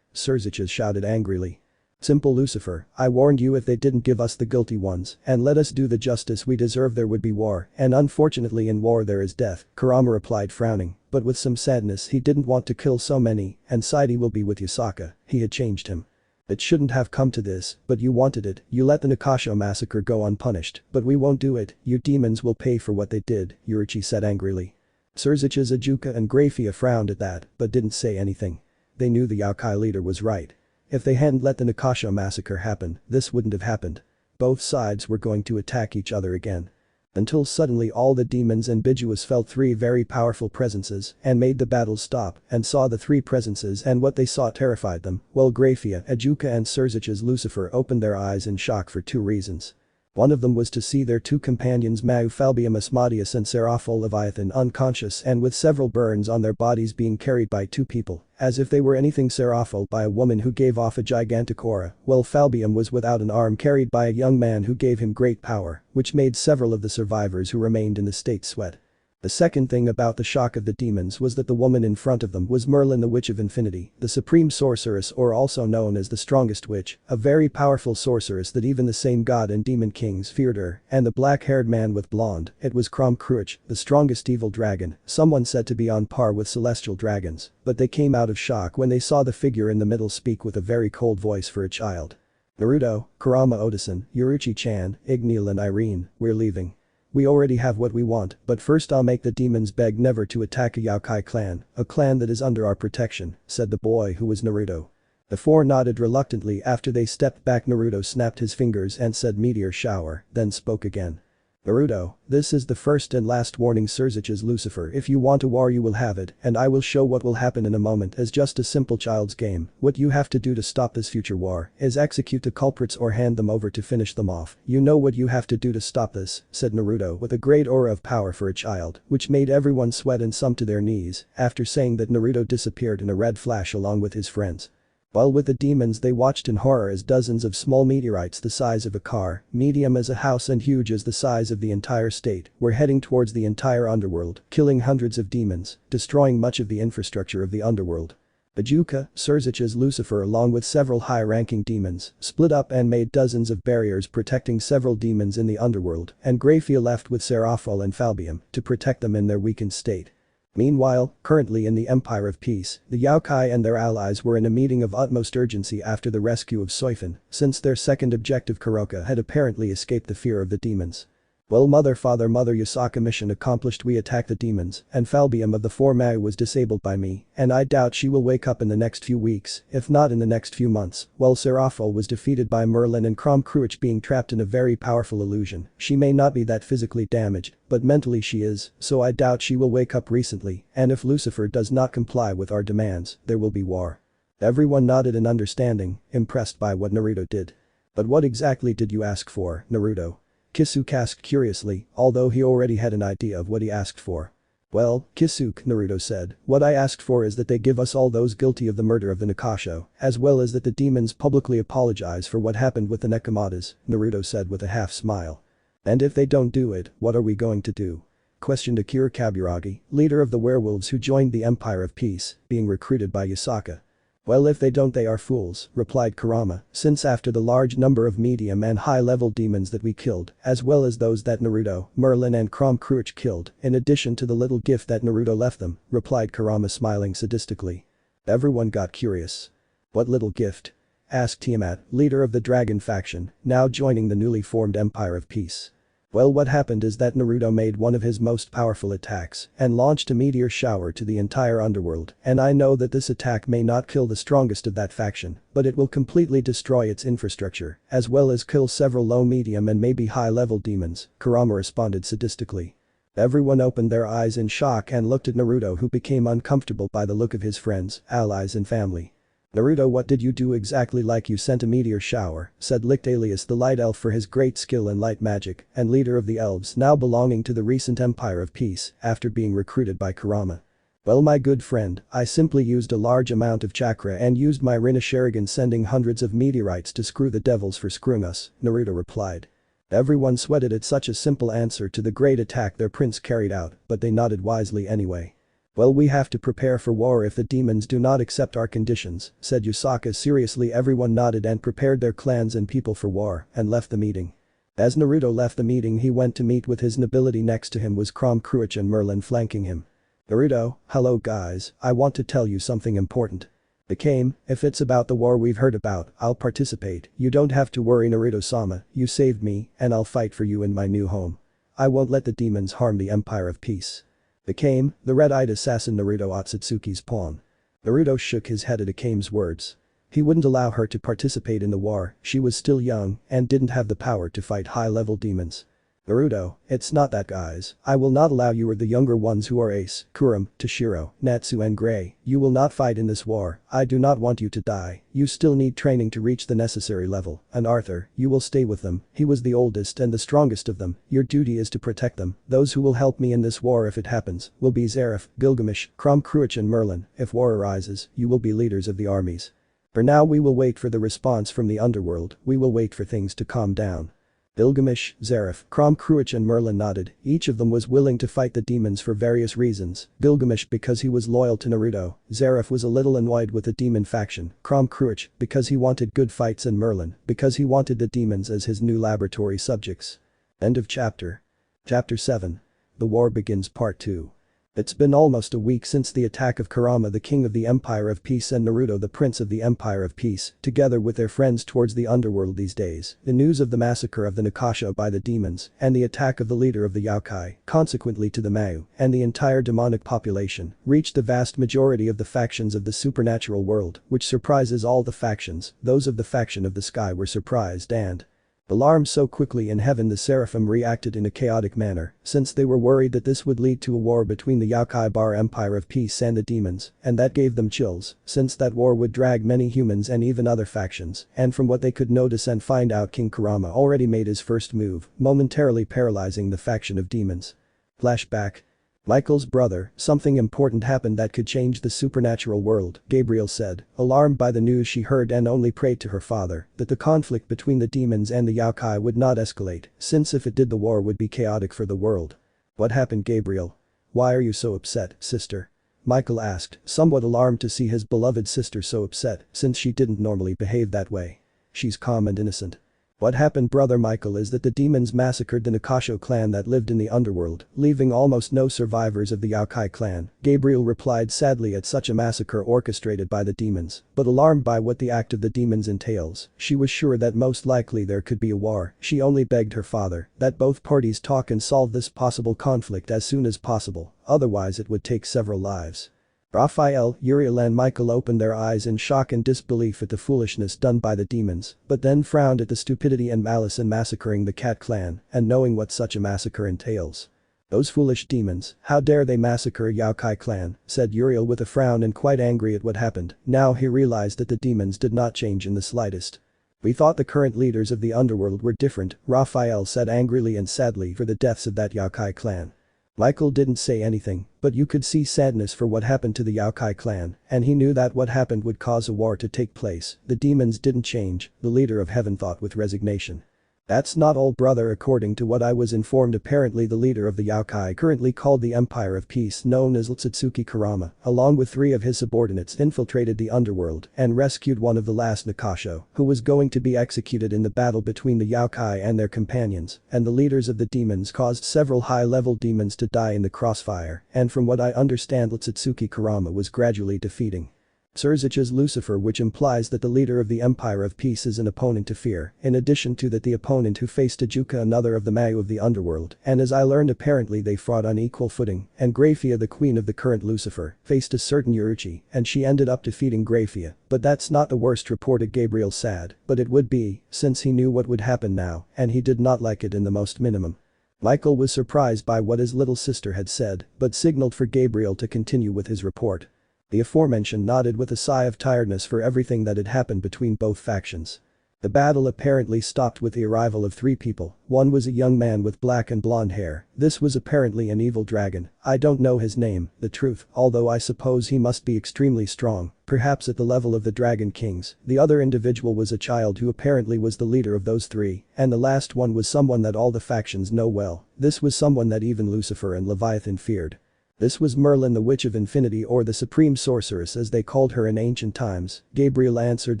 Surziches shouted angrily. Simple Lucifer, I warned you if they didn't give us the guilty ones and let us do the justice we deserve there would be war, and unfortunately in war there is death, Kurama replied frowning, but with some sadness he didn't want to kill so many, and Saidi will be with Yasaka, he had changed him. It shouldn't have come to this, but you wanted it, you let the Nakasho massacre go unpunished, but we won't do it, you demons will pay for what they did, Yurichi said angrily. Surziches, Ajuka and Grafia frowned at that, but didn't say anything. They knew the Yaokai leader was right. If they hadn't let the Nakasho massacre happen, this wouldn't have happened. Both sides were going to attack each other again. Until suddenly all the demons and Bijuas felt three very powerful presences and made the battle stop and saw the three presences and what they saw terrified them, while Grafia, Ajuka and Surziches Lucifer opened their eyes in shock for two reasons. One of them was to see their two companions Mau Falbium Asmodeus and Seraphol Leviathan unconscious and with several burns on their bodies being carried by two people, as if they were anything Seraphol by a woman who gave off a gigantic aura, while Falbium was without an arm carried by a young man who gave him great power, which made several of the survivors who remained in the state sweat. The second thing about the shock of the demons was that the woman in front of them was Merlin the Witch of Infinity, the supreme sorceress or also known as the strongest witch, a very powerful sorceress that even the same god and demon kings feared her, and the black-haired man with blonde, it was Krom Kruich, the strongest evil dragon, someone said to be on par with celestial dragons, but they came out of shock when they saw the figure in the middle speak with a very cold voice for a child. Naruto, Kurama Odasan, Yoruchi-chan, Igneel and Irene, we're leaving. We already have what we want, but first I'll make the demons beg never to attack a Yaokai clan, a clan that is under our protection, said the boy who was Naruto. The four nodded reluctantly after they stepped back. Naruto snapped his fingers and said meteor shower, then spoke again. Naruto, this is the first and last warning Surziches Lucifer, if you want a war you will have it and I will show what will happen in a moment as just a simple child's game. What you have to do to stop this future war is execute the culprits or hand them over to finish them off. You know what you have to do to stop this, said Naruto with a great aura of power for a child, which made everyone sweat and some to their knees after saying that Naruto disappeared in a red flash along with his friends. While with the demons they watched in horror as dozens of small meteorites the size of a car, medium as a house and huge as the size of the entire state, were heading towards the entire underworld, killing hundreds of demons, destroying much of the infrastructure of the underworld. Ajuka, Surziches Lucifer along with several high-ranking demons, split up and made dozens of barriers protecting several demons in the underworld, and Grafia left with Seraphol and Falbium to protect them in their weakened state. Meanwhile, currently in the Empire of Peace, the Yaokai and their allies were in a meeting of utmost urgency after the rescue of Soifin, since their second objective Kuroka had apparently escaped the fear of the demons. Well mother father mother Yasaka mission accomplished, we attack the demons, and Falbium of the four Mau was disabled by me, and I doubt she will wake up in the next few weeks, if not in the next few months, while Seraphol was defeated by Merlin and Krom Kruich being trapped in a very powerful illusion. She may not be that physically damaged, but mentally she is, so I doubt she will wake up recently, and if Lucifer does not comply with our demands, there will be war. Everyone nodded in understanding, impressed by what Naruto did. But what exactly did you ask for, Naruto? Kisuke asked curiously, although he already had an idea of what he asked for. Well, Kisuke, Naruto said, what I asked for is that they give us all those guilty of the murder of the Nakasho, as well as that the demons publicly apologize for what happened with the Nekomatas, Naruto said with a half smile. And if they don't do it, what are we going to do? Questioned Akira Kaburagi, leader of the werewolves who joined the Empire of Peace, being recruited by Yasaka. Well if they don't they are fools, replied Kurama, since after the large number of medium and high-level demons that we killed, as well as those that Naruto, Merlin and Krom Kruich killed, in addition to the little gift that Naruto left them, replied Kurama smiling sadistically. Everyone got curious. What little gift? Asked Tiamat, leader of the dragon faction, now joining the newly formed Empire of Peace. Well what happened is that Naruto made one of his most powerful attacks and launched a meteor shower to the entire underworld, and I know that this attack may not kill the strongest of that faction, but it will completely destroy its infrastructure, as well as kill several low medium and maybe high-level demons, Kurama responded sadistically. Everyone opened their eyes in shock and looked at Naruto, who became uncomfortable by the look of his friends, allies and family. Naruto, what did you do exactly? Like you sent a meteor shower, said Lictalius the light elf for his great skill in light magic and leader of the elves now belonging to the recent Empire of Peace after being recruited by Kurama. Well my good friend, I simply used a large amount of chakra and used my Sharigan sending hundreds of meteorites to screw the devils for screwing us, Naruto replied. Everyone sweated at such a simple answer to the great attack their prince carried out, but they nodded wisely anyway. Well we have to prepare for war if the demons do not accept our conditions, said Yusaka seriously. Everyone nodded and prepared their clans and people for war, and left the meeting. As Naruto left the meeting he went to meet with his nobility. Next to him was Crom Cruach and Merlin flanking him. Naruto, hello guys, I want to tell you something important. If it's about the war we've heard about, I'll participate. You don't have to worry Naruto-sama, you saved me, and I'll fight for you in my new home. I won't let the demons harm the Empire of Peace. The red-eyed assassin Naruto Akatsuki's pawn. Naruto shook his head at Akame's words. He wouldn't allow her to participate in the war, she was still young and didn't have the power to fight high-level demons. Naruto, it's not that guys, I will not allow you or the younger ones who are Ace, Kurama, Toshiro, Natsu and Gray, you will not fight in this war, I do not want you to die, you still need training to reach the necessary level, and Arthur, you will stay with them, he was the oldest and the strongest of them, your duty is to protect them, those who will help me in this war if it happens, will be Zareth, Gilgamesh, Crom Cruach and Merlin, if war arises, you will be leaders of the armies. For now we will wait for the response from the underworld, we will wait for things to calm down. Gilgamesh, Zareth, Crom Cruach and Merlin nodded, each of them was willing to fight the demons for various reasons, Gilgamesh because he was loyal to Naruto, Zareth was a little annoyed with the demon faction, Crom Cruach because he wanted good fights and Merlin because he wanted the demons as his new laboratory subjects. End of chapter. Chapter 7. The War Begins Part 2. It's been almost a week since the attack of Kurama the king of the Empire of Peace and Naruto the prince of the Empire of Peace, together with their friends towards the underworld these days. The news of the massacre of the Nakasha by the demons and the attack of the leader of the Yokai, consequently to the Mau, and the entire demonic population, reached the vast majority of the factions of the supernatural world, which surprises all the factions. Those of the faction of the sky were surprised and alarmed so quickly. In heaven the seraphim reacted in a chaotic manner, since they were worried that this would lead to a war between the Yokai Bar Empire of Peace and the demons, and that gave them chills, since that war would drag many humans and even other factions, and from what they could notice and find out King Kurama already made his first move, momentarily paralyzing the faction of demons. Flashback. Michael's brother, something important happened that could change the supernatural world, Gabriel said, alarmed by the news she heard and only prayed to her father that the conflict between the demons and the Yokai would not escalate, since if it did the war would be chaotic for the world. What happened Gabriel? Why are you so upset, sister? Michael asked, somewhat alarmed to see his beloved sister so upset, since she didn't normally behave that way. She's calm and innocent. What happened brother Michael is that the demons massacred the Nakasho clan that lived in the underworld, leaving almost no survivors of the Yokai clan. Gabriel replied sadly at such a massacre orchestrated by the demons, but alarmed by what the act of the demons entails, she was sure that most likely there could be a war. She only begged her father that both parties talk and solve this possible conflict as soon as possible, otherwise it would take several lives. Raphael, Uriel and Michael opened their eyes in shock and disbelief at the foolishness done by the demons, but then frowned at the stupidity and malice in massacring the Cat clan, and knowing what such a massacre entails. Those foolish demons, how dare they massacre a Yokai clan, said Uriel with a frown and quite angry at what happened. Now he realized that the demons did not change in the slightest. We thought the current leaders of the underworld were different, Raphael said angrily and sadly for the deaths of that Yokai clan. Michael didn't say anything, but you could see sadness for what happened to the Yokai clan, and he knew that what happened would cause a war to take place. The demons didn't change, the leader of heaven thought with resignation. That's not all brother, according to what I was informed apparently the leader of the Yokai currently called the Empire of Peace known as Satsuki Kurama, along with 3 of his subordinates infiltrated the underworld and rescued one of the last Nakasho, who was going to be executed in the battle between the Yokai and their companions, and the leaders of the demons caused several high-level demons to die in the crossfire, and from what I understand Satsuki Kurama was gradually defeating Surzich's Lucifer, which implies that the leader of the Empire of Peace is an opponent to fear, in addition to that the opponent who faced Tajuka another of the Mau of the underworld, and as I learned apparently they fought on equal footing, and Graphia the queen of the current Lucifer, faced a certain Uruchi, and she ended up defeating Graphia, but that's not the worst reported Gabriel sad, but it would be, since he knew what would happen now, and he did not like it in the most minimum. Michael was surprised by what his little sister had said, but signaled for Gabriel to continue with his report. The aforementioned nodded with a sigh of tiredness for everything that had happened between both factions. The battle apparently stopped with the arrival of 3 people. One was a young man with black and blonde hair. This was apparently an evil dragon. I don't know his name, the truth, although I suppose he must be extremely strong, perhaps at the level of the Dragon Kings. The other individual was a child who apparently was the leader of those 3, and the last one was someone that all the factions know well. This was someone that even Lucifer and Leviathan feared. This was Merlin, the Witch of Infinity, or the Supreme Sorceress as they called her in ancient times. Gabriel answered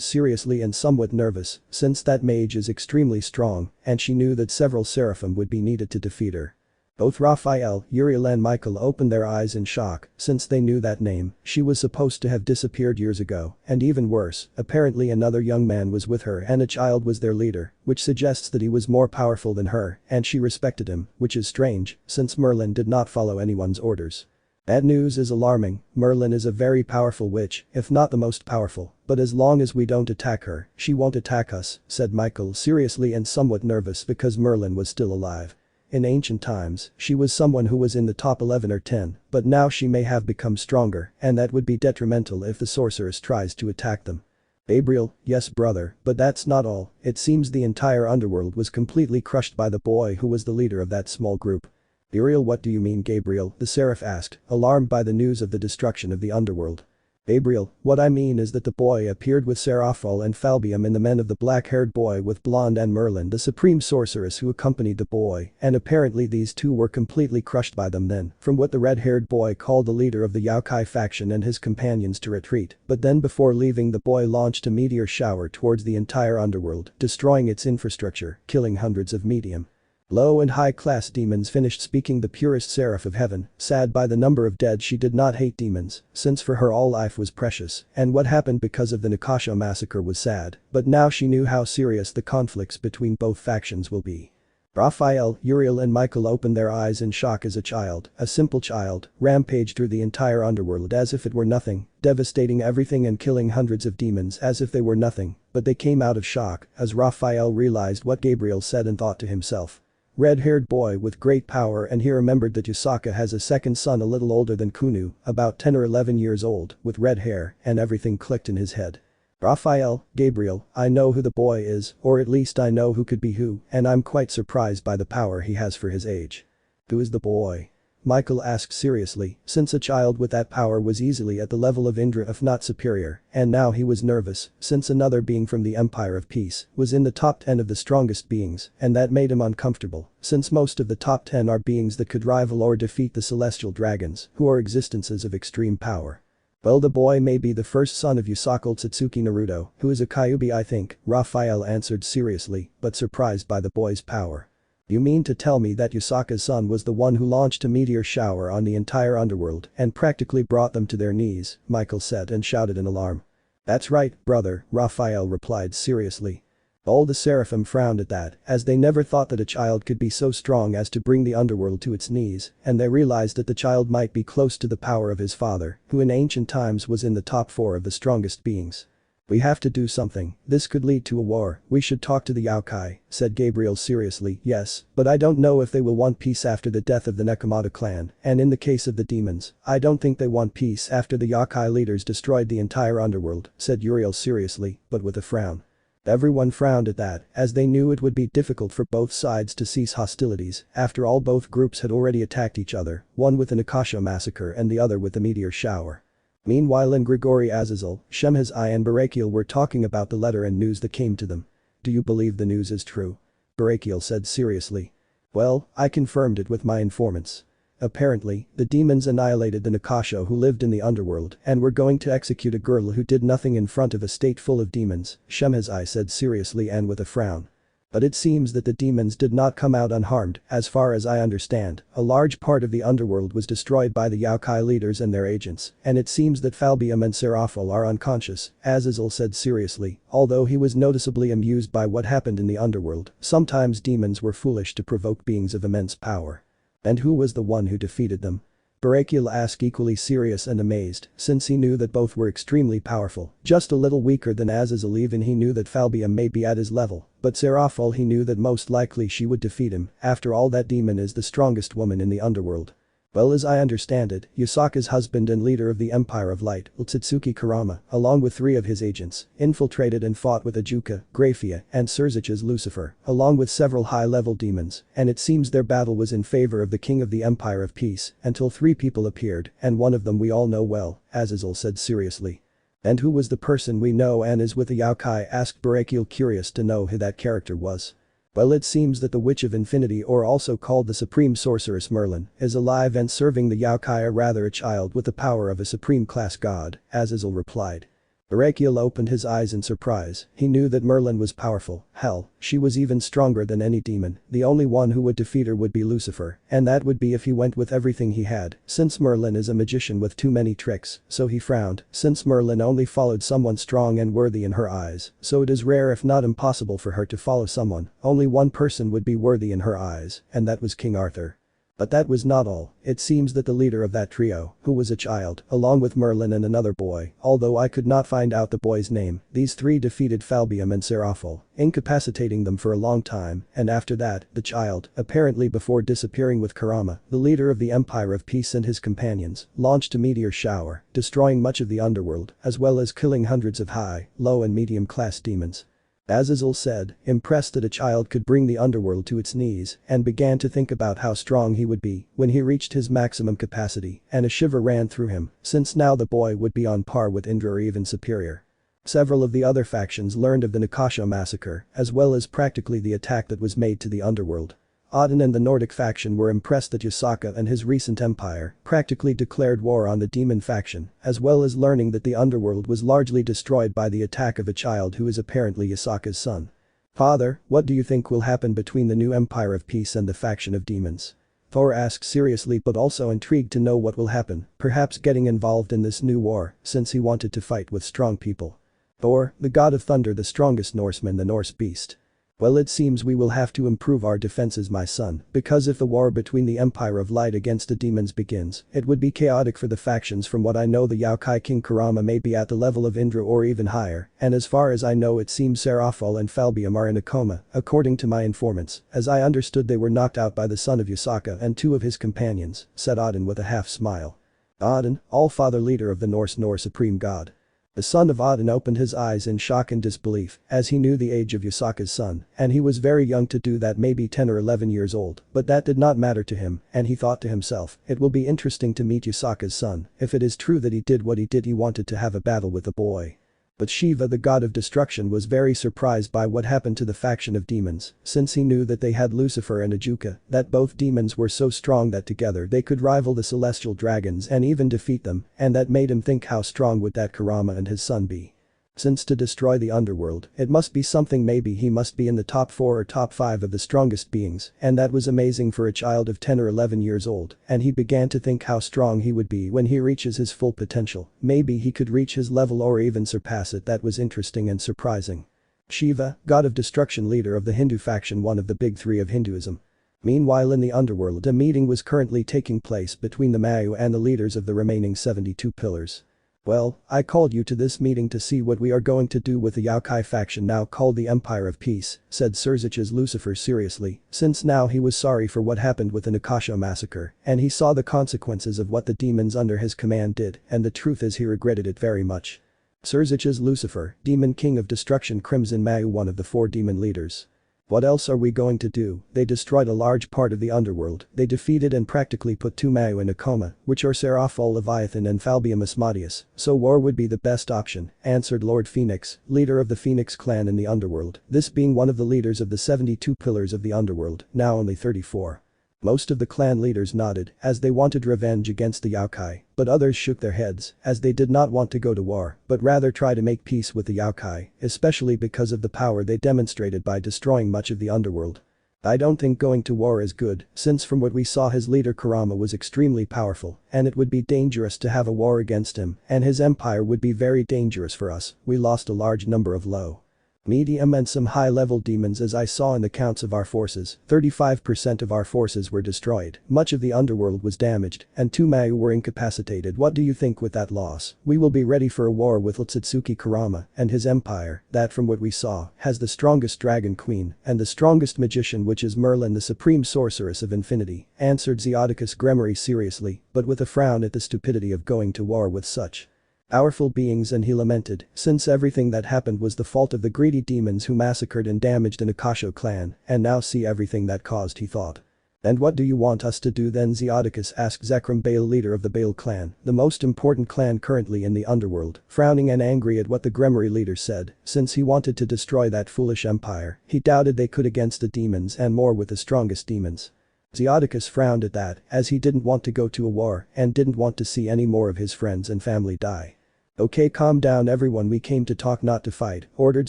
seriously and somewhat nervous, since that mage is extremely strong, and she knew that several seraphim would be needed to defeat her. Both Raphael, Uriel and Michael opened their eyes in shock, since they knew that name. She was supposed to have disappeared years ago, and even worse, apparently another young man was with her and a child was their leader, which suggests that he was more powerful than her, and she respected him, which is strange, since Merlin did not follow anyone's orders. That news is alarming. Merlin is a very powerful witch, if not the most powerful, but as long as we don't attack her, she won't attack us, said Michael seriously and somewhat nervous because Merlin was still alive. In ancient times, she was someone who was in the top 11 or 10, but now she may have become stronger, and that would be detrimental if the sorceress tries to attack them. Gabriel, yes brother, but that's not all. It seems the entire underworld was completely crushed by the boy who was the leader of that small group. Uriel, what do you mean, Gabriel? The seraph asked, alarmed by the news of the destruction of the underworld. Gabriel, what I mean is that the boy appeared with Seraphol and Falbium and the men of the black-haired boy with blonde and Merlin, the supreme sorceress who accompanied the boy, and apparently these two were completely crushed by them then, from what the red-haired boy called the leader of the Yaokai faction and his companions to retreat, but then before leaving the boy launched a meteor shower towards the entire underworld, destroying its infrastructure, killing hundreds of medium, low and high-class demons. Finished speaking the purest seraph of heaven, sad by the number of dead. She did not hate demons, since for her all life was precious, and what happened because of the Nikasha massacre was sad, but now she knew how serious the conflicts between both factions will be. Raphael, Uriel and Michael opened their eyes in shock as a child, a simple child, rampaged through the entire underworld as if it were nothing, devastating everything and killing hundreds of demons as if they were nothing, but they came out of shock as Raphael realized what Gabriel said and thought to himself. Red-haired boy with great power, and he remembered that Yusaka has a second son a little older than Kunu, about 10 or 11 years old, with red hair, and everything clicked in his head. Raphael, Gabriel, I know who the boy is, or at least I know who could be who, and I'm quite surprised by the power he has for his age. Who is the boy? Michael asked seriously, since a child with that power was easily at the level of Indra if not superior, and now he was nervous, since another being from the Empire of Peace was in the top 10 of the strongest beings, and that made him uncomfortable, since most of the top 10 are beings that could rival or defeat the celestial dragons, who are existences of extreme power. Well, the boy may be the first son of Yusaka Satsuki Naruto, who is a Kyuubi I think, Raphael answered seriously, but surprised by the boy's power. You mean to tell me that Yusaka's son was the one who launched a meteor shower on the entire underworld and practically brought them to their knees, Michael said and shouted in alarm. That's right, brother, Raphael replied seriously. All the seraphim frowned at that, as they never thought that a child could be so strong as to bring the underworld to its knees, and they realized that the child might be close to the power of his father, who in ancient times was in the top 4 of the strongest beings. We have to do something. This could lead to a war. We should talk to the Yaokai, said Gabriel seriously. Yes, but I don't know if they will want peace after the death of the Nekomata clan, and in the case of the demons, I don't think they want peace after the Yaokai leaders destroyed the entire underworld, said Uriel seriously, but with a frown. Everyone frowned at that, as they knew it would be difficult for both sides to cease hostilities. After all, both groups had already attacked each other, one with the Nikasha massacre and the other with the meteor shower. Meanwhile in Grigori Azazel, Shemhazai and Barakiel were talking about the letter and news that came to them. Do you believe the news is true? Barakiel said seriously. Well, I confirmed it with my informants. Apparently, the demons annihilated the Nikasha who lived in the underworld and were going to execute a girl who did nothing in front of a state full of demons, Shemhazai said seriously and with a frown. But it seems that the demons did not come out unharmed. As far as I understand, a large part of the underworld was destroyed by the Yaokai leaders and their agents, and it seems that Falbium and Seraphol are unconscious, Azazel said seriously, although he was noticeably amused by what happened in the underworld. Sometimes demons were foolish to provoke beings of immense power. And who was the one who defeated them? Barakiel asked, equally serious and amazed, since he knew that both were extremely powerful, just a little weaker than Azazel. Even he knew that Falbium may be at his level, but Seraphol he knew that most likely she would defeat him. After all, that demon is the strongest woman in the underworld. Well, as I understand it, Yasaka's husband and leader of the Empire of Light, Otsutsuki Kurama, along with 3 of his agents, infiltrated and fought with Ajuka, Graphia, and Surzich's Lucifer, along with several high-level demons, and it seems their battle was in favor of the king of the Empire of Peace, until 3 people appeared, and one of them we all know well, Azazel said seriously. And who was the person we know and is with the Yaokai, asked Barakiel, curious to know who that character was. Well, it seems that the Witch of Infinity, or also called the Supreme Sorceress Merlin, is alive and serving the Yaokai, or rather a child with the power of a supreme class god, Azazel replied. Barakiel opened his eyes in surprise. He knew that Merlin was powerful. Hell, she was even stronger than any demon. The only one who would defeat her would be Lucifer, and that would be if he went with everything he had, since Merlin is a magician with too many tricks. So he frowned, since Merlin only followed someone strong and worthy in her eyes, so it is rare if not impossible for her to follow someone. Only one person would be worthy in her eyes, and that was King Arthur. But that was not all. It seems that the leader of that trio, who was a child, along with Merlin and another boy, although I could not find out the boy's name, these 3 defeated Falbium and Seraphol, incapacitating them for a long time, and after that, the child, apparently before disappearing with Kurama, the leader of the Empire of Peace and his companions, launched a meteor shower, destroying much of the underworld, as well as killing hundreds of high, low and medium class demons. Azazel said, impressed that a child could bring the underworld to its knees, and began to think about how strong he would be when he reached his maximum capacity, and a shiver ran through him, since now the boy would be on par with Indra or even superior. Several of the other factions learned of the Nikasho massacre, as well as practically the attack that was made to the underworld. Odin and the Nordic faction were impressed that Yasaka and his recent empire practically declared war on the demon faction, as well as learning that the underworld was largely destroyed by the attack of a child who is apparently Yasaka's son. Father, what do you think will happen between the new Empire of Peace and the faction of demons? Thor asked seriously, but also intrigued to know what will happen, perhaps getting involved in this new war, since he wanted to fight with strong people. Thor, the god of thunder, the strongest Norseman, the Norse beast. Well, it seems we will have to improve our defenses, my son, because if the war between the Empire of Light against the demons begins, it would be chaotic for the factions. From what I know, the Yaokai King Kurama may be at the level of Indra or even higher, and as far as I know it seems Seraphol and Falbium are in a coma, according to my informants. As I understood, they were knocked out by the son of Yasaka and 2 of his companions, said Odin with a half smile. Odin, All-Father, leader of the Norse supreme god. The son of Odin opened his eyes in shock and disbelief, as he knew the age of Yasaka's son, and he was very young to do that, maybe 10 or 11 years old, but that did not matter to him, and he thought to himself, it will be interesting to meet Yasaka's son. If it is true that he did what he did, he wanted to have a battle with the boy. But Shiva, the god of destruction, was very surprised by what happened to the faction of demons, since he knew that they had Lucifer and Ajuka, that both demons were so strong that together they could rival the celestial dragons and even defeat them, and that made him think, how strong would that Kurama and his son be? Since to destroy the underworld, it must be something. Maybe he must be in the top 4 or top 5 of the strongest beings, and that was amazing for a child of 10 or 11 years old, and he began to think how strong he would be when he reaches his full potential. Maybe he could reach his level or even surpass it. That was interesting and surprising. Shiva, god of destruction, leader of the Hindu faction, one of the big 3 of Hinduism. Meanwhile, in the underworld, a meeting was currently taking place between the Mayu and the leaders of the remaining 72 pillars. Well, I called you to this meeting to see what we are going to do with the Yaokai faction now called the Empire of Peace, said Surzich's Lucifer seriously, since now he was sorry for what happened with the Nikasho massacre, and he saw the consequences of what the demons under his command did, and the truth is he regretted it very much. Surzich's Lucifer, Demon King of Destruction, Crimson Mayu, one of the 4 demon leaders. What else are we going to do? They destroyed a large part of the underworld. They defeated and practically put 2 Mayu in a coma, which are Seraphol, Leviathan and Falbium Asmodeus, so war would be the best option, answered Lord Phoenix, leader of the Phoenix clan in the underworld, this being one of the leaders of the 72 pillars of the underworld, now only 34. Most of the clan leaders nodded, as they wanted revenge against the Yaokai, but others shook their heads, as they did not want to go to war, but rather try to make peace with the Yaokai, especially because of the power they demonstrated by destroying much of the underworld. I don't think going to war is good, since from what we saw his leader Kurama was extremely powerful, and it would be dangerous to have a war against him, and his empire would be very dangerous for us. We lost a large number of low Medium and some high-level demons as I saw in the counts of our forces, 35% of our forces were destroyed, much of the underworld was damaged, and 2 Mayu were incapacitated. What do you think with that loss? We will be ready for a war with Otsutsuki Kurama and his empire, that from what we saw, has the strongest dragon queen, and the strongest magician which is Merlin the supreme sorceress of infinity, answered Zeodicus Gremory seriously, but with a frown at the stupidity of going to war with such powerful beings, and he lamented, since everything that happened was the fault of the greedy demons who massacred and damaged an Akasho clan, and now see everything that caused, he thought. And what do you want us to do then? Zeodicus asked Zekrom Baal, leader of the Baal clan, the most important clan currently in the underworld, frowning and angry at what the Gremory leader said, since he wanted to destroy that foolish empire, he doubted they could against the demons and more with the strongest demons. Zeodicus frowned at that, as he didn't want to go to a war and didn't want to see any more of his friends and family die. Okay, calm down everyone, we came to talk not to fight, ordered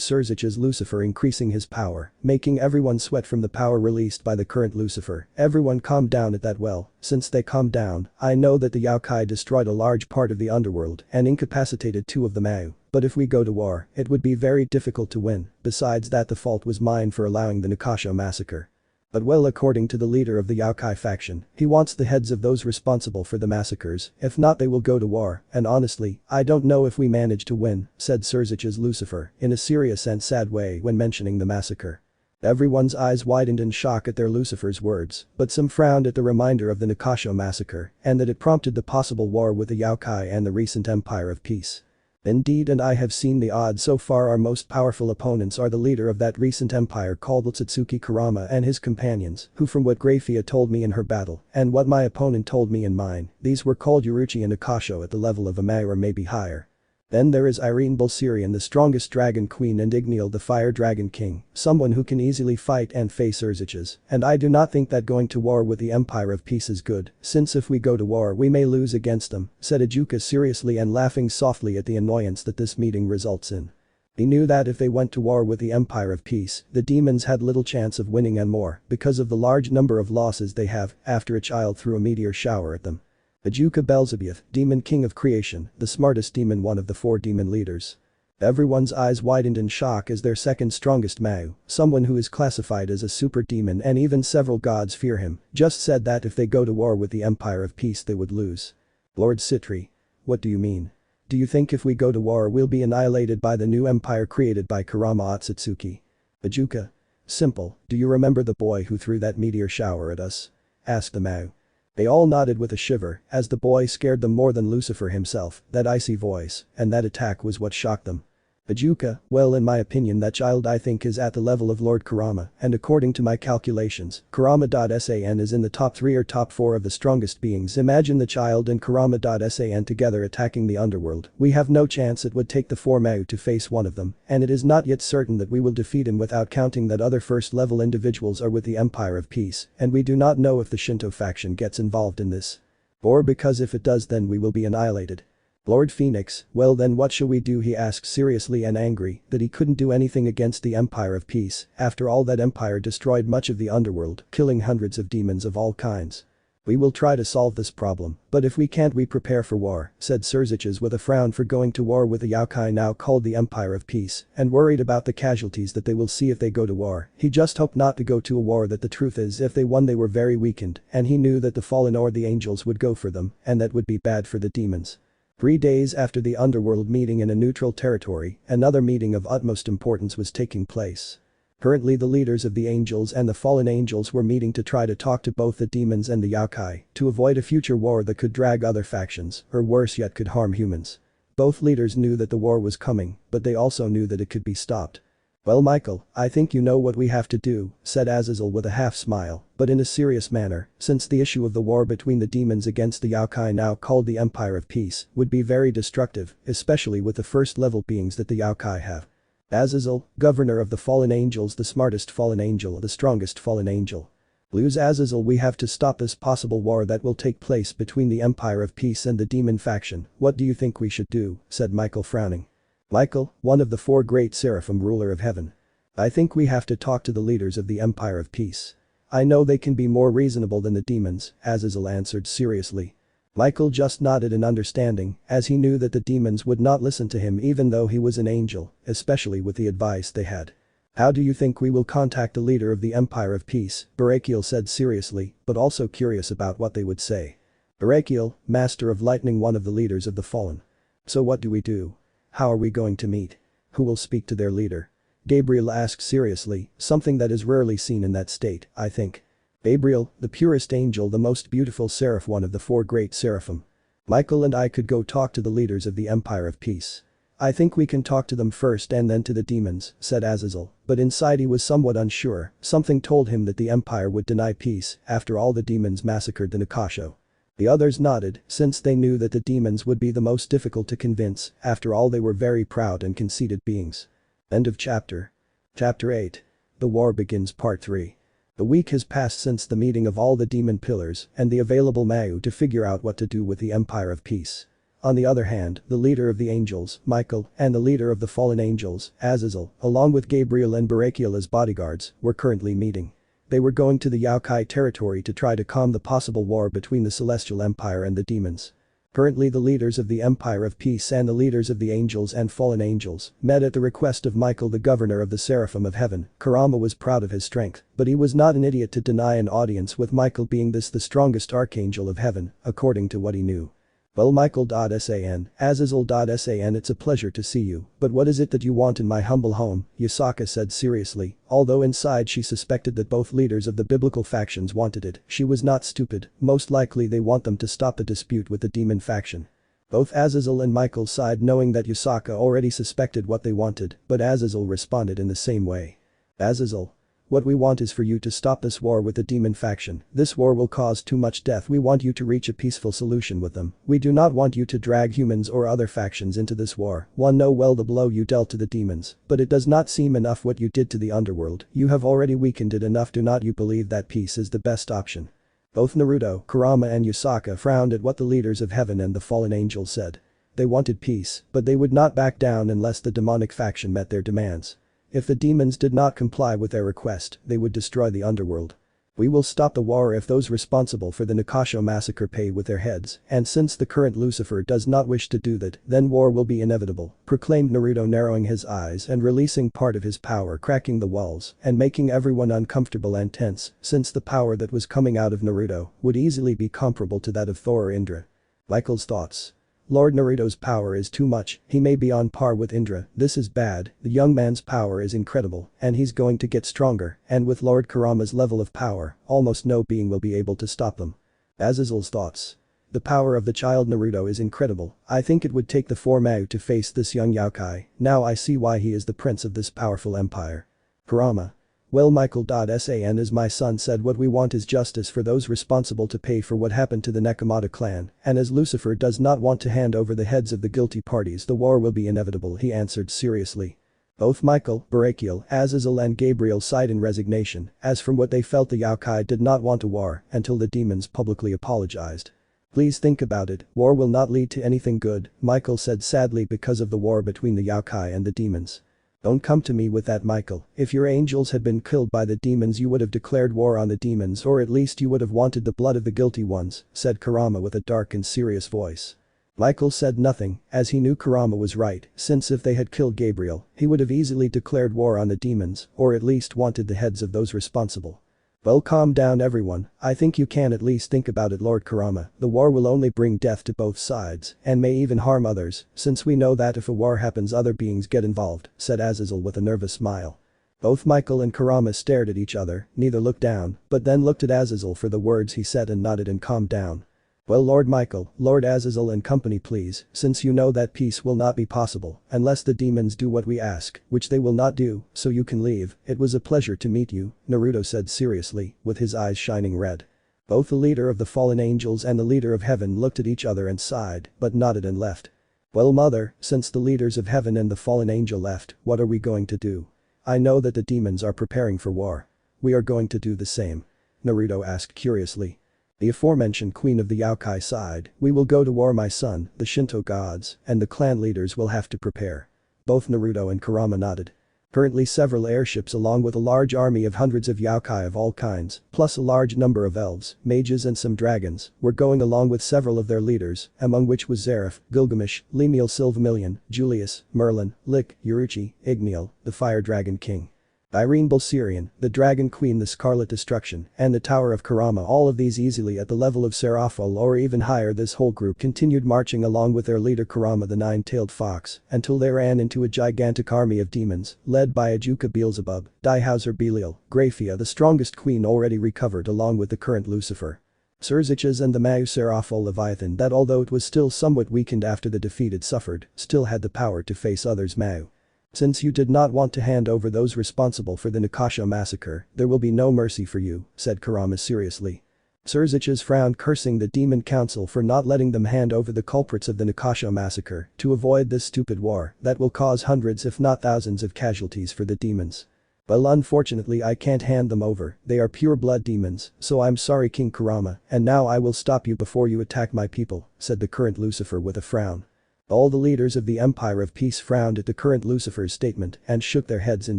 Surzich's Lucifer, increasing his power, making everyone sweat from the power released by the current Lucifer. Everyone calmed down at that. Well, since they calmed down, I know that the Yaokai destroyed a large part of the underworld and incapacitated 2 of the Mayu, but if we go to war, it would be very difficult to win, besides that the fault was mine for allowing the Nakasho massacre. But well, according to the leader of the Yaokai faction, he wants the heads of those responsible for the massacres, if not they will go to war, and honestly, I don't know if we manage to win, said Surzich's Lucifer, in a serious and sad way when mentioning the massacre. Everyone's eyes widened in shock at their Lucifer's words, but some frowned at the reminder of the Nakasho massacre, and that it prompted the possible war with the Yaokai and the recent Empire of Peace. Indeed, and I have seen the odds so far. Our most powerful opponents are the leader of that recent empire called Otsutsuki Kurama and his companions, who from what Grafia told me in her battle, and what my opponent told me in mine, these were called Uruchi and Akasho at the level of a Mayu or maybe higher. Then there is Irene Bulsirian, the strongest dragon queen, and Igniel the fire dragon king, someone who can easily fight and face Urziches, and I do not think that going to war with the Empire of Peace is good, since if we go to war we may lose against them, said Ajuka seriously and laughing softly at the annoyance that this meeting results in. He knew that if they went to war with the Empire of Peace, the demons had little chance of winning and more, because of the large number of losses they have, after a child threw a meteor shower at them. Ajuka Belzebuth, demon king of creation, the smartest demon, one of the 4 demon leaders. Everyone's eyes widened in shock as their second strongest Mayu, someone who is classified as a super demon and even several gods fear him, just said that if they go to war with the Empire of Peace they would lose. Lord Citri. What do you mean? Do you think if we go to war we'll be annihilated by the new empire created by Kurama Otsutsuki? Ajuka. Simple, do you remember the boy who threw that meteor shower at us? Asked the Mayu. They all nodded with a shiver, as the boy scared them more than Lucifer himself, that icy voice, and that attack was what shocked them. Ajuka, well, in my opinion that child I think is at the level of Lord Kurama, and according to my calculations, Kurama.san is in the top 3 or top 4 of the strongest beings. Imagine the child and Kurama.san together attacking the underworld. We have no chance. It would take the 4 Mayu to face one of them, and it is not yet certain that we will defeat him, without counting that other first level individuals are with the Empire of Peace, and we do not know if the Shinto faction gets involved in this. Or because if it does then we will be annihilated. Lord Phoenix, well then what shall we do? He asked seriously and angry that he couldn't do anything against the Empire of Peace, after all that empire destroyed much of the underworld, killing hundreds of demons of all kinds. We will try to solve this problem, but if we can't we prepare for war, said Surziches with a frown for going to war with the Yaokai now called the Empire of Peace, and worried about the casualties that they will see if they go to war. He just hoped not to go to a war. That the truth is if they won they were very weakened, and he knew that the fallen or the angels would go for them, and that would be bad for the demons. 3 days after the underworld meeting in a neutral territory, another meeting of utmost importance was taking place. Currently the leaders of the angels and the fallen angels were meeting to try to talk to both the demons and the Yaokai to avoid a future war that could drag other factions, or worse yet could harm humans. Both leaders knew that the war was coming, but they also knew that it could be stopped. Well Michael, I think you know what we have to do, said Azazel with a half smile, but in a serious manner, since the issue of the war between the demons against the Yaokai now called the Empire of Peace would be very destructive, especially with the first level beings that the Yaokai have. Azazel, governor of the fallen angels, the smartest fallen angel, the strongest fallen angel. Lose Azazel, we have to stop this possible war that will take place between the Empire of Peace and the demon faction. What do you think we should do? Said Michael frowning. Michael, one of the 4 great seraphim, ruler of heaven. I think we have to talk to the leaders of the Empire of Peace. I know they can be more reasonable than the demons, Azazel answered seriously. Michael just nodded in understanding, as he knew that the demons would not listen to him even though he was an angel, especially with the advice they had. How do you think we will contact the leader of the Empire of Peace? Barakiel said seriously, but also curious about what they would say. Barakiel, Master of Lightning, one of the leaders of the Fallen. So what do we do? How are we going to meet? Who will speak to their leader? Gabriel asked seriously, something that is rarely seen in that state, I think. Gabriel, the purest angel, the most beautiful seraph, one of the 4 great seraphim. Michael and I could go talk to the leaders of the Empire of Peace. I think we can talk to them first and then to the demons, said Azazel, but inside he was somewhat unsure. Something told him that the Empire would deny peace after all the demons massacred the Nikasho. The others nodded, since they knew that the demons would be the most difficult to convince. After all, they were very proud and conceited beings. End of chapter. Chapter 8. The War Begins Part 3. A week has passed since the meeting of all the demon pillars and the available Mayu to figure out what to do with the Empire of Peace. On the other hand, the leader of the angels, Michael, and the leader of the fallen angels, Azazel, along with Gabriel and Barakiel as bodyguards, were currently meeting. They were going to the Yaokai territory to try to calm the possible war between the Celestial Empire and the demons. Currently, the leaders of the Empire of Peace and the leaders of the angels and fallen angels met at the request of Michael, the governor of the Seraphim of Heaven. Kurama was proud of his strength, but he was not an idiot to deny an audience with Michael, being this the strongest archangel of heaven, according to what he knew. Well, Michael.san, Azazel.san, it's a pleasure to see you, but what is it that you want in my humble home? Yusaka said seriously, although inside she suspected that both leaders of the biblical factions wanted it. She was not stupid, most likely they want them to stop the dispute with the demon faction. Both Azazel and Michael sighed, knowing that Yusaka already suspected what they wanted, but Azazel responded in the same way. Azazel. What we want is for you to stop this war with the demon faction. This war will cause too much death. We want you to reach a peaceful solution with them. We do not want you to drag humans or other factions into this war. One know well the blow you dealt to the demons, but it does not seem enough what you did to the underworld. You have already weakened it enough. Do not you believe that peace is the best option? Both Naruto, Kurama and Yusaka frowned at what the leaders of heaven and the fallen angels said. They wanted peace, but they would not back down unless the demonic faction met their demands. If the demons did not comply with their request, they would destroy the underworld. We will stop the war if those responsible for the Nikasho massacre pay with their heads, and since the current Lucifer does not wish to do that, then war will be inevitable, proclaimed Naruto, narrowing his eyes and releasing part of his power, cracking the walls and making everyone uncomfortable and tense, since the power that was coming out of Naruto would easily be comparable to that of Thor or Indra. Michael's thoughts. Lord Naruto's power is too much. He may be on par with Indra. This is bad. The young man's power is incredible, and he's going to get stronger, and with Lord Kurama's level of power, almost no being will be able to stop them. Azazel's thoughts. The power of the child Naruto is incredible. I think it would take the 4 Mayu to face this young Yaokai. Now I see why he is the prince of this powerful empire. Kurama. Well, Michael.san, as my son said, what we want is justice for those responsible to pay for what happened to the Nekomata clan, and as Lucifer does not want to hand over the heads of the guilty parties, the war will be inevitable, he answered seriously. Both Michael, Barakiel, Azazel and Gabriel sighed in resignation, as from what they felt the Yaokai did not want a war until the demons publicly apologized. Please think about it, war will not lead to anything good, Michael said sadly, because of the war between the Yaokai and the demons. Don't come to me with that, Michael. If your angels had been killed by the demons, you would have declared war on the demons, or at least you would have wanted the blood of the guilty ones, said Kurama with a dark and serious voice. Michael said nothing, as he knew Kurama was right, since if they had killed Gabriel, he would have easily declared war on the demons, or at least wanted the heads of those responsible. Well, calm down everyone, I think you can at least think about it, Lord Kurama. The war will only bring death to both sides, and may even harm others, since we know that if a war happens other beings get involved, said Azazel with a nervous smile. Both Michael and Kurama stared at each other, neither looked down, but then looked at Azazel for the words he said and nodded and calmed down. Well, Lord Michael, Lord Azazel and company, please, since you know that peace will not be possible unless the demons do what we ask, which they will not do, so you can leave. It was a pleasure to meet you, Naruto said seriously, with his eyes shining red. Both the leader of the fallen angels and the leader of heaven looked at each other and sighed, but nodded and left. Well, mother, since the leaders of heaven and the fallen angel left, what are we going to do? I know that the demons are preparing for war. We are going to do the same. Naruto asked curiously. The aforementioned queen of the Yaokai sighed. We will go to war, my son, the Shinto gods and the clan leaders will have to prepare. Both Naruto and Kurama nodded. Currently several airships along with a large army of hundreds of yokai of all kinds, plus a large number of elves, mages and some dragons, were going along with several of their leaders, among which was Zareth, Gilgamesh, Lemuel Silvermillion, Julius, Merlin, Lik, Yuruchi, Igniel, the Fire Dragon King. Irene Bulsirian, the Dragon Queen, the Scarlet Destruction, and the Tower of Kurama, all of these easily at the level of Seraphol or even higher. This whole group continued marching along with their leader Kurama the Nine-Tailed Fox until they ran into a gigantic army of demons led by Ajuka Beelzebub, Diehauser Belial, Graphia the strongest queen already recovered along with the current Lucifer. Surziches and the Mau Seraphol Leviathan that although it was still somewhat weakened after the defeat it suffered, still had the power to face others. Mau. Since you did not want to hand over those responsible for the Nikasho massacre, there will be no mercy for you, said Kurama seriously. Surziches frowned, cursing the Demon Council for not letting them hand over the culprits of the Nikasho massacre to avoid this stupid war that will cause hundreds if not thousands of casualties for the demons. Well, unfortunately I can't hand them over, they are pure blood demons, so I'm sorry King Kurama, and now I will stop you before you attack my people, said the current Lucifer with a frown. All the leaders of the Empire of Peace frowned at the current Lucifer's statement and shook their heads in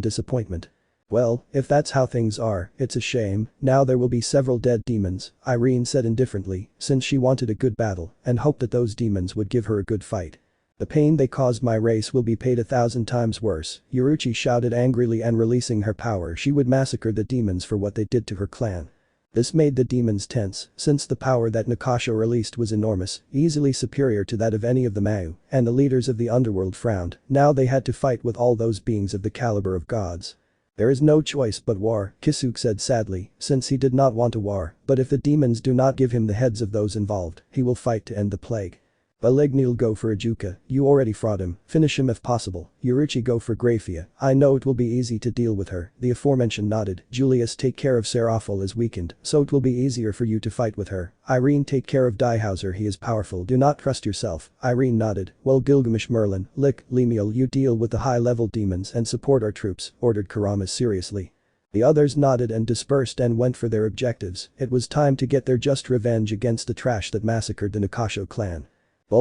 disappointment. Well, if that's how things are, it's a shame, now there will be several dead demons, Irene said indifferently, since she wanted a good battle and hoped that those demons would give her a good fight. The pain they caused my race will be paid 1,000 times worse, Yuruchi shouted angrily, and releasing her power she would massacre the demons for what they did to her clan. This made the demons tense, since the power that Nikasho released was enormous, easily superior to that of any of the Mau, and the leaders of the underworld frowned, now they had to fight with all those beings of the caliber of gods. There is no choice but war, Kisuke said sadly, since he did not want a war, but if the demons do not give him the heads of those involved, he will fight to end the plague. Baligni'll go for Ajuka, you already fought him, finish him if possible, Yuruchi go for Graphia, I know it will be easy to deal with her, the aforementioned nodded, Julius take care of Seraphol is weakened, so it will be easier for you to fight with her, Irene take care of Diehauser he is powerful do not trust yourself, Irene nodded, well Gilgamesh Merlin, Lik, Lemuel you deal with the high-level demons and support our troops, ordered Kurama seriously. The others nodded and dispersed and went for their objectives, it was time to get their just revenge against the trash that massacred the Nikasho clan.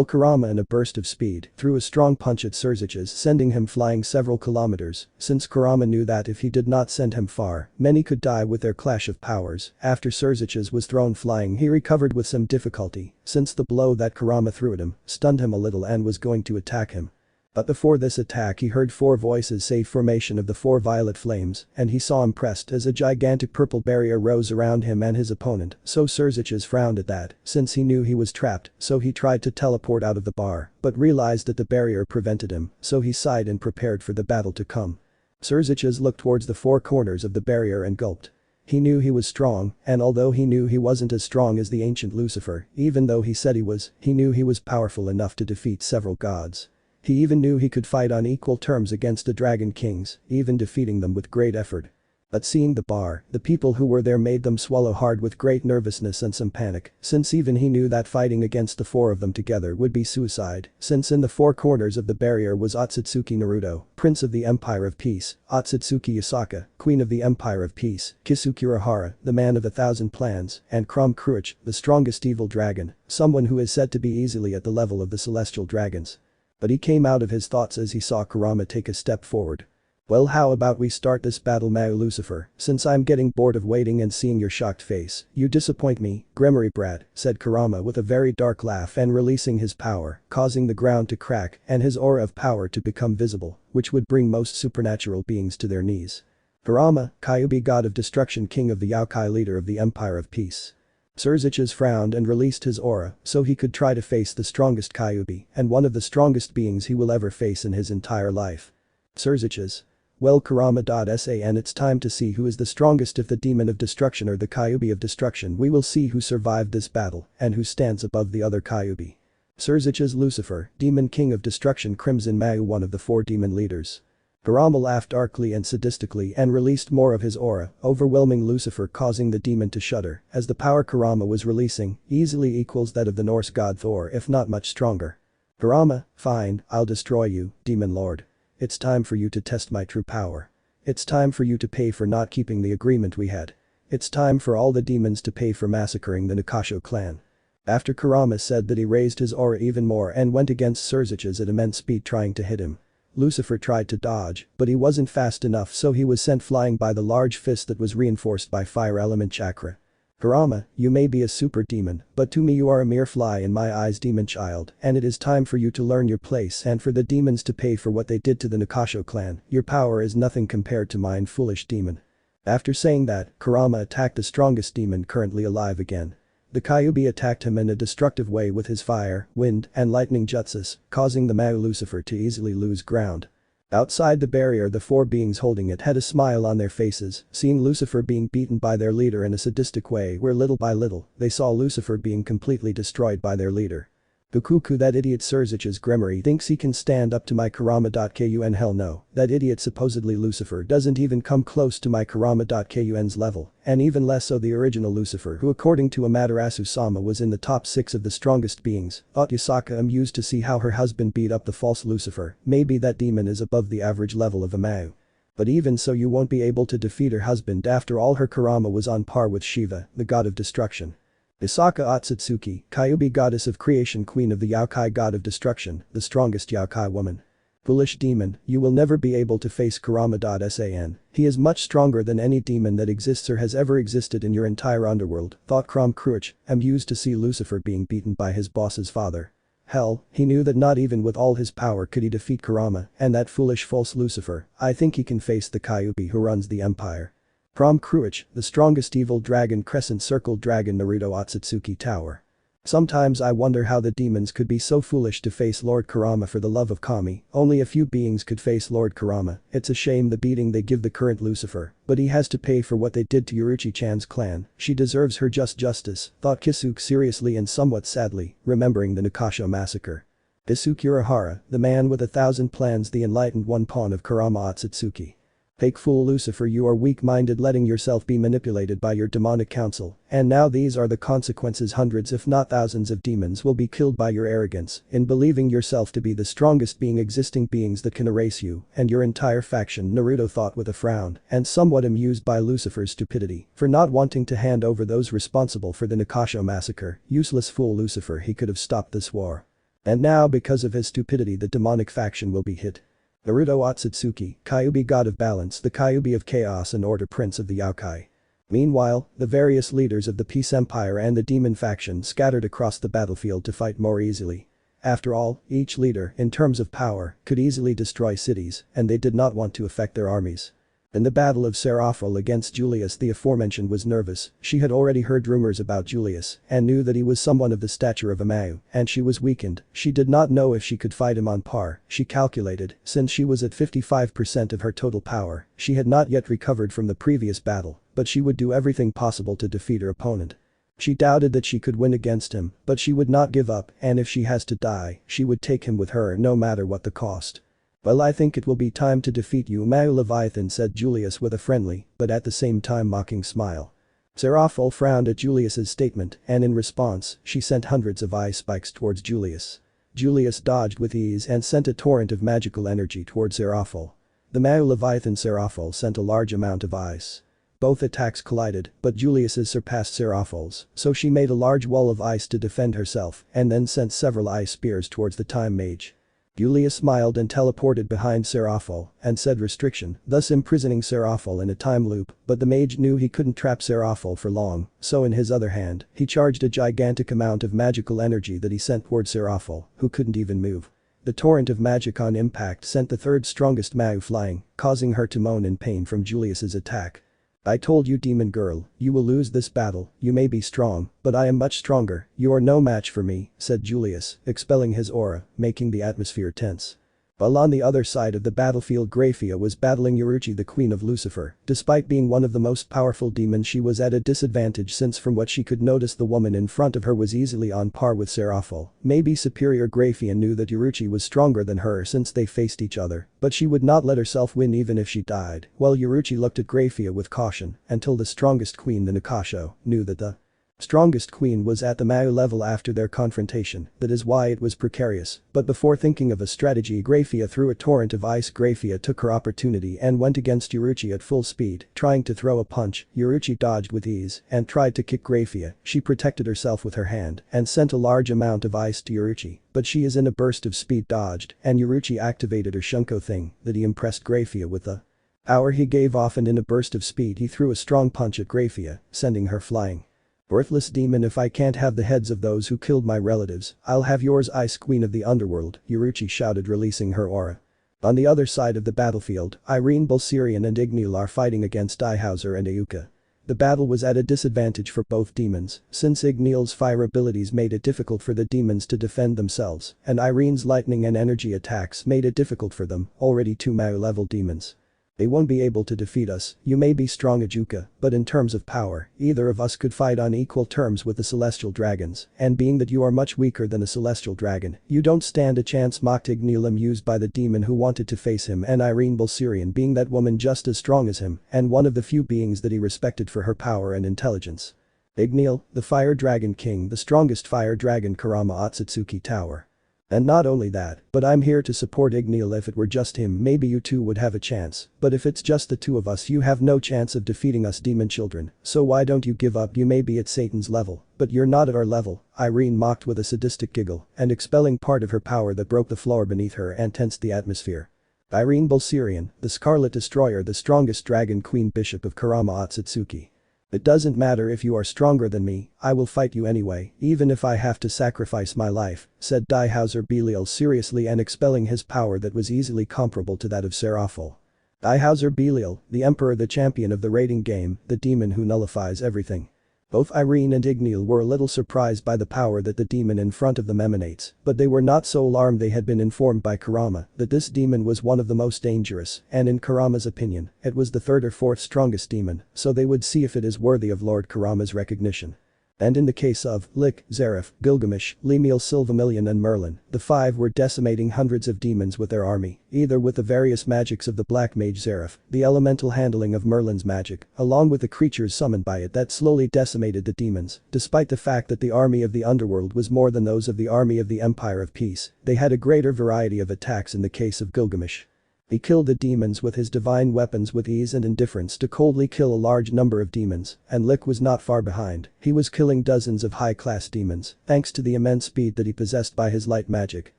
Kurama in a burst of speed threw a strong punch at Surziches sending him flying several kilometers, since Kurama knew that if he did not send him far, many could die with their clash of powers. After Surziches was thrown flying he recovered with some difficulty, since the blow that Kurama threw at him stunned him a little and was going to attack him. But before this attack he heard 4 voices say formation of the 4 violet flames and he saw impressed as a gigantic purple barrier rose around him and his opponent, so Surziches frowned at that, since he knew he was trapped, so he tried to teleport out of the bar, but realized that the barrier prevented him, so he sighed and prepared for the battle to come. Surziches looked towards the 4 corners of the barrier and gulped. He knew he was strong, and although he knew he wasn't as strong as the ancient Lucifer, even though he said he knew he was powerful enough to defeat several gods. He even knew he could fight on equal terms against the Dragon Kings, even defeating them with great effort. But seeing the bar, the people who were there made them swallow hard with great nervousness and some panic, since even he knew that fighting against the 4 of them together would be suicide, since in the 4 corners of the barrier was Otsutsuki Naruto, Prince of the Empire of Peace, Otsutsuki Yasaka, Queen of the Empire of Peace, Kisuke Urahara, the man of 1,000 plans, and Crom Kruich, the strongest evil dragon, someone who is said to be easily at the level of the celestial dragons. But he came out of his thoughts as he saw Kurama take a step forward. Well, how about we start this battle, Mau Lucifer, since I'm getting bored of waiting and seeing your shocked face, you disappoint me, Gremory brat, said Kurama with a very dark laugh and releasing his power, causing the ground to crack and his aura of power to become visible, which would bring most supernatural beings to their knees. Kurama, Kyuubi god of destruction, king of the Yokai, leader of the Empire of Peace. Surziches frowned and released his aura so he could try to face the strongest Kyuubi and one of the strongest beings he will ever face in his entire life. Surziches. Well, Kurama.sa, and it's time to see who is the strongest, if the demon of destruction or the Kyuubi of destruction. We will see who survived this battle and who stands above the other Kyuubi. Surziches Lucifer, demon king of destruction, Crimson Mau, one of the 4 demon leaders. Kurama laughed darkly and sadistically and released more of his aura, overwhelming Lucifer, causing the demon to shudder, as the power Kurama was releasing easily equals that of the Norse god Thor, if not much stronger. Kurama, fine, I'll destroy you, demon lord. It's time for you to test my true power. It's time for you to pay for not keeping the agreement we had. It's time for all the demons to pay for massacring the Nikasho clan. After Kurama said that, he raised his aura even more and went against Surziches at immense speed, trying to hit him. Lucifer tried to dodge, but he wasn't fast enough, so he was sent flying by the large fist that was reinforced by fire element chakra. Kurama, you may be a super demon, but to me you are a mere fly in my eyes, demon child, and it is time for you to learn your place and for the demons to pay for what they did to the Nakasho clan. Your power is nothing compared to mine, foolish demon. After saying that, Kurama attacked the strongest demon currently alive again. The Kyuubi attacked him in a destructive way with his fire, wind, and lightning jutsus, causing the Mao Lucifer to easily lose ground. Outside the barrier, the four beings holding it had a smile on their faces, seeing Lucifer being beaten by their leader in a sadistic way where little by little, they saw Lucifer being completely destroyed by their leader. Bukuku, that idiot Surzich's Gremory thinks he can stand up to my Kurama.kun. Hell no, that idiot supposedly Lucifer doesn't even come close to my Kurama.kun's level, and even less so the original Lucifer, who according to Amaterasu-sama was in the top 6 of the strongest beings. Thought Yusaka amused to see how her husband beat up the false Lucifer. Maybe that demon is above the average level of a Mao. But even so, you won't be able to defeat her husband. After all, her Kurama was on par with Shiva, the god of destruction. Isaka Akatsuki, Kyuubi goddess of creation, queen of the Yaokai god of destruction, the strongest Yaokai woman. Foolish demon, you will never be able to face Kurama.san. He is much stronger than any demon that exists or has ever existed in your entire underworld, thought Krom Kruich, amused to see Lucifer being beaten by his boss's father. Hell, he knew that not even with all his power could he defeat Kurama, and that foolish false Lucifer. I think he can face the Kyuubi who runs the empire. Krom Kruich, the strongest evil dragon, crescent circled dragon, Naruto Otsutsuki Tower. Sometimes I wonder how the demons could be so foolish to face Lord Kurama. For the love of Kami, only a few beings could face Lord Kurama. It's a shame the beating they give the current Lucifer, but he has to pay for what they did to Uruchi-chan's clan. She deserves her just justice, thought Kisuke seriously and somewhat sadly, remembering the Nakasho massacre. Kisuke Urahara, the man with 1,000 plans, the enlightened one, pawn of Kurama Otsutsuki. Fake fool Lucifer, you are weak-minded, letting yourself be manipulated by your demonic council, and now these are the consequences. Hundreds if not thousands of demons will be killed by your arrogance in believing yourself to be the strongest being existing, beings that can erase you and your entire faction, Naruto thought with a frown, and somewhat amused by Lucifer's stupidity for not wanting to hand over those responsible for the Nakasho massacre. Useless fool Lucifer, he could have stopped this war. And now because of his stupidity the demonic faction will be hit. Naruto Otsutsuki, Kyuubi god of balance, the Kyuubi of chaos and order, prince of the Yaokai. Meanwhile, the various leaders of the Peace Empire and the demon faction scattered across the battlefield to fight more easily. After all, each leader, in terms of power, could easily destroy cities, and they did not want to affect their armies. In the battle of Seraphil against Julius, the aforementioned was nervous. She had already heard rumors about Julius and knew that he was someone of the stature of a Mao, and she was weakened. She did not know if she could fight him on par. She calculated, since she was at 55% of her total power, she had not yet recovered from the previous battle, but she would do everything possible to defeat her opponent. She doubted that she could win against him, but she would not give up, and if she has to die, she would take him with her no matter what the cost. Well, I think it will be time to defeat you, Mao Leviathan, said Julius with a friendly, but at the same time mocking smile. Seraphil frowned at Julius's statement, and in response, she sent hundreds of ice spikes towards Julius. Julius dodged with ease and sent a torrent of magical energy towards Seraphil. The Mao Leviathan Seraphil sent a large amount of ice. Both attacks collided, but Julius's surpassed Seraphil's, so she made a large wall of ice to defend herself and then sent several ice spears towards the time mage. Julius smiled and teleported behind Seraphil and said restriction, thus imprisoning Seraphil in a time loop, but the mage knew he couldn't trap Seraphil for long, so in his other hand, he charged a gigantic amount of magical energy that he sent toward Seraphil, who couldn't even move. The torrent of magic on impact sent the third strongest Mao flying, causing her to moan in pain from Julius's attack. I told you, demon girl, you will lose this battle. You may be strong, but I am much stronger. You are no match for me, said Julius, expelling his aura, making the atmosphere tense. While on the other side of the battlefield, Graphia was battling Uruchi, the queen of Lucifer. Despite being one of the most powerful demons, she was at a disadvantage since from what she could notice the woman in front of her was easily on par with Seraphil. Maybe superior. Graphia knew that Uruchi was stronger than her since they faced each other, but she would not let herself win even if she died. While Uruchi looked at Graphia with caution until the strongest queen, the Nakasho, knew that the Strongest queen was at the Mao level after their confrontation, that is why it was precarious, but before thinking of a strategy Graphia threw a torrent of ice. Graphia took her opportunity and went against Uruchi at full speed, trying to throw a punch. Uruchi dodged with ease and tried to kick Graphia. She protected herself with her hand and sent a large amount of ice to Uruchi, but she is in a burst of speed dodged and Uruchi activated her Shunko thing that he impressed Graphia with the power he gave off, and in a burst of speed he threw a strong punch at Graphia, sending her flying. Worthless demon, if I can't have the heads of those who killed my relatives, I'll have yours, Ice Queen of the Underworld, Uruchi shouted, releasing her aura. On the other side of the battlefield, Irene, Bulsirian and Ignil are fighting against Daihauser and Ayuka. The battle was at a disadvantage for both demons, since Ignil's fire abilities made it difficult for the demons to defend themselves, and Irene's lightning and energy attacks made it difficult for them, already 2 Mao level demons. They won't be able to defeat us. You may be strong, Ajuka, but in terms of power, either of us could fight on equal terms with the celestial dragons, and being that you are much weaker than a celestial dragon, you don't stand a chance, mocked Ignil, amused by the demon who wanted to face him, and Irene Bulsirian being that woman just as strong as him, and one of the few beings that he respected for her power and intelligence. Ignil, the fire dragon king, the strongest fire dragon, Kurama Otsutsuki Tower. And not only that, but I'm here to support Ignil. If it were just him, maybe you two would have a chance, but if it's just the two of us, you have no chance of defeating us demon children, so why don't you give up? You may be at Satan's level, but you're not at our level, Irene mocked with a sadistic giggle and expelling part of her power that broke the floor beneath her and tensed the atmosphere. Irene Bulsirian, the Scarlet Destroyer, the strongest dragon queen, bishop of Kurama Otsutsuki. It doesn't matter if you are stronger than me, I will fight you anyway, even if I have to sacrifice my life, said Daihauser Belial seriously and expelling his power that was easily comparable to that of Seraphol. Daihauser Belial, the emperor, the champion of the raiding game, the demon who nullifies everything. Both Irene and Ignil were a little surprised by the power that the demon in front of them emanates, but they were not so alarmed. They had been informed by Kurama that this demon was one of the most dangerous, and in Kurama's opinion, it was the third or fourth strongest demon, so they would see if it is worthy of Lord Kurama's recognition. And in the case of Lik, Zareth, Gilgamesh, Lemuel, Silvermillion and Merlin, the five were decimating hundreds of demons with their army, either with the various magics of the Black Mage Zareth, the elemental handling of Merlin's magic, along with the creatures summoned by it that slowly decimated the demons. Despite the fact that the army of the underworld was more than those of the army of the Empire of Peace, they had a greater variety of attacks. In the case of Gilgamesh, he killed the demons with his divine weapons with ease and indifference to coldly kill a large number of demons, and Lik was not far behind. He was killing dozens of high-class demons, thanks to the immense speed that he possessed by his light magic.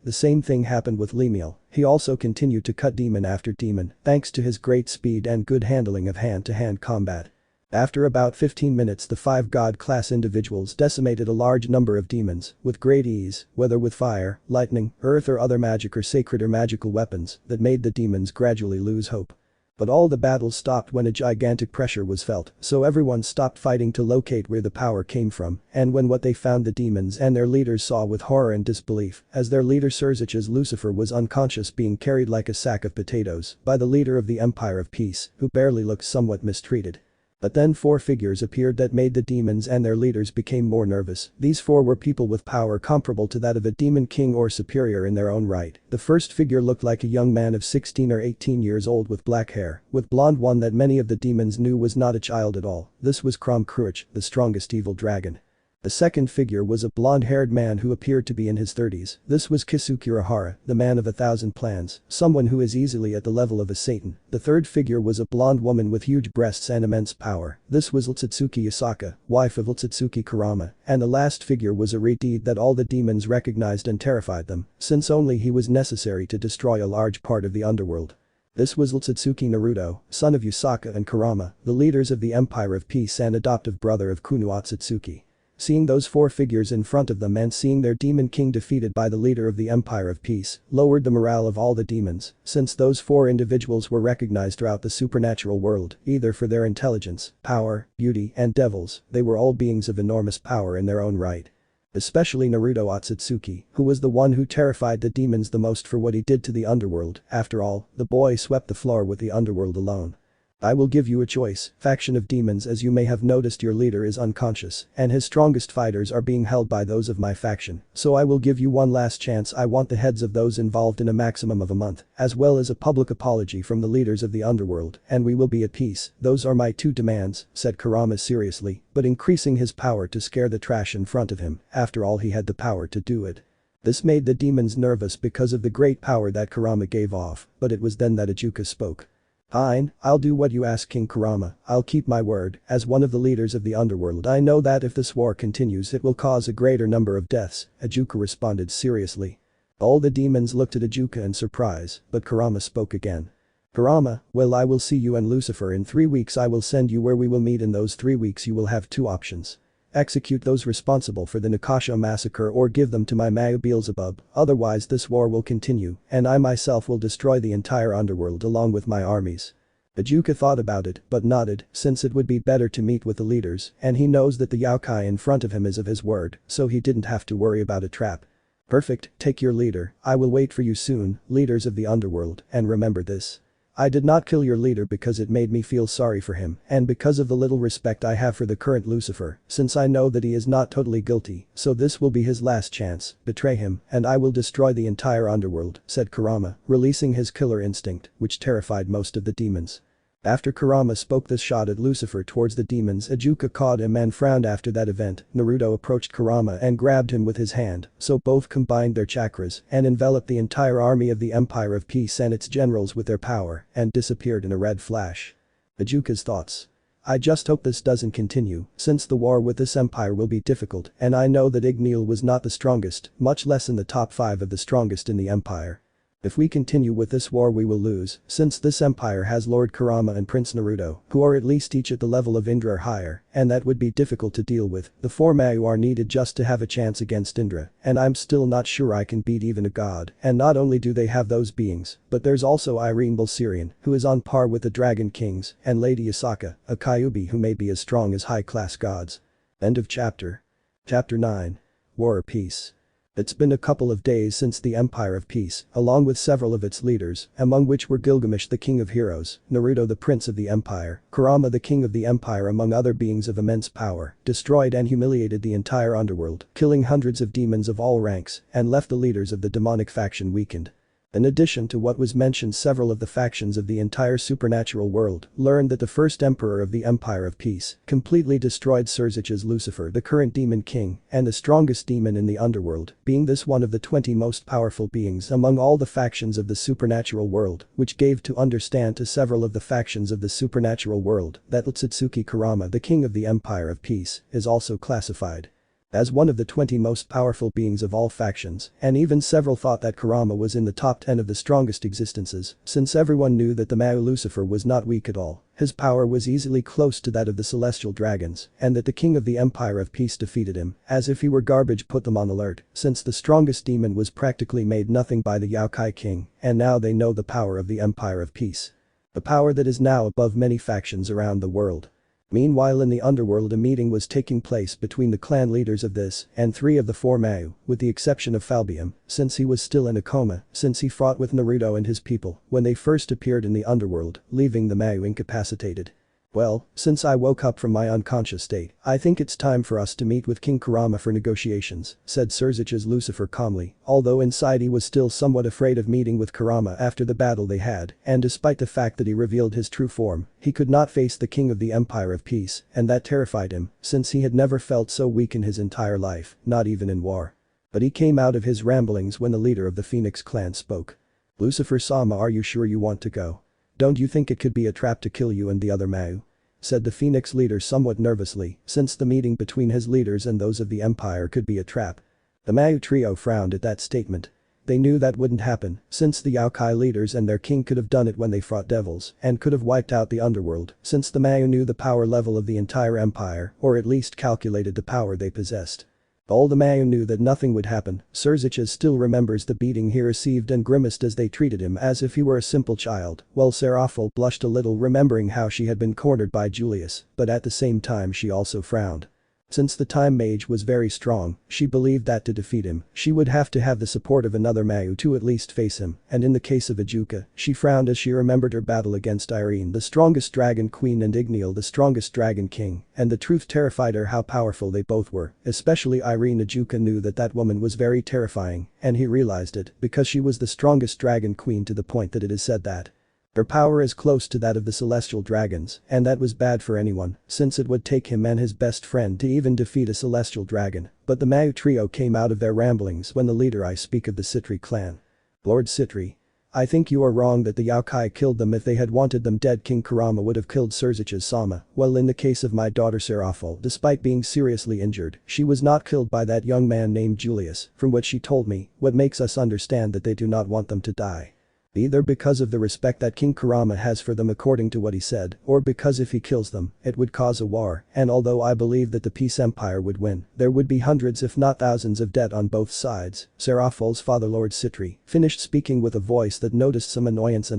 The same thing happened with Lemuel. He also continued to cut demon after demon, thanks to his great speed and good handling of hand-to-hand combat. After about 15 minutes, the 5 god-class individuals decimated a large number of demons with great ease, whether with fire, lightning, earth or other magic or sacred or magical weapons that made the demons gradually lose hope. But all the battles stopped when a gigantic pressure was felt, so everyone stopped fighting to locate where the power came from, and when what they found, the demons and their leaders saw with horror and disbelief, as their leader Surzich's Lucifer was unconscious, being carried like a sack of potatoes by the leader of the Empire of Peace, who barely looked somewhat mistreated. But then 4 figures appeared that made the demons and their leaders became more nervous. These 4 were people with power comparable to that of a demon king or superior in their own right. The first figure looked like a young man of 16 or 18 years old with black hair, with blonde, one that many of the demons knew was not a child at all. This was Krom Kruich, the strongest evil dragon. The second figure was a blonde-haired man who appeared to be in his 30s. This was Kisuke Urahara, the man of 1,000 plans, someone who is easily at the level of a Satan. The third figure was a blonde woman with huge breasts and immense power. This was Ltsutsuki Yasaka, wife of Ltsutsuki Kurama, and the last figure was a deed that all the demons recognized and terrified them, since only he was necessary to destroy a large part of the underworld. This was Ltsutsuki Naruto, son of Yasaka and Kurama, the leaders of the Empire of Peace and adoptive brother of Kuno Otsutsuki. Seeing those 4 figures in front of them and seeing their demon king defeated by the leader of the Empire of Peace lowered the morale of all the demons, since those 4 individuals were recognized throughout the supernatural world, either for their intelligence, power, beauty, and devils. They were all beings of enormous power in their own right. Especially Naruto Otsutsuki, who was the one who terrified the demons the most for what he did to the underworld. After all, the boy swept the floor with the underworld alone. I will give you a choice, faction of demons. As you may have noticed, your leader is unconscious, and his strongest fighters are being held by those of my faction, so I will give you one last chance. I want the heads of those involved in a maximum of a month, as well as a public apology from the leaders of the underworld, and we will be at peace. Those are my 2 demands, said Kurama seriously, but increasing his power to scare the trash in front of him. After all, he had the power to do it. This made the demons nervous because of the great power that Kurama gave off, but it was then that Ichigo spoke. Fine, I'll do what you ask, King Kurama. I'll keep my word. As one of the leaders of the underworld, I know that if this war continues it will cause a greater number of deaths, Ichigo responded seriously. All the demons looked at Ichigo in surprise, but Kurama spoke again. Kurama, well, I will see you and Lucifer in 3 weeks. I will send you where we will meet. In those 3 weeks you will have 2 options. Execute those responsible for the Nakasha massacre or give them to my Mayu Beelzebub, otherwise this war will continue, and I myself will destroy the entire underworld along with my armies. Ichigo thought about it but nodded, since it would be better to meet with the leaders, and he knows that the Yaokai in front of him is of his word, so he didn't have to worry about a trap. Perfect, take your leader, I will wait for you soon, leaders of the underworld, and remember this. I did not kill your leader because it made me feel sorry for him and because of the little respect I have for the current Lucifer, since I know that he is not totally guilty, so this will be his last chance. Betray him and I will destroy the entire underworld, said Kurama, releasing his killer instinct, which terrified most of the demons. After Kurama spoke this shot at Lucifer towards the demons, Ichigo caught him and frowned. After that event, Naruto approached Kurama and grabbed him with his hand, so both combined their chakras and enveloped the entire army of the Empire of Peace and its generals with their power and disappeared in a red flash. Ichigo's thoughts. I just hope this doesn't continue, since the war with this empire will be difficult and I know that Igneel was not the strongest, much less in the top 5 of the strongest in the empire. If we continue with this war we will lose, since this empire has Lord Kurama and Prince Naruto, who are at least each at the level of Indra or higher, and that would be difficult to deal with. The 4 Mayu are needed just to have a chance against Indra, and I'm still not sure I can beat even a god. And not only do they have those beings, but there's also Irene Bulsirian, who is on par with the Dragon Kings, and Lady Asaka, a Kyuubi who may be as strong as high-class gods. End of chapter. Chapter 9. War or Peace. It's been a couple of days since the Empire of Peace, along with several of its leaders, among which were Gilgamesh the King of Heroes, Naruto the Prince of the Empire, Kurama the King of the Empire among other beings of immense power, destroyed and humiliated the entire underworld, killing hundreds of demons of all ranks, and left the leaders of the demonic faction weakened. In addition to what was mentioned, several of the factions of the entire supernatural world learned that the first emperor of the Empire of Peace completely destroyed Surzich's Lucifer, the current demon king, and the strongest demon in the underworld, being this one of the 20 most powerful beings among all the factions of the supernatural world, which gave to understand to several of the factions of the supernatural world that Otsutsuki Kurama, the king of the Empire of Peace, is also classified as one of the 20 most powerful beings of all factions, and even several thought that Kurama was in the top 10 of the strongest existences, since everyone knew that the Mayu Lucifer was not weak at all, his power was easily close to that of the celestial dragons, and that the king of the Empire of Peace defeated him, as if he were garbage, put them on alert, since the strongest demon was practically made nothing by the Yaokai king, and now they know the power of the Empire of Peace. A power that is now above many factions around the world. Meanwhile in the underworld a meeting was taking place between the clan leaders of this and 3 of the 4 Mayu, with the exception of Falbium, since he was still in a coma, since he fought with Naruto and his people when they first appeared in the underworld, leaving the Mayu incapacitated. Well, since I woke up from my unconscious state, I think it's time for us to meet with King Kurama for negotiations, said Surzich's Lucifer calmly, although inside he was still somewhat afraid of meeting with Kurama after the battle they had, and despite the fact that he revealed his true form, he could not face the king of the Empire of Peace, and that terrified him, since he had never felt so weak in his entire life, not even in war. But he came out of his ramblings when the leader of the Phoenix clan spoke. Lucifer-sama, are you sure you want to go? Don't you think it could be a trap to kill you and the other Mayu? Said the Phoenix leader somewhat nervously, since the meeting between his leaders and those of the Empire could be a trap. The Mayu trio frowned at that statement. They knew that wouldn't happen, since the Yaokai leaders and their king could have done it when they fought devils and could have wiped out the underworld, since the Mayu knew the power level of the entire empire, or at least calculated the power they possessed. All the Mayu knew that nothing would happen. Surzich's still remembers the beating he received and grimaced as they treated him as if he were a simple child, while Seraphil blushed a little remembering how she had been cornered by Julius, but at the same time she also frowned. Since the time mage was very strong, she believed that to defeat him, she would have to have the support of another Mayu to at least face him, and in the case of Ijuka, she frowned as she remembered her battle against Irene, the strongest dragon queen, and Igneal, the strongest dragon king, and the truth terrified her how powerful they both were, especially Irene. Ijuka knew that that woman was very terrifying, and he realized it because she was the strongest dragon queen to the point that it is said that her power is close to that of the celestial dragons, and that was bad for anyone, since it would take him and his best friend to even defeat a celestial dragon. But the Mayu trio came out of their ramblings when the leader, I speak of the Citri clan. Lord Citri. I think you are wrong that the Yokai killed them. If they had wanted them dead, King Kurama would have killed Surzich's Sama. Well, in the case of my daughter Seraphil, despite being seriously injured, she was not killed by that young man named Julius, from what she told me, what makes us understand that they do not want them to die. Either because of the respect that King Kurama has for them according to what he said, or because if he kills them, it would cause a war, and although I believe that the Peace Empire would win, there would be hundreds if not thousands of dead on both sides. Seraphil's father Lord Citri finished speaking with a voice that noticed some annoyance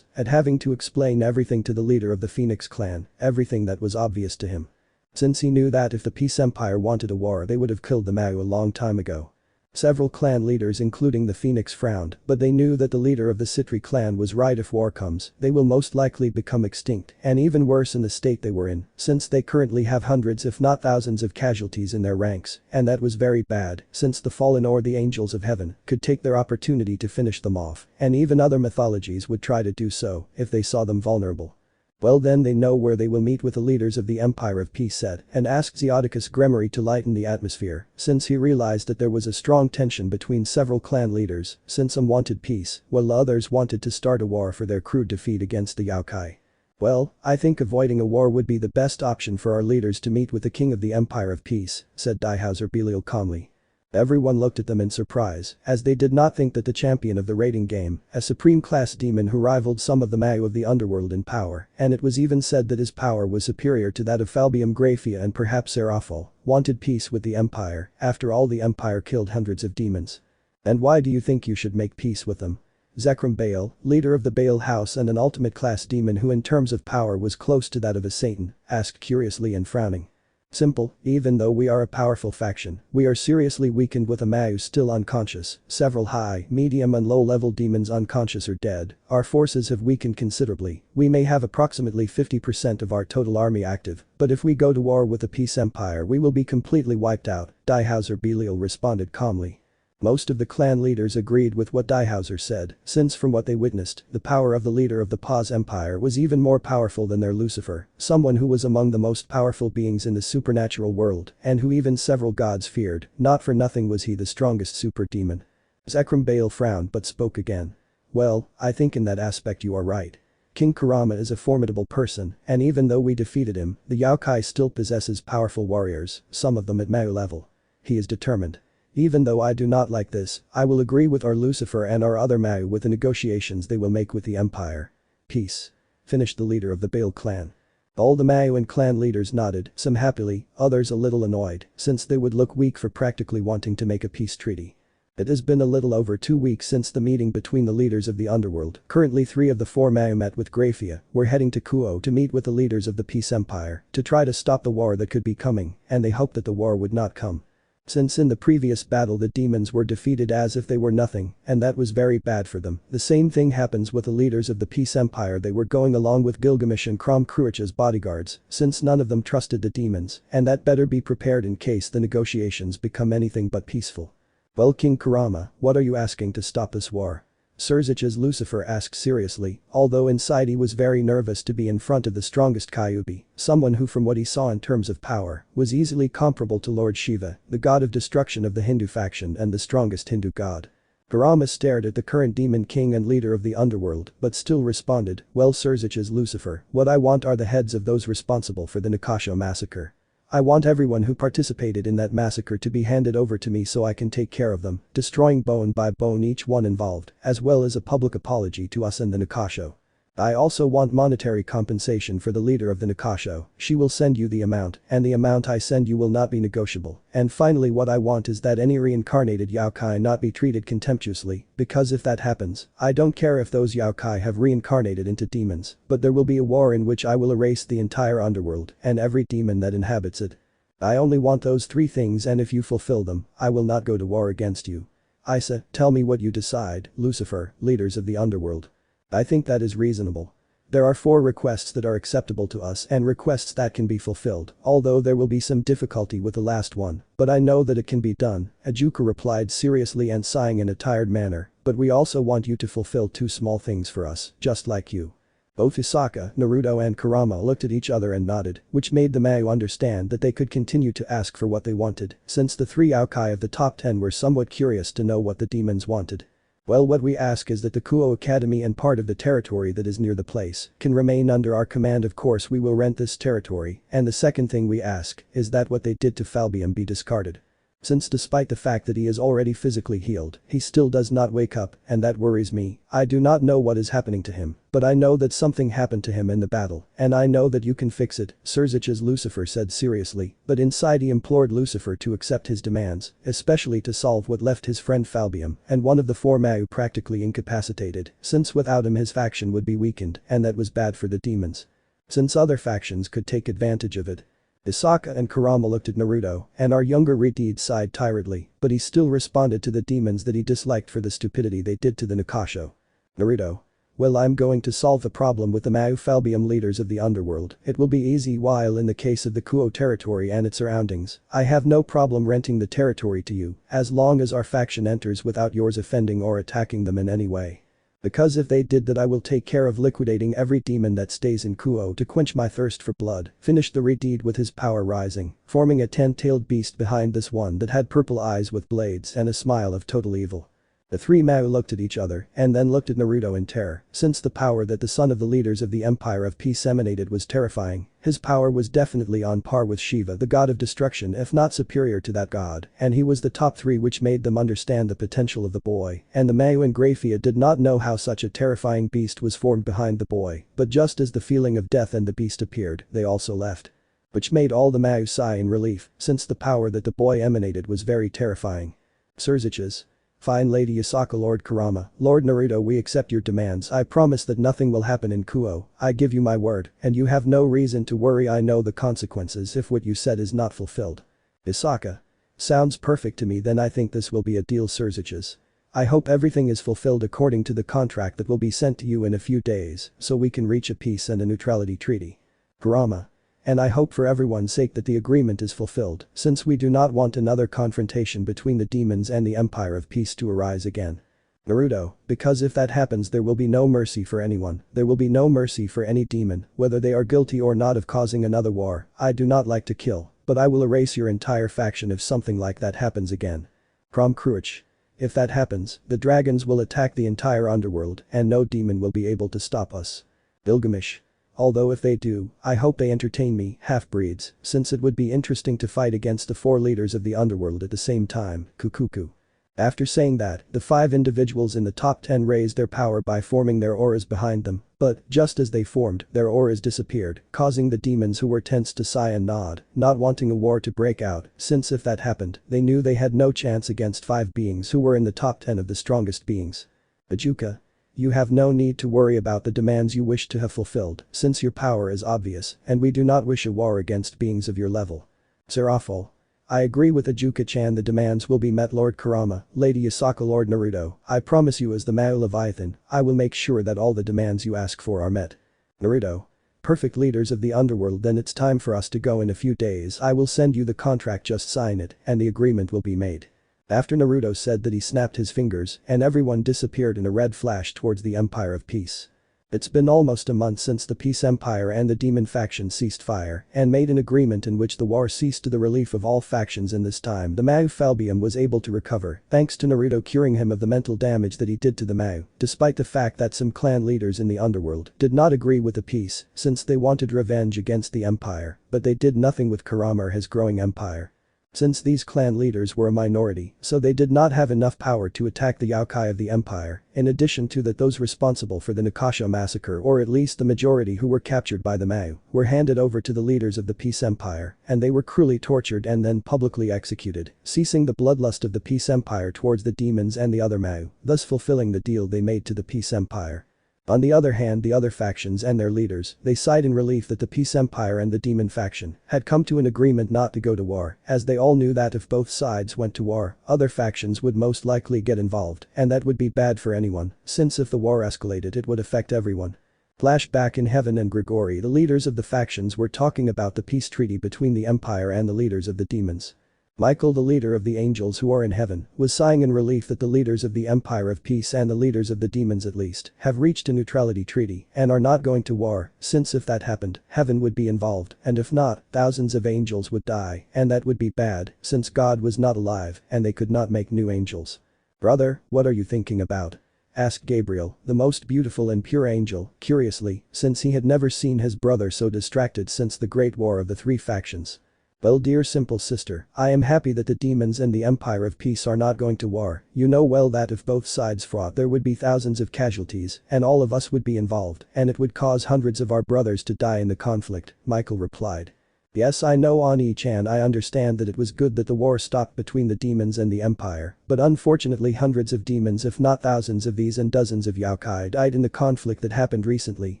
at having to explain everything to the leader of the Phoenix clan, everything that was obvious to him. Since he knew that if the Peace Empire wanted a war, they would have killed the Mayu a long time ago. Several clan leaders including the Phoenix frowned, but they knew that the leader of the Citri clan was right. If war comes, they will most likely become extinct, and even worse in the state they were in, since they currently have hundreds if not thousands of casualties in their ranks, and that was very bad, since the fallen or the angels of heaven could take their opportunity to finish them off, and even other mythologies would try to do so if they saw them vulnerable. Well, then they know where they will meet with the leaders of the Empire of Peace, said, and asked Zeodicus Gremory to lighten the atmosphere, since he realized that there was a strong tension between several clan leaders, since some wanted peace, while others wanted to start a war for their crude defeat against the Yokai. Well, I think avoiding a war would be the best option for our leaders to meet with the king of the Empire of Peace, said Daihauser Belial calmly. Everyone looked at them in surprise, as they did not think that the champion of the rating game, a supreme-class demon who rivaled some of the Mayu of the underworld in power, and it was even said that his power was superior to that of Falbium Graphia and perhaps Seraphil, wanted peace with the Empire. After all, the Empire killed hundreds of demons. And why do you think you should make peace with them? Zekrom Baal, leader of the Baal house and an ultimate-class demon who in terms of power was close to that of a Satan, asked curiously and frowning. Simple, even though we are a powerful faction, we are seriously weakened with a Mayu still unconscious, several high, medium and low-level demons unconscious or dead, our forces have weakened considerably, we may have approximately 50% of our total army active, but if we go to war with the Peace Empire we will be completely wiped out, Daihauser Belial responded calmly. Most of the clan leaders agreed with what Daihauser said, since from what they witnessed, the power of the leader of the Paz Empire was even more powerful than their Lucifer, someone who was among the most powerful beings in the supernatural world, and who even several gods feared. Not for nothing was he the strongest super demon. Zekrom Baal frowned but spoke again. Well, I think in that aspect you are right. King Kurama is a formidable person, and even though we defeated him, the Yokai still possesses powerful warriors, some of them at Mayu level. He is determined. Even though I do not like this, I will agree with our Lucifer and our other Mayu with the negotiations they will make with the Empire. Peace. Finished the leader of the Baal clan. All the Mayu and clan leaders nodded, some happily, others a little annoyed, since they would look weak for practically wanting to make a peace treaty. It has been a little over 2 weeks since the meeting between the leaders of the underworld. Currently 3 of the 4 Mayu met with Graphia, were heading to Kuo to meet with the leaders of the Peace Empire to try to stop the war that could be coming, and they hoped that the war would not come. Since in the previous battle the demons were defeated as if they were nothing, and that was very bad for them. The same thing happens with the leaders of the Peace Empire. They were going along with Gilgamesh and Krom Kruich's bodyguards, since none of them trusted the demons, and that better be prepared in case the negotiations become anything but peaceful. Well, King Kurama, what are you asking to stop this war? Surzich's Lucifer asked seriously, although inside he was very nervous to be in front of the strongest Kyubi, someone who from what he saw in terms of power, was easily comparable to Lord Shiva, the god of destruction of the Hindu faction and the strongest Hindu god. Kurama stared at the current demon king and leader of the underworld, but still responded, well, Surzich's Lucifer, what I want are the heads of those responsible for the Nikasho massacre. I want everyone who participated in that massacre to be handed over to me so I can take care of them, destroying bone by bone each one involved, as well as a public apology to us and the Nikasho. I also want monetary compensation for the leader of the Nikasho. She will send you the amount, and the amount I send you will not be negotiable. And finally, what I want is that any reincarnated Yokai not be treated contemptuously, because if that happens, I don't care if those Yokai have reincarnated into demons, but there will be a war in which I will erase the entire underworld and every demon that inhabits it. I only want those 3 things, and if you fulfill them, I will not go to war against you. Isa, tell me what you decide, Lucifer, leaders of the underworld. I think that is reasonable. There are 4 requests that are acceptable to us and requests that can be fulfilled, although there will be some difficulty with the last one, but I know that it can be done, Ajuka replied seriously and sighing in a tired manner, but we also want you to fulfill 2 small things for us, just like you. Both Isaka, Naruto and Kurama looked at each other and nodded, which made the Mayu understand that they could continue to ask for what they wanted, since the 3 Aokai of the top 10 were somewhat curious to know what the demons wanted. Well, what we ask is that the Kuo Academy and part of the territory that is near the place can remain under our command. Of course we will rent this territory, and the second thing we ask is that what they did to Falbium be discarded. Since despite the fact that he is already physically healed, he still does not wake up, and that worries me. I do not know what is happening to him, but I know that something happened to him in the battle, and I know that you can fix it, Surzich's Lucifer said seriously, but inside he implored Lucifer to accept his demands, especially to solve what left his friend Falbium and one of the 4 Mayu practically incapacitated, since without him his faction would be weakened, and that was bad for the demons. Since other factions could take advantage of it. Isaka and Kurama looked at Naruto, and our younger Redeed sighed tiredly, but he still responded to the demons that he disliked for the stupidity they did to the Nakasho. Naruto. Well, I'm going to solve the problem with the Mayu Falbium leaders of the underworld. It will be easy, while in the case of the Kuo territory and its surroundings, I have no problem renting the territory to you, as long as our faction enters without yours offending or attacking them in any way. Because if they did that, I will take care of liquidating every demon that stays in Kuo to quench my thirst for blood, finished the Redeed with his power rising, forming a 10-tailed beast behind this one that had purple eyes with blades and a smile of total evil. The 3 Mayu looked at each other and then looked at Naruto in terror, since the power that the son of the leaders of the Empire of Peace emanated was terrifying. His power was definitely on par with Shiva, the god of destruction, if not superior to that god, and he was the top 3, which made them understand the potential of the boy, and the Mayu and Graphia did not know how such a terrifying beast was formed behind the boy, but just as the feeling of death and the beast appeared, they also left. Which made all the Mayu sigh in relief, since the power that the boy emanated was very terrifying. Surziches. Fine, Lady Isaka, Lord Kurama, Lord Naruto, we accept your demands. I promise that nothing will happen in Kuo. I give you my word, and you have no reason to worry. I know the consequences if what you said is not fulfilled. Isaka. Sounds perfect to me. Then I think this will be a deal, Surziches. I hope everything is fulfilled according to the contract that will be sent to you in a few days, so we can reach a peace and a neutrality treaty. Kurama. And I hope for everyone's sake that the agreement is fulfilled, since we do not want another confrontation between the demons and the Empire of Peace to arise again. Naruto, because if that happens there will be no mercy for anyone, there will be no mercy for any demon, whether they are guilty or not of causing another war. I do not like to kill, but I will erase your entire faction if something like that happens again. Prom Cruich. If that happens, the dragons will attack the entire underworld and no demon will be able to stop us. Gilgamesh. Although if they do, I hope they entertain me, half-breeds, since it would be interesting to fight against the 4 leaders of the underworld at the same time, Kukuku. After saying that, the 5 individuals in the top 10 raised their power by forming their auras behind them, but, just as they formed, their auras disappeared, causing the demons who were tense to sigh and nod, not wanting a war to break out, since if that happened, they knew they had no chance against 5 beings who were in the top 10 of the strongest beings. Ajuka. You have no need to worry about the demands you wish to have fulfilled, since your power is obvious, and we do not wish a war against beings of your level. Seraphol. I agree with Ajuka-chan, the demands will be met, Lord Kurama, Lady Isaka, Lord Naruto. I promise you, as the Mayu Leviathan, I will make sure that all the demands you ask for are met. Naruto. Perfect, leaders of the underworld, then it's time for us to go. In a few days I will send you the contract, just sign it, and the agreement will be made. After Naruto said that, he snapped his fingers and everyone disappeared in a red flash towards the Empire of Peace. It's been almost a month since the Peace Empire and the demon faction ceased fire and made an agreement in which the war ceased to the relief of all factions. In this time the Mayu Falbium was able to recover thanks to Naruto curing him of the mental damage that he did to the Mayu, despite the fact that some clan leaders in the underworld did not agree with the peace since they wanted revenge against the empire, but they did nothing with Kurama or his growing empire. Since these clan leaders were a minority, so they did not have enough power to attack the Yokai of the empire, in addition to that those responsible for the Nakasha massacre, or at least the majority who were captured by the Mayu, were handed over to the leaders of the Peace Empire, and they were cruelly tortured and then publicly executed, ceasing the bloodlust of the Peace Empire towards the demons and the other Mayu, thus fulfilling the deal they made to the Peace Empire. On the other hand, the other factions and their leaders, they sighed in relief that the Peace Empire and the Demon faction had come to an agreement not to go to war, as they all knew that if both sides went to war, other factions would most likely get involved, and that would be bad for anyone, since if the war escalated it would affect everyone. Flashback in heaven and Grigori, the leaders of the factions were talking about the peace treaty between the Empire and the leaders of the demons. Michael, the leader of the angels who are in heaven, was sighing in relief that the leaders of the Empire of Peace and the leaders of the demons at least have reached a neutrality treaty and are not going to war, since if that happened, heaven would be involved, and if not, thousands of angels would die, and that would be bad, since God was not alive and they could not make new angels. "Brother, what are you thinking about?" asked Gabriel, the most beautiful and pure angel, curiously, since he had never seen his brother so distracted since the Great War of the three factions. "Well, dear simple sister, I am happy that the demons and the Empire of Peace are not going to war. You know well that if both sides fought there would be thousands of casualties and all of us would be involved and it would cause hundreds of our brothers to die in the conflict," Michael replied. "Yes, I know Oni-chan, I understand that it was good that the war stopped between the demons and the Empire, but unfortunately hundreds of demons if not thousands of these and dozens of yokai died in the conflict that happened recently,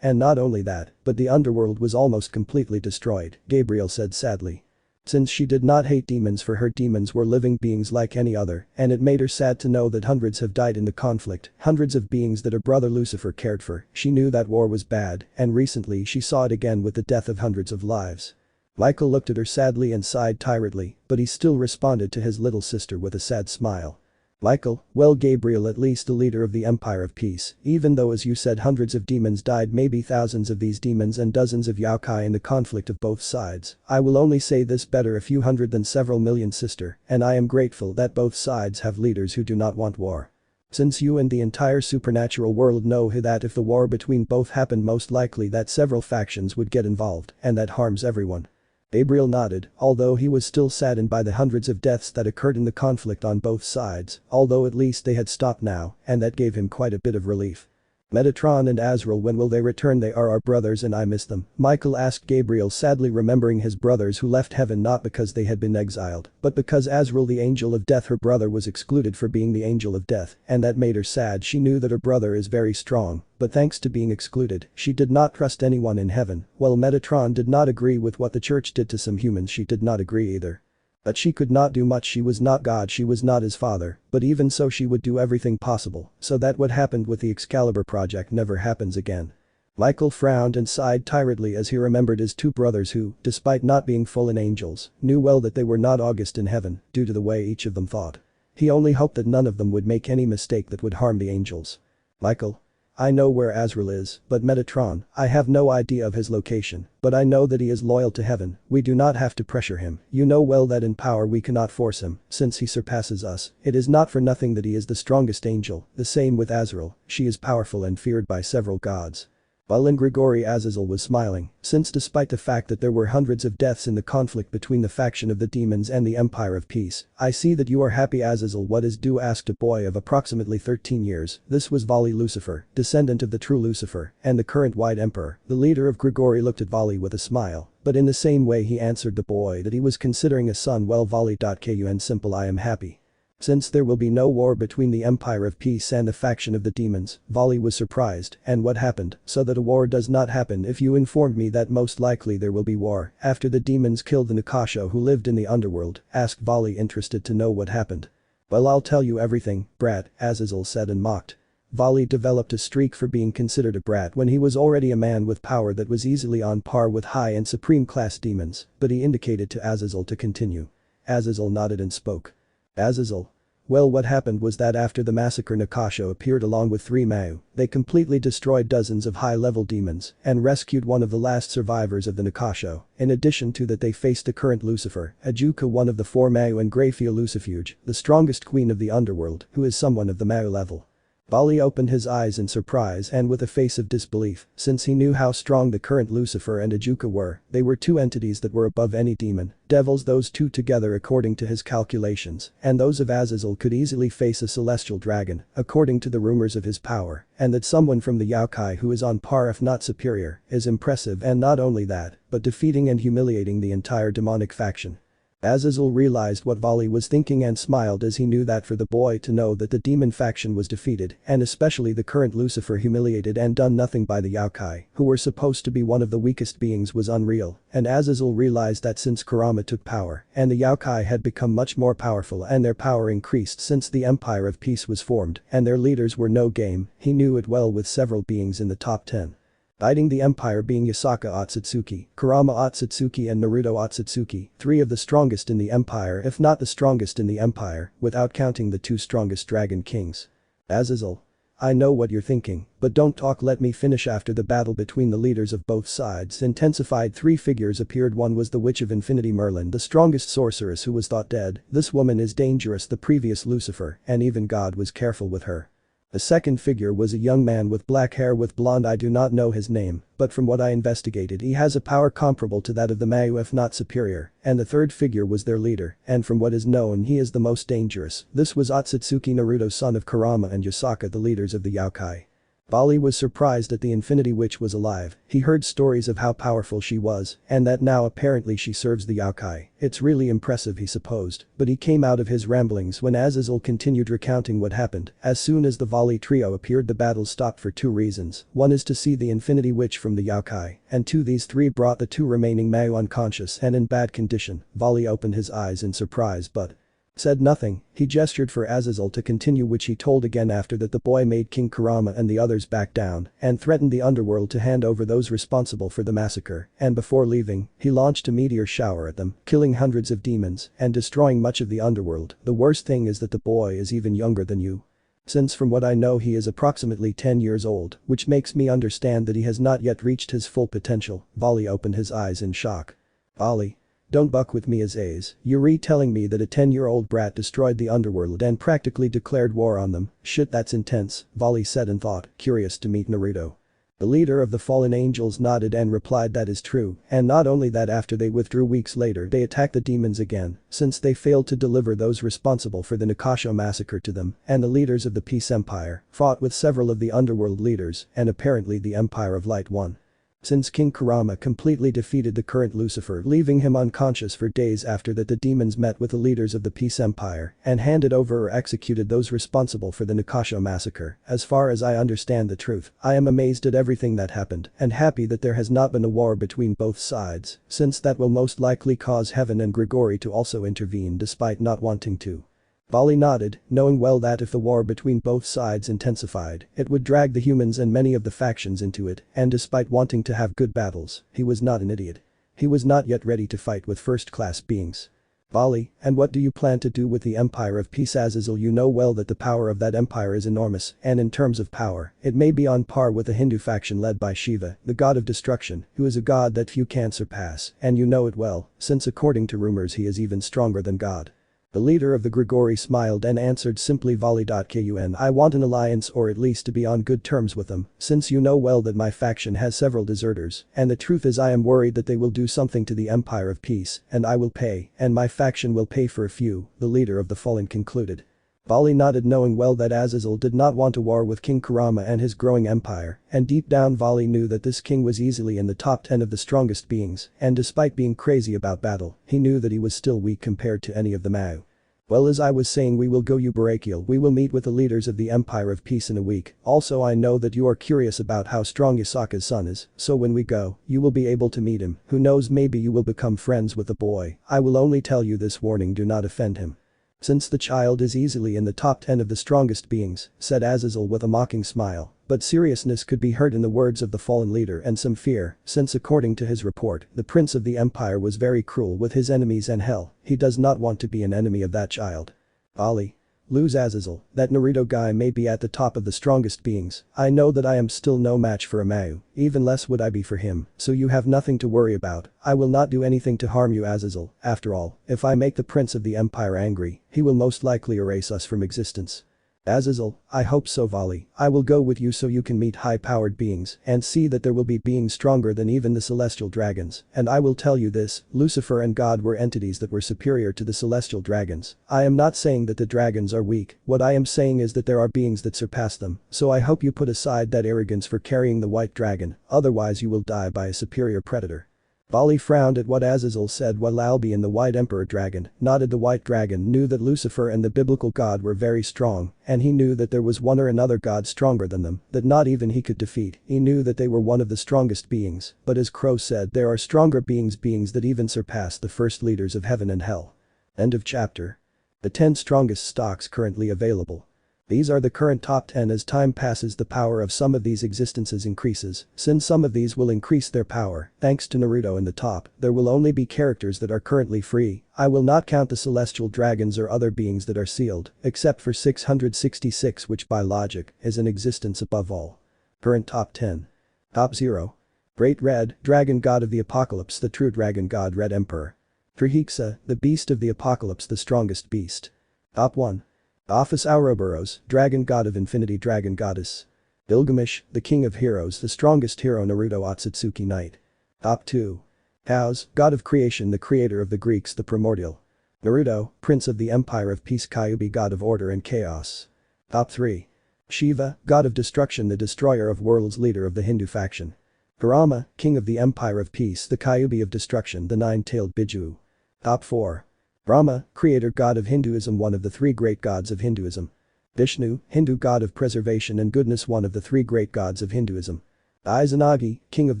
and not only that, but the underworld was almost completely destroyed," Gabriel said sadly. Since she did not hate demons, for her demons were living beings like any other, and it made her sad to know that hundreds have died in the conflict, hundreds of beings that her brother Lucifer cared for. She knew that war was bad, and recently she saw it again with the death of hundreds of lives. Michael looked at her sadly and sighed tiredly, but he still responded to his little sister with a sad smile. "Michael, well, Gabriel, at least the leader of the Empire of Peace, even though as you said hundreds of demons died, maybe thousands of these demons and dozens of yokai in the conflict of both sides, I will only say this: better a few hundred than several million, sister, and I am grateful that both sides have leaders who do not want war. Since you and the entire supernatural world know that if the war between both happened most likely that several factions would get involved and that harms everyone." Gabriel nodded, although he was still saddened by the hundreds of deaths that occurred in the conflict on both sides, although at least they had stopped now, and that gave him quite a bit of relief. "Metatron and Azrael, when will they return? They are our brothers and I miss them," Michael asked Gabriel, sadly remembering his brothers who left heaven not because they had been exiled, but because Azrael, the angel of death, her brother, was excluded for being the angel of death, and that made her sad. She knew that her brother is very strong, but thanks to being excluded, she did not trust anyone in heaven. While Metatron did not agree with what the church did to some humans, she did not agree either. But she could not do much. She was not God, she was not his father, but even so she would do everything possible so that what happened with the Excalibur project never happens again. Michael frowned and sighed tiredly as he remembered his two brothers who, despite not being fallen angels, knew well that they were not august in heaven due to the way each of them thought. He only hoped that none of them would make any mistake that would harm the angels. "Michael, I know where Azrael is, but Metatron, I have no idea of his location, but I know that he is loyal to heaven. We do not have to pressure him. You know well that in power we cannot force him, since he surpasses us. It is not for nothing that he is the strongest angel, the same with Azrael, she is powerful and feared by several gods." While in Grigori, Azazel was smiling, since despite the fact that there were hundreds of deaths in the conflict between the faction of the demons and the Empire of Peace. "I see that you are happy, Azazel. What is due?" asked a boy of approximately 13 years. This was Vali Lucifer, descendant of the true Lucifer, and the current White Emperor. The leader of Grigori looked at Vali with a smile, but in the same way he answered the boy that he was considering a son. "Well, Vali.kun simple, I am happy. Since there will be no war between the Empire of Peace and the faction of the demons." Vali was surprised. "And what happened so that a war does not happen? If you informed me that most likely there will be war after the demons killed the Nakasho who lived in the underworld," asked Vali, interested to know what happened. "Well, I'll tell you everything, brat," Azazel said and mocked. Vali developed a streak for being considered a brat when he was already a man with power that was easily on par with high and supreme class demons, but he indicated to Azazel to continue. Azazel nodded and spoke. "Azazel. Well, what happened was that after the massacre, Nakasho appeared along with 3 Mau. They completely destroyed dozens of high-level demons and rescued one of the last survivors of the Nakasho. In addition to that, they faced the current Lucifer, Ajuka, one of the 4 Mau, and Grafia Lucifuge, the strongest queen of the underworld, who is someone of the Mau level." Vali opened his eyes in surprise and with a face of disbelief, since he knew how strong the current Lucifer and Ajuka were. They were two entities that were above any demon, devils, those two together according to his calculations, and those of Azazel could easily face a celestial dragon, according to the rumors of his power, and that someone from the yokai who is on par if not superior is impressive, and not only that, but defeating and humiliating the entire demonic faction. Azazel realized what Vali was thinking and smiled as he knew that for the boy to know that the demon faction was defeated, and especially the current Lucifer humiliated and done nothing by the Yokai, who were supposed to be one of the weakest beings, was unreal, and Azazel realized that since Kurama took power, and the Yokai had become much more powerful and their power increased since the Empire of Peace was formed, and their leaders were no game, he knew it well with several beings in the top 10. Guiding the empire being Yasaka Otsutsuki, Kurama Otsutsuki and Naruto Otsutsuki, three of the strongest in the empire if not the strongest in the empire, without counting the two strongest dragon kings. Azazel. I know what you're thinking, but don't talk, let me finish. After the battle between the leaders of both sides intensified, three figures appeared. One was the Witch of Infinity Merlin, the strongest sorceress who was thought dead. This woman is dangerous, the previous Lucifer, and even God was careful with her. The second figure was a young man with black hair with blonde. I do not know his name, but from what I investigated he has a power comparable to that of the Mayu if not superior, and the third figure was their leader, and from what is known he is the most dangerous. This was Otsutsuki Naruto, son of Kurama and Yasaka, the leaders of the Yokai. Bali was surprised that the Infinity Witch was alive. He heard stories of how powerful she was, and that now apparently she serves the Yokai. It's really impressive, he supposed, but he came out of his ramblings when Azazel continued recounting what happened. As soon as the Vali trio appeared, the battle stopped for two reasons. One is to see the Infinity Witch from the Yokai, and two, these three brought the two remaining Mayu unconscious and in bad condition. Vali opened his eyes in surprise but said nothing. He gestured for Azazel to continue, which he told again. After that the boy made King Kurama and the others back down and threatened the underworld to hand over those responsible for the massacre, and before leaving, he launched a meteor shower at them, killing hundreds of demons and destroying much of the underworld. The worst thing is that the boy is even younger than you. Since from what I know he is approximately 10 years old, which makes me understand that he has not yet reached his full potential. Vali opened his eyes in shock. Vali. Don't buck with me, Azazel. You're telling me that a 10-year-old brat destroyed the underworld and practically declared war on them? Shit, that's intense, Vali said in thought, curious to meet Naruto. The leader of the fallen angels nodded and replied that is true, and not only that, after they withdrew weeks later they attacked the demons again, since they failed to deliver those responsible for the Nikasho massacre to them, and the leaders of the Peace Empire fought with several of the underworld leaders, and apparently the Empire of Light won. Since King Kurama completely defeated the current Lucifer, leaving him unconscious for days. After that the demons met with the leaders of the Peace Empire and handed over or executed those responsible for the Nikasho massacre. As far as I understand the truth, I am amazed at everything that happened and happy that there has not been a war between both sides, since that will most likely cause Heaven and Grigori to also intervene despite not wanting to. Vali nodded, knowing well that if the war between both sides intensified, it would drag the humans and many of the factions into it, and despite wanting to have good battles, he was not an idiot. He was not yet ready to fight with first-class beings. Vali, and what do you plan to do with the Empire of Peace? Azazel, you know well that the power of that empire is enormous, and in terms of power, it may be on par with the Hindu faction led by Shiva, the god of destruction, who is a god that few can surpass, and you know it well, since according to rumors he is even stronger than God. The leader of the Grigori smiled and answered simply, Vali.kun, I want an alliance, or at least to be on good terms with them, since you know well that my faction has several deserters, and the truth is I am worried that they will do something to the Empire of Peace, and I will pay, and my faction will pay for a few, the leader of the fallen concluded. Vali nodded, knowing well that Azazel did not want a war with King Kurama and his growing empire, and deep down Vali knew that this king was easily in the top 10 of the strongest beings, and despite being crazy about battle, he knew that he was still weak compared to any of the Mayu. Well, as I was saying, we will go Ubarakiel. We will meet with the leaders of the Empire of Peace in a week. Also, I know that you are curious about how strong Yasaka's son is, so when we go, you will be able to meet him. Who knows, maybe you will become friends with the boy. I will only tell you this warning, do not offend him. Since the child is easily in the top 10 of the strongest beings, said Azazel with a mocking smile, but seriousness could be heard in the words of the fallen leader and some fear, since according to his report, the prince of the empire was very cruel with his enemies and hell, he does not want to be an enemy of that child. Ali. Lose Azazel, that Naruto guy may be at the top of the strongest beings, I know that I am still no match for a Mayu, even less would I be for him, so you have nothing to worry about. I will not do anything to harm you, Azazel. After all, if I make the prince of the empire angry, he will most likely erase us from existence. Azazel, I hope so, Vali. I will go with you so you can meet high-powered beings and see that there will be beings stronger than even the celestial dragons, and I will tell you this, Lucifer and God were entities that were superior to the celestial dragons. I am not saying that the dragons are weak, what I am saying is that there are beings that surpass them, so I hope you put aside that arrogance for carrying the white dragon, otherwise you will die by a superior predator. Vali frowned at what Azazel said while Albion the White Emperor Dragon nodded. The White Dragon knew that Lucifer and the biblical god were very strong, and he knew that there was one or another god stronger than them, that not even he could defeat. He knew that they were one of the strongest beings, but as Crow said, there are stronger beings that even surpass the first leaders of heaven and hell. End of chapter. The 10 strongest stocks currently available. These are the current top 10. As time passes, the power of some of these existences increases. Since some of these will increase their power, thanks to Naruto in the top, there will only be characters that are currently free. I will not count the celestial dragons or other beings that are sealed, except for 666, which by logic is in existence above all. Current top 10. Top 0. Great Red, Dragon God of the Apocalypse, the true Dragon God, Red Emperor. Trihexa, the Beast of the Apocalypse, the strongest beast. Top 1. Office Ouroboros, Dragon God of Infinity, Dragon Goddess. Gilgamesh, the King of Heroes, the strongest hero, Naruto Akatsuki Knight. Top 2. Taos, God of Creation, the creator of the Greeks, the Primordial. Naruto, Prince of the Empire of Peace, Kyuubi, God of Order and Chaos. Top 3. Shiva, God of Destruction, the destroyer of worlds, leader of the Hindu faction. Kurama, King of the Empire of Peace, the Kyuubi of Destruction, the nine-tailed Biju. Top 4. Brahma, creator god of Hinduism, one of the 3 great gods of Hinduism. Vishnu, Hindu god of preservation and goodness, one of the 3 great gods of Hinduism. Izanagi, king of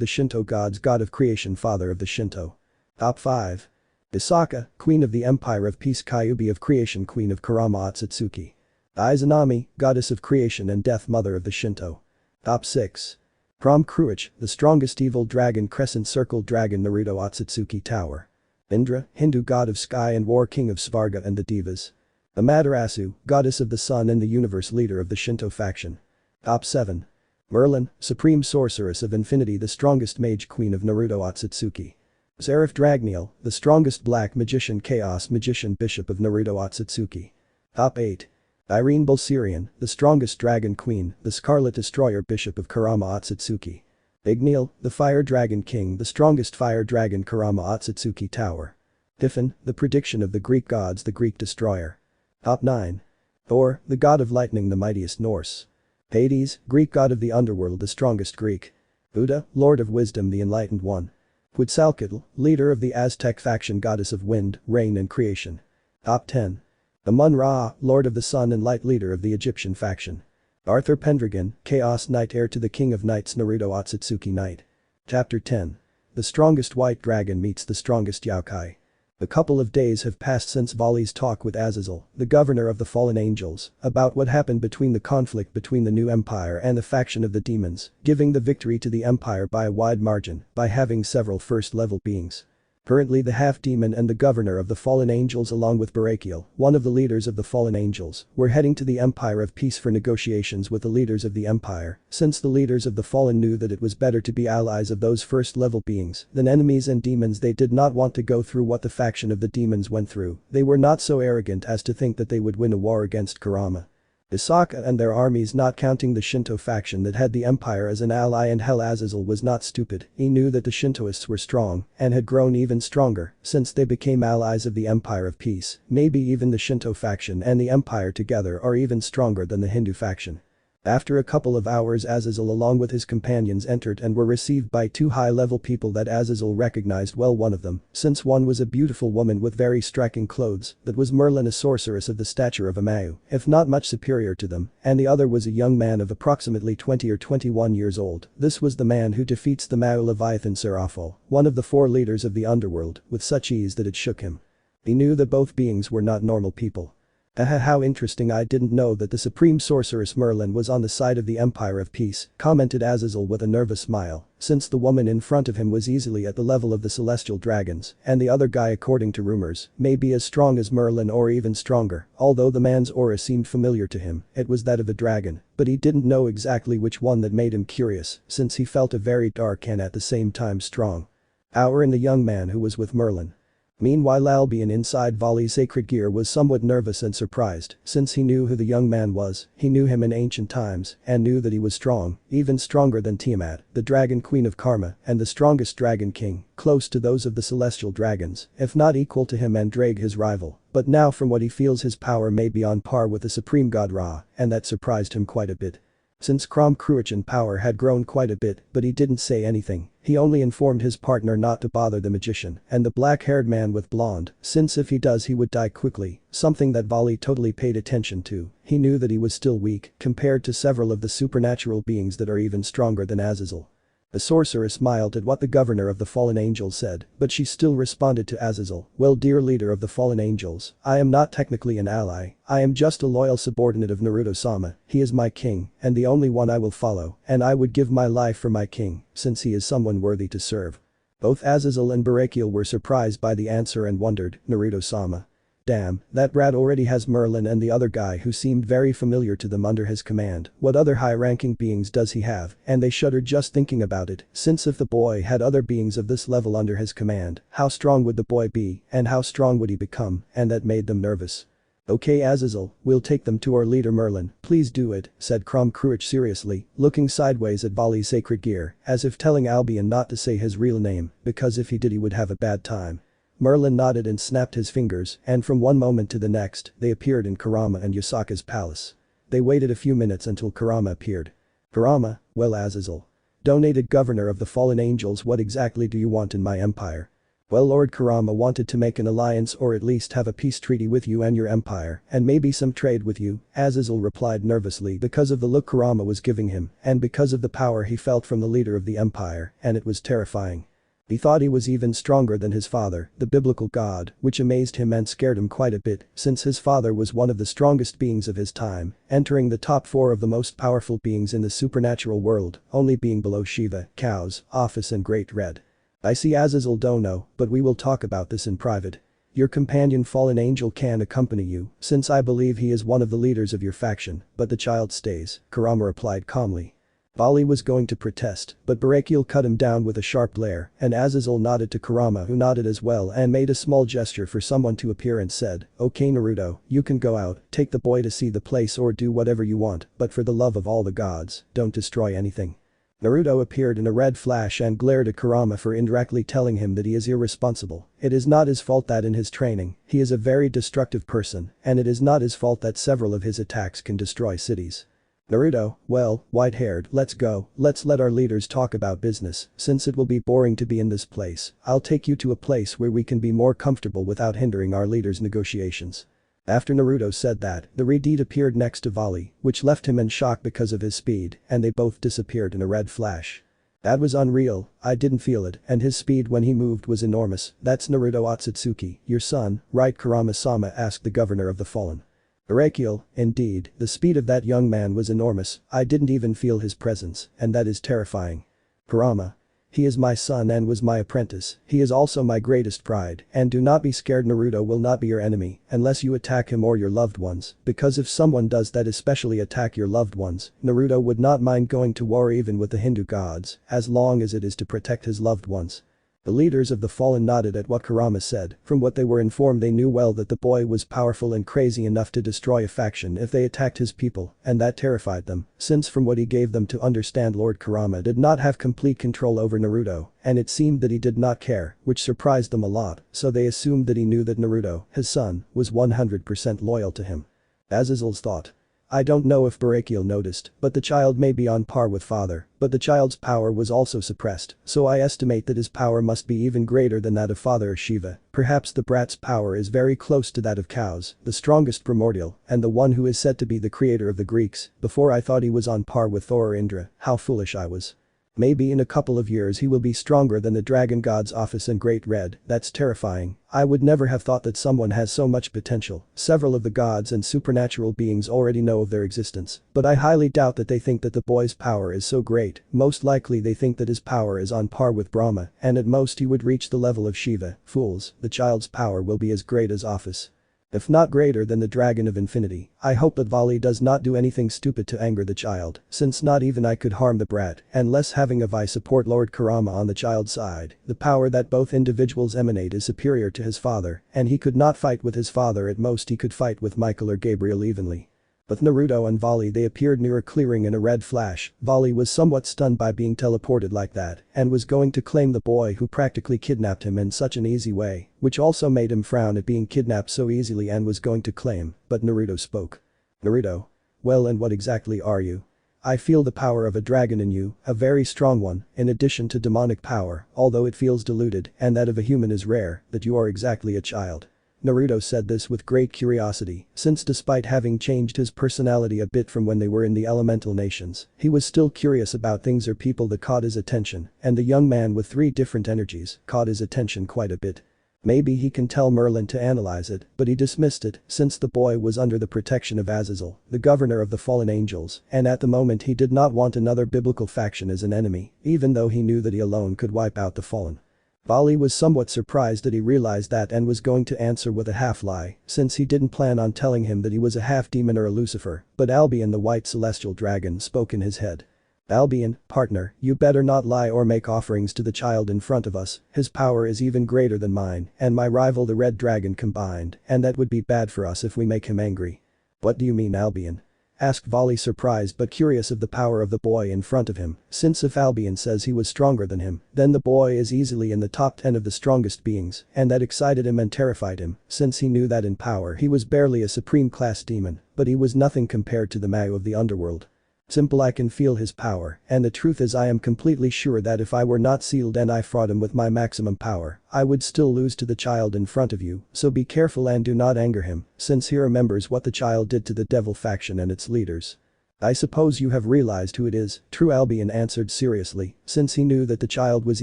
the Shinto gods, god of creation, father of the Shinto. Top 5. Visakha, queen of the Empire of Peace, Kyuubi of creation, queen of Kurama Akatsuki. Izanami, goddess of creation and death, mother of the Shinto. Top 6. Prom Kruich, the strongest evil dragon, crescent circle dragon, Naruto Akatsuki Tower. Indra, Hindu god of sky and war, king of Svarga and the Devas. Amaterasu, goddess of the sun and the universe, leader of the Shinto faction. Top 7. Merlin, supreme sorceress of infinity, the strongest mage, queen of Naruto Akatsuki. Seraph Dragniel, the strongest black magician, chaos magician, bishop of Naruto Akatsuki. Top 8. Irene Bulsirian, the strongest dragon queen, the scarlet destroyer, bishop of Kurama Akatsuki. Igniel, the fire dragon king, the strongest fire dragon, Kurama Akatsuki Tower. Typhon, the prediction of the Greek gods, the Greek destroyer. Top 9. Thor, the god of lightning, the mightiest Norse. Hades, Greek god of the underworld, the strongest Greek. Buddha, lord of wisdom, the enlightened one. Quetzalcoatl, leader of the Aztec faction, goddess of wind, rain and creation. Top 10. Amun-Ra, lord of the sun and light, leader of the Egyptian faction. Arthur Pendragon, Chaos Knight, heir to the King of Knights, Naruto Akatsuki Knight. Chapter 10. The strongest white dragon meets the strongest yokai. A couple of days have passed since Vali's talk with Azazel, the governor of the fallen angels, about what happened between the conflict between the new empire and the faction of the demons, giving the victory to the empire by a wide margin by having several first-level beings. Currently the half-demon and the governor of the fallen angels, along with Barakiel, one of the leaders of the fallen angels, were heading to the Empire of Peace for negotiations with the leaders of the empire, since the leaders of the fallen knew that it was better to be allies of those first-level beings than enemies and demons. They did not want to go through what the faction of the demons went through. They were not so arrogant as to think that they would win a war against Kurama. Visakha and their armies, not counting the Shinto faction that had the empire as an ally, and hell. Azazel was not stupid. He knew that the Shintoists were strong and had grown even stronger since they became allies of the Empire of Peace. Maybe even the Shinto faction and the empire together are even stronger than the Hindu faction. After a couple of hours, Azazel along with his companions entered and were received by 2 high-level people that Azazel recognized well. One of them, since one was a beautiful woman with very striking clothes, that was Merlin, a sorceress of the stature of a Mayu, if not much superior to them, and the other was a young man of approximately 20 or 21 years old. This was the man who defeats the Mayu Leviathan Seraphol, one of the 4 leaders of the underworld, with such ease that it shook him. He knew that both beings were not normal people. How interesting, I didn't know that the supreme sorceress Merlin was on the side of the Empire of Peace, commented Azazel with a nervous smile, since the woman in front of him was easily at the level of the celestial dragons, and the other guy, according to rumors, may be as strong as Merlin or even stronger. Although the man's aura seemed familiar to him, it was that of a dragon, but he didn't know exactly which one. That made him curious, since he felt a very dark and at the same time strong aura in the young man who was with Merlin. Meanwhile, Albion inside Vali's sacred gear was somewhat nervous and surprised, since he knew who the young man was. He knew him in ancient times and knew that he was strong, even stronger than Tiamat, the dragon queen of Karma, and the strongest dragon king, close to those of the celestial dragons, if not equal to him and Drake, his rival. But now from what he feels, his power may be on par with the supreme god Ra, and that surprised him quite a bit. Since Cruachan power had grown quite a bit, but he didn't say anything, he only informed his partner not to bother the magician and the black-haired man with blonde, since if he does he would die quickly, something that Vali totally paid attention to. He knew that he was still weak compared to several of the supernatural beings that are even stronger than Azazel. The sorceress smiled at what the governor of the fallen angels said, but she still responded to Azazel, "Well, dear leader of the fallen angels, I am not technically an ally, I am just a loyal subordinate of Naruto-sama, he is my king, and the only one I will follow, and I would give my life for my king, since he is someone worthy to serve." Both Azazel and Barakiel were surprised by the answer and wondered, Naruto-sama. Damn, that brat already has Merlin and the other guy who seemed very familiar to them under his command. What other high-ranking beings does he have? And they shuddered just thinking about it, since if the boy had other beings of this level under his command, how strong would the boy be, and how strong would he become, and that made them nervous. "Okay Azazel, we'll take them to our leader Merlin, please do it," said Cruach seriously, looking sideways at Vali's sacred gear, as if telling Albion not to say his real name, because if he did he would have a bad time. Merlin nodded and snapped his fingers, and from one moment to the next, they appeared in Kurama and Yasaka's palace. They waited a few minutes until Kurama appeared. "Kurama, well Azazel. Donated governor of the fallen angels, what exactly do you want in my empire?" "Well, Lord Kurama wanted to make an alliance or at least have a peace treaty with you and your empire, and maybe some trade with you," Azazel replied nervously because of the look Kurama was giving him, and because of the power he felt from the leader of the empire, and it was terrifying. He thought he was even stronger than his father, the biblical god, which amazed him and scared him quite a bit, since his father was one of the strongest beings of his time, entering the top 4 of the most powerful beings in the supernatural world, only being below Shiva, Cows, Office and Great Red. "I see Azazel don't know, but we will talk about this in private. Your companion fallen angel can accompany you, since I believe he is one of the leaders of your faction, but the child stays," Kurama replied calmly. Vali was going to protest, but Barakiel cut him down with a sharp glare, and Azazel nodded to Kurama who nodded as well and made a small gesture for someone to appear and said, "Okay Naruto, you can go out, take the boy to see the place or do whatever you want, but for the love of all the gods, don't destroy anything." Naruto appeared in a red flash and glared at Kurama for indirectly telling him that he is irresponsible. It is not his fault that in his training, he is a very destructive person, and it is not his fault that several of his attacks can destroy cities. "Naruto, well, white-haired, let's go, let's let our leaders talk about business, since it will be boring to be in this place, I'll take you to a place where we can be more comfortable without hindering our leaders' negotiations." After Naruto said that, the Redeed appeared next to Vali, which left him in shock because of his speed, and they both disappeared in a red flash. "That was unreal, I didn't feel it, and his speed when he moved was enormous. That's Naruto Akatsuki, your son, right?" Kurama-sama asked the governor of the fallen. Barakiel, indeed, the speed of that young man was enormous, I didn't even feel his presence, and that is terrifying. Kurama. "He is my son and was my apprentice, he is also my greatest pride, and do not be scared, Naruto will not be your enemy, unless you attack him or your loved ones, because if someone does that, especially attack your loved ones, Naruto would not mind going to war even with the Hindu gods, as long as it is to protect his loved ones." The leaders of the fallen nodded at what Kurama said. From what they were informed, they knew well that the boy was powerful and crazy enough to destroy a faction if they attacked his people, and that terrified them, since from what he gave them to understand, Lord Kurama did not have complete control over Naruto, and it seemed that he did not care, which surprised them a lot, so they assumed that he knew that Naruto, his son, was 100% loyal to him. Azazel's thought. "I don't know if Barakiel noticed, but the child may be on par with father, but the child's power was also suppressed, so I estimate that his power must be even greater than that of Father Shiva. Perhaps the brat's power is very close to that of Cows, the strongest primordial, and the one who is said to be the creator of the Greeks. Before I thought he was on par with Thor or Indra, how foolish I was. Maybe in a couple of years he will be stronger than the Dragon God's Office and Great Red, that's terrifying. I would never have thought that someone has so much potential. Several of the gods and supernatural beings already know of their existence, but I highly doubt that they think that the boy's power is so great, most likely they think that his power is on par with Brahma, and at most he would reach the level of Shiva. Fools, the child's power will be as great as Office. If not greater than the Dragon of Infinity. I hope that Vali does not do anything stupid to anger the child, since not even I could harm the brat, and less having a Vi support Lord Kurama on the child's side. The power that both individuals emanate is superior to his father, and he could not fight with his father, at most he could fight with Michael or Gabriel evenly. With Naruto and Vali, they appeared near a clearing in a red flash. Vali was somewhat stunned by being teleported like that and was going to claim the boy who practically kidnapped him in such an easy way, which also made him frown at being kidnapped so easily, and was going to claim, but Naruto spoke. "Naruto. Well, and what exactly are you?" I feel the power of a dragon in you, a very strong one, in addition to demonic power, although it feels diluted, and that of a human is rare, that you are exactly a child. Naruto said this with great curiosity, since despite having changed his personality a bit from when they were in the elemental nations, he was still curious about things or people that caught his attention, and the young man with 3 different energies caught his attention quite a bit. Maybe he can tell Merlin to analyze it, but he dismissed it since the boy was under the protection of Azazel, the governor of the fallen angels, and at the moment he did not want another biblical faction as an enemy, even though he knew that he alone could wipe out the fallen. Bali was somewhat surprised that he realized that and was going to answer with a half-lie, since he didn't plan on telling him that he was a half-demon or a Lucifer, but Albion the white celestial dragon spoke in his head. Albion, partner, you better not lie or make offerings to the child in front of us, his power is even greater than mine and my rival the red dragon combined, and that would be bad for us if we make him angry. What do you mean Albion? Asked Volley surprised but curious of the power of the boy in front of him, since if Albion says he was stronger than him, then the boy is easily in the top 10 of the strongest beings, and that excited him and terrified him, since he knew that in power he was barely a supreme class demon, but he was nothing compared to the Mao of the underworld. Simple I can feel his power, and the truth is I am completely sure that if I were not sealed and I fought him with my maximum power, I would still lose to the child in front of you, so be careful and do not anger him, since he remembers what the child did to the devil faction and its leaders. I suppose you have realized who it is, True Albion answered seriously, since he knew that the child was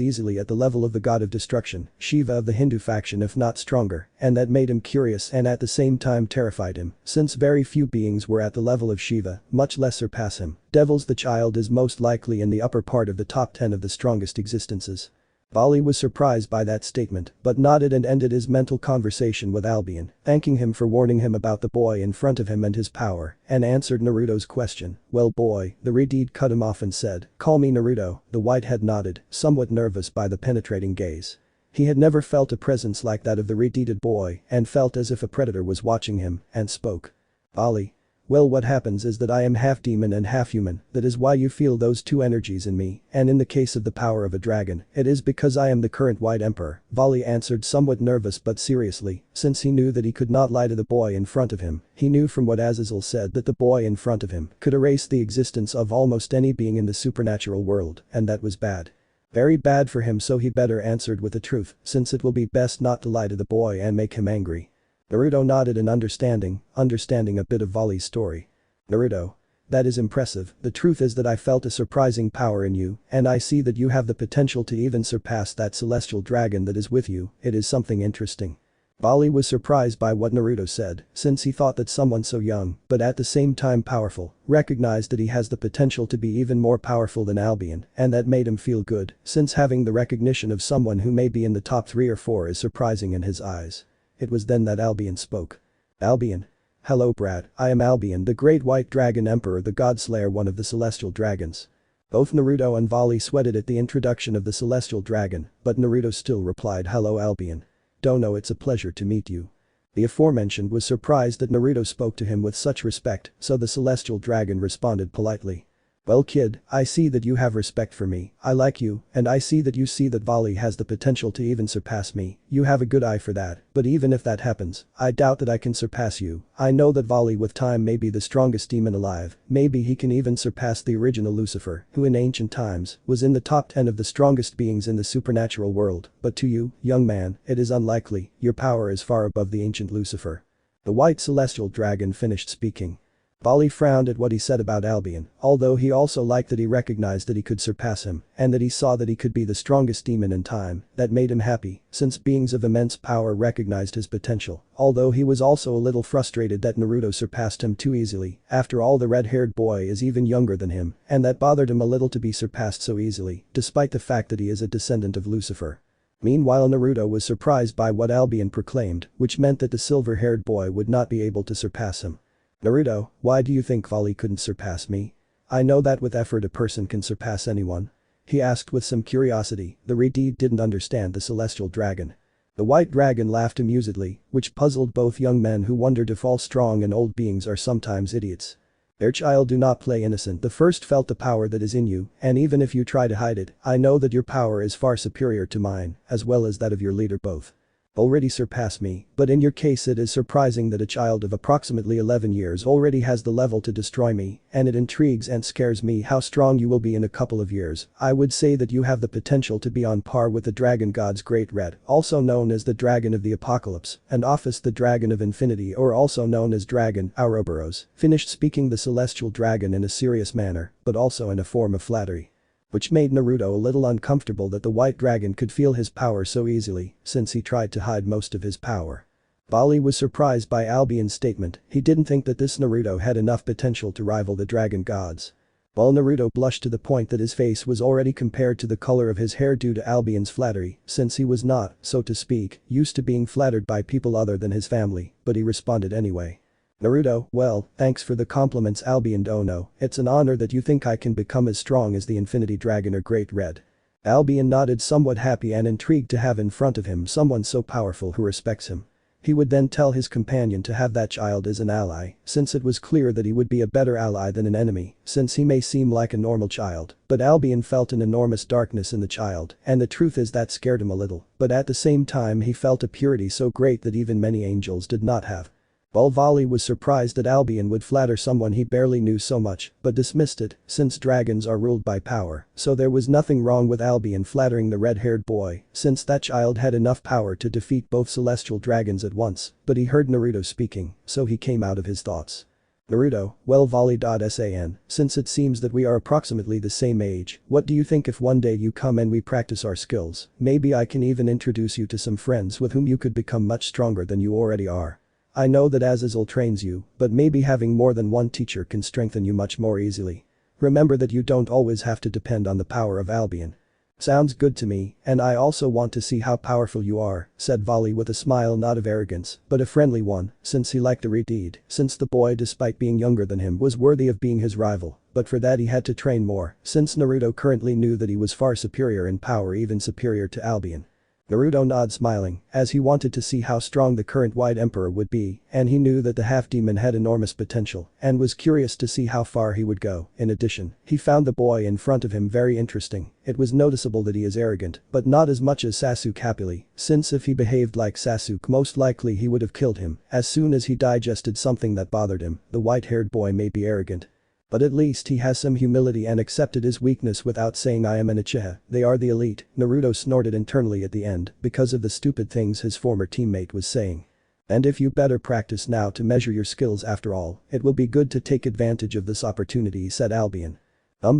easily at the level of the god of destruction, Shiva of the Hindu faction if not stronger, and that made him curious and at the same time terrified him, since very few beings were at the level of Shiva, much less surpass him. Devils the child is most likely in the upper part of the top 10 of the strongest existences. Bali was surprised by that statement, but nodded and ended his mental conversation with Albion, thanking him for warning him about the boy in front of him and his power, and answered Naruto's question. Well boy, the Redeed cut him off and said, call me Naruto, the whitehead nodded, somewhat nervous by the penetrating gaze. He had never felt a presence like that of the redeeded boy and felt as if a predator was watching him, and spoke. Bali. Well what happens is that I am half demon and half human, that is why you feel those 2 energies in me, and in the case of the power of a dragon, it is because I am the current White Emperor, Vali answered somewhat nervous but seriously, since he knew that he could not lie to the boy in front of him, he knew from what Azazel said that the boy in front of him could erase the existence of almost any being in the supernatural world, and that was bad. Very bad for him so he better answered with the truth, since it will be best not to lie to the boy and make him angry. Naruto nodded in understanding a bit of Vali's story. Naruto. That is impressive, the truth is that I felt a surprising power in you, and I see that you have the potential to even surpass that celestial dragon that is with you, it is something interesting. Vali was surprised by what Naruto said, since he thought that someone so young, but at the same time powerful, recognized that he has the potential to be even more powerful than Albion, and that made him feel good, since having the recognition of someone who may be in the top 3 or 4 is surprising in his eyes. It was then that Albion spoke. Albion. Hello Brad, I am Albion the great white dragon emperor the god slayer one of the celestial dragons. Both Naruto and Vali sweated at the introduction of the celestial dragon, but Naruto still replied hello Albion. Dono it's a pleasure to meet you. The aforementioned was surprised that Naruto spoke to him with such respect, so the celestial dragon responded politely. Well kid, I see that you have respect for me, I like you, and I see that you see that Vali has the potential to even surpass me, you have a good eye for that, but even if that happens, I doubt that I can surpass you, I know that Vali with time may be the strongest demon alive, maybe he can even surpass the original Lucifer, who in ancient times, was in the top 10 of the strongest beings in the supernatural world, but to you, young man, it is unlikely, your power is far above the ancient Lucifer. The white celestial dragon finished speaking. Vali frowned at what he said about Albion, although he also liked that he recognized that he could surpass him, and that he saw that he could be the strongest demon in time, that made him happy, since beings of immense power recognized his potential, although he was also a little frustrated that Naruto surpassed him too easily, after all the red-haired boy is even younger than him, and that bothered him a little to be surpassed so easily, despite the fact that he is a descendant of Lucifer. Meanwhile Naruto was surprised by what Albion proclaimed, which meant that the silver-haired boy would not be able to surpass him. Naruto, why do you think Vali couldn't surpass me? I know that with effort a person can surpass anyone. He asked with some curiosity, the Redeed didn't understand the celestial dragon. The white dragon laughed amusedly, which puzzled both young men who wondered if all strong and old beings are sometimes idiots. Their child do not play innocent the first felt the power that is in you, and even if you try to hide it, I know that your power is far superior to mine, as well as that of your leader both. already surpass me, but in your case it is surprising that a child of approximately 11 years already has the level to destroy me, and it intrigues and scares me how strong you will be in a couple of years. I would say that you have the potential to be on par with the Dragon God's Great Red, also known as the Dragon of the Apocalypse, and Office the Dragon of Infinity, or also known as Dragon Ouroboros, finished speaking the celestial dragon in a serious manner, but also in a form of flattery. Which made Naruto a little uncomfortable that the white dragon could feel his power so easily, since he tried to hide most of his power. Bali was surprised by Albion's statement. He didn't think that this Naruto had enough potential to rival the dragon gods. While Naruto blushed to the point that his face was already compared to the color of his hair due to Albion's flattery, since he was not, so to speak, used to being flattered by people other than his family, but he responded anyway. Naruto, well, thanks for the compliments Albion. Oh no, it's an honor that you think I can become as strong as the Infinity Dragon or Great Red. Albion nodded, somewhat happy and intrigued to have in front of him someone so powerful who respects him. He would then tell his companion to have that child as an ally, since it was clear that he would be a better ally than an enemy, since he may seem like a normal child, but Albion felt an enormous darkness in the child, and the truth is that scared him a little, but at the same time he felt a purity so great that even many angels did not have. Vali was surprised that Albion would flatter someone he barely knew so much, but dismissed it, since dragons are ruled by power, so there was nothing wrong with Albion flattering the red-haired boy, since that child had enough power to defeat both celestial dragons at once, but he heard Naruto speaking, so he came out of his thoughts. Naruto, well Vali.san, since it seems that we are approximately the same age, what do you think if one day you come and we practice our skills? Maybe I can even introduce you to some friends with whom you could become much stronger than you already are. I know that Azazel trains you, but maybe having more than one teacher can strengthen you much more easily. Remember that you don't always have to depend on the power of Albion. Sounds good to me, and I also want to see how powerful you are, said Vali with a smile not of arrogance, but a friendly one, since he liked the redeed, since the boy despite being younger than him was worthy of being his rival, but for that he had to train more, since Naruto currently knew that he was far superior in power, even superior to Albion. Naruto nodded smiling, as he wanted to see how strong the current White Emperor would be, and he knew that the half-demon had enormous potential, and was curious to see how far he would go. In addition, he found the boy in front of him very interesting. It was noticeable that he is arrogant, but not as much as Sasuke happily, since if he behaved like Sasuke most likely he would have killed him as soon as he digested something that bothered him. The white-haired boy may be arrogant, but at least he has some humility and accepted his weakness without saying I am an Uchiha. They are the elite. Naruto snorted internally at the end because of the stupid things his former teammate was saying. And if you better practice now to measure your skills, after all, it will be good to take advantage of this opportunity, said Albion.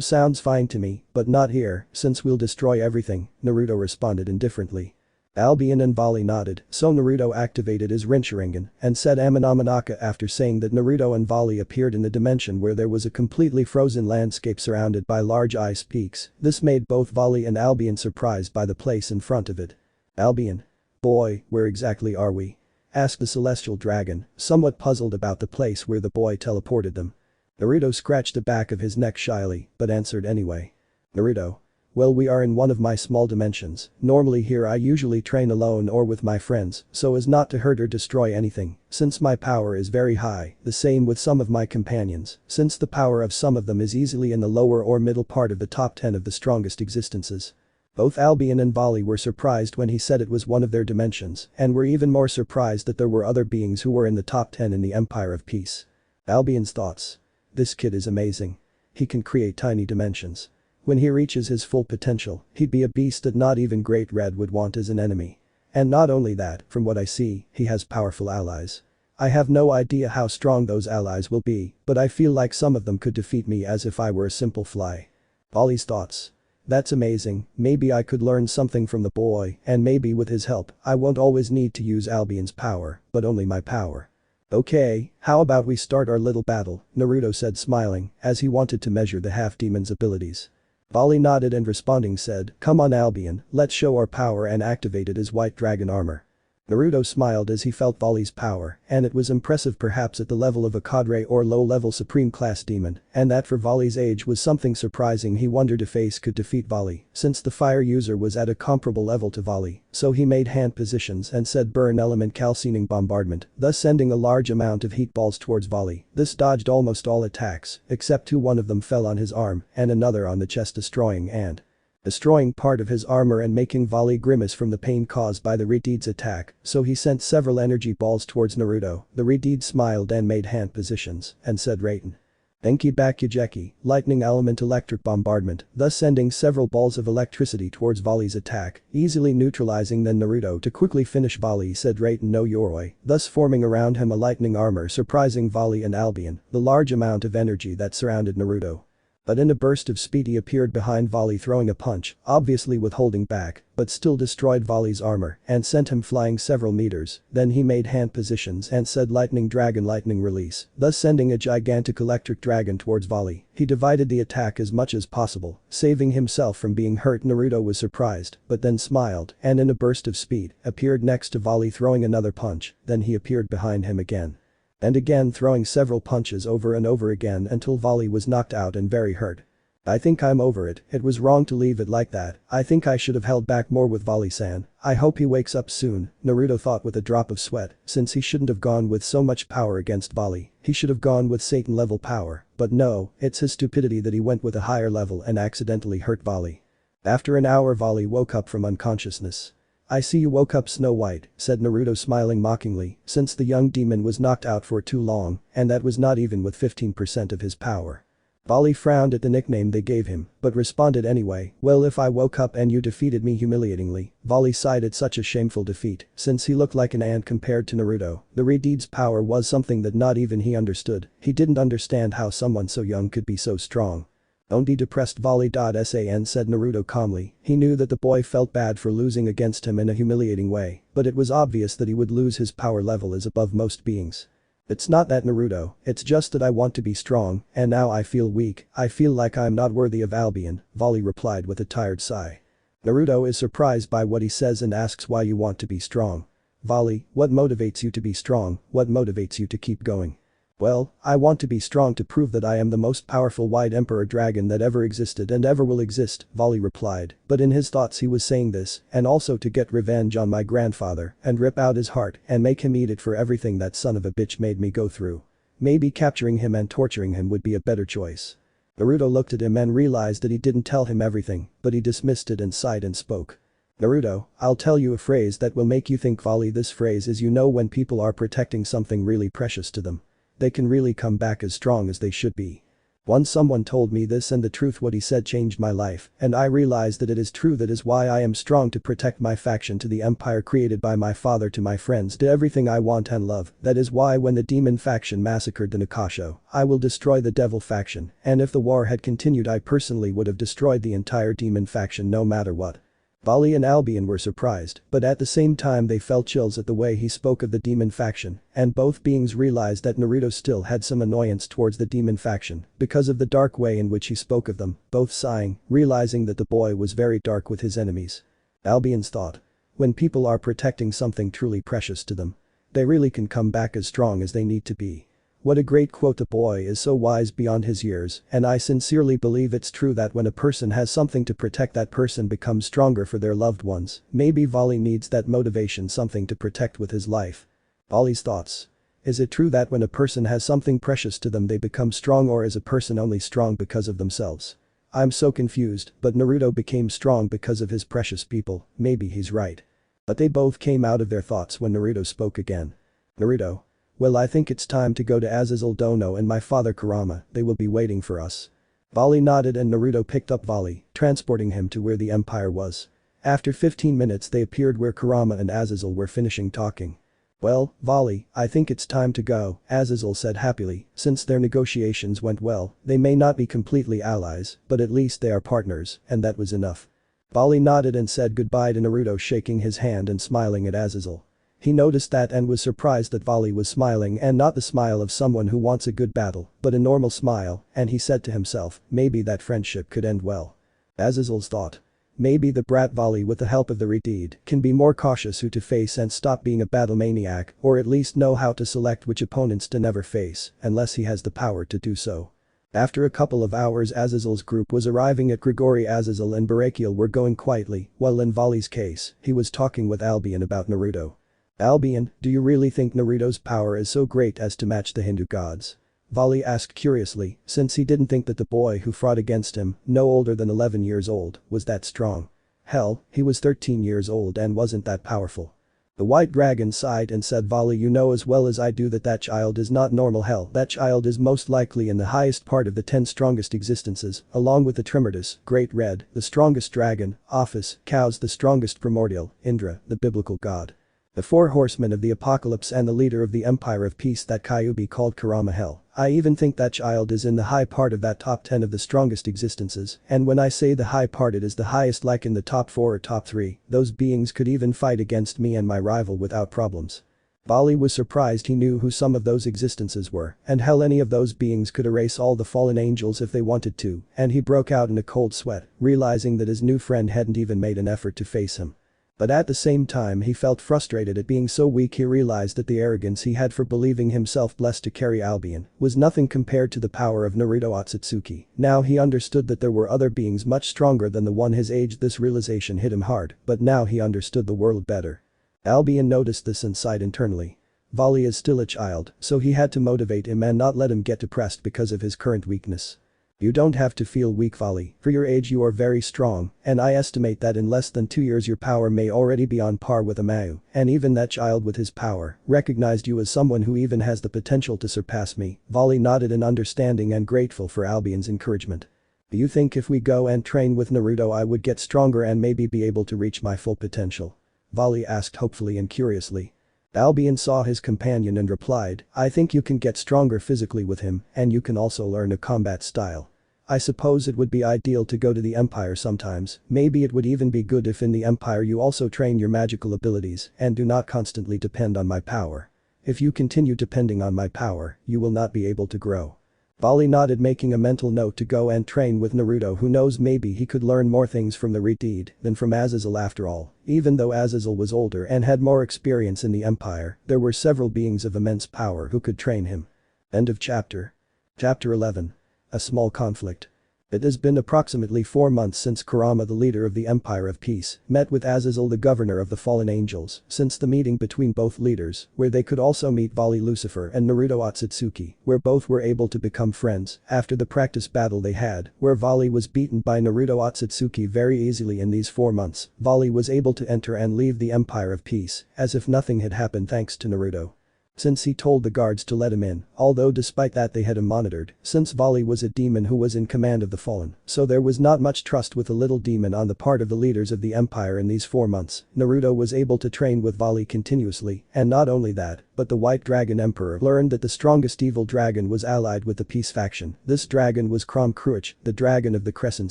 Sounds fine to me, but not here, since we'll destroy everything, Naruto responded indifferently. Albion and Vali nodded, so Naruto activated his Rincharingan and said Amanamanaka after saying that Naruto and Vali appeared in the dimension where there was a completely frozen landscape surrounded by large ice peaks. This made both Vali and Albion surprised by the place in front of it. Albion. Boy, where exactly are we? Asked the celestial dragon, somewhat puzzled about the place where the boy teleported them. Naruto scratched the back of his neck shyly, but answered anyway. Naruto. Well, we are in one of my small dimensions. Normally here I usually train alone or with my friends so as not to hurt or destroy anything, since my power is very high, the same with some of my companions, since the power of some of them is easily in the lower or middle part of the top 10 of the strongest existences. Both Albion and Vali were surprised when he said it was one of their dimensions, and were even more surprised that there were other beings who were in the top 10 in the Empire of Peace. Albion's thoughts. This kid is amazing. He can create tiny dimensions. When he reaches his full potential, he'd be a beast that not even Great Red would want as an enemy. And not only that, from what I see, he has powerful allies. I have no idea how strong those allies will be, but I feel like some of them could defeat me as if I were a simple fly. Vali's thoughts. That's amazing, maybe I could learn something from the boy, and maybe with his help, I won't always need to use Albion's power, but only my power. Okay, how about we start our little battle, Naruto said smiling, as he wanted to measure the half-demon's abilities. Vali nodded and responding said, come on Albion, let's show our power, and activated his white dragon armor. Naruto smiled as he felt Vali's power, and it was impressive, perhaps at the level of a cadre or low-level supreme class demon, and that for Vali's age was something surprising. He wondered if Ace could defeat Vali, since the fire user was at a comparable level to Vali, so he made hand positions and said burn element calcining bombardment, thus sending a large amount of heat balls towards Vali. This dodged almost all attacks, except two. One of them fell on his arm and another on the chest, destroying and destroying part of his armor and making Volley grimace from the pain caused by the Redeed's attack, so he sent several energy balls towards Naruto. The Redeed smiled and made hand positions, and said Raiden. Enki Bakugeki, lightning element electric bombardment, thus sending several balls of electricity towards Volley's attack, easily neutralizing then Naruto to quickly finish Volley said Raiden no Yoroi, thus forming around him a lightning armor surprising Volley and Albion, the large amount of energy that surrounded Naruto. But in a burst of speed he appeared behind Volley throwing a punch, obviously withholding back, but still destroyed Volley's armor and sent him flying several meters, then he made hand positions and said lightning dragon lightning release, thus sending a gigantic electric dragon towards Volley. He divided the attack as much as possible, saving himself from being hurt. Naruto was surprised, but then smiled and in a burst of speed, appeared next to Volley throwing another punch, then he appeared behind him again. And again throwing several punches over and over again until Volley was knocked out and very hurt. I think I'm over it, it was wrong to leave it like that, I think I should have held back more with Volley-san, I hope he wakes up soon, Naruto thought with a drop of sweat, since he shouldn't have gone with so much power against Volley, he should have gone with Satan level power, but no, it's his stupidity that he went with a higher level and accidentally hurt Volley. After an hour Volley woke up from unconsciousness. I see you woke up Snow White, said Naruto smiling mockingly, since the young demon was knocked out for too long, and that was not even with 15% of his power. Volley frowned at the nickname they gave him, but responded anyway, well if I woke up and you defeated me humiliatingly. Volley sighed at such a shameful defeat, since he looked like an ant compared to Naruto. The Redeed's power was something that not even he understood, he didn't understand how someone so young could be so strong. Don't be depressed Volley.san said Naruto calmly, he knew that the boy felt bad for losing against him in a humiliating way, but it was obvious that he would lose his power level is above most beings. It's not that Naruto, it's just that I want to be strong, and now I feel weak, I feel like I'm not worthy of Albion, Volley replied with a tired sigh. Naruto is surprised by what he says and asks why you want to be strong. Volley, what motivates you to be strong, what motivates you to keep going? Well, I want to be strong to prove that I am the most powerful White Emperor dragon that ever existed and ever will exist, Volley replied, but in his thoughts he was saying this, and also to get revenge on my grandfather and rip out his heart and make him eat it for everything that son of a bitch made me go through. Maybe capturing him and torturing him would be a better choice. Naruto looked at him and realized that he didn't tell him everything, but he dismissed it and sighed and spoke. Naruto, I'll tell you a phrase that will make you think Volley. This phrase is when people are protecting something really precious to them. They can really come back as strong as they should be. Once someone told me this and the truth what he said changed my life and I realized that it is true that is why I am strong to protect my faction to the empire created by my father to my friends to everything I want and love that is why when the demon faction massacred the Nakasho, I will destroy the devil faction and if the war had continued I personally would have destroyed the entire demon faction no matter what. Volley and Albion were surprised, but at the same time they felt chills at the way he spoke of the demon faction, and both beings realized that Naruto still had some annoyance towards the demon faction because of the dark way in which he spoke of them, both sighing, realizing that the boy was very dark with his enemies. Albion's thought. When people are protecting something truly precious to them, they really can come back as strong as they need to be. What a great quote. The boy is so wise beyond his years and I sincerely believe it's true that when a person has something to protect that person becomes stronger for their loved ones. Maybe Volley needs that motivation something to protect with his life. Volley's thoughts. Is it true that when a person has something precious to them they become strong or is a person only strong because of themselves? I'm so confused but Naruto became strong because of his precious people, maybe he's right. But they both came out of their thoughts when Naruto spoke again. Naruto. Well I think it's time to go to Azazel Dono and my father Kurama, they will be waiting for us. Volley nodded and Naruto picked up Volley, transporting him to where the empire was. After 15 minutes they appeared where Kurama and Azazel were finishing talking. Well, Volley, I think it's time to go, Azazel said happily, since their negotiations went well, they may not be completely allies, but at least they are partners, and that was enough. Volley nodded and said goodbye to Naruto shaking his hand and smiling at Azazel. He noticed that and was surprised that Volley was smiling and not the smile of someone who wants a good battle, but a normal smile, and he said to himself, maybe that friendship could end well. Azazel's thought. Maybe the brat Volley with the help of the Redeed can be more cautious who to face and stop being a battle maniac or at least know how to select which opponents to never face unless he has the power to do so. After a couple of hours Azazel's group was arriving at Grigori. Azazel and Barakiel were going quietly, while in Volley's case, he was talking with Albion about Naruto. Albion, do you really think Naruto's power is so great as to match the Hindu gods? Vali asked curiously, since he didn't think that the boy who fought against him, no older than 11 years old, was that strong. Hell, he was 13 years old and wasn't that powerful. The white dragon sighed and said, Vali, you know as well as I do that that child is not normal. Hell, that child is most likely in the highest part of the 10 strongest existences, along with the Primordial, Great Red, the strongest dragon, Office, Cows, the strongest Primordial, Indra, the biblical god. The 4 horsemen of the apocalypse and the leader of the Empire of Peace that Kyuubi called Kurama. Hell, I even think that child is in the high part of that top 10 of the strongest existences, and when I say the high part, it is the highest, like in the top 4 or top 3, those beings could even fight against me and my rival without problems. Vali was surprised he knew who some of those existences were, and hell, any of those beings could erase all the fallen angels if they wanted to, and he broke out in a cold sweat, realizing that his new friend hadn't even made an effort to face him. But at the same time he felt frustrated at being so weak. He realized that the arrogance he had for believing himself blessed to carry Albion was nothing compared to the power of Naruto Akatsuki. Now he understood that there were other beings much stronger than the one his age. This realization hit him hard, but now he understood the world better. Albion noticed this and sighed internally. Vali is still a child, so he had to motivate him and not let him get depressed because of his current weakness. You don't have to feel weak, Vali. For your age you are very strong, and I estimate that in less than 2 years your power may already be on par with Amayu, and even that child with his power recognized you as someone who even has the potential to surpass me. Vali nodded in understanding and grateful for Albion's encouragement. Do you think if we go and train with Naruto I would get stronger and maybe be able to reach my full potential? Vali asked hopefully and curiously. Albion saw his companion and replied, I think you can get stronger physically with him, and you can also learn a combat style. I suppose it would be ideal to go to the Empire sometimes, maybe it would even be good if in the Empire you also train your magical abilities and do not constantly depend on my power. If you continue depending on my power, you will not be able to grow. Vali nodded, making a mental note to go and train with Naruto. Who knows, maybe he could learn more things from the Reed than from Azazel. After all, even though Azazel was older and had more experience in the Empire, there were several beings of immense power who could train him. End of chapter. Chapter 11. A small conflict. It has been approximately 4 months since Kurama, the leader of the Empire of Peace, met with Azazel, the governor of the fallen angels, since the meeting between both leaders, where they could also meet Vali, Lucifer and Naruto Akatsuki, where both were able to become friends after the practice battle they had, where Vali was beaten by Naruto Akatsuki very easily. In these 4 months, Vali was able to enter and leave the Empire of Peace as if nothing had happened thanks to Naruto. Since he told the guards to let him in, although despite that they had him monitored, since Vali was a demon who was in command of the fallen, so there was not much trust with the little demon on the part of the leaders of the empire. In these 4 months, Naruto was able to train with Vali continuously, and not only that, but the White Dragon Emperor learned that the strongest evil dragon was allied with the Peace faction. This dragon was Krom Kruich, the dragon of the Crescent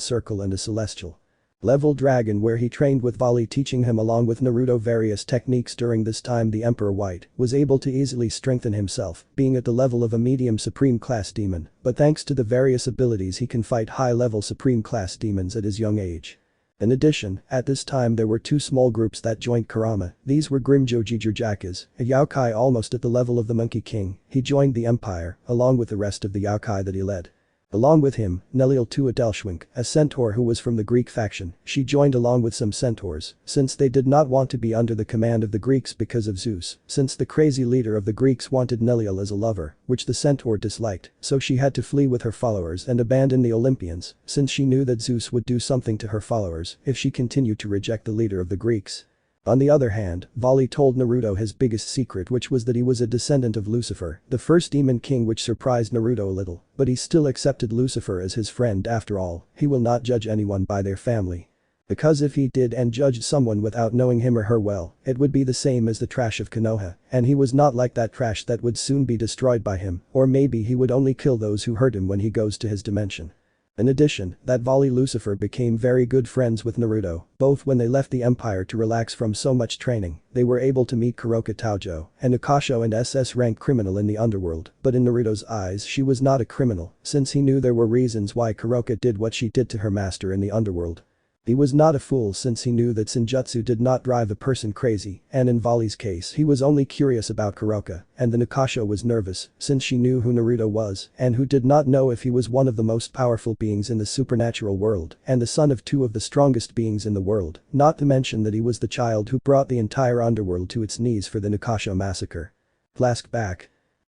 Circle and a celestial level dragon, where he trained with Vali, teaching him along with Naruto various techniques. During this time the Emperor White was able to easily strengthen himself, being at the level of a medium supreme class demon, but thanks to the various abilities he can fight high level supreme class demons at his young age. In addition, at this time there were 2 small groups that joined Kurama. These were Grimjojijujakas, a Yaokai almost at the level of the Monkey King. He joined the empire, along with the rest of the Yaokai that he led. Along with him, Neliel Tuatelschwink, a centaur who was from the Greek faction. She joined along with some centaurs, since they did not want to be under the command of the Greeks because of Zeus, since the crazy leader of the Greeks wanted Neliel as a lover, which the centaur disliked, so she had to flee with her followers and abandon the Olympians, since she knew that Zeus would do something to her followers if she continued to reject the leader of the Greeks. On the other hand, Vali told Naruto his biggest secret, which was that he was a descendant of Lucifer, the first demon king, which surprised Naruto a little, but he still accepted Lucifer as his friend. After all, he will not judge anyone by their family. Because if he did and judged someone without knowing him or her well, it would be the same as the trash of Konoha, and he was not like that trash that would soon be destroyed by him, or maybe he would only kill those who hurt him when he goes to his dimension. In addition, that Vali Lucifer became very good friends with Naruto, both when they left the empire to relax from so much training, they were able to meet Kuroka Taojo, an Akasho and SS rank criminal in the underworld, but in Naruto's eyes she was not a criminal, since he knew there were reasons why Kuroka did what she did to her master in the underworld. He was not a fool, since he knew that Senjutsu did not drive a person crazy, and in Vali's case he was only curious about Kuroka, and the Nakasho was nervous since she knew who Naruto was and who did not know if he was one of the most powerful beings in the supernatural world and the son of 2 of the strongest beings in the world, not to mention that he was the child who brought the entire underworld to its knees for the Nakasho massacre. Flashback.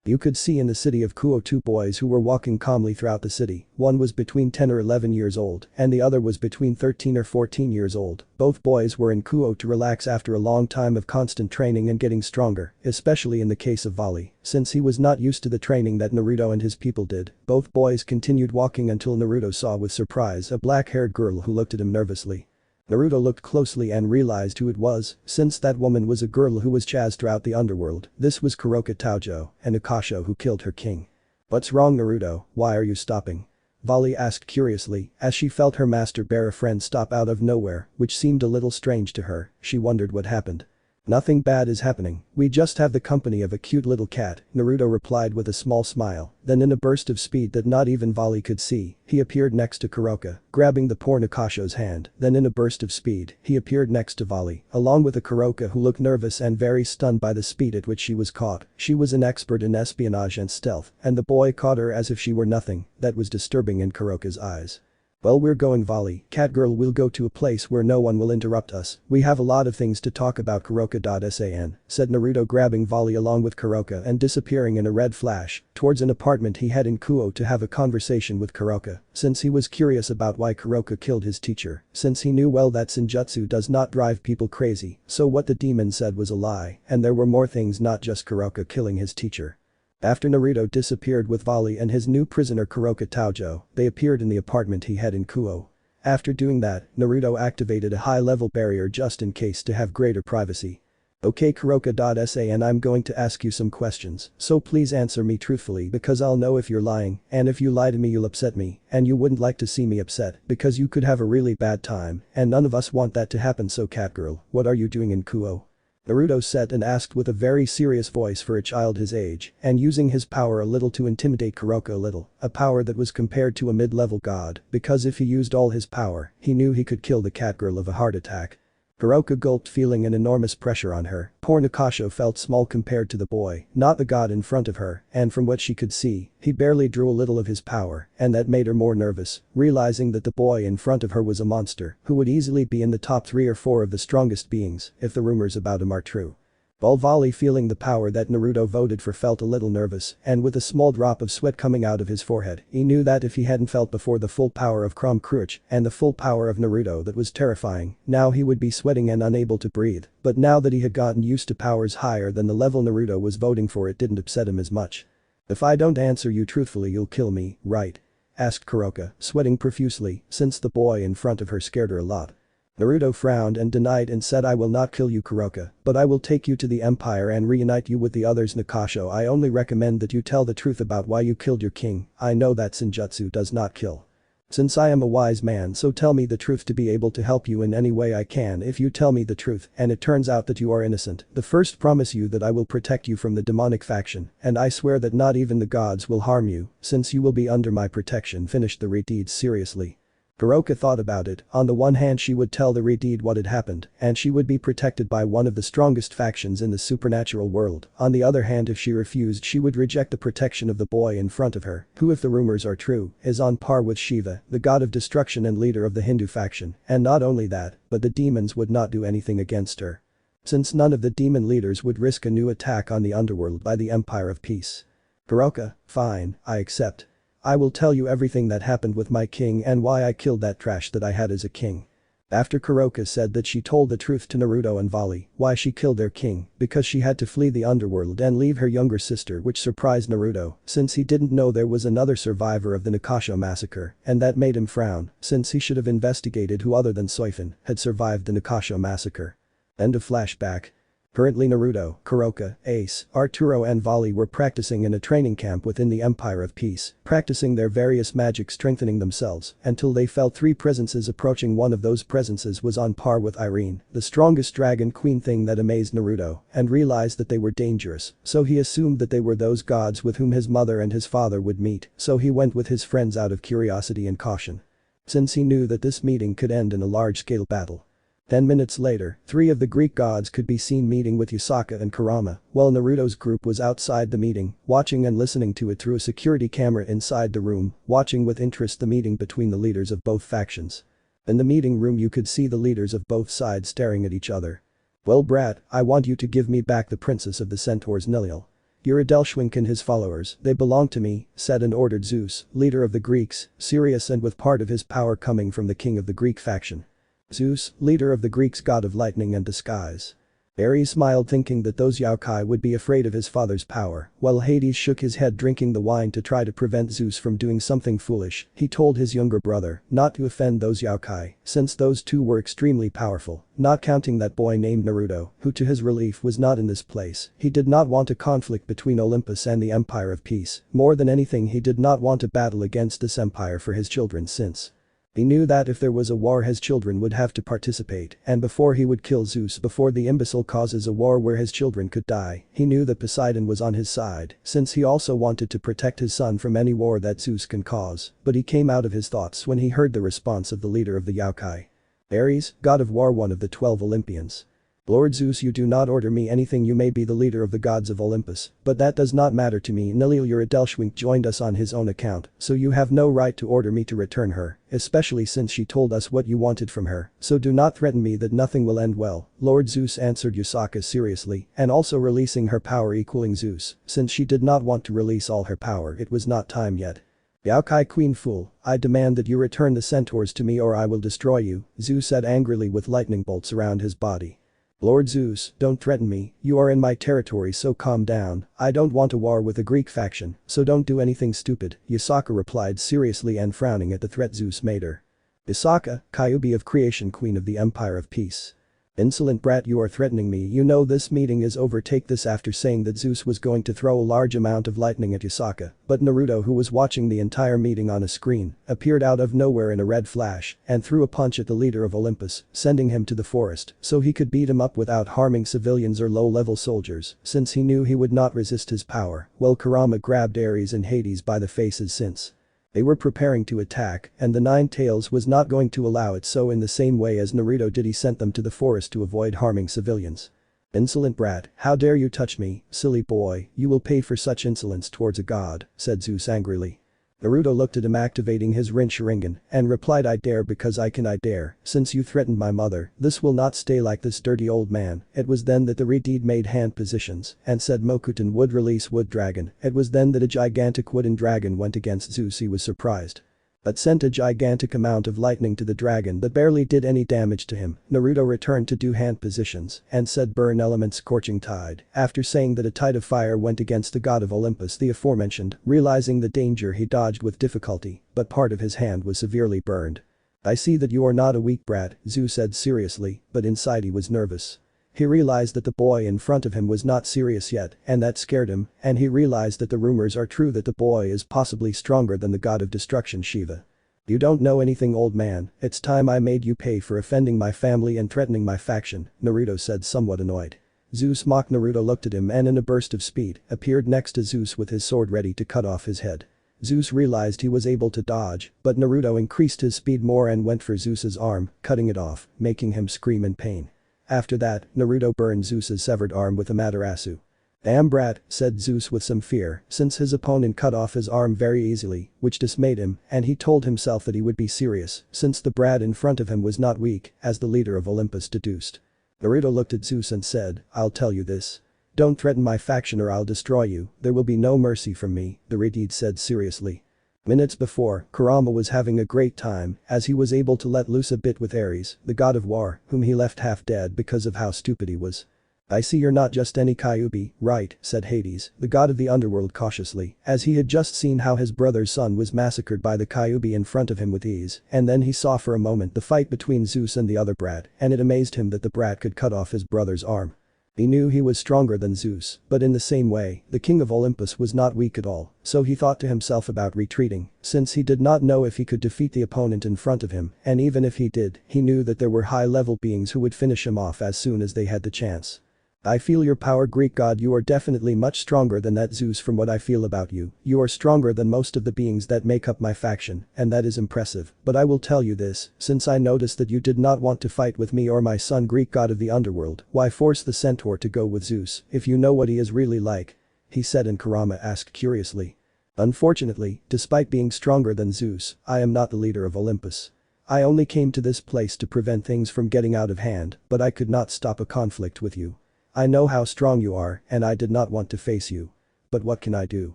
You could see in the city of Kuo two boys who were walking calmly throughout the city. One was between 10 or 11 years old, and the other was between 13 or 14 years old. Both boys were in Kuo to relax after a long time of constant training and getting stronger, especially in the case of Volley, since he was not used to the training that Naruto and his people did. Both boys continued walking until Naruto saw with surprise a black-haired girl who looked at him nervously. Naruto looked closely and realized who it was, since that woman was a girl who was chased throughout the underworld. This was Kuroka Taojo, an Akasho who killed her king. "What's wrong, Naruto? Why are you stopping?" Volley asked curiously, as she felt her master bear a friend stop out of nowhere, which seemed a little strange to her. She wondered what happened. "Nothing bad is happening. We just have the company of a cute little cat," Naruto replied with a small smile. Then in a burst of speed that not even Volley could see, he appeared next to Kuroka, grabbing the poor Nakasho's hand. Then in a burst of speed, he appeared next to Volley, along with a Kuroka who looked nervous and very stunned by the speed at which she was caught. She was an expert in espionage and stealth, and the boy caught her as if she were nothing. That was disturbing in Kuroka's eyes. "Well, we're going, Volley. Catgirl, we'll go to a place where no one will interrupt us. We have a lot of things to talk about." Kuroka.san, said Naruto, grabbing Volley along with Kuroka and disappearing in a red flash towards an apartment he had in Kuo to have a conversation with Kuroka, since he was curious about why Kuroka killed his teacher, since he knew well that Senjutsu does not drive people crazy, so what the demon said was a lie, and there were more things, not just Kuroka killing his teacher. After Naruto disappeared with Volley and his new prisoner Kuroka Taojo, they appeared in the apartment he had in Kuo. After doing that, Naruto activated a high-level barrier just in case to have greater privacy. "Okay, Kuroka.san, I'm going to ask you some questions, so please answer me truthfully because I'll know if you're lying, and if you lie to me you'll upset me, and you wouldn't like to see me upset because you could have a really bad time, and none of us want that to happen. So Catgirl, what are you doing in Kuo?" Naruto said and asked with a very serious voice for a child his age, and using his power a little to intimidate Kuroka a little, a power that was compared to a mid-level god, because if he used all his power, he knew he could kill the catgirl of a heart attack. Kuroka gulped, feeling an enormous pressure on her. Poor Nakasho felt small compared to the boy, not the god in front of her, and from what she could see, he barely drew a little of his power, and that made her more nervous, realizing that the boy in front of her was a monster who would easily be in the top 3 or 4 of the strongest beings if the rumors about him are true. While Volley, feeling the power that Naruto voted for, felt a little nervous, and with a small drop of sweat coming out of his forehead, he knew that if he hadn't felt before the full power of Crom Cruach and the full power of Naruto that was terrifying, now he would be sweating and unable to breathe, but now that he had gotten used to powers higher than the level Naruto was voting for, it didn't upset him as much. "If I don't answer you truthfully you'll kill me, right?" asked Kuroka, sweating profusely, since the boy in front of her scared her a lot. Naruto frowned and denied and said, "I will not kill you, Kuroka, but I will take you to the Empire and reunite you with the others. Nakasho, I only recommend that you tell the truth about why you killed your king. I know that Senjutsu does not kill. Since I am a wise man, so tell me the truth to be able to help you in any way I can. If you tell me the truth and it turns out that you are innocent, the first promise you that I will protect you from the demonic faction, and I swear that not even the gods will harm you, since you will be under my protection." Finished the redeed seriously. Kuroka thought about it. On the one hand, she would tell the redeed what had happened, and she would be protected by one of the strongest factions in the supernatural world. On the other hand, if she refused, she would reject the protection of the boy in front of her, who, if the rumors are true, is on par with Shiva, the god of destruction and leader of the Hindu faction. And not only that, but the demons would not do anything against her, since none of the demon leaders would risk a new attack on the underworld by the Empire of Peace. Kuroka, fine, I accept. I will tell you everything that happened with my king and why I killed that trash that I had as a king. After Kuroka said that she told the truth to Naruto and Volley, why she killed their king, because she had to flee the underworld and leave her younger sister, which surprised Naruto, since he didn't know there was another survivor of the Nakasho massacre, and that made him frown, since he should have investigated who other than Soifin had survived the Nakasho massacre. End of flashback. Currently Naruto, Kuroka, Ace, Arturo and Volley were practicing in a training camp within the Empire of Peace, practicing their various magic, strengthening themselves, until they felt 3 presences approaching. One of those presences was on par with Irene, the strongest dragon queen, thing that amazed Naruto, and realized that they were dangerous, so he assumed that they were those gods with whom his mother and his father would meet, so he went with his friends out of curiosity and caution, since he knew that this meeting could end in a large-scale battle. 10 minutes later, 3 of the Greek gods could be seen meeting with Yusaka and Kurama, while Naruto's group was outside the meeting, watching and listening to it through a security camera inside the room, watching with interest the meeting between the leaders of both factions. In the meeting room you could see the leaders of both sides staring at each other. "Well, brat, I want you to give me back the princess of the centaurs, Nilil. Uridelshwink and his followers, they belong to me, said and ordered Zeus, leader of the Greeks, serious and with part of his power coming from the king of the Greek faction. Zeus, leader of the Greeks, god of lightning and disguise. Ares smiled thinking that those yokai would be afraid of his father's power, while Hades shook his head drinking the wine to try to prevent Zeus from doing something foolish. He told his younger brother not to offend those yokai, since those two were extremely powerful, not counting that boy named Naruto, who to his relief was not in this place. He did not want a conflict between Olympus and the Empire of Peace. More than anything, he did not want a battle against this empire for his children, since he knew that if there was a war his children would have to participate, and before he would kill Zeus before the imbecile causes a war where his children could die, he knew that Poseidon was on his side, since he also wanted to protect his son from any war that Zeus can cause, but he came out of his thoughts when he heard the response of the leader of the yokai. Ares, god of war, one of the 12 Olympians. Lord Zeus, you do not order me anything. You may be the leader of the gods of Olympus, but that does not matter to me. Nilil Uridelshwink joined us on his own account, so you have no right to order me to return her, especially since she told us what you wanted from her, so do not threaten me that nothing will end well. Lord Zeus answered Yusaka seriously, and also releasing her power equaling Zeus, since she did not want to release all her power, it was not time yet. Yaokai Queen fool, I demand that you return the centaurs to me or I will destroy you, Zeus said angrily with lightning bolts around his body. Lord Zeus, don't threaten me, you are in my territory, so calm down. I don't want a war with a Greek faction, so don't do anything stupid, Yusaka replied seriously and frowning at the threat Zeus made her. Yusaka, Kyuubi of creation, queen of the Empire of Peace. Insolent brat, you are threatening me. You know this meeting is over. Take this. After saying that Zeus was going to throw a large amount of lightning at Yusaka, but Naruto, who was watching the entire meeting on a screen, appeared out of nowhere in a red flash and threw a punch at the leader of Olympus, sending him to the forest so he could beat him up without harming civilians or low-level soldiers, since he knew he would not resist his power, while Kurama grabbed Ares and Hades by the faces since they were preparing to attack, and the Nine Tails was not going to allow it, so in the same way as Naruto did, he sent them to the forest to avoid harming civilians. Insolent brat, how dare you touch me, silly boy, you will pay for such insolence towards a god, said Zeus angrily. Naruto looked at him activating his Rin Sharingan and replied, I dare because I dare, since you threatened my mother, this will not stay like this, dirty old man. It was then that the Redeed made hand positions and said Mokuton would release Wood Dragon. It was then that a gigantic wooden dragon went against Zeus. He was surprised, but sent a gigantic amount of lightning to the dragon that barely did any damage to him. Naruto returned to do hand positions and said burn element scorching tide. After saying that a tide of fire went against the god of Olympus, the aforementioned, realizing the danger, he dodged with difficulty, but part of his hand was severely burned. I see that you are not a weak brat, Zeus said seriously, but inside he was nervous. He realized that the boy in front of him was not serious yet, and that scared him, and he realized that the rumors are true that the boy is possibly stronger than the god of destruction Shiva. You don't know anything, old man. It's time I made you pay for offending my family and threatening my faction, Naruto said, somewhat annoyed. Zeus mocked. Naruto looked at him and in a burst of speed appeared next to Zeus with his sword ready to cut off his head. Zeus realized he was able to dodge, but Naruto increased his speed more and went for Zeus's arm, cutting it off, making him scream in pain. After that, Naruto burned Zeus's severed arm with Amaterasu. Damn brat, said Zeus with some fear, since his opponent cut off his arm very easily, which dismayed him, and he told himself that he would be serious, since the brat in front of him was not weak, as the leader of Olympus deduced. Naruto looked at Zeus and said, I'll tell you this. Don't threaten my faction or I'll destroy you, there will be no mercy from me, the Redeed said seriously. Minutes before, Kurama was having a great time, as he was able to let loose a bit with Ares, the god of war, whom he left half dead because of how stupid he was. I see you're not just any Kyuubi, right, said Hades, the god of the underworld cautiously, as he had just seen how his brother's son was massacred by the Kyuubi in front of him with ease, and then he saw for a moment the fight between Zeus and the other brat, and it amazed him that the brat could cut off his brother's arm. He knew he was stronger than Zeus, but in the same way, the king of Olympus was not weak at all, so he thought to himself about retreating, since he did not know if he could defeat the opponent in front of him, and even if he did, he knew that there were high-level beings who would finish him off as soon as they had the chance. I feel your power, Greek god. You are definitely much stronger than that, Zeus. From what I feel about you, you are stronger than most of the beings that make up my faction, and that is impressive, but I will tell you this, since I noticed that you did not want to fight with me or my son, Greek god of the underworld, why force the centaur to go with Zeus if you know what he is really like? He said, and Kurama asked curiously. Unfortunately, despite being stronger than Zeus, I am not the leader of Olympus. I only came to this place to prevent things from getting out of hand, but I could not stop a conflict with you. I know how strong you are, and I did not want to face you. but what can I do?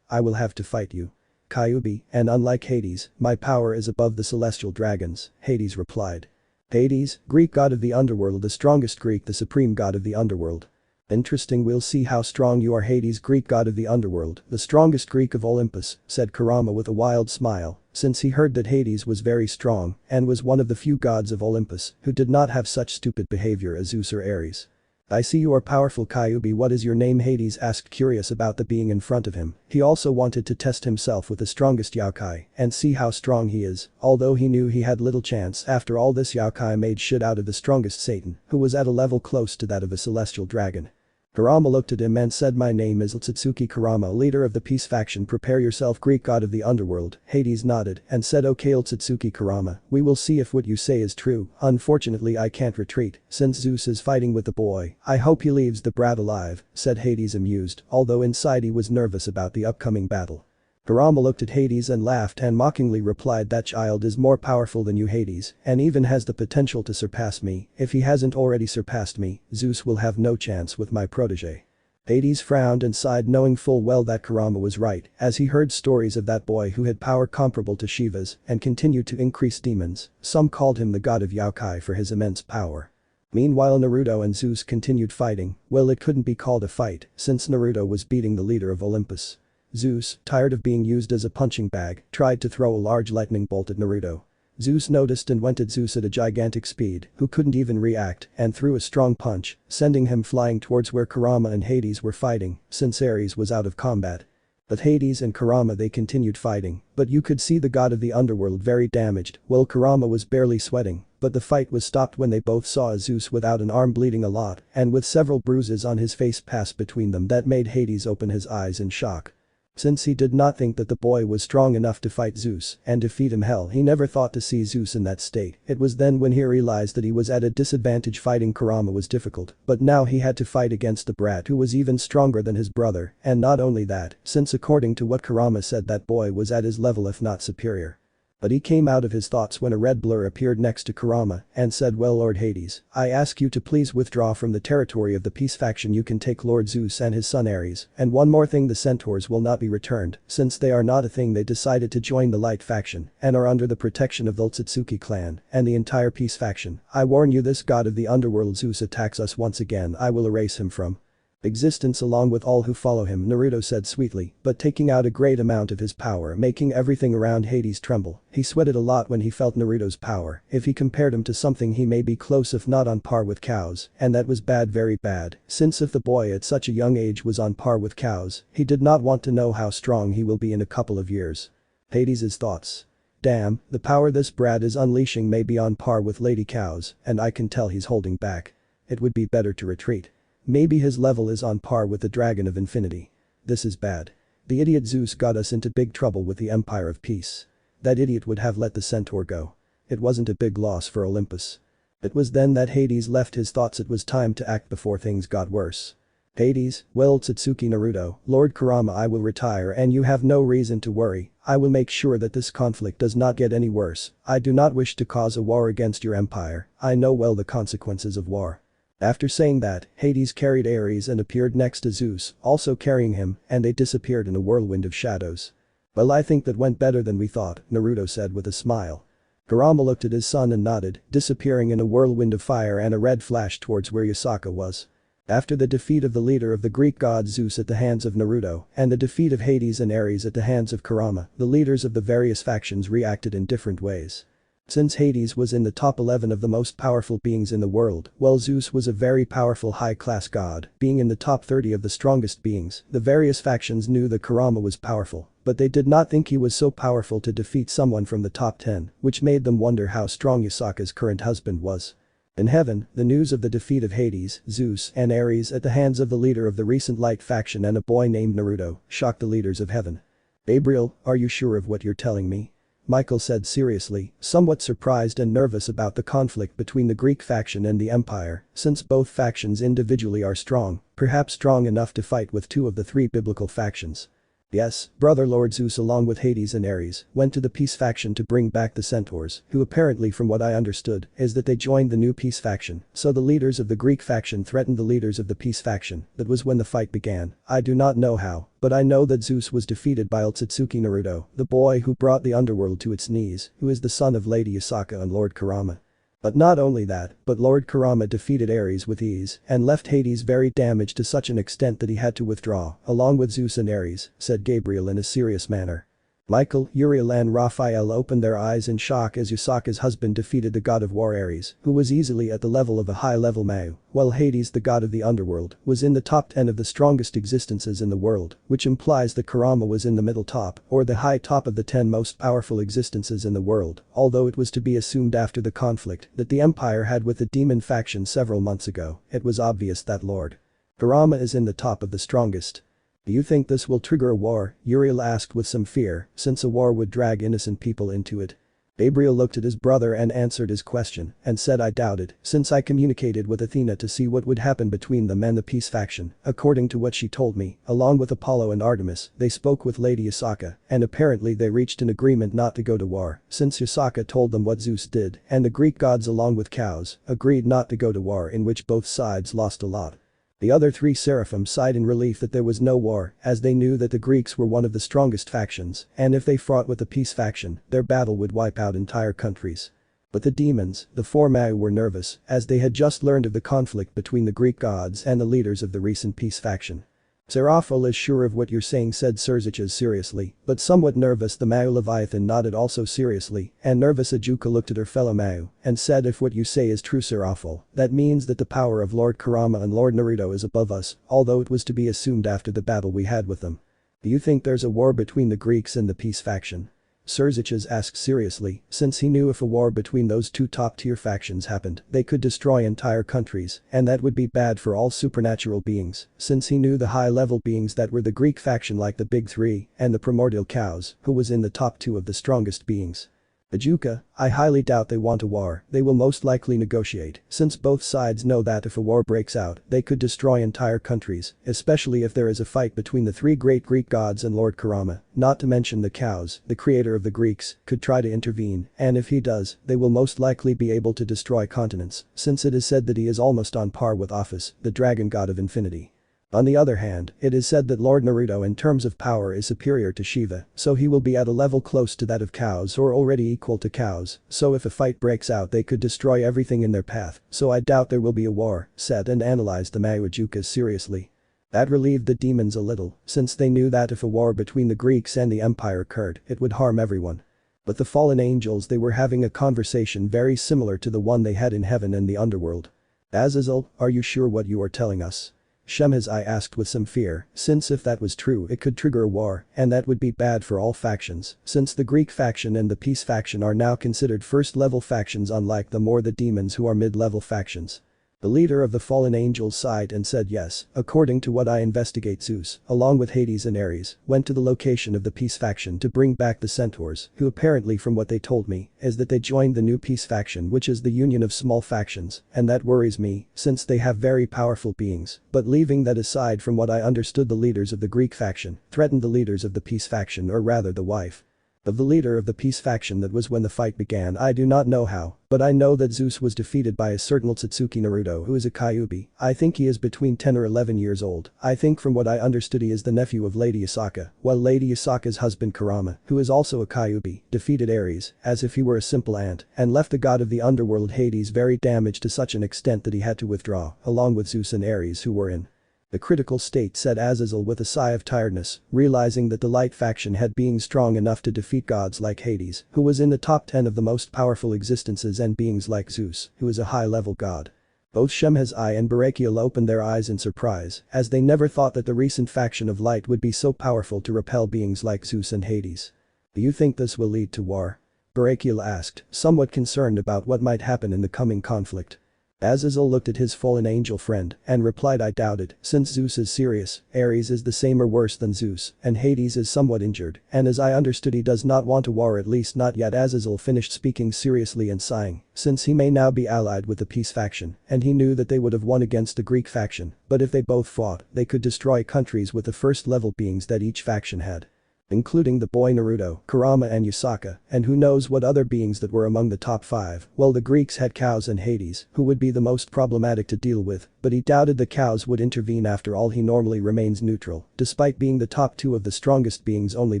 I will have to fight you. Kyuubi, and unlike Hades, my power is above the celestial dragons, Hades replied. Hades, Greek god of the underworld, the strongest Greek, the supreme god of the underworld. Interesting, we'll see how strong you are, Hades, Greek god of the underworld, the strongest Greek of Olympus, said Kurama with a wild smile, since he heard that Hades was very strong and was one of the few gods of Olympus who did not have such stupid behavior as Zeus or Ares. I see you are powerful, Kyuubi. What is your name? Hades asked, curious about the being in front of him. He also wanted to test himself with the strongest yokai and see how strong he is, although he knew he had little chance. After all, this yokai made shit out of the strongest Satan, who was at a level close to that of a celestial dragon. Kurama looked at him and said, my name is Akatsuki Kurama, leader of the peace faction. Prepare yourself, Greek god of the underworld. Hades nodded and said, okay Akatsuki Kurama, we will see if what you say is true. Unfortunately I can't retreat, since Zeus is fighting with the boy. I hope he leaves the brat alive, said Hades, amused, although inside he was nervous about the upcoming battle. Kurama looked at Hades and laughed and mockingly replied, that child is more powerful than you, Hades, and even has the potential to surpass me. If he hasn't already surpassed me, Zeus will have no chance with my protege. Hades frowned and sighed, knowing full well that Kurama was right, as he heard stories of that boy who had power comparable to Shiva's and continued to increase demons. Some called him the god of yokai for his immense power. Meanwhile, Naruto and Zeus continued fighting. Well, it couldn't be called a fight, since Naruto was beating the leader of Olympus. Zeus, tired of being used as a punching bag, tried to throw a large lightning bolt at Naruto. Zeus noticed and went at Zeus at a gigantic speed, who couldn't even react, and threw a strong punch, sending him flying towards where Kurama and Hades were fighting, since Ares was out of combat. But Hades and Kurama, they continued fighting, but you could see the god of the underworld very damaged, while Kurama was barely sweating, but the fight was stopped when they both saw Zeus without an arm, bleeding a lot, and with several bruises on his face pass between them that made Hades open his eyes in shock. Since he did not think that the boy was strong enough to fight Zeus and defeat him, hell, he never thought to see Zeus in that state. It was then when he realized that he was at a disadvantage. Fighting Kurama was difficult, but now he had to fight against the brat who was even stronger than his brother, and not only that, since according to what Kurama said, that boy was at his level if not superior. But he came out of his thoughts when a red blur appeared next to Kurama and said, well, Lord Hades, I ask you to please withdraw from the territory of the peace faction. You can take Lord Zeus and his son Ares, and one more thing, the centaurs will not be returned, since they are not a thing. They decided to join the light faction and are under the protection of the Akatsuki clan and the entire peace faction. I warn you, this god of the underworld Zeus attacks us once again, I will erase him from existence along with all who follow him, Naruto said sweetly, but taking out a great amount of his power, making everything around Hades tremble. He sweated a lot when he felt Naruto's power. If he compared him to something, he may be close if not on par with cows, and that was bad, very bad, since if the boy at such a young age was on par with cows, he did not want to know how strong he will be in a couple of years. Hades' thoughts. Damn, the power this brat is unleashing may be on par with lady cows, and I can tell he's holding back. It would be better to retreat. Maybe his level is on par with the Dragon of Infinity. This is bad. The idiot Zeus got us into big trouble with the Empire of Peace. That idiot would have let the centaur go. It wasn't a big loss for Olympus. It was then that Hades left his thoughts. It was time to act before things got worse. Hades, well, Akatsuki Naruto, Lord Kurama, I will retire and you have no reason to worry. I will make sure that this conflict does not get any worse. I do not wish to cause a war against your empire. I know well the consequences of war. After saying that, Hades carried Ares and appeared next to Zeus, also carrying him, and they disappeared in a whirlwind of shadows. Well, I think that went better than we thought, Naruto said with a smile. Kurama looked at his son and nodded, disappearing in a whirlwind of fire and a red flash towards where Yasaka was. After the defeat of the leader of the Greek god Zeus at the hands of Naruto and the defeat of Hades and Ares at the hands of Kurama, the leaders of the various factions reacted in different ways. Since Hades was in the top 11 of the most powerful beings in the world, while Zeus was a very powerful high-class god, being in the top 30 of the strongest beings, the various factions knew that Kurama was powerful, but they did not think he was so powerful to defeat someone from the top 10, which made them wonder how strong Yasaka's current husband was. In heaven, the news of the defeat of Hades, Zeus, and Ares at the hands of the leader of the recent light faction and a boy named Naruto shocked the leaders of heaven. Gabriel, are you sure of what you're telling me? Michael said seriously, somewhat surprised and nervous about the conflict between the Greek faction and the Empire, since both factions individually are strong, perhaps strong enough to fight with two of the three biblical factions. Yes, brother Lord Zeus along with Hades and Ares went to the peace faction to bring back the centaurs, who apparently from what I understood is that they joined the new peace faction, so the leaders of the Greek faction threatened the leaders of the peace faction. That was when the fight began. I do not know how, but I know that Zeus was defeated by Akatsuki Naruto, the boy who brought the underworld to its knees, who is the son of Lady Asaka and Lord Kurama. But not only that, but Lord Kurama defeated Ares with ease and left Hades very damaged to such an extent that he had to withdraw, along with Zeus and Ares, said Gabriel in a serious manner. Michael, Uriel and Raphael opened their eyes in shock as Yusaka's husband defeated the god of war Ares, who was easily at the level of a high-level Mao, while Hades the god of the underworld was in the top 10 of the strongest existences in the world, which implies that Kurama was in the middle top or the high top of the 10 most powerful existences in the world, although it was to be assumed after the conflict that the empire had with the demon faction several months ago, it was obvious that Lord Kurama is in the top of the strongest. Do you think this will trigger a war? Uriel asked with some fear, since a war would drag innocent people into it. Gabriel looked at his brother and answered his question, and said I doubt it, since I communicated with Athena to see what would happen between them and the peace faction. According to what she told me, along with Apollo and Artemis, they spoke with Lady Asaka, and apparently they reached an agreement not to go to war, since Asaka told them what Zeus did, and the Greek gods along with cows agreed not to go to war, in which both sides lost a lot. The other three seraphim sighed in relief that there was no war, as they knew that the Greeks were one of the strongest factions, and if they fought with the peace faction, their battle would wipe out entire countries. But the demons, the four Mau, were nervous, as they had just learned of the conflict between the Greek gods and the leaders of the recent peace faction. Seraphil is sure of what you're saying, said Serziches seriously, but somewhat nervous. The Mau Leviathan nodded also seriously, and nervous Ajuka looked at her fellow Mau and said, if what you say is true, Seraphil, that means that the power of Lord Kurama and Lord Naruto is above us, although it was to be assumed after the battle we had with them. Do you think there's a war between the Greeks and the peace faction? Serziches asked seriously, since he knew if a war between those two top-tier factions happened, they could destroy entire countries, and that would be bad for all supernatural beings, since he knew the high-level beings that were the Greek faction like the Big Three and the Primordial cows, who was in the top 2 of the strongest beings. Ajuka, I highly doubt they want a war. They will most likely negotiate, since both sides know that if a war breaks out, they could destroy entire countries, especially if there is a fight between the 3 great Greek gods and Lord Kurama, not to mention the cows, the creator of the Greeks, could try to intervene, and if he does, they will most likely be able to destroy continents, since it is said that he is almost on par with Ophis, the dragon god of infinity. On the other hand, it is said that Lord Naruto in terms of power is superior to Shiva, so he will be at a level close to that of cows or already equal to cows, so if a fight breaks out they could destroy everything in their path, so I doubt there will be a war, said and analyzed the Mawajukas seriously. That relieved the demons a little, since they knew that if a war between the Greeks and the Empire occurred, it would harm everyone. But the fallen angels, they were having a conversation very similar to the one they had in heaven and the underworld. Azazel, are you sure what you are telling us? Shemhazai asked with some fear, since if that was true it could trigger a war, and that would be bad for all factions, since the Greek faction and the peace faction are now considered first-level factions unlike them or the demons who are mid-level factions. The leader of the fallen angels sighed and said yes, according to what I investigate Zeus, along with Hades and Ares, went to the location of the peace faction to bring back the centaurs, who apparently from what they told me, is that they joined the new peace faction, which is the union of small factions, and that worries me, since they have very powerful beings, but leaving that aside, from what I understood the leaders of the Greek faction threatened the leaders of the peace faction, or rather the wife of the leader of the peace faction. That was when the fight began. I do not know how, but I know that Zeus was defeated by a certain Akatsuki Naruto, who is a Kyuubi. I think he is between 10 or 11 years old. I think from what I understood he is the nephew of Lady Asaka, while Lady Asaka's husband Kurama, who is also a Kyuubi, defeated Ares, as if he were a simple ant, and left the god of the underworld Hades very damaged to such an extent that he had to withdraw, along with Zeus and Ares, who were in the critical state, said Azazel with a sigh of tiredness, realizing that the light faction had beings strong enough to defeat gods like Hades, who was in the top 10 of the most powerful existences, and beings like Zeus, who is a high-level god. Both Shemhazai and Barakiel opened their eyes in surprise, as they never thought that the recent faction of light would be so powerful to repel beings like Zeus and Hades. Do you think this will lead to war? Barakiel asked, somewhat concerned about what might happen in the coming conflict. Azazel looked at his fallen angel friend and replied, I doubt it, since Zeus is serious, Ares is the same or worse than Zeus, and Hades is somewhat injured, and as I understood he does not want a war, at least not yet. Azazel finished speaking seriously and sighing, since he may now be allied with the peace faction, and he knew that they would have won against the Greek faction, but if they both fought, they could destroy countries with the first level beings that each faction had. Including the boy Naruto, Kurama and Yusaka, and who knows what other beings that were among the top 5. Well, the Greeks had cows and Hades, who would be the most problematic to deal with, but he doubted the cows would intervene. After all, he normally remains neutral, despite being the top 2 of the strongest beings only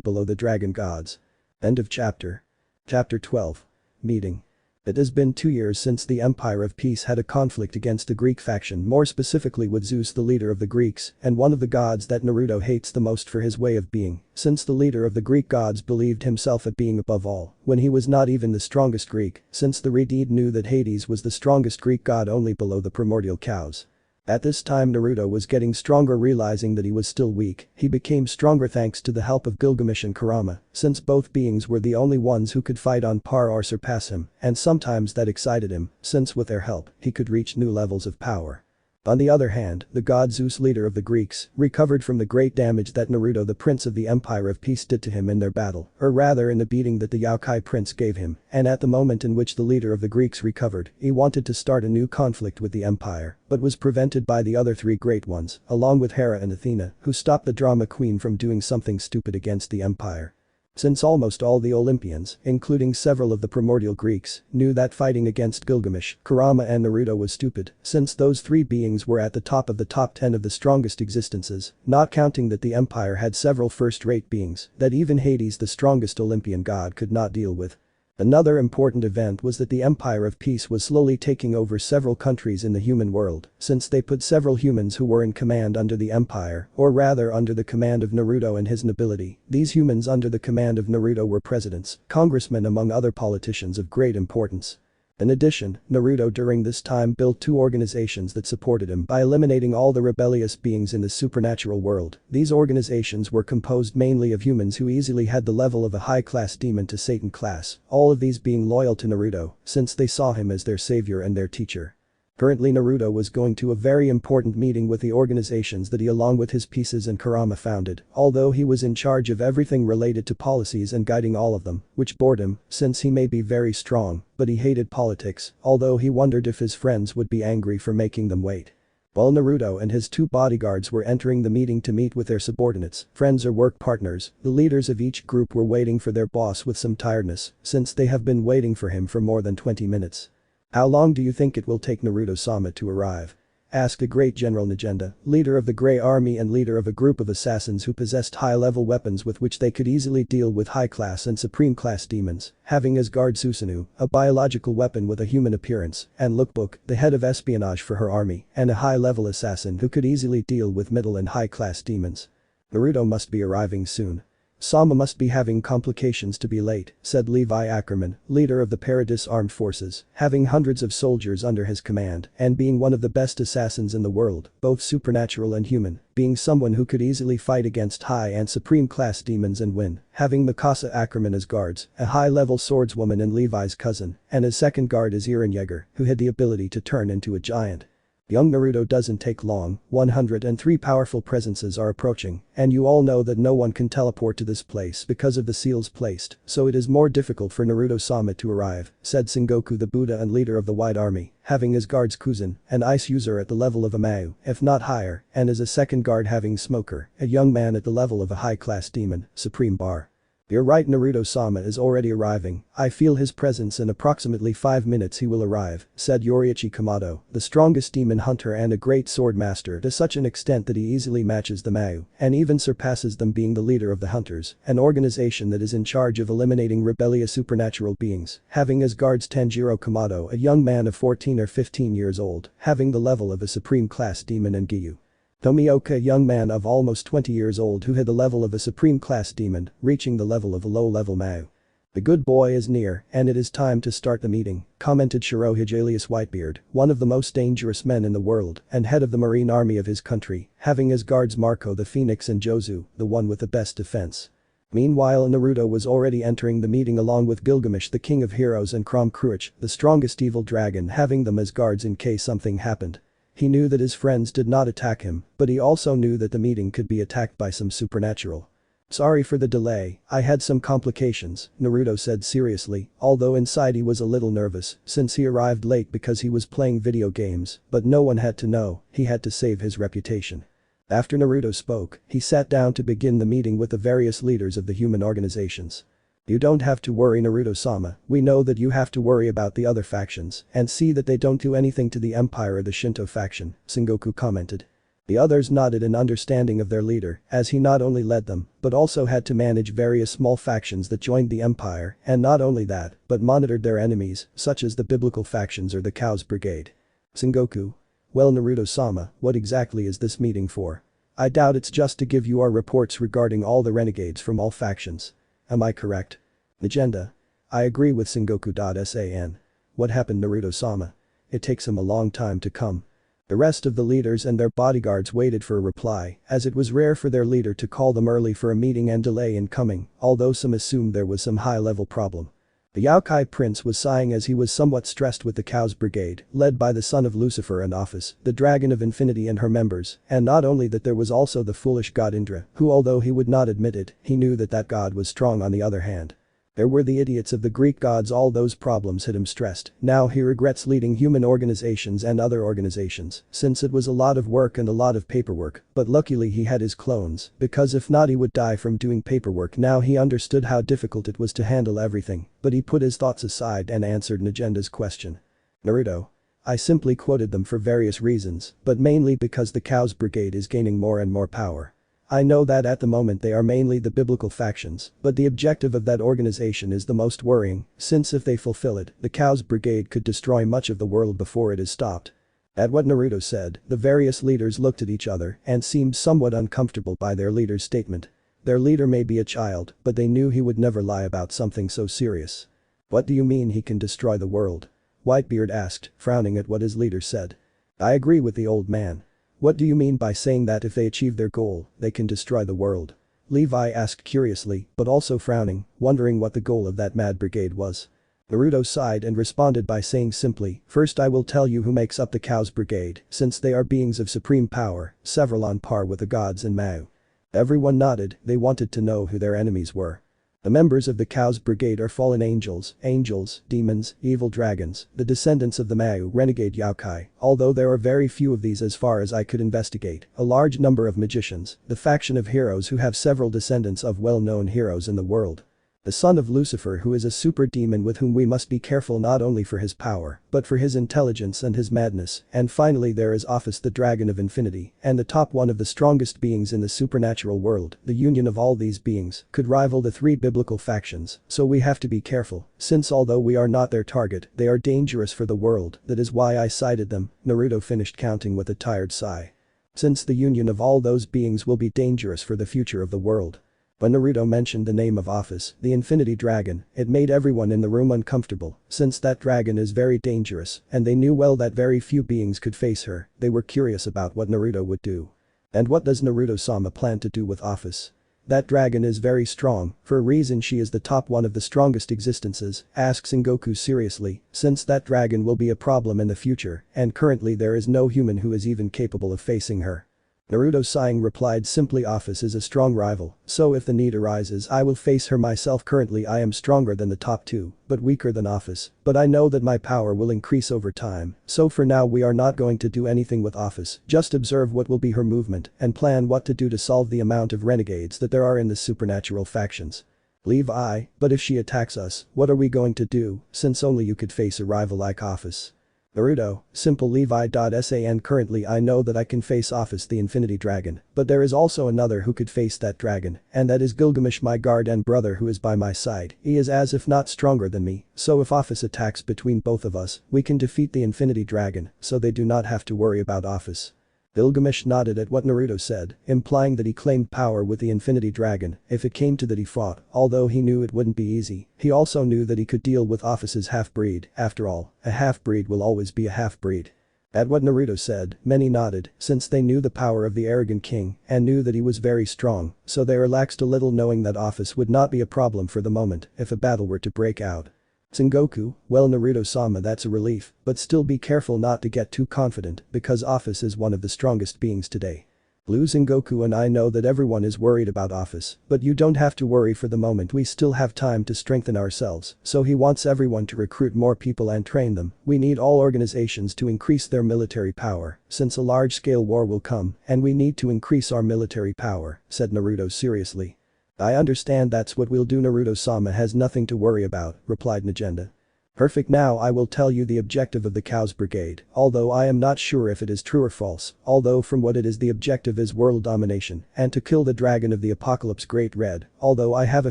below the dragon gods. End of chapter. Chapter 12. Meeting. It has been 2 years since the Empire of Peace had a conflict against the Greek faction, more specifically with Zeus, the leader of the Greeks, and one of the gods that Naruto hates the most for his way of being, since the leader of the Greek gods believed himself a being above all, when he was not even the strongest Greek, since the Redeed knew that Hades was the strongest Greek god only below the primordial cows. At this time Naruto was getting stronger, realizing that he was still weak. He became stronger thanks to the help of Gilgamesh and Kurama, since both beings were the only ones who could fight on par or surpass him, and sometimes that excited him, since with their help, he could reach new levels of power. On the other hand, the god Zeus, leader of the Greeks, recovered from the great damage that Naruto, the prince of the Empire of Peace, did to him in their battle, or rather in the beating that the Yokai prince gave him, and at the moment in which the leader of the Greeks recovered, he wanted to start a new conflict with the Empire, but was prevented by the other 3 great ones, along with Hera and Athena, who stopped the drama queen from doing something stupid against the Empire. Since almost all the Olympians, including several of the primordial Greeks, knew that fighting against Gilgamesh, Kurama and Naruto was stupid, since those 3 beings were at the top of the top 10 of the strongest existences, not counting that the Empire had several first-rate beings that even Hades, the strongest Olympian god, could not deal with. Another important event was that the Empire of Peace was slowly taking over several countries in the human world, since they put several humans who were in command under the Empire, or rather under the command of Naruto and his nobility. These humans under the command of Naruto were presidents, congressmen, among other politicians of great importance. In addition, Naruto during this time built 2 organizations that supported him by eliminating all the rebellious beings in the supernatural world. These organizations were composed mainly of humans who easily had the level of a high-class demon to Satan class, all of these being loyal to Naruto, since they saw him as their savior and their teacher. Currently Naruto was going to a very important meeting with the organizations that he along with his pieces and Kurama founded, although he was in charge of everything related to policies and guiding all of them, which bored him, since he may be very strong, but he hated politics, although he wondered if his friends would be angry for making them wait. While Naruto and his 2 bodyguards were entering the meeting to meet with their subordinates, friends or work partners, the leaders of each group were waiting for their boss with some tiredness, since they have been waiting for him for more than 20 minutes. How long do you think it will take Naruto-sama to arrive? Asked a great General Najenda, leader of the Grey Army and leader of a group of assassins who possessed high-level weapons with which they could easily deal with high-class and supreme-class demons, having as guard Susanoo, a biological weapon with a human appearance, and Lookbook, the head of espionage for her army, and a high-level assassin who could easily deal with middle and high-class demons. Naruto must be arriving soon. Sama must be having complications to be late, said Levi Ackerman, leader of the Paradis Armed Forces, having hundreds of soldiers under his command, and being one of the best assassins in the world, both supernatural and human, being someone who could easily fight against high and supreme class demons and win, having Mikasa Ackerman as guards, a high-level swordswoman and Levi's cousin, and his second guard is Eren Yeager, who had the ability to turn into a giant. Young Naruto doesn't take long, 103 powerful presences are approaching, and you all know that no one can teleport to this place because of the seals placed, so it is more difficult for Naruto-sama to arrive, said Sengoku, the Buddha and leader of the White Army, having as guards Kuzan, an ice user at the level of a Mayu, if not higher, and as a second guard having Smoker, a young man at the level of a high-class demon, Supreme Bar. You're right, Naruto-sama is already arriving, I feel his presence in approximately 5 minutes he will arrive, said Yoriichi Kamado, the strongest demon hunter and a great sword master to such an extent that he easily matches the Mayu, and even surpasses them, being the leader of the Hunters, an organization that is in charge of eliminating rebellious supernatural beings, having as guards Tanjiro Kamado, a young man of 14 or 15 years old, having the level of a supreme class demon, and Giyu Tomioka, a young man of almost 20 years old who had the level of a supreme class demon, reaching the level of a low-level Mayu. The good boy is near, and it is time to start the meeting, commented Shirohige alias Whitebeard, one of the most dangerous men in the world and head of the marine army of his country, having as guards Marco the Phoenix and Jozu, the one with the best defense. Meanwhile Naruto was already entering the meeting along with Gilgamesh the king of heroes and Crom Cruach, the strongest evil dragon, having them as guards in case something happened. He knew that his friends did not attack him, but he also knew that the meeting could be attacked by some supernatural. "Sorry for the delay, I had some complications," Naruto said seriously, although inside he was a little nervous since he arrived late because he was playing video games, but no one had to know, he had to save his reputation. After Naruto spoke, he sat down to begin the meeting with the various leaders of the human organizations. "You don't have to worry, Naruto-sama, we know that you have to worry about the other factions and see that they don't do anything to the Empire or the Shinto faction," Sengoku commented. The others nodded in understanding of their leader, as he not only led them, but also had to manage various small factions that joined the Empire, and not only that, but monitored their enemies, such as the biblical factions or the Cows Brigade. Sengoku. "Well, Naruto-sama, what exactly is this meeting for? I doubt it's just to give you our reports regarding all the renegades from all factions. Am I correct?" Agenda. "I agree with Sengoku.san. What happened, Naruto-sama? It takes him a long time to come." The rest of the leaders and their bodyguards waited for a reply, as it was rare for their leader to call them early for a meeting and delay in coming, although some assumed there was some high-level problem. The Yokai Prince was sighing as he was somewhat stressed with the Cows Brigade, led by the son of Lucifer and Office, the Dragon of Infinity and her members, and not only that there was also the foolish god Indra, who although he would not admit it, he knew that that god was strong on the other hand. There were the idiots of the Greek gods, all those problems had him stressed, now he regrets leading human organizations and other organizations, since it was a lot of work and a lot of paperwork, but luckily he had his clones, because if not he would die from doing paperwork. Now he understood how difficult it was to handle everything, but he put his thoughts aside and answered Nagenda's question. "Naruto. I simply quoted them for various reasons, but mainly because the Cows Brigade is gaining more and more power. I know that at the moment they are mainly the biblical factions, but the objective of that organization is the most worrying, since if they fulfill it, the Cows Brigade could destroy much of the world before it is stopped." At what Naruto said, the various leaders looked at each other and seemed somewhat uncomfortable by their leader's statement. Their leader may be a child, but they knew he would never lie about something so serious. "What do you mean he can destroy the world?" Whitebeard asked, frowning at what his leader said. "I agree with the old man. What do you mean by saying that if they achieve their goal, they can destroy the world?" Levi asked curiously, but also frowning, wondering what the goal of that mad brigade was. Naruto sighed and responded by saying simply, "First I will tell you who makes up the Cows Brigade, since they are beings of supreme power, several on par with the gods and Mao." Everyone nodded, they wanted to know who their enemies were. The members of the Cows Brigade are fallen angels, demons, evil dragons, the descendants of the Mao renegade yokai, although there are very few of these as far as I could investigate, a large number of magicians, the faction of heroes who have several descendants of well-known heroes in the world. The son of Lucifer, who is a super demon with whom we must be careful not only for his power, but for his intelligence and his madness, and finally there is Office the Dragon of Infinity, and the top one of the strongest beings in the supernatural world. The union of all these beings could rival the three biblical factions, so we have to be careful, since although we are not their target, they are dangerous for the world. That is why I cited them." Naruto finished counting with a tired sigh. "Since the union of all those beings will be dangerous for the future of the world." When Naruto mentioned the name of Office, the Infinity Dragon, it made everyone in the room uncomfortable, since that dragon is very dangerous, and they knew well that very few beings could face her. They were curious about what Naruto would do. "And what does Naruto-sama plan to do with Office?" "That dragon is very strong, for a reason she is the top one of the strongest existences," asked Sengoku seriously, "since that dragon will be a problem in the future, and currently there is no human who is even capable of facing her." Naruto sighing replied simply, "Office is a strong rival, so if the need arises I will face her myself. Currently I am stronger than the top two, but weaker than Office, but I know that my power will increase over time, so for now we are not going to do anything with Office, just observe what will be her movement and plan what to do to solve the amount of renegades that there are in the supernatural factions." Levi, "But if she attacks us, what are we going to do, since only you could face a rival like Office?" Naruto, simple Levi.san Currently I know that I can face Office the Infinity Dragon, but there is also another who could face that dragon, and that is Gilgamesh, my guard and brother, who is by my side. He is as if not stronger than me, so if Office attacks between both of us, we can defeat the Infinity Dragon, so they do not have to worry about Office. Gilgamesh nodded at what Naruto said, implying that he claimed power with the Infinity Dragon if it came to that he fought, although he knew it wouldn't be easy. He also knew that he could deal with Office's half-breed. After all, a half-breed will always be a half-breed. At what Naruto said, many nodded, since they knew the power of the arrogant king and knew that he was very strong, so they relaxed a little knowing that office would not be a problem for the moment if a battle were to break out. Sengoku, well Naruto-sama, that's a relief, but still be careful not to get too confident because office is one of the strongest beings today. Losing Goku and I know that everyone is worried about office, but you don't have to worry for the moment, we still have time to strengthen ourselves, so he wants everyone to recruit more people and train them. We need all organizations to increase their military power, since a large-scale war will come, and we need to increase our military power, said Naruto seriously. I understand, that's what we'll do. Naruto-sama has nothing to worry about, replied Najenda. Perfect, now I will tell you the objective of the Cows Brigade, although I am not sure if it is true or false, although from what it is the objective is world domination and to kill the dragon of the apocalypse Great Red, although I have a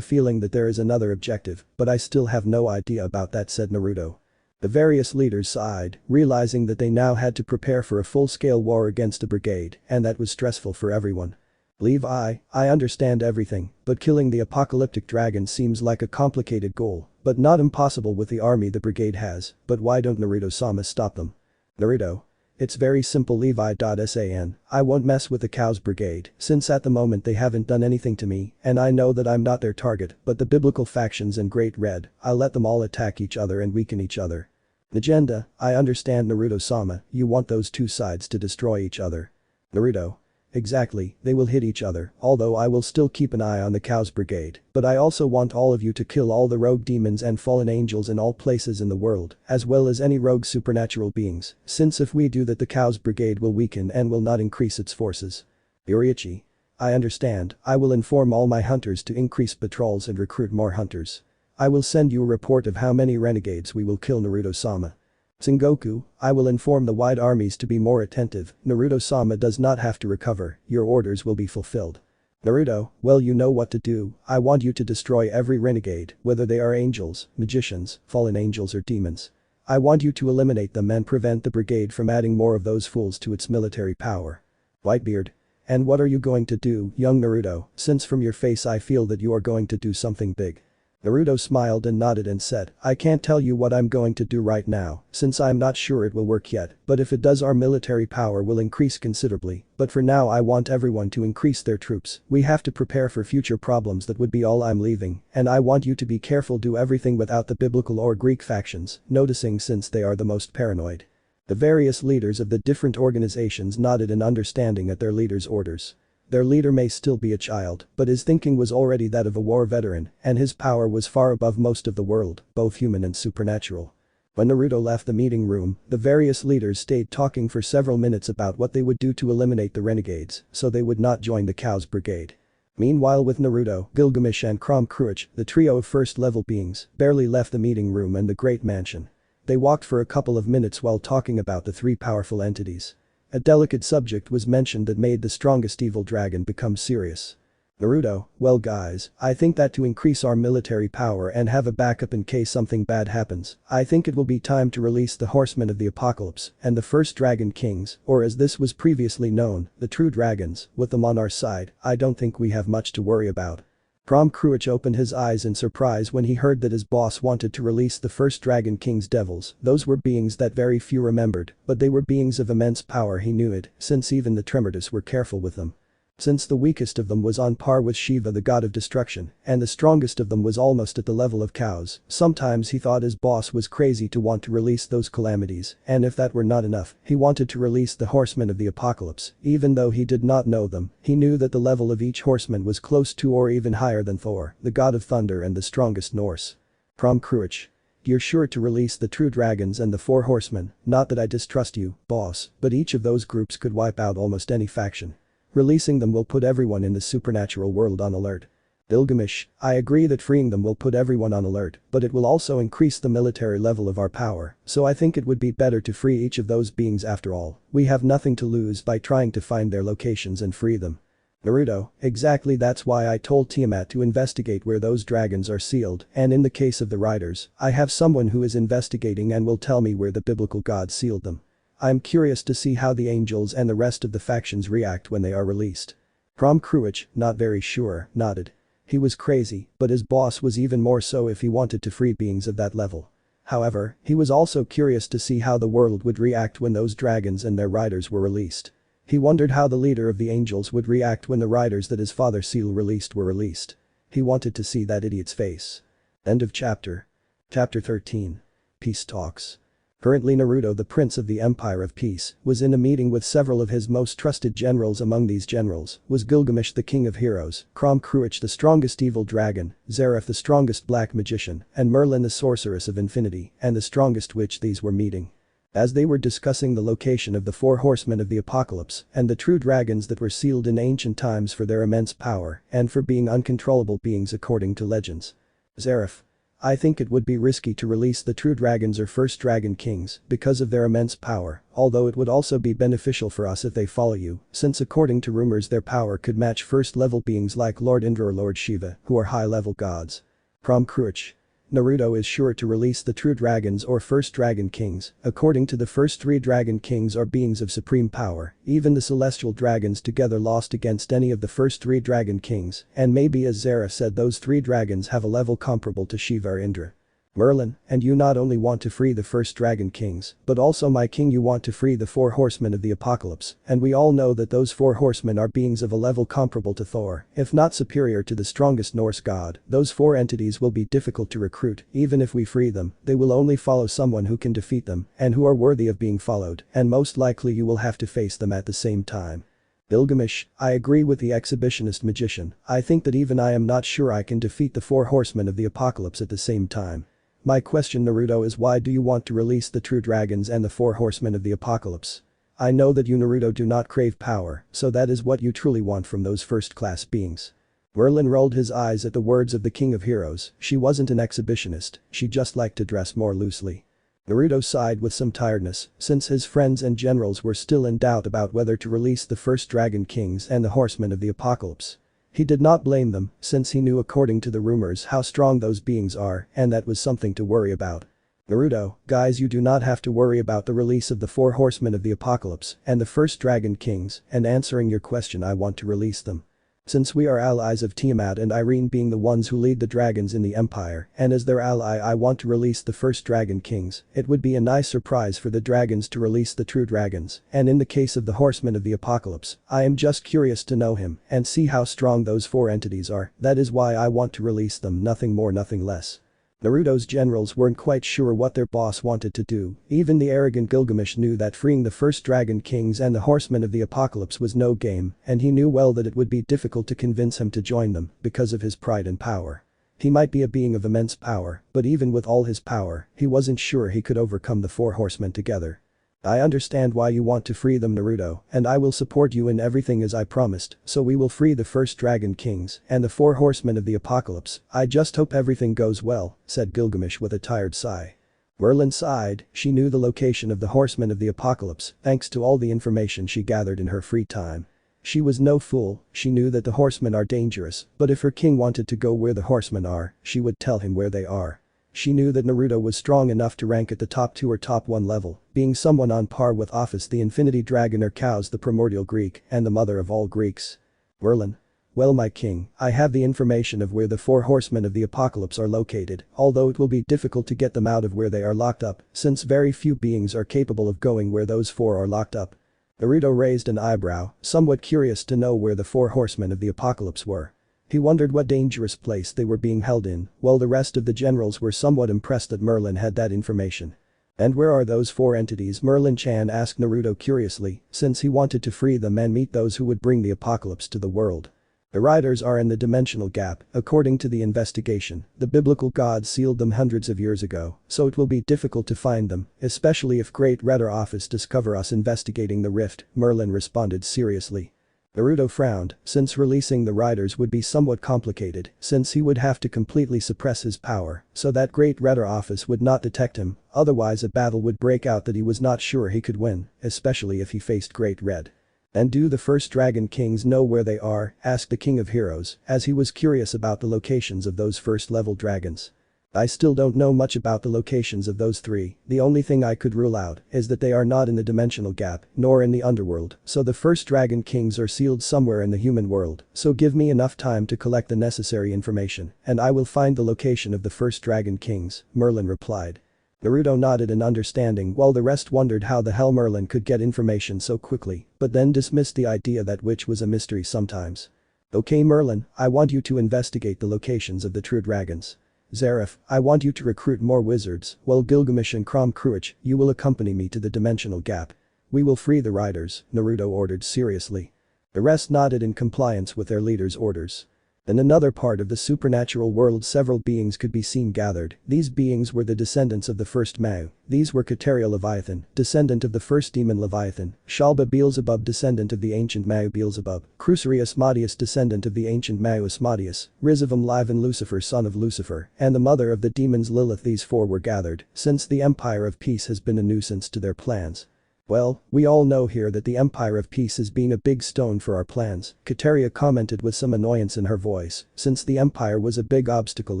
feeling that there is another objective, but I still have no idea about that, said Naruto. The various leaders sighed, realizing that they now had to prepare for a full-scale war against the brigade, and that was stressful for everyone. Levi, I understand everything, but killing the apocalyptic dragon seems like a complicated goal, but not impossible with the army the brigade has, but why don't Naruto-sama stop them? Naruto. It's very simple, Levi.san, I won't mess with the Cows Brigade, since at the moment they haven't done anything to me, and I know that I'm not their target, but the biblical factions and Great Red, I'll let them all attack each other and weaken each other. Najenda, I understand Naruto-sama, you want those two sides to destroy each other. Naruto. Exactly, they will hit each other, although I will still keep an eye on the Cows Brigade, but I also want all of you to kill all the rogue demons and fallen angels in all places in the world, as well as any rogue supernatural beings, since if we do that the Cows Brigade will weaken and will not increase its forces. Yoriichi. I understand, I will inform all my hunters to increase patrols and recruit more hunters. I will send you a report of how many renegades we will kill. Naruto-sama. Sengoku, I will inform the wide armies to be more attentive, Naruto-sama does not have to recover, your orders will be fulfilled. Naruto, well, you know what to do, I want you to destroy every renegade, whether they are angels, magicians, fallen angels or demons. I want you to eliminate them and prevent the brigade from adding more of those fools to its military power. Whitebeard. And what are you going to do, young Naruto, since from your face I feel that you are going to do something big. Naruto smiled and nodded and said, I can't tell you what I'm going to do right now, since I'm not sure it will work yet, but if it does our military power will increase considerably, but for now I want everyone to increase their troops, we have to prepare for future problems, that would be all I'm leaving, and I want you to be careful, do everything without the biblical or Greek factions, noticing since they are the most paranoid. The various leaders of the different organizations nodded in understanding at their leader's orders. Their leader may still be a child, but his thinking was already that of a war veteran, and his power was far above most of the world, both human and supernatural. When Naruto left the meeting room, the various leaders stayed talking for several minutes about what they would do to eliminate the renegades, so they would not join the Cows Brigade. Meanwhile, with Naruto, Gilgamesh and Crom Cruach, the trio of first-level beings, barely left the meeting room and the great mansion. They walked for a couple of minutes while talking about the three powerful entities. A delicate subject was mentioned that made the strongest evil dragon become serious. Naruto, well guys, I think that to increase our military power and have a backup in case something bad happens, I think it will be time to release the Horsemen of the Apocalypse and the First Dragon Kings, or as this was previously known, the True Dragons. With them on our side, I don't think we have much to worry about. Crom Cruach opened his eyes in surprise when he heard that his boss wanted to release the First Dragon King's devils. Those were beings that very few remembered, but they were beings of immense power, he knew it, since even the Tremortus were careful with them. Since the weakest of them was on par with Shiva, the god of destruction, and the strongest of them was almost at the level of cows, sometimes he thought his boss was crazy to want to release those calamities, and if that were not enough, he wanted to release the Horsemen of the Apocalypse. Even though he did not know them, he knew that the level of each horseman was close to or even higher than Thor, the god of thunder and the strongest Norse. Crom Cruach. You're sure to release the true dragons and the four horsemen, not that I distrust you, boss, but each of those groups could wipe out almost any faction. Releasing them will put everyone in the supernatural world on alert. Gilgamesh, I agree that freeing them will put everyone on alert, but it will also increase the military level of our power, so I think it would be better to free each of those beings after all. We have nothing to lose by trying to find their locations and free them. Naruto, exactly, that's why I told Tiamat to investigate where those dragons are sealed, and in the case of the riders, I have someone who is investigating and will tell me where the biblical gods sealed them. I'm curious to see how the angels and the rest of the factions react when they are released. Crom Cruach, not very sure, nodded. He was crazy, but his boss was even more so if he wanted to free beings of that level. However, he was also curious to see how the world would react when those dragons and their riders were released. He wondered how the leader of the angels would react when the riders that his father Seal released were released. He wanted to see that idiot's face. End of chapter. Chapter 13. Peace Talks. Currently Naruto, the Prince of the Empire of Peace, was in a meeting with several of his most trusted generals. Among these generals was Gilgamesh, the King of Heroes, Crom Cruach, the strongest evil dragon, Zeref, the strongest black magician, and Merlin, the sorceress of infinity, and the strongest witch. These were meeting. As they were discussing the location of the four horsemen of the apocalypse and the true dragons that were sealed in ancient times for their immense power and for being uncontrollable beings according to legends. Zeref: I think it would be risky to release the true dragons or first dragon kings because of their immense power, although it would also be beneficial for us if they follow you, since according to rumors their power could match first level beings like Lord Indra or Lord Shiva, who are high level gods. Crom Cruach: Naruto is sure to release the true dragons or first dragon kings. According to the first three dragon kings are beings of supreme power, even the celestial dragons together lost against any of the first three dragon kings, and maybe as Zeref said those three dragons have a level comparable to Shiva or Indra. Merlin: and you not only want to free the first dragon kings, but also my king, you want to free the four horsemen of the apocalypse, and we all know that those four horsemen are beings of a level comparable to Thor, if not superior to the strongest Norse god. Those four entities will be difficult to recruit. Even if we free them, they will only follow someone who can defeat them and who are worthy of being followed, and most likely you will have to face them at the same time. Gilgamesh: I agree with the exhibitionist magician. I think that even I am not sure I can defeat the four horsemen of the apocalypse at the same time. My question, Naruto, is why do you want to release the true dragons and the four horsemen of the apocalypse? I know that you, Naruto, do not crave power, so that is what you truly want from those first-class beings. Merlin rolled his eyes at the words of the King of Heroes. She wasn't an exhibitionist, she just liked to dress more loosely. Naruto sighed with some tiredness, since his friends and generals were still in doubt about whether to release the first dragon kings and the horsemen of the apocalypse. He did not blame them, since he knew according to the rumors how strong those beings are, and that was something to worry about. Naruto: guys, you do not have to worry about the release of the four horsemen of the apocalypse and the first dragon kings, and answering your question, I want to release them. Since we are allies of Tiamat and Irene being the ones who lead the dragons in the empire, and as their ally I want to release the first dragon kings. It would be a nice surprise for the dragons to release the true dragons, and in the case of the horsemen of the apocalypse, I am just curious to know him and see how strong those four entities are. That is why I want to release them, nothing more, nothing less. Naruto's generals weren't quite sure what their boss wanted to do. Even the arrogant Gilgamesh knew that freeing the first dragon kings and the horsemen of the apocalypse was no game, and he knew well that it would be difficult to convince him to join them because of his pride and power. He might be a being of immense power, but even with all his power, he wasn't sure he could overcome the four horsemen together. I understand why you want to free them, Naruto, and I will support you in everything as I promised, so we will free the first dragon kings and the four horsemen of the apocalypse. I just hope everything goes well, said Gilgamesh with a tired sigh. Merlin sighed. She knew the location of the horsemen of the apocalypse thanks to all the information she gathered in her free time. She was no fool, she knew that the horsemen are dangerous, but if her king wanted to go where the horsemen are, she would tell him where they are. She knew that Naruto was strong enough to rank at the top 2 or top 1 level, being someone on par with Ophis the Infinity Dragon or Chaos the Primordial Greek and the mother of all Greeks. Merlin: well, my king, I have the information of where the four horsemen of the apocalypse are located, although it will be difficult to get them out of where they are locked up, since very few beings are capable of going where those four are locked up. Naruto raised an eyebrow, somewhat curious to know where the four horsemen of the apocalypse were. He wondered what dangerous place they were being held in, while the rest of the generals were somewhat impressed that Merlin had that information. And where are those four entities? Merlin-chan asked Naruto curiously, since he wanted to free them and meet those who would bring the apocalypse to the world. The riders are in the dimensional gap. According to the investigation, the biblical gods sealed them hundreds of years ago, so it will be difficult to find them, especially if Great Red or Office discover us investigating the rift, Merlin responded seriously. Naruto frowned, since releasing the riders would be somewhat complicated, since he would have to completely suppress his power, so that Great Red or Office would not detect him, otherwise a battle would break out that he was not sure he could win, especially if he faced Great Red. And do the first Dragon Kings know where they are? Asked the King of Heroes, as he was curious about the locations of those first-level dragons. I still don't know much about the locations of those three. The only thing I could rule out is that they are not in the dimensional gap, nor in the underworld, so the first Dragon Kings are sealed somewhere in the human world, so give me enough time to collect the necessary information, and I will find the location of the first Dragon Kings, Merlin replied. Naruto nodded in understanding while the rest wondered how the hell Merlin could get information so quickly, but then dismissed the idea that which was a mystery sometimes. Okay Merlin, I want you to investigate the locations of the true dragons. Zareth, I want you to recruit more wizards, while Gilgamesh and Krom Kruich, you will accompany me to the dimensional gap. We will free the riders, Naruto ordered seriously. The rest nodded in compliance with their leader's orders. In another part of the supernatural world several beings could be seen gathered. These beings were the descendants of the first Mao. These were Kateria Leviathan, descendant of the first demon Leviathan, Shalba Beelzebub descendant of the ancient Mao Beelzebub, Crucery Asmodeus descendant of the ancient Mao Asmodeus, Rizavum Livan Lucifer son of Lucifer, and the mother of the demons Lilith. These four were gathered, since the Empire of Peace has been a nuisance to their plans. Well, we all know here that the Empire of Peace has been a big stone for our plans, Kateria commented with some annoyance in her voice, since the Empire was a big obstacle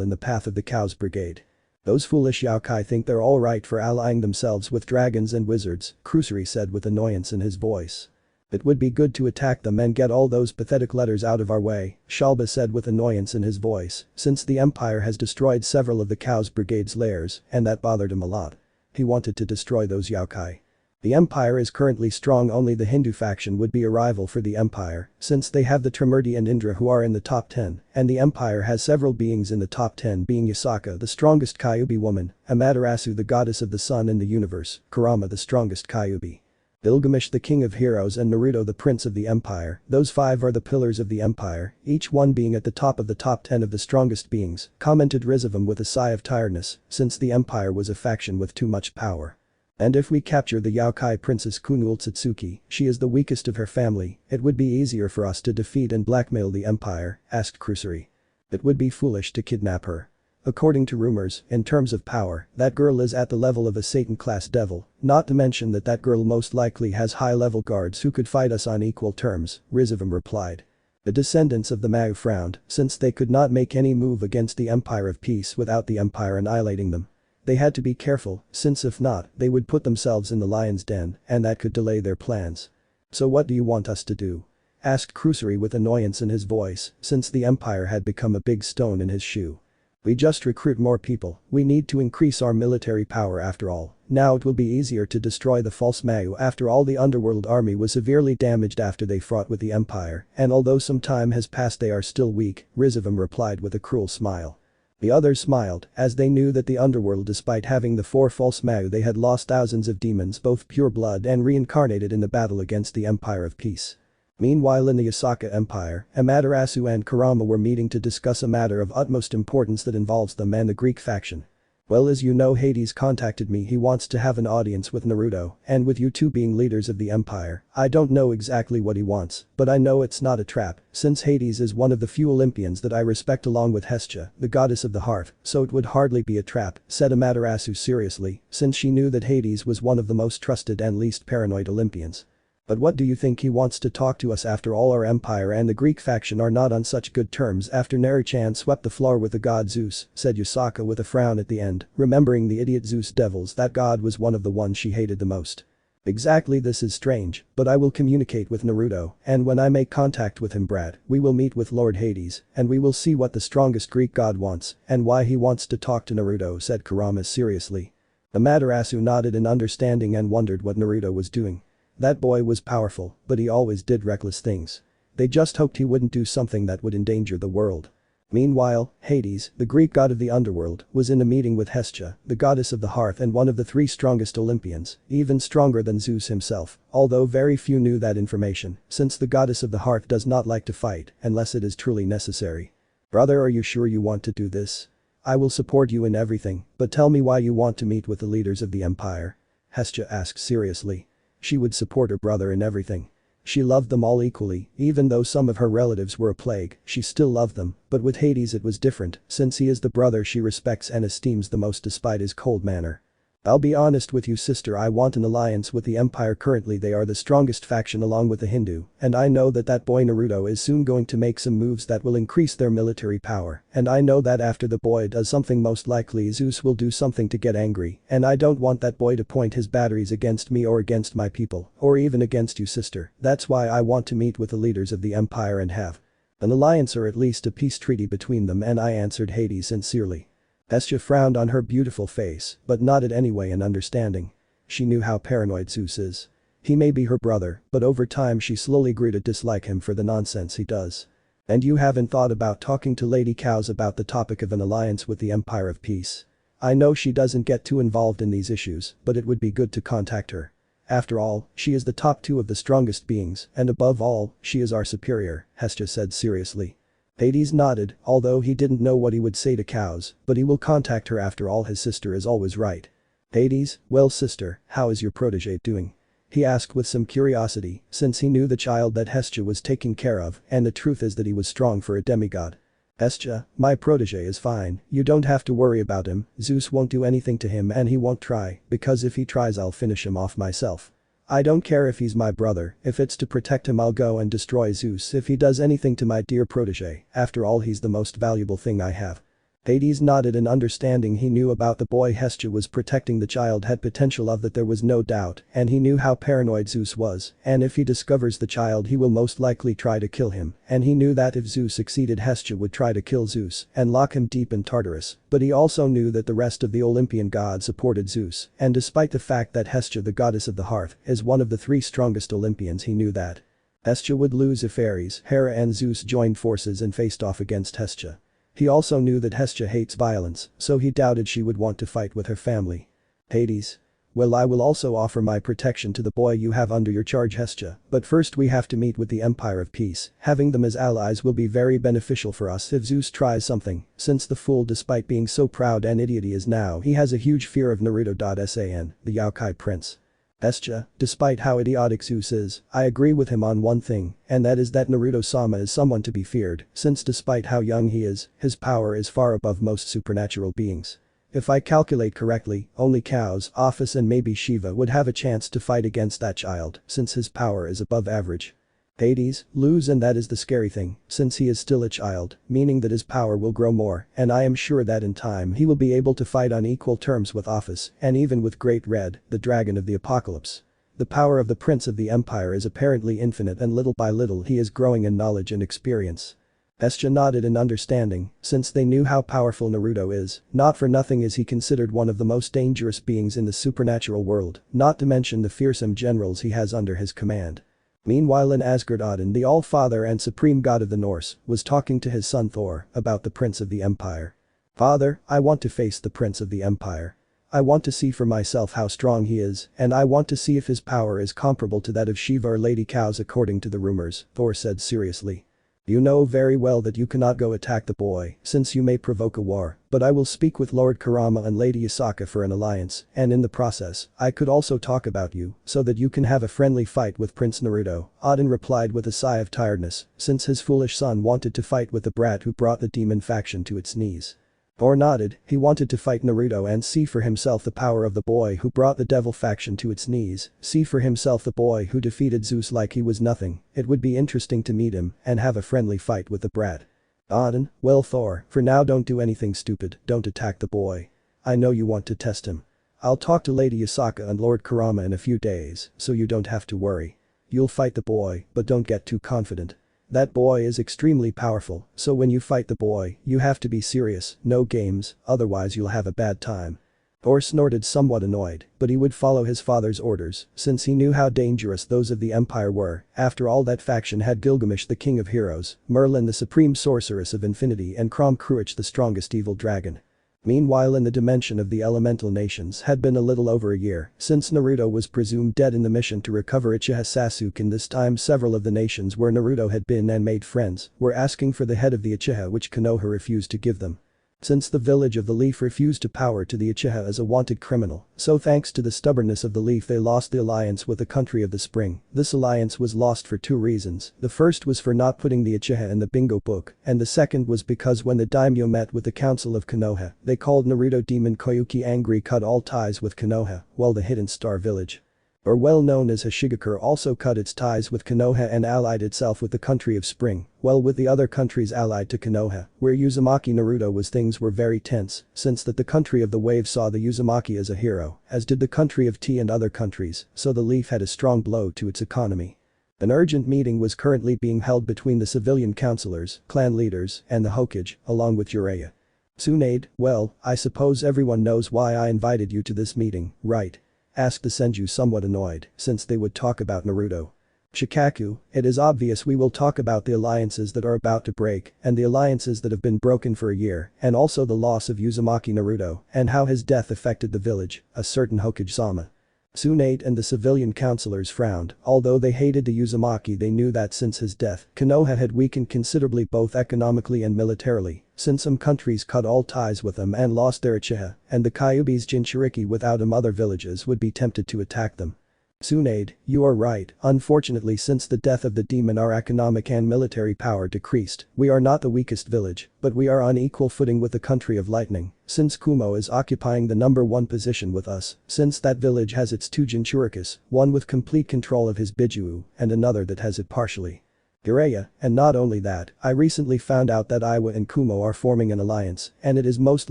in the path of the Chaos Brigade. Those foolish yokai think they're alright for allying themselves with dragons and wizards, Crucery said with annoyance in his voice. It would be good to attack them and get all those pathetic letters out of our way, Shalba said with annoyance in his voice, since the Empire has destroyed several of the Chaos Brigade's lairs, and that bothered him a lot. He wanted to destroy those yokai. The Empire is currently strong, only the Hindu faction would be a rival for the Empire, since they have the Trimurti and Indra who are in the top 10, and the Empire has several beings in the top 10 being Yasaka the strongest Kyuubi woman, Amaterasu the goddess of the sun in the universe, Kurama the strongest Kyuubi. Gilgamesh the king of heroes and Naruto the prince of the Empire, those five are the pillars of the Empire, each one being at the top of the top 10 of the strongest beings, commented Rizavum with a sigh of tiredness, since the Empire was a faction with too much power. And if we capture the Yokai Princess Kunul Tsutsuki, she is the weakest of her family, it would be easier for us to defeat and blackmail the Empire, asked Crucery. It would be foolish to kidnap her. According to rumors, in terms of power, that girl is at the level of a Satan-class devil, not to mention that girl most likely has high-level guards who could fight us on equal terms, Rizavum replied. The descendants of the Mao frowned, since they could not make any move against the Empire of Peace without the Empire annihilating them. They had to be careful, since if not, they would put themselves in the lion's den, and that could delay their plans. So what do you want us to do? Asked Crucery with annoyance in his voice, since the Empire had become a big stone in his shoe. We just recruit more people, we need to increase our military power after all. Now it will be easier to destroy the false Mao. After all, the underworld army was severely damaged after they fought with the Empire, and although some time has passed they are still weak, Rizavum replied with a cruel smile. The others smiled, as they knew that the underworld, despite having the four false Mao, they had lost thousands of demons, both pure blood and reincarnated, in the battle against the Empire of Peace. Meanwhile in the Yasaka Empire, Amaterasu and Kurama were meeting to discuss a matter of utmost importance that involves them and the Greek faction. Well, as you know, Hades contacted me. He wants to have an audience with Naruto, and with you two being leaders of the Empire, I don't know exactly what he wants, but I know it's not a trap, since Hades is one of the few Olympians that I respect along with Hestia, the goddess of the hearth, so it would hardly be a trap, said Amaterasu seriously, since she knew that Hades was one of the most trusted and least paranoid Olympians. But what do you think he wants to talk to us? After all, our empire and the Greek faction are not on such good terms after Neri-chan swept the floor with the god Zeus, said Yasaka with a frown at the end, remembering the idiot Zeus devils. That god was one of the ones she hated the most. Exactly, this is strange, but I will communicate with Naruto, and when I make contact with him, Brad, we will meet with Lord Hades, and we will see what the strongest Greek god wants, and why he wants to talk to Naruto, said Kurama seriously. Amaterasu nodded in understanding and wondered what Naruto was doing. That boy was powerful, but he always did reckless things. They just hoped he wouldn't do something that would endanger the world. Meanwhile, Hades, the Greek god of the underworld, was in a meeting with Hestia, the goddess of the hearth and one of the three strongest Olympians, even stronger than Zeus himself, although very few knew that information, since the goddess of the hearth does not like to fight unless it is truly necessary. Brother, are you sure you want to do this? I will support you in everything, but tell me why you want to meet with the leaders of the empire. Hestia asked seriously. She would support her brother in everything. She loved them all equally, even though some of her relatives were a plague, she still loved them, but with Hades it was different, since he is the brother she respects and esteems the most despite his cold manner. I'll be honest with you, sister, I want an alliance with the Empire. Currently they are the strongest faction along with the Hindu, and I know that boy Naruto is soon going to make some moves that will increase their military power, and I know that after the boy does something most likely Zeus will do something to get angry, and I don't want that boy to point his batteries against me or against my people, or even against you, sister. That's why I want to meet with the leaders of the Empire and have an alliance or at least a peace treaty between them, and I answered Hades sincerely. Hestia frowned on her beautiful face, but nodded anyway in understanding. She knew how paranoid Zeus is. He may be her brother, but over time she slowly grew to dislike him for the nonsense he does. And you haven't thought about talking to Lady Cows about the topic of an alliance with the Empire of Peace? I know she doesn't get too involved in these issues, but it would be good to contact her. After all, she is the top 2 of the strongest beings, and above all, she is our superior, Hestia said seriously. Hades nodded, although he didn't know what he would say to Cows, but he will contact her after all. His sister is always right. Hades, well sister, how is your protege doing? He asked with some curiosity, since he knew the child that Hestia was taking care of, and the truth is that he was strong for a demigod. Hestia, my protege is fine, you don't have to worry about him, Zeus won't do anything to him and he won't try, because if he tries I'll finish him off myself. I don't care if he's my brother, if it's to protect him I'll go and destroy Zeus if he does anything to my dear protege, after all he's the most valuable thing I have. Hades nodded in understanding. He knew about the boy Hestia was protecting. The child had potential of that, there was no doubt, and he knew how paranoid Zeus was, and if he discovers the child he will most likely try to kill him, and he knew that if Zeus succeeded Hestia would try to kill Zeus and lock him deep in Tartarus, but he also knew that the rest of the Olympian gods supported Zeus, and despite the fact that Hestia, the goddess of the hearth, is one of the 3 strongest Olympians, he knew that Hestia would lose if Ares, Hera and Zeus joined forces and faced off against Hestia. He also knew that Hestia hates violence, so he doubted she would want to fight with her family. Hades. Well, I will also offer my protection to the boy you have under your charge, Hestia, but first we have to meet with the Empire of Peace. Having them as allies will be very beneficial for us if Zeus tries something, since the fool, despite being so proud and idiot he is now, he has a huge fear of Naruto-san, the Yokai prince. Hestia, despite how idiotic Zeus is, I agree with him on one thing, and that is that Naruto-sama is someone to be feared, since despite how young he is, his power is far above most supernatural beings. If I calculate correctly, only Cows, Office and maybe Shiva would have a chance to fight against that child, since his power is above average. Hades, lose, and that is the scary thing, since he is still a child, meaning that his power will grow more, and I am sure that in time he will be able to fight on equal terms with Office, and even with Great Red, the dragon of the apocalypse. The power of the Prince of the Empire is apparently infinite, and little by little he is growing in knowledge and experience. Hestia nodded in understanding, since they knew how powerful Naruto is. Not for nothing is he considered one of the most dangerous beings in the supernatural world, not to mention the fearsome generals he has under his command. Meanwhile in Asgard, Odin, the All-Father and Supreme God of the Norse, was talking to his son Thor about the Prince of the Empire. Father, I want to face the Prince of the Empire. I want to see for myself how strong he is, and I want to see if his power is comparable to that of Shiva or Lady Cows according to the rumors, Thor said seriously. You know very well that you cannot go attack the boy, since you may provoke a war, but I will speak with Lord Kurama and Lady Asaka for an alliance, and in the process, I could also talk about you, so that you can have a friendly fight with Prince Naruto, Odin replied with a sigh of tiredness, since his foolish son wanted to fight with the brat who brought the demon faction to its knees. Thor nodded, he wanted to fight Naruto and see for himself the power of the boy who brought the devil faction to its knees, see for himself the boy who defeated Zeus like he was nothing. It would be interesting to meet him and have a friendly fight with the brat. Odin, well Thor, for now don't do anything stupid, don't attack the boy. I know you want to test him. I'll talk to Lady Asaka and Lord Kurama in a few days, so you don't have to worry. You'll fight the boy, but don't get too confident. That boy is extremely powerful, so when you fight the boy, you have to be serious, no games, otherwise you'll have a bad time. Thor snorted, somewhat annoyed, but he would follow his father's orders, since he knew how dangerous those of the Empire were. After all, that faction had Gilgamesh, the king of heroes, Merlin, the supreme sorceress of infinity, and Crom Cruach, the strongest evil dragon. Meanwhile in the dimension of the elemental nations had been a little over a year since Naruto was presumed dead in the mission to recover Uchiha Sasuke. In this time several of the nations where Naruto had been and made friends were asking for the head of the Uchiha, which Konoha refused to give them. Since the village of the Leaf refused to power to the Uchiha as a wanted criminal, so thanks to the stubbornness of the Leaf they lost the alliance with the country of the Spring. This alliance was lost for 2 reasons. The first was for not putting the Uchiha in the bingo book, and the second was because when the daimyo met with the council of Konoha, they called Naruto Demon Koyuki angry, cut all ties with Konoha, while the Hidden Star Village, or well known as Hashigakure, also cut its ties with Konoha and allied itself with the country of Spring, while with the other countries allied to Konoha, where Uzumaki Naruto was, things were very tense, since that the country of the Wave saw the Uzumaki as a hero, as did the country of Tea and other countries, so the Leaf had a strong blow to its economy. An urgent meeting was currently being held between the civilian councillors, clan leaders, and the Hokage, along with Jiraiya. Tsunade, well, I suppose everyone knows why I invited you to this meeting, right? Asked the Senju somewhat annoyed, since they would talk about Naruto. Shikaku, it is obvious we will talk about the alliances that are about to break, and the alliances that have been broken for a year, and also the loss of Uzumaki Naruto, and how his death affected the village, a certain Hokage-sama. Tsunade and the civilian counselors frowned, although they hated the Uzumaki they knew that since his death, Konoha had weakened considerably both economically and militarily, since some countries cut all ties with them and lost their Uchiha, and the Kyuubi's Jinchuriki without him other villages would be tempted to attack them. Tsunade, you are right, unfortunately since the death of the demon our economic and military power decreased, we are not the weakest village, but we are on equal footing with the country of lightning, since Kumo is occupying the number 1 position with us, since that village has its 2 Jinchurikis, one with complete control of his Bijuu, and another that has it partially. Jiraiya, and not only that, I recently found out that Iwa and Kumo are forming an alliance, and it is most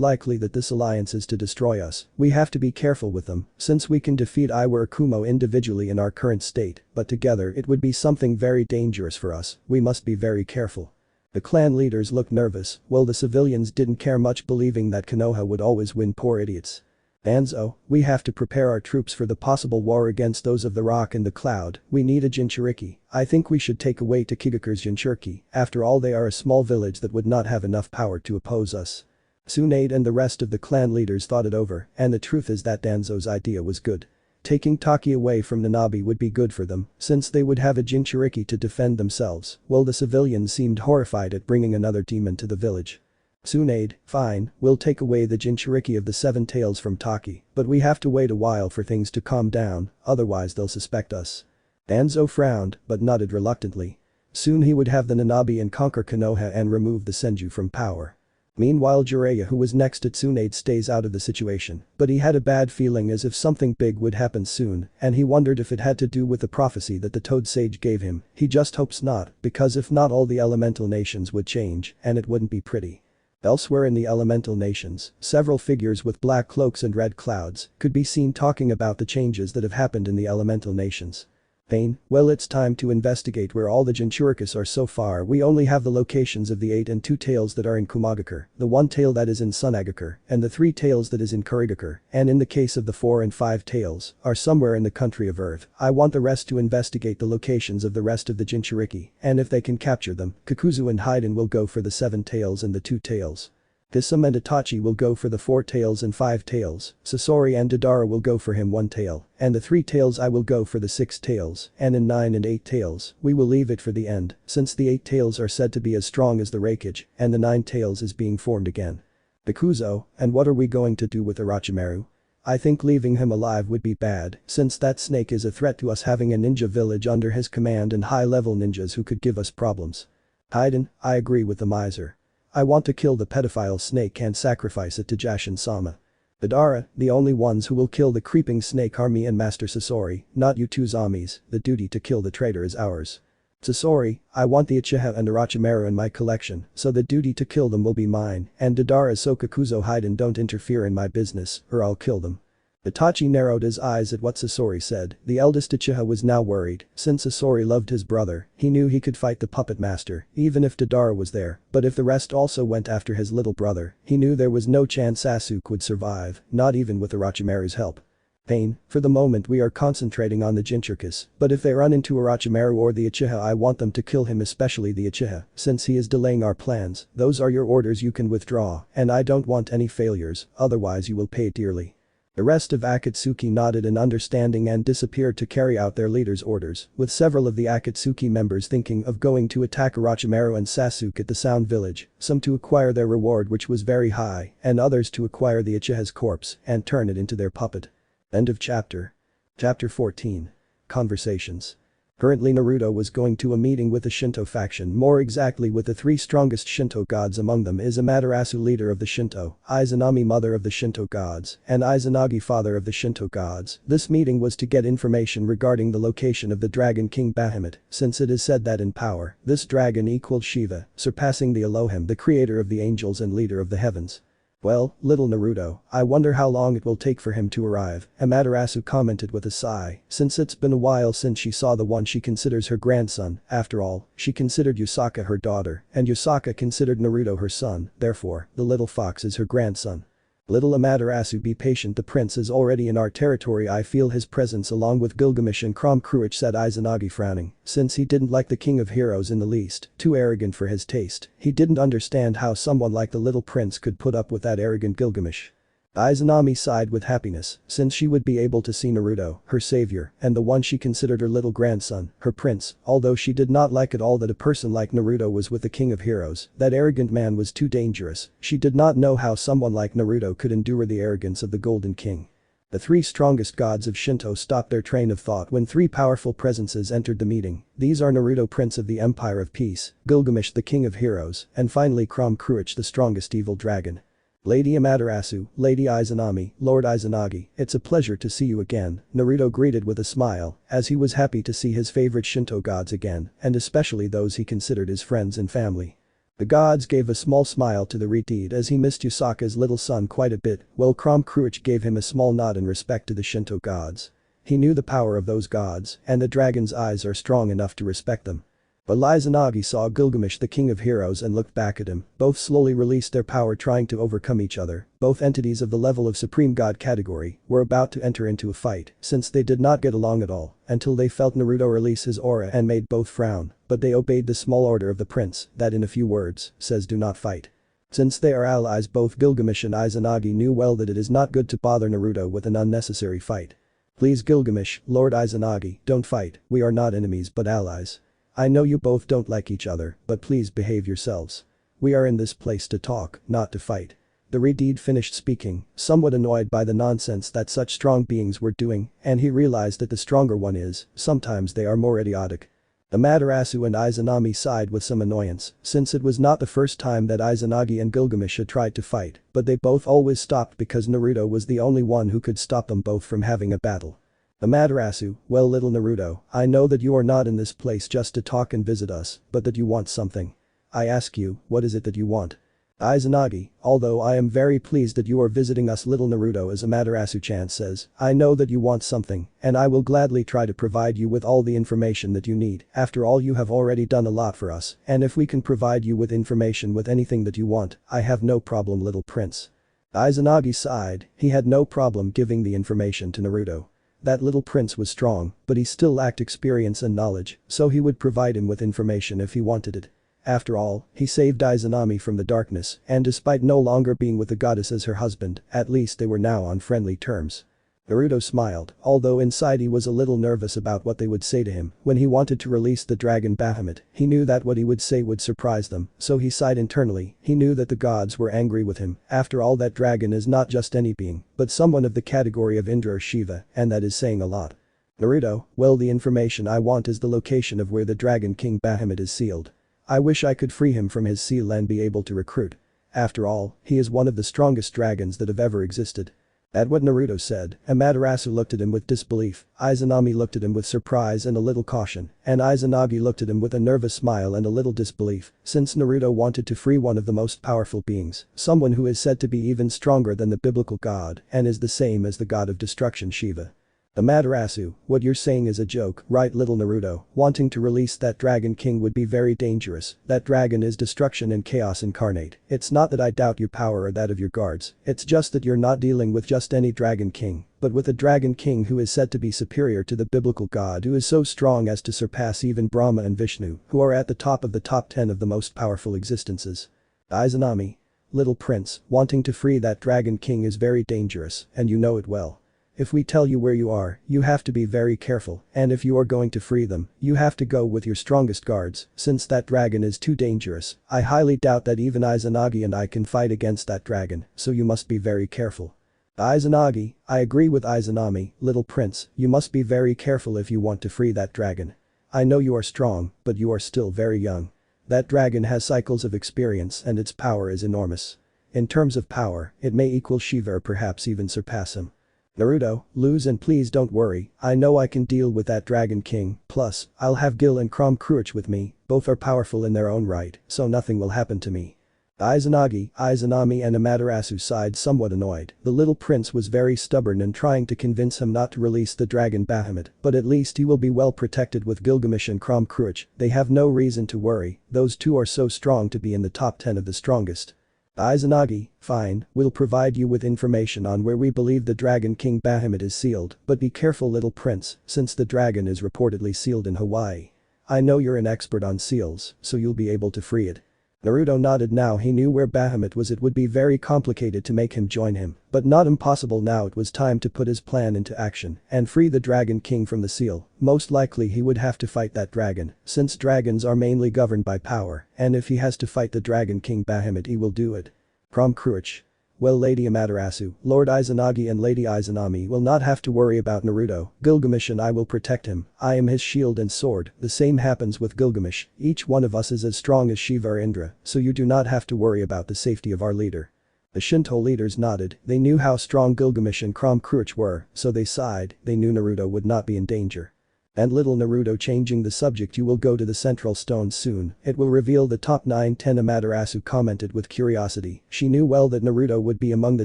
likely that this alliance is to destroy us. We have to be careful with them, since we can defeat Iwa or Kumo individually in our current state, but together it would be something very dangerous for us, we must be very careful. The clan leaders looked nervous, while the civilians didn't care much believing that Konoha would always win, poor idiots. Danzo, we have to prepare our troops for the possible war against those of the rock and the cloud, we need a Jinchuriki, I think we should take away Tokigakure's Jinchuriki, after all they are a small village that would not have enough power to oppose us. Tsunade and the rest of the clan leaders thought it over, and the truth is that Danzo's idea was good. Taking Taki away from Nanabe would be good for them, since they would have a Jinchuriki to defend themselves, while the civilians seemed horrified at bringing another demon to the village. Tsunade, fine, we'll take away the Jinchuriki of the 7 tails from Taki, but we have to wait a while for things to calm down, otherwise they'll suspect us. Danzo frowned, but nodded reluctantly. Soon he would have the Nanabe and conquer Konoha and remove the Senju from power. Meanwhile Jiraiya, who was next to Tsunade, stays out of the situation, but he had a bad feeling as if something big would happen soon, and he wondered if it had to do with the prophecy that the Toad Sage gave him. He just hopes not, because if not all the elemental nations would change, and it wouldn't be pretty. Elsewhere in the elemental nations, several figures with black cloaks and red clouds could be seen talking about the changes that have happened in the elemental nations. Pain, well, it's time to investigate where all the Jinchurikis are. So far we only have the locations of the 8 and 2 tails that are in Kumagakure, the 1 tail that is in Sunagakure, and the 3 tails that is in Kurigakure, and in the case of the 4 and 5 tails, are somewhere in the country of Earth. I want the rest to investigate the locations of the rest of the Jinchuriki, and if they can capture them, Kakuzu and Haiden will go for the 7 tails and the 2 tails. Hisam and Itachi will go for the 4 tails and 5 tails, Sasori and Deidara will go for him 1 tail, and the 3 tails I will go for the 6 tails, and in 9 and 8 tails, we will leave it for the end, since the 8 tails are said to be as strong as the Reikage, and the 9 tails is being formed again. Bikuzo, and what are we going to do with Orochimaru? I think leaving him alive would be bad, since that snake is a threat to us, having a ninja village under his command and high-level ninjas who could give us problems. Haiden, I agree with the miser. I want to kill the pedophile snake and sacrifice it to Jashin-sama. Deidara, the only ones who will kill the creeping snake are me and Master Sasori, not you two zombies, the duty to kill the traitor is ours. Sasori, I want the Uchiha and Orochimaru in my collection, so the duty to kill them will be mine, and Deidara so Kakuzo Haiden don't interfere in my business, or I'll kill them. Itachi narrowed his eyes at what Sasori said. The eldest Uchiha was now worried, since Sasori loved his brother, he knew he could fight the puppet master, even if Deidara was there, but if the rest also went after his little brother, he knew there was no chance Sasuke would survive, not even with Orochimaru's help. Pain, for the moment we are concentrating on the Jinchurikis, but if they run into Orochimaru or the Uchiha I want them to kill him, especially the Uchiha, since he is delaying our plans. Those are your orders, you can withdraw, and I don't want any failures, otherwise you will pay dearly. The rest of Akatsuki nodded in understanding and disappeared to carry out their leader's orders, with several of the Akatsuki members thinking of going to attack Orochimaru and Sasuke at the Sound Village, some to acquire their reward which was very high, and others to acquire the Uchiha's corpse and turn it into their puppet. End of chapter. Chapter 14. Conversations. Currently Naruto was going to a meeting with the Shinto faction, more exactly with the 3 strongest Shinto gods. Among them is Amaterasu, leader of the Shinto, Izanami, mother of the Shinto gods, and Izanagi, father of the Shinto gods. This meeting was to get information regarding the location of the Dragon King Bahamut, since it is said that in power, this dragon equaled Shiva, surpassing the Elohim, the creator of the angels and leader of the heavens. Well, little Naruto, I wonder how long it will take for him to arrive, Amaterasu commented with a sigh, since it's been a while since she saw the one she considers her grandson. After all, she considered Yusaka her daughter, and Yusaka considered Naruto her son, therefore, the little fox is her grandson. Little Amaterasu, be patient, the prince is already in our territory. I feel his presence along with Gilgamesh and Crom Cruach, said Izanagi, frowning, since he didn't like the king of heroes in the least, too arrogant for his taste. He didn't understand how someone like the little prince could put up with that arrogant Gilgamesh. Izanami sighed with happiness, since she would be able to see Naruto, her savior, and the one she considered her little grandson, her prince, although she did not like at all that a person like Naruto was with the king of heroes. That arrogant man was too dangerous. She did not know how someone like Naruto could endure the arrogance of the Golden King. The three strongest gods of Shinto stopped their train of thought when three powerful presences entered the meeting. These are Naruto, Prince of the Empire of Peace, Gilgamesh, the King of Heroes, and finally Crom Cruach, the strongest evil dragon. Lady Amaterasu, Lady Izanami, Lord Izanagi, it's a pleasure to see you again, Naruto greeted with a smile, as he was happy to see his favorite Shinto gods again, and especially those he considered his friends and family. The gods gave a small smile to the Redeed as he missed Yusaka's little son quite a bit, while Crom Cruach gave him a small nod in respect to the Shinto gods. He knew the power of those gods, and the dragon's eyes are strong enough to respect them. But Izanagi saw Gilgamesh, the king of heroes, and looked back at him. Both slowly released their power, trying to overcome each other. Both entities of the level of supreme god category were about to enter into a fight, since they did not get along at all, until they felt Naruto release his aura and made both frown, but they obeyed the small order of the prince, that in a few words, says do not fight. Since they are allies, both Gilgamesh and Izanagi knew well that it is not good to bother Naruto with an unnecessary fight. Please Gilgamesh, Lord Izanagi, don't fight, we are not enemies but allies. I know you both don't like each other, but please behave yourselves. We are in this place to talk, not to fight. The Redeed finished speaking, somewhat annoyed by the nonsense that such strong beings were doing, and he realized that the stronger one is, sometimes they are more idiotic. Amaterasu and Izanami sighed with some annoyance, since it was not the first time that Izanagi and Gilgamesh had tried to fight, but they both always stopped because Naruto was the only one who could stop them both from having a battle. Amaterasu, well little Naruto, I know that you are not in this place just to talk and visit us, but that you want something. I ask you, what is it that you want? Izanagi, although I am very pleased that you are visiting us, little Naruto, as Amaterasu-chan says, I know that you want something, and I will gladly try to provide you with all the information that you need. After all, you have already done a lot for us, and if we can provide you with information with anything that you want, I have no problem, little prince. Izanagi sighed, he had no problem giving the information to Naruto. That little prince was strong, but he still lacked experience and knowledge, so he would provide him with information if he wanted it. After all, he saved Izanami from the darkness, and despite no longer being with the goddess as her husband, at least they were now on friendly terms. Naruto smiled, although inside he was a little nervous about what they would say to him when he wanted to release the dragon Bahamut. He knew that what he would say would surprise them, so he sighed internally. He knew that the gods were angry with him. After all, that dragon is not just any being, but someone of the category of Indra or Shiva, and that is saying a lot. Naruto, well, the information I want is the location of where the Dragon King Bahamut is sealed. I wish I could free him from his seal and be able to recruit. After all, he is one of the strongest dragons that have ever existed. At what Naruto said, Amaterasu looked at him with disbelief, Izanami looked at him with surprise and a little caution, and Izanagi looked at him with a nervous smile and a little disbelief, since Naruto wanted to free one of the most powerful beings, someone who is said to be even stronger than the biblical god and is the same as the god of destruction Shiva. Amaterasu, what you're saying is a joke, right, little Naruto? Wanting to release that Dragon King would be very dangerous. That dragon is destruction and chaos incarnate. It's not that I doubt your power or that of your guards, it's just that you're not dealing with just any Dragon King, but with a Dragon King who is said to be superior to the biblical god, who is so strong as to surpass even Brahma and Vishnu, who are at the top of the top 10 of the most powerful existences. Izanami. Little prince, wanting to free that Dragon King is very dangerous, and you know it well. If we tell you where you are, you have to be very careful, and if you are going to free them, you have to go with your strongest guards, since that dragon is too dangerous. I highly doubt that even Izanagi and I can fight against that dragon, so you must be very careful. Izanagi, I agree with Izanami, little prince, you must be very careful if you want to free that dragon. I know you are strong, but you are still very young. That dragon has cycles of experience and its power is enormous. In terms of power, it may equal Shiva or perhaps even surpass him. Naruto, lose and please don't worry, I know I can deal with that Dragon King, plus, I'll have Gil and Crom Cruach with me, both are powerful in their own right, so nothing will happen to me. Izanami and Amaterasu sighed, somewhat annoyed. The little prince was very stubborn and trying to convince him not to release the dragon Bahamut, but at least he will be well protected with Gilgamesh and Krom Kruich. They have no reason to worry, those two are so strong to be in the top 10 of the strongest. Izanagi, fine, we'll provide you with information on where we believe the Dragon King Bahamut is sealed, but be careful little prince, since the dragon is reportedly sealed in Hawaii. I know you're an expert on seals, so you'll be able to free it. Naruto nodded. Now he knew where Bahamut was. It would be very complicated to make him join him, but not impossible. Now it was time to put his plan into action and free the Dragon King from the seal. Most likely he would have to fight that dragon, since dragons are mainly governed by power, and if he has to fight the Dragon King Bahamut he will do it. Krom Kruich. Well, Lady Amaterasu, Lord Izanagi and Lady Izanami will not have to worry about Naruto. Gilgamesh and I will protect him. I am his shield and sword. The same happens with Gilgamesh. Each one of us is as strong as Shiva or Indra, so you do not have to worry about the safety of our leader. The Shinto leaders nodded. They knew how strong Gilgamesh and Krom Kruich were, so they sighed. They knew Naruto would not be in danger. And little Naruto, changing the subject, you will go to the central stone soon. It will reveal the top 9-10. Amaterasu commented with curiosity. She knew well that Naruto would be among the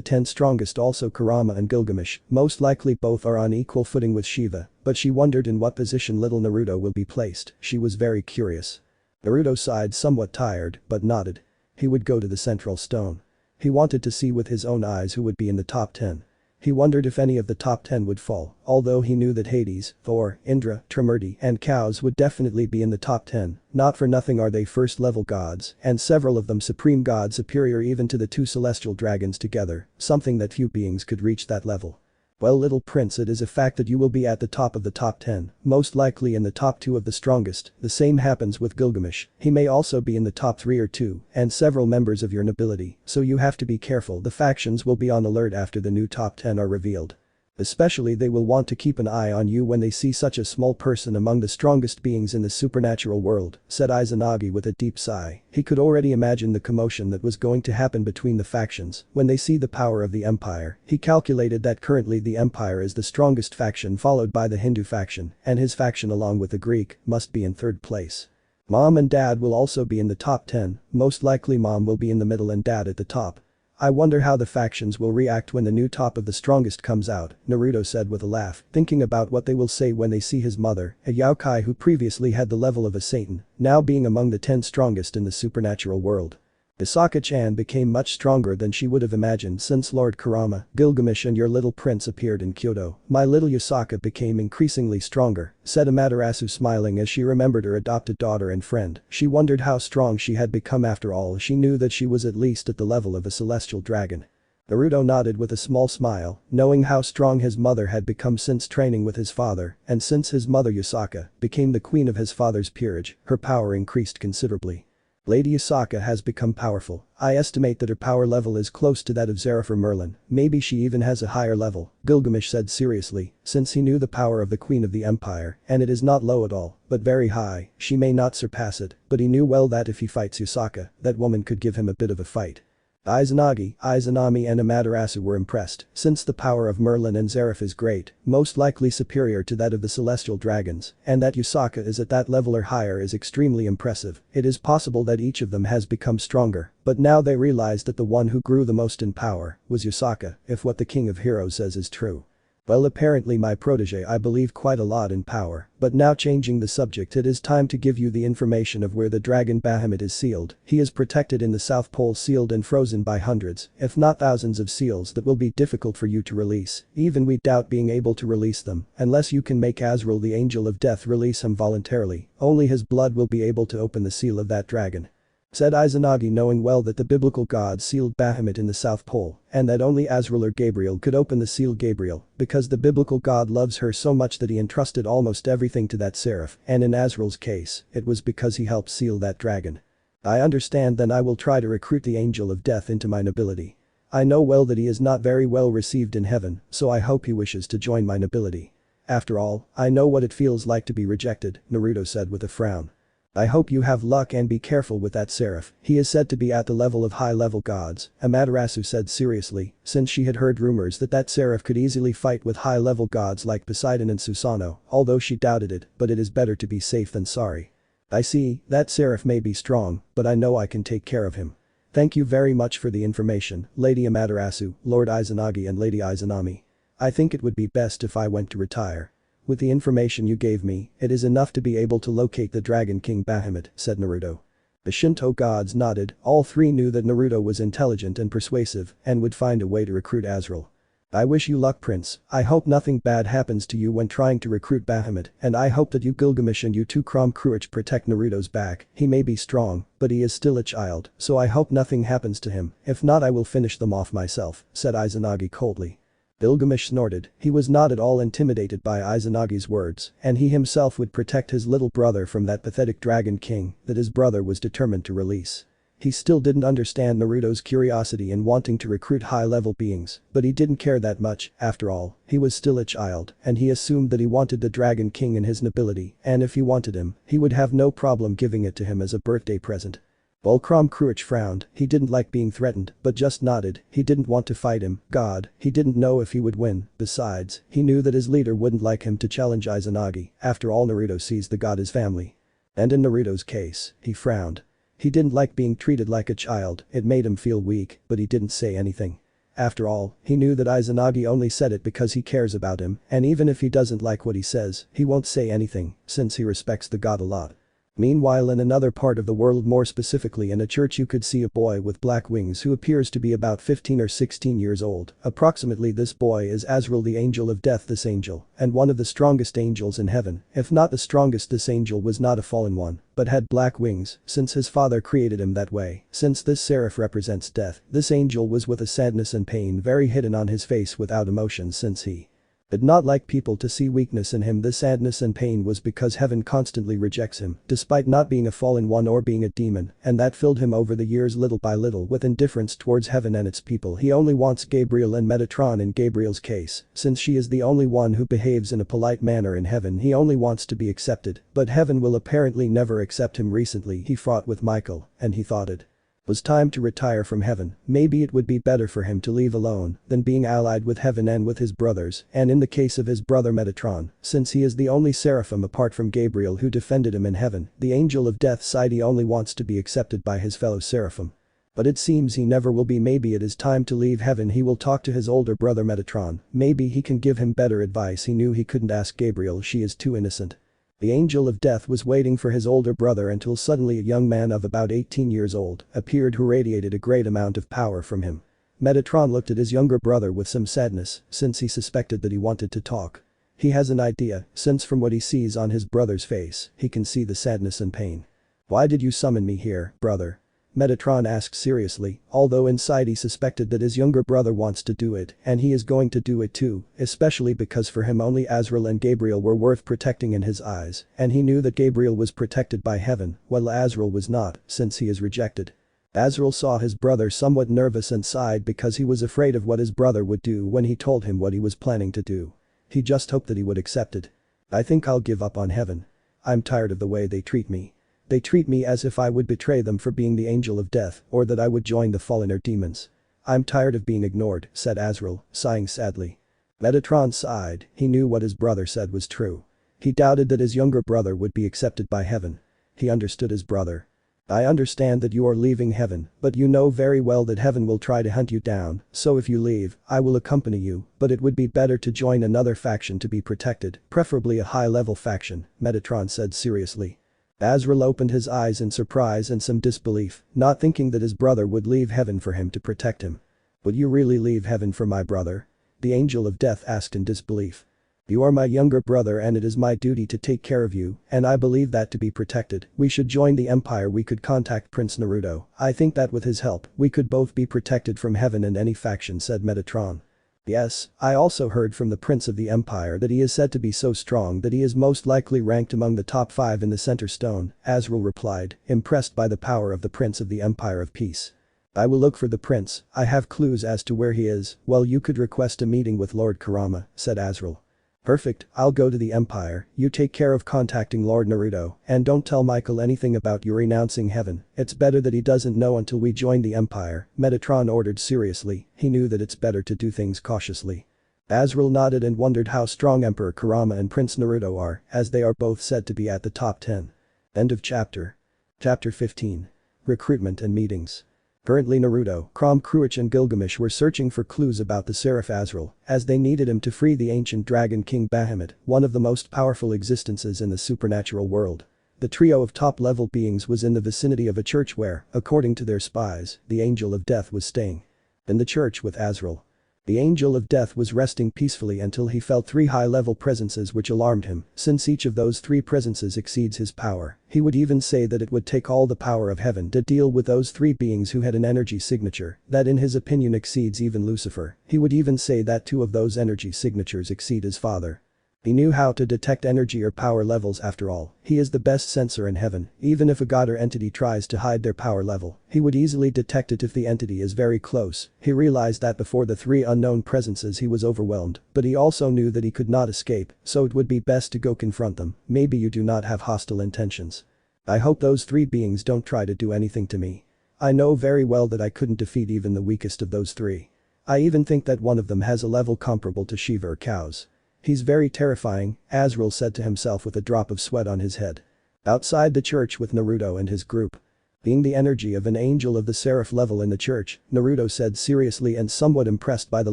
10 strongest, also Kurama and Gilgamesh. Most likely both are on equal footing with Shiva, but she wondered in what position little Naruto will be placed. She was very curious. Naruto sighed, somewhat tired, but nodded. He would go to the central stone. He wanted to see with his own eyes who would be in the top 10. He wondered if any of the top 10 would fall, although he knew that Hades, Thor, Indra, Trimurti, and Chaos would definitely be in the top 10. Not for nothing are they first-level gods, and several of them supreme gods, superior even to the 2 celestial dragons together, something that few beings could reach that level. Well, little prince, it is a fact that you will be at the top of the top 10, most likely in the top 2 of the strongest. The same happens with Gilgamesh. He may also be in the top 3 or 2, and several members of your nobility, so you have to be careful. The factions will be on alert after the new top 10 are revealed. Especially they will want to keep an eye on you when they see such a small person among the strongest beings in the supernatural world, said Izanagi with a deep sigh. He could already imagine the commotion that was going to happen between the factions when they see the power of the empire. He calculated that currently the empire is the strongest faction, followed by the Hindu faction, and his faction along with the Greek must be in 3rd place. Mom and Dad will also be in the top 10, most likely Mom will be in the middle and Dad at the top. I wonder how the factions will react when the new top of the strongest comes out, Naruto said with a laugh, thinking about what they will say when they see his mother, a yokai who previously had the level of a Satan, now being among the 10 strongest in the supernatural world. Yasaka-chan became much stronger than she would have imagined since Lord Kurama, Gilgamesh and your little prince appeared in Kyoto. My little Yasaka became increasingly stronger, said Amaterasu, smiling as she remembered her adopted daughter and friend. She wondered how strong she had become. After all, she knew that she was at least at the level of a celestial dragon. Naruto nodded with a small smile, knowing how strong his mother had become since training with his father, and since his mother Yasaka became the queen of his father's peerage, her power increased considerably. Lady Yasaka has become powerful. I estimate that her power level is close to that of Zeref or Merlin. Maybe she even has a higher level, Gilgamesh said seriously, since he knew the power of the Queen of the Empire, and it is not low at all, but very high. She may not surpass it, but he knew well that if he fights Yasaka, that woman could give him a bit of a fight. Izanagi, Izanami and Amaterasu were impressed, since the power of Merlin and Zeref is great, most likely superior to that of the celestial dragons, and that Yasaka is at that level or higher is extremely impressive. It is possible that each of them has become stronger, but now they realized that the one who grew the most in power was Yasaka, if what the King of Heroes says is true. Well, apparently my protege, I believe quite a lot in power, but now changing the subject, it is time to give you the information of where the dragon Bahamut is sealed. He is protected in the South Pole, sealed and frozen by hundreds, if not thousands of seals that will be difficult for you to release. Even we doubt being able to release them, unless you can make Azrael the Angel of Death release him voluntarily. Only his blood will be able to open the seal of that dragon, said Izanagi, knowing well that the biblical god sealed Bahamut in the South Pole, and that only Azrael or Gabriel could open the seal. Gabriel, because the biblical god loves her so much that he entrusted almost everything to that seraph, and in Azrael's case, it was because he helped seal that dragon. I understand. Then I will try to recruit the Angel of Death into my nobility. I know well that he is not very well received in heaven, so I hope he wishes to join my nobility. After all, I know what it feels like to be rejected, Naruto said with a frown. I hope you have luck and be careful with that seraph. He is said to be at the level of high-level gods, Amaterasu said seriously, since she had heard rumors that that seraph could easily fight with high-level gods like Poseidon and Susanoo, although she doubted it, but it is better to be safe than sorry. I see, that seraph may be strong, but I know I can take care of him. Thank you very much for the information, Lady Amaterasu, Lord Izanagi and Lady Izanami. I think it would be best if I went to retire. With the information you gave me, it is enough to be able to locate the Dragon King Bahamut, said Naruto. The Shinto gods nodded, all three knew that Naruto was intelligent and persuasive and would find a way to recruit Azrael. I wish you luck, Prince. I hope nothing bad happens to you when trying to recruit Bahamut, and I hope that you Gilgamesh and you two Crom Cruach protect Naruto's back. He may be strong, but he is still a child, so I hope nothing happens to him. If not, I will finish them off myself, said Izanagi coldly. Gilgamesh snorted. He was not at all intimidated by Izanagi's words, and he himself would protect his little brother from that pathetic Dragon King that his brother was determined to release. He still didn't understand Naruto's curiosity in wanting to recruit high-level beings, but he didn't care that much. After all, he was still a child, and he assumed that he wanted the Dragon King in his nobility, and if he wanted him, he would have no problem giving it to him as a birthday present. While Crom Cruach frowned, he didn't like being threatened, but just nodded. He didn't want to fight him. God, he didn't know if he would win. Besides, he knew that his leader wouldn't like him to challenge Izanagi. After all, Naruto sees the god as family. And in Naruto's case, he frowned. He didn't like being treated like a child, it made him feel weak, but he didn't say anything. After all, he knew that Izanagi only said it because he cares about him, and even if he doesn't like what he says, he won't say anything, since he respects the god a lot. Meanwhile, in another part of the world, more specifically in a church, you could see a boy with black wings who appears to be about 15 or 16 years old. Approximately, this boy is Azrael, the angel of death. This angel, and one of the strongest angels in heaven, if not the strongest. This angel was not a fallen one, but had black wings, since his father created him that way. Since this seraph represents death, this angel was with a sadness and pain very hidden on his face without emotion, since he did not like people to see weakness in him. This sadness and pain was because heaven constantly rejects him, despite not being a fallen one or being a demon, and that filled him over the years little by little with indifference towards heaven and its people. He only wants Gabriel and Metatron. In Gabriel's case, since she is the only one who behaves in a polite manner in heaven, he only wants to be accepted, but heaven will apparently never accept him. Recently he fought with Michael, and he thought it was time to retire from heaven. Maybe it would be better for him to leave alone than being allied with heaven and with his brothers, and in the case of his brother Metatron, since he is the only seraphim apart from Gabriel who defended him in heaven, the angel of death side, he only wants to be accepted by his fellow seraphim. But it seems he never will be. Maybe it is time to leave heaven. He will talk to his older brother Metatron. Maybe he can give him better advice. He knew he couldn't ask Gabriel, she is too innocent. The angel of death was waiting for his older brother until suddenly a young man of about 18 years old appeared who radiated a great amount of power from him. Metatron looked at his younger brother with some sadness, since he suspected that he wanted to talk. He has an idea, since from what he sees on his brother's face, he can see the sadness and pain. Why did you summon me here, brother? Metatron asked seriously, although inside he suspected that his younger brother wants to do it, and he is going to do it too, especially because for him only Azrael and Gabriel were worth protecting in his eyes, and he knew that Gabriel was protected by heaven, while Azrael was not, since he is rejected. Azrael saw his brother somewhat nervous and sighed because he was afraid of what his brother would do when he told him what he was planning to do. He just hoped that he would accept it. I think I'll give up on heaven. I'm tired of the way they treat me. They treat me as if I would betray them for being the angel of death, or that I would join the fallen or demons. I'm tired of being ignored, said Azrael, sighing sadly. Metatron sighed. He knew what his brother said was true. He doubted that his younger brother would be accepted by heaven. He understood his brother. I understand that you are leaving heaven, but you know very well that heaven will try to hunt you down, so if you leave, I will accompany you, but it would be better to join another faction to be protected, preferably a high-level faction, Metatron said seriously. Azrael opened his eyes in surprise and some disbelief, not thinking that his brother would leave heaven for him to protect him. Would you really leave heaven for my brother? The angel of death asked in disbelief. You are my younger brother and it is my duty to take care of you, and I believe that to be protected, we should join the empire. We could contact Prince Naruto. I think that with his help, we could both be protected from heaven and any faction, said Metatron. Yes, I also heard from the Prince of the Empire that he is said to be so strong that he is most likely ranked among the top 5 in the Center Stone, Azrael replied, impressed by the power of the Prince of the Empire of Peace. I will look for the prince, I have clues as to where he is. Well, you could request a meeting with Lord Kurama, said Azrael. Perfect, I'll go to the Empire, you take care of contacting Lord Naruto, and don't tell Michael anything about you renouncing heaven, it's better that he doesn't know until we join the Empire, Metatron ordered seriously. He knew that it's better to do things cautiously. Azrael nodded and wondered how strong Emperor Kurama and Prince Naruto are, as they are both said to be at the top 10. End of chapter. Chapter 15. Recruitment and Meetings. Currently Naruto, Cruach and Gilgamesh were searching for clues about the Seraph Azrael, as they needed him to free the ancient dragon king Bahamut, one of the most powerful existences in the supernatural world. The trio of top-level beings was in the vicinity of a church where, according to their spies, the Angel of Death was staying. In the church with Azrael. The Angel of Death was resting peacefully until he felt 3 high-level presences which alarmed him, since each of those 3 presences exceeds his power. He would even say that it would take all the power of heaven to deal with those 3 beings who had an energy signature that in his opinion exceeds even Lucifer. He would even say that 2 of those energy signatures exceed his father. He knew how to detect energy or power levels after all. He is the best sensor in heaven. Even if a god or entity tries to hide their power level, he would easily detect it if the entity is very close. He realized that before the 3 unknown presences he was overwhelmed, but he also knew that he could not escape, so it would be best to go confront them. Maybe you do not have hostile intentions. I hope those 3 beings don't try to do anything to me. I know very well that I couldn't defeat even the weakest of those 3. I even think that one of them has a level comparable to Shiva or Chaos. He's very terrifying, Azrael said to himself with a drop of sweat on his head. Outside the church with Naruto and his group. Being the energy of an angel of the seraph level in the church, Naruto said seriously and somewhat impressed by the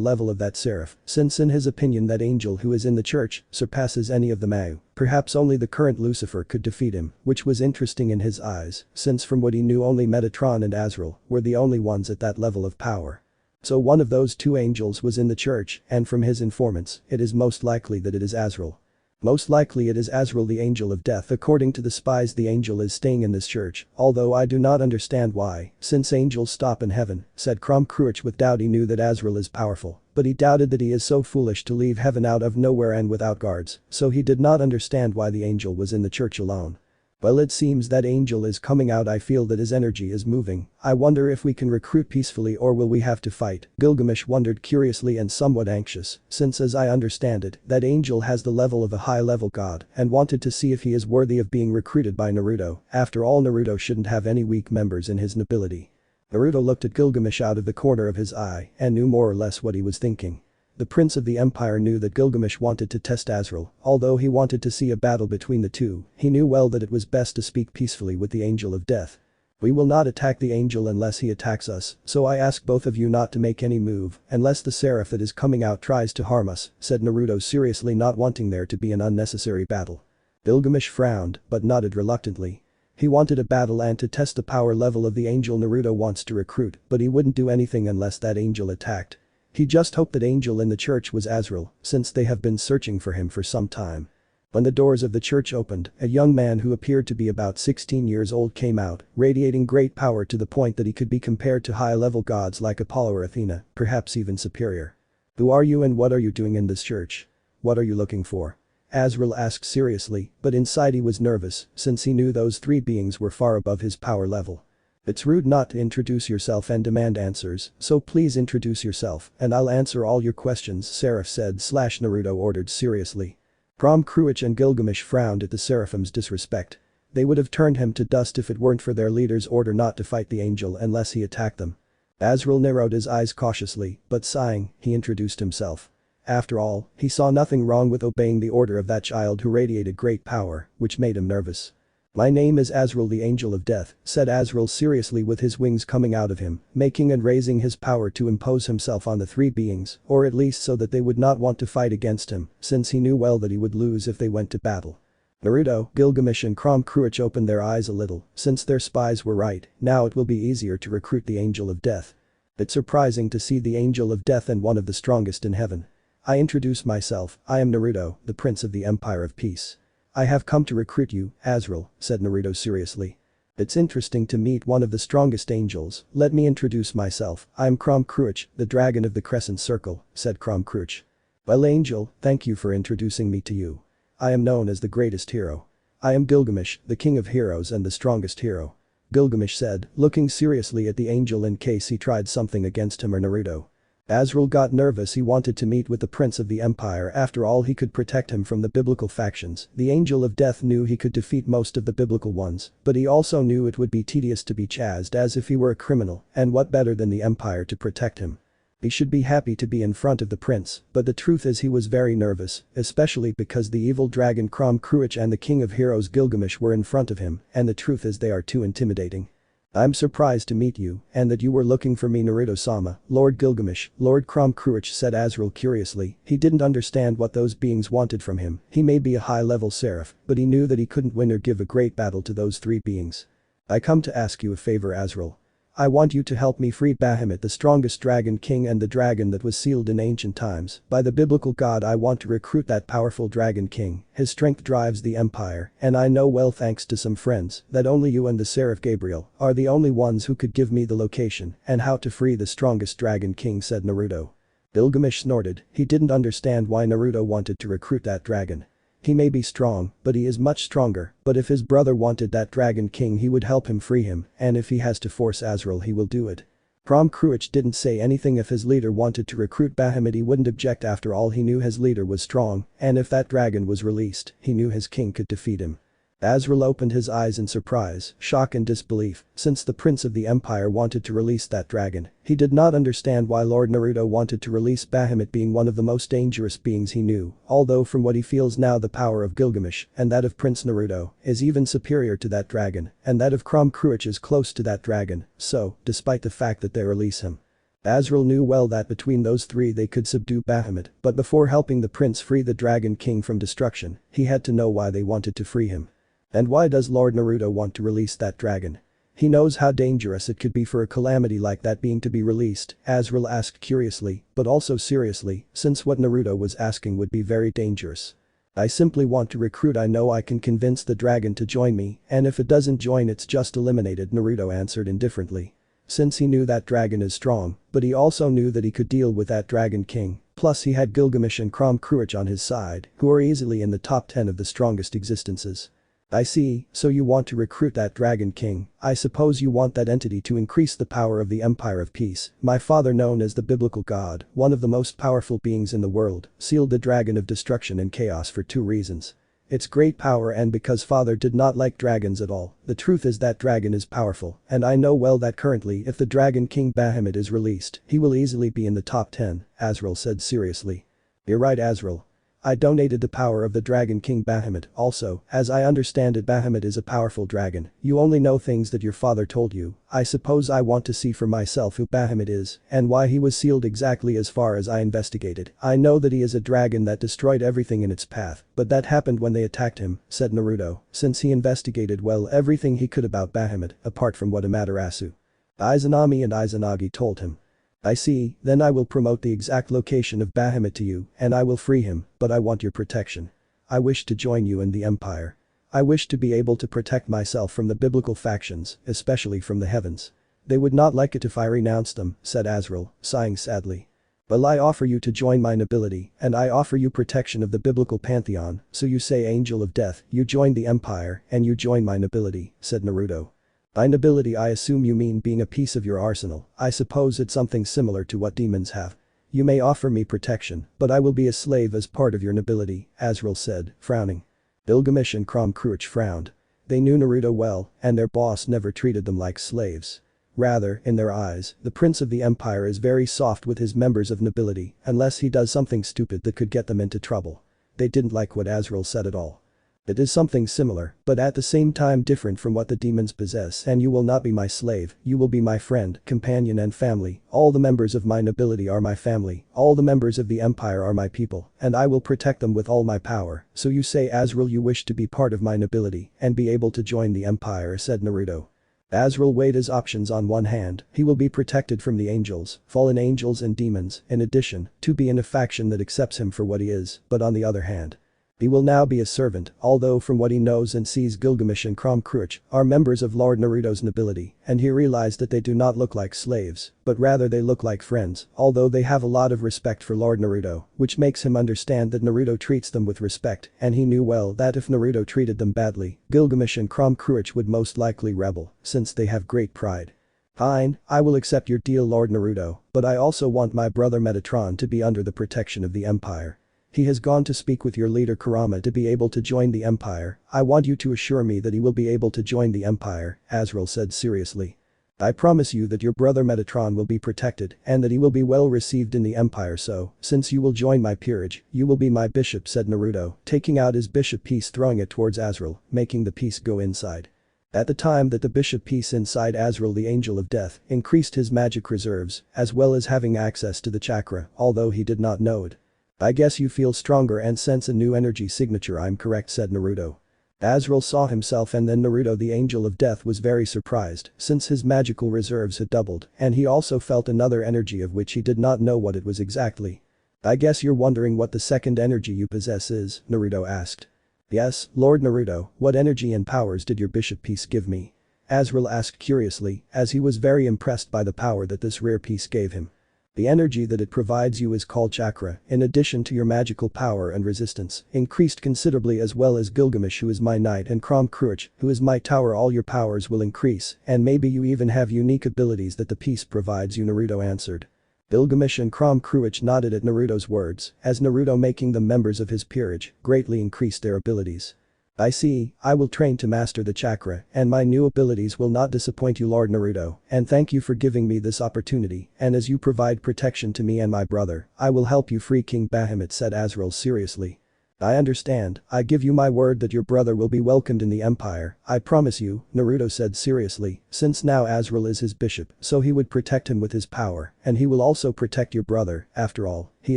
level of that seraph, since in his opinion that angel who is in the church surpasses any of the Mau. Perhaps only the current Lucifer could defeat him, which was interesting in his eyes, since from what he knew only Metatron and Azrael were the only ones at that level of power. So one of those 2 angels was in the church, and from his informants, it is most likely that it is Azrael. Most likely it is Azrael the Angel of Death. According to the spies the angel is staying in this church, although I do not understand why, since angels stop in heaven, said Cruach with doubt. He knew that Azrael is powerful, but he doubted that he is so foolish to leave heaven out of nowhere and without guards, so he did not understand why the angel was in the church alone. Well, it seems that angel is coming out. I feel that his energy is moving. I wonder if we can recruit peacefully or will we have to fight? Gilgamesh wondered curiously and somewhat anxious, since as I understand it, that angel has the level of a high-level god and wanted to see if he is worthy of being recruited by Naruto. After all, Naruto shouldn't have any weak members in his nobility. Naruto looked at Gilgamesh out of the corner of his eye and knew more or less what he was thinking. The Prince of the Empire knew that Gilgamesh wanted to test Azrael, although he wanted to see a battle between the 2, he knew well that it was best to speak peacefully with the Angel of Death. We will not attack the angel unless he attacks us, so I ask both of you not to make any move unless the seraph that is coming out tries to harm us, said Naruto seriously, not wanting there to be an unnecessary battle. Gilgamesh frowned, but nodded reluctantly. He wanted a battle and to test the power level of the angel Naruto wants to recruit, but he wouldn't do anything unless that angel attacked. He just hoped that angel in the church was Azrael, since they have been searching for him for some time. When the doors of the church opened, a young man who appeared to be about 16 years old came out, radiating great power to the point that he could be compared to high-level gods like Apollo or Athena, perhaps even superior. Who are you and what are you doing in this church? What are you looking for? Azrael asked seriously, but inside he was nervous, since he knew those 3 beings were far above his power level. It's rude not to introduce yourself and demand answers, so please introduce yourself and I'll answer all your questions, Seraph said. Naruto ordered seriously. Cruach and Gilgamesh frowned at the Seraphim's disrespect. They would have turned him to dust if it weren't for their leader's order not to fight the angel unless he attacked them. Azrael narrowed his eyes cautiously, but sighing, he introduced himself. After all, he saw nothing wrong with obeying the order of that child who radiated great power, which made him nervous. My name is Azrael the Angel of Death, said Azrael seriously with his wings coming out of him, making and raising his power to impose himself on the 3 beings, or at least so that they would not want to fight against him, since he knew well that he would lose if they went to battle. Naruto, Gilgamesh and Cruach opened their eyes a little, since their spies were right, now it will be easier to recruit the Angel of Death. It's surprising to see the Angel of Death and one of the strongest in heaven. I introduce myself, I am Naruto, the Prince of the Empire of Peace. I have come to recruit you, Azrael, said Naruto seriously. It's interesting to meet one of the strongest angels. Let me introduce myself, I am Cruach, the dragon of the Crescent Circle, said Cruach. Well angel, thank you for introducing me to you. I am known as the greatest hero. I am Gilgamesh, the king of heroes and the strongest hero. Gilgamesh said, looking seriously at the angel in case he tried something against him or Naruto. Azrael got nervous. He wanted to meet with the Prince of the Empire. After all, he could protect him from the biblical factions. The Angel of Death knew he could defeat most of the biblical ones, but he also knew it would be tedious to be chased as if he were a criminal, and what better than the Empire to protect him. He should be happy to be in front of the prince, but the truth is he was very nervous, especially because the evil dragon Cruach and the king of heroes Gilgamesh were in front of him, and the truth is they are too intimidating. I'm surprised to meet you, and that you were looking for me Naruto-sama, Lord Gilgamesh, Lord Kromkruich said Azrael curiously. He didn't understand what those beings wanted from him. He may be a high-level seraph, but he knew that he couldn't win or give a great battle to those three beings. I come to ask you a favor, Azrael. I want you to help me free Bahamut, the strongest dragon king and the dragon that was sealed in ancient times. By the biblical god, I want to recruit that powerful dragon king. His strength drives the empire, and I know well thanks to some friends that only you and the Seraph Gabriel are the only ones who could give me the location and how to free the strongest dragon king, said Naruto. Gilgamesh snorted. He didn't understand why Naruto wanted to recruit that dragon. He may be strong, but he is much stronger, but if his brother wanted that dragon king he would help him free him, and if he has to force Azrael he will do it. Kromkruich didn't say anything. If his leader wanted to recruit Bahamut he wouldn't object. After all, he knew his leader was strong, and if that dragon was released, he knew his king could defeat him. Azrael opened his eyes in surprise, shock and disbelief, since the prince of the empire wanted to release that dragon. He did not understand why Lord Naruto wanted to release Bahamut, being one of the most dangerous beings he knew, although from what he feels now the power of Gilgamesh and that of Prince Naruto is even superior to that dragon, and that of Kromkruich is close to that dragon, so, despite the fact that they release him, Azrael knew well that between those three they could subdue Bahamut, but before helping the prince free the dragon king from destruction, he had to know why they wanted to free him. And why does Lord Naruto want to release that dragon? He knows how dangerous it could be for a calamity like that being to be released, Azrael asked curiously, but also seriously, since what Naruto was asking would be very dangerous. I simply want to recruit. I know I can convince the dragon to join me, and if it doesn't join it's just eliminated, Naruto answered indifferently. Since he knew that dragon is strong, but he also knew that he could deal with that dragon king, plus he had Gilgamesh and Kromkruich on his side, who are easily in the top 10 of the strongest existences. I see, so you want to recruit that dragon king. I suppose you want that entity to increase the power of the Empire of Peace. My father, known as the biblical god, one of the most powerful beings in the world, sealed the dragon of destruction and chaos for two reasons. Its great power and because father did not like dragons at all. The truth is that dragon is powerful, and I know well that currently if the dragon king Bahamut is released, he will easily be in the top 10, Azrael said seriously. You're right, Azrael. I donated the power of the Dragon King Bahamut. Also, as I understand it, Bahamut is a powerful dragon. You only know things that your father told you. I suppose I want to see for myself who Bahamut is and why he was sealed exactly. As far as I investigated, I know that he is a dragon that destroyed everything in its path, but that happened when they attacked him, said Naruto, since he investigated well everything he could about Bahamut, apart from what Amaterasu, Izanami and Izanagi told him. I see, then I will promote the exact location of Bahamut to you, and I will free him, but I want your protection. I wish to join you in the empire. I wish to be able to protect myself from the biblical factions, especially from the heavens. They would not like it if I renounced them, said Azrael, sighing sadly. Well, I offer you to join my nobility, and I offer you protection of the biblical pantheon, so you say, Angel of Death, you join the empire, and you join my nobility, said Naruto. By nobility I assume you mean being a piece of your arsenal. I suppose it's something similar to what demons have. You may offer me protection, but I will be a slave as part of your nobility, Azrael said, frowning. Gilgamesh and Kromkruich frowned. They knew Naruto well, and their boss never treated them like slaves. Rather, in their eyes, the prince of the empire is very soft with his members of nobility, unless he does something stupid that could get them into trouble. They didn't like what Azrael said at all. It is something similar, but at the same time different from what the demons possess, and you will not be my slave, you will be my friend, companion and family. All the members of my nobility are my family, all the members of the empire are my people, and I will protect them with all my power. So you say, Azrael, you wish to be part of my nobility and be able to join the empire, said Naruto. Azrael weighed his options. On one hand, he will be protected from the angels, fallen angels and demons, in addition, to be in a faction that accepts him for what he is, but on the other hand, he will now be a servant, although from what he knows and sees Gilgamesh and Kromkruich are members of Lord Naruto's nobility, and he realized that they do not look like slaves, but rather they look like friends, although they have a lot of respect for Lord Naruto, which makes him understand that Naruto treats them with respect, and he knew well that if Naruto treated them badly, Gilgamesh and Kromkruich would most likely rebel, since they have great pride. Fine, I will accept your deal, Lord Naruto, but I also want my brother Metatron to be under the protection of the empire. He has gone to speak with your leader Kurama to be able to join the empire. I want you to assure me that he will be able to join the empire, Azrael said seriously. I promise you that your brother Metatron will be protected and that he will be well received in the empire, so, since you will join my peerage, you will be my bishop, said Naruto, taking out his bishop piece, throwing it towards Azrael, making the piece go inside. At the time that the bishop piece inside Azrael the Angel of Death increased his magic reserves, as well as having access to the chakra, although he did not know it. I guess you feel stronger and sense a new energy signature, I'm correct, said Naruto. Azrael saw himself and then Naruto the Angel of Death was very surprised since his magical reserves had doubled and he also felt another energy of which he did not know what it was exactly. I guess you're wondering what the second energy you possess is, Naruto asked. Yes, Lord Naruto, what energy and powers did your bishop piece give me? Azrael asked curiously, as he was very impressed by the power that this rare piece gave him. The energy that it provides you is called chakra, in addition to your magical power and resistance, increased considerably as well as Gilgamesh who is my knight and Krom Kruich who is my tower, all your powers will increase and maybe you even have unique abilities that the piece provides you, Naruto answered. Gilgamesh and Krom Kruich nodded at Naruto's words, as Naruto making them members of his peerage greatly increased their abilities. I see, I will train to master the chakra and my new abilities will not disappoint you, Lord Naruto, and thank you for giving me this opportunity and as you provide protection to me and my brother, I will help you free King Bahamut, said Azrael seriously. I understand, I give you my word that your brother will be welcomed in the empire, I promise you, Naruto said seriously, since now Azrael is his bishop, so he would protect him with his power, and he will also protect your brother, after all, he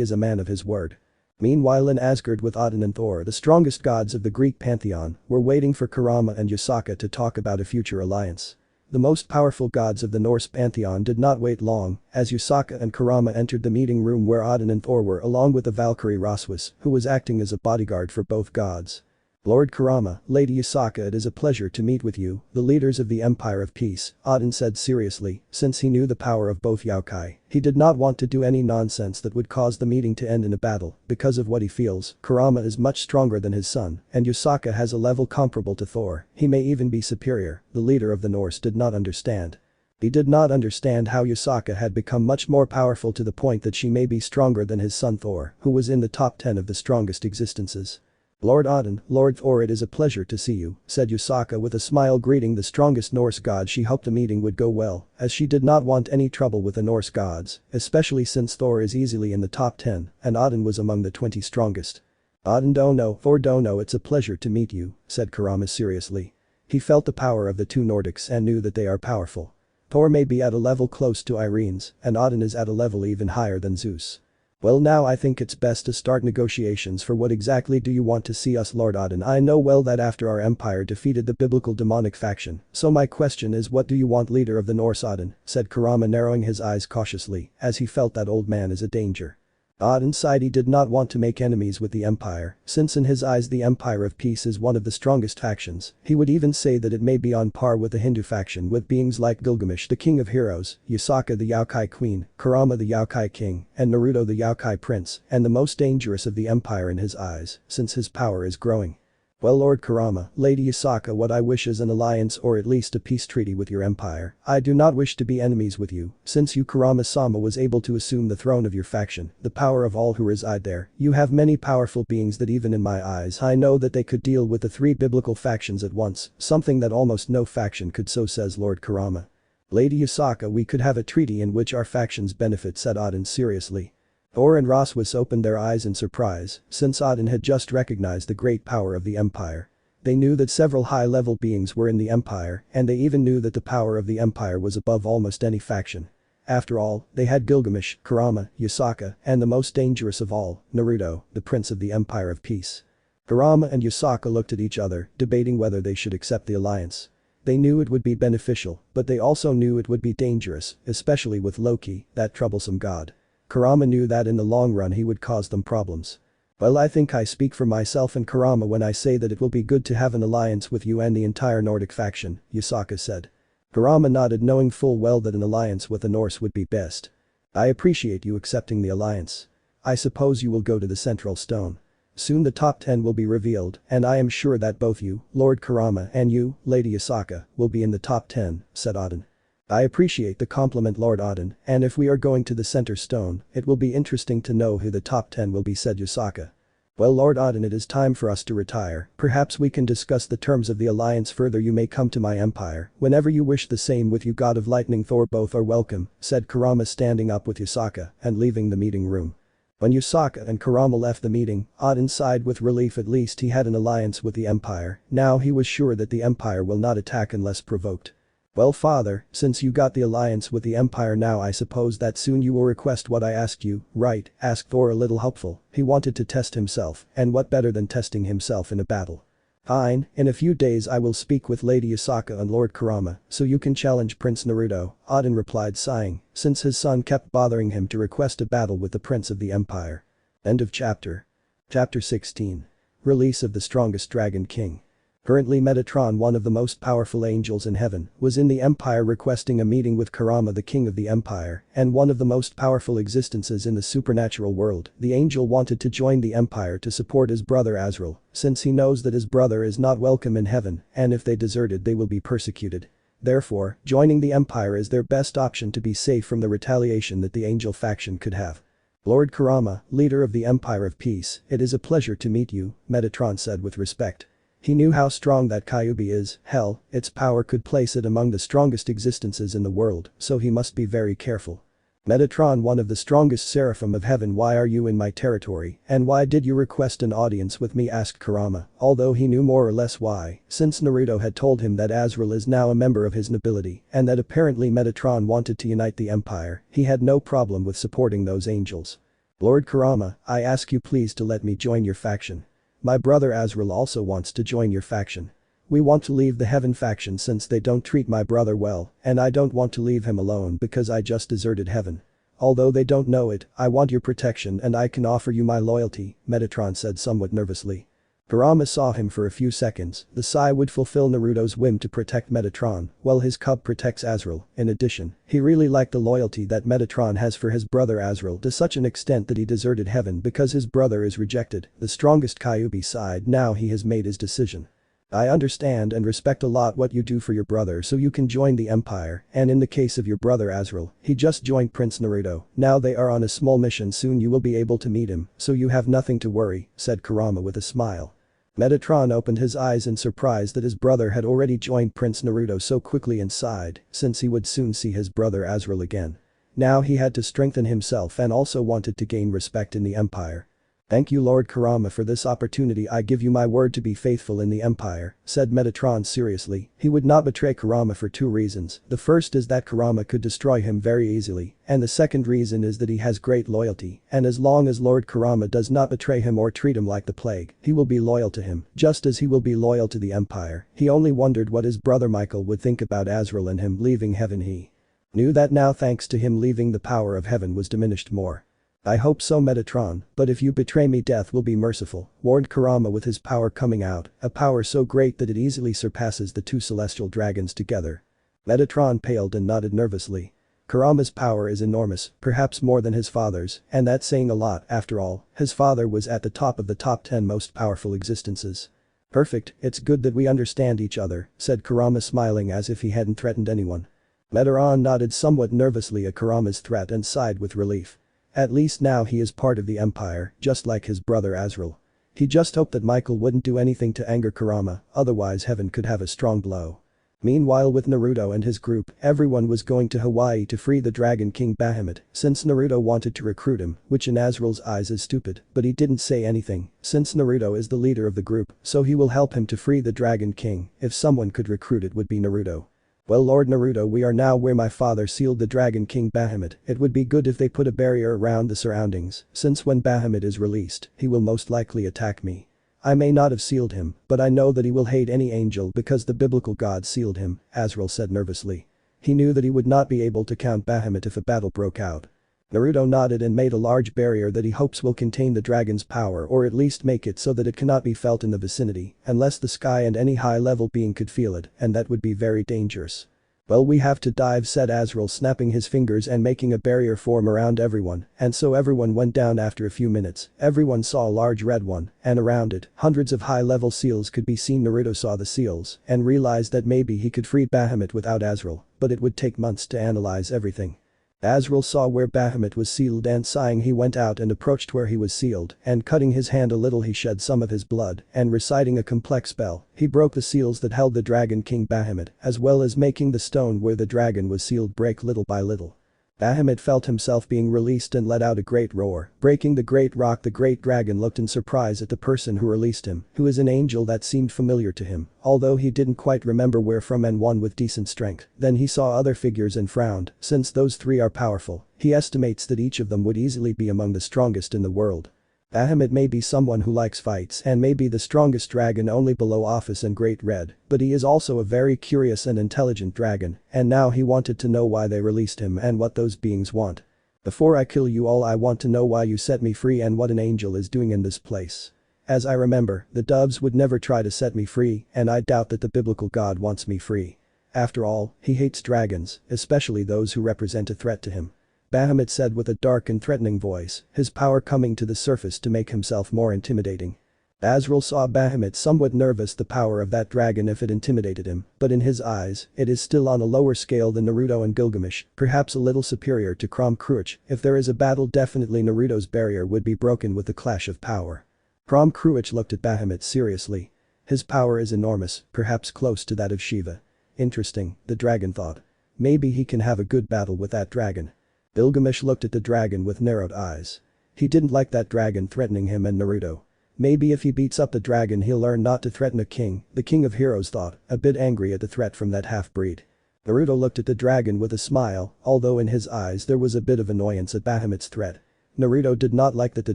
is a man of his word. Meanwhile in Asgard with Odin and Thor, the strongest gods of the Greek pantheon, were waiting for Kurama and Yasaka to talk about a future alliance. The most powerful gods of the Norse pantheon did not wait long, as Yasaka and Kurama entered the meeting room where Odin and Thor were along with the Valkyrie Roswas, who was acting as a bodyguard for both gods. Lord Kurama, Lady Yasaka, it is a pleasure to meet with you, the leaders of the Empire of Peace, Odin said seriously, since he knew the power of both yokai. He did not want to do any nonsense that would cause the meeting to end in a battle, because of what he feels, Kurama is much stronger than his son, and Yasaka has a level comparable to Thor, he may even be superior, the leader of the Norse did not understand. He did not understand how Yasaka had become much more powerful to the point that she may be stronger than his son Thor, who was in the top 10 of the strongest existences. Lord Odin, Lord Thor, it is a pleasure to see you, said Yasaka with a smile, greeting the strongest Norse god. She hoped the meeting would go well, as she did not want any trouble with the Norse gods, especially since Thor is easily in the top 10 and Odin was among the 20 strongest. Odin Dono, Thor Dono, it's a pleasure to meet you, said Kurama seriously. He felt the power of the two Nordics and knew that they are powerful. Thor may be at a level close to Irene's and Odin is at a level even higher than Zeus. Well, now I think it's best to start negotiations. For what exactly do you want to see us, Lord Odin? I know well that after our empire defeated the biblical demonic faction, so my question is, what do you want, leader of the Norse? Odin, said Kurama, narrowing his eyes cautiously, as he felt that old man is a danger. Odin sighed. He did not want to make enemies with the empire, since in his eyes the Empire of Peace is one of the strongest factions. He would even say that it may be on par with the Hindu faction, with beings like Gilgamesh the king of heroes, Yasaka the Yokai queen, Kurama the Yokai king, and Naruto the Yokai prince, and the most dangerous of the empire in his eyes, since his power is growing. Well, Lord Kurama, Lady Yasaka, what I wish is an alliance or at least a peace treaty with your empire. I do not wish to be enemies with you, since you Kurama-sama was able to assume the throne of your faction, the power of all who reside there. You have many powerful beings that even in my eyes I know that they could deal with the three biblical factions at once, something that almost no faction could, so says Lord Kurama. Lady Yasaka, we could have a treaty in which our factions benefit, said Odin seriously. Thor and Roswas opened their eyes in surprise, since Odin had just recognized the great power of the empire. They knew that several high-level beings were in the empire, and they even knew that the power of the empire was above almost any faction. After all, they had Gilgamesh, Kurama, Yasaka, and the most dangerous of all, Naruto, the prince of the Empire of Peace. Kurama and Yasaka looked at each other, debating whether they should accept the alliance. They knew it would be beneficial, but they also knew it would be dangerous, especially with Loki, that troublesome god. Kurama knew that in the long run he would cause them problems. Well, I think I speak for myself and Kurama when I say that it will be good to have an alliance with you and the entire Nordic faction, Yasaka said. Kurama nodded, knowing full well that an alliance with the Norse would be best. I appreciate you accepting the alliance. I suppose you will go to the Central Stone. Soon the top 10 will be revealed, and I am sure that both you, Lord Kurama, and you, Lady Yasaka, will be in the top 10, said Odin. I appreciate the compliment, Lord Odin, and if we are going to the Center Stone, it will be interesting to know who the top 10 will be, said Yasaka. Well, Lord Odin, it is time for us to retire. Perhaps we can discuss the terms of the alliance further. You may come to my empire whenever you wish. The same with you, God of Lightning Thor, both are welcome, said Kurama, standing up with Yasaka and leaving the meeting room. When Usaka and Kurama left the meeting, Aden sighed with relief. At least he had an alliance with the Empire, now he was sure that the Empire will not attack unless provoked. Well father, since you got the alliance with the Empire now I suppose that soon you will request what I asked you, right? Asked Thor a little hopeful, he wanted to test himself, and what better than testing himself in a battle. Fine, in a few days I will speak with Lady Usaka and Lord Kurama, so you can challenge Prince Naruto, Aden replied sighing, since his son kept bothering him to request a battle with the Prince of the Empire. End of chapter. Chapter 16. Release of the Strongest Dragon King. Currently Metatron, one of the most powerful angels in heaven, was in the Empire requesting a meeting with Kurama, the king of the Empire, and one of the most powerful existences in the supernatural world. The angel wanted to join the Empire to support his brother Azrael, since he knows that his brother is not welcome in heaven, and if they deserted they will be persecuted. Therefore, joining the Empire is their best option to be safe from the retaliation that the angel faction could have. Lord Kurama, leader of the Empire of Peace, it is a pleasure to meet you, Metatron said with respect. He knew how strong that Kyuubi is, hell, its power could place it among the strongest existences in the world, so he must be very careful. Metatron, one of the strongest seraphim of heaven, why are you in my territory, and why did you request an audience with me, asked Kurama, although he knew more or less why, since Naruto had told him that Azrael is now a member of his nobility, and that apparently Metatron wanted to unite the Empire, he had no problem with supporting those angels. Lord Kurama, I ask you please to let me join your faction. My brother Azrael also wants to join your faction. We want to leave the Heaven faction since they don't treat my brother well, and I don't want to leave him alone because I just deserted Heaven. Although they don't know it, I want your protection and I can offer you my loyalty, Metatron said somewhat nervously. Kurama saw him for a few seconds, the sigh would fulfill Naruto's whim to protect Metatron, while his cub protects Azrael. In addition, he really liked the loyalty that Metatron has for his brother Azrael to such an extent that he deserted Heaven because his brother is rejected. The strongest Kyuubi sighed, now he has made his decision. I understand and respect a lot what you do for your brother so you can join the Empire, and in the case of your brother Azrael, he just joined Prince Naruto, now they are on a small mission, soon you will be able to meet him, so you have nothing to worry, said Kurama with a smile. Metatron opened his eyes in surprise that his brother had already joined Prince Naruto so quickly and sighed, since he would soon see his brother Azrael again. Now he had to strengthen himself and also wanted to gain respect in the Empire. Thank you Lord Kurama for this opportunity, I give you my word to be faithful in the Empire, said Metatron seriously. He would not betray Kurama for two reasons, the first is that Kurama could destroy him very easily, and the second reason is that he has great loyalty, and as long as Lord Kurama does not betray him or treat him like the plague, he will be loyal to him, just as he will be loyal to the Empire. He only wondered what his brother Michael would think about Azrael and him leaving Heaven. He knew that now thanks to him leaving the power of Heaven was diminished more. I hope so Metatron, but if you betray me death will be merciful, warned Kurama with his power coming out, a power so great that it easily surpasses the two celestial dragons together. Metatron paled and nodded nervously. Kurama's power is enormous, perhaps more than his father's, and that's saying a lot, after all, his father was at the top of the top 10 most powerful existences. Perfect, it's good that we understand each other, said Kurama smiling as if he hadn't threatened anyone. Metatron nodded somewhat nervously at Kurama's threat and sighed with relief. At least now he is part of the Empire, just like his brother Azrael. He just hoped that Michael wouldn't do anything to anger Kurama, otherwise Heaven could have a strong blow. Meanwhile with Naruto and his group, everyone was going to Hawaii to free the Dragon King Bahamut, since Naruto wanted to recruit him, which in Azrael's eyes is stupid, but he didn't say anything, since Naruto is the leader of the group, so he will help him to free the Dragon King. If someone could recruit it would be Naruto. Well Lord Naruto, we are now where my father sealed the Dragon King Bahamut. It would be good if they put a barrier around the surroundings, since when Bahamut is released, he will most likely attack me. I may not have sealed him, but I know that he will hate any angel because the biblical God sealed him, Azrael said nervously. He knew that he would not be able to count Bahamut if a battle broke out. Naruto nodded and made a large barrier that he hopes will contain the dragon's power, or at least make it so that it cannot be felt in the vicinity, unless the sky and any high-level being could feel it, and that would be very dangerous. Well, we have to dive, said Azrael, snapping his fingers and making a barrier form around everyone, and so everyone went down. After a few minutes, everyone saw a large red one, and around it, hundreds of high-level seals could be seen. Naruto saw the seals, and realized that maybe he could free Bahamut without Azrael, but it would take months to analyze everything. Azrael saw where Bahamut was sealed and sighing he went out and approached where he was sealed, and cutting his hand a little he shed some of his blood, and reciting a complex spell, he broke the seals that held the Dragon King Bahamut, as well as making the stone where the dragon was sealed break little by little. Bahamut felt himself being released and let out a great roar, breaking the great rock. The great dragon looked in surprise at the person who released him, who is an angel that seemed familiar to him, although he didn't quite remember where from, and one with decent strength. Then he saw other figures and frowned, since those three are powerful, he estimates that each of them would easily be among the strongest in the world. Bahamut may be someone who likes fights and may be the strongest dragon only below Office and Great Red, but he is also a very curious and intelligent dragon, and now he wanted to know why they released him and what those beings want. Before I kill you all, I want to know why you set me free and what an angel is doing in this place. As I remember, the doves would never try to set me free, and I doubt that the biblical god wants me free. After all, he hates dragons, especially those who represent a threat to him. Bahamut said with a dark and threatening voice, his power coming to the surface to make himself more intimidating. Azrael saw Bahamut somewhat nervous. The power of that dragon, if it intimidated him, but in his eyes, it is still on a lower scale than Naruto and Gilgamesh, perhaps a little superior to Kruich. If there is a battle, definitely Naruto's barrier would be broken with the clash of power. Kruich looked at Bahamut seriously. His power is enormous, perhaps close to that of Shiva. Interesting, the dragon thought. Maybe he can have a good battle with that dragon. Gilgamesh looked at the dragon with narrowed eyes. He didn't like that dragon threatening him and Naruto. Maybe if he beats up the dragon he'll learn not to threaten a king, the king of heroes thought, a bit angry at the threat from that half-breed. Naruto looked at the dragon with a smile, although in his eyes there was a bit of annoyance at Bahamut's threat. Naruto did not like that the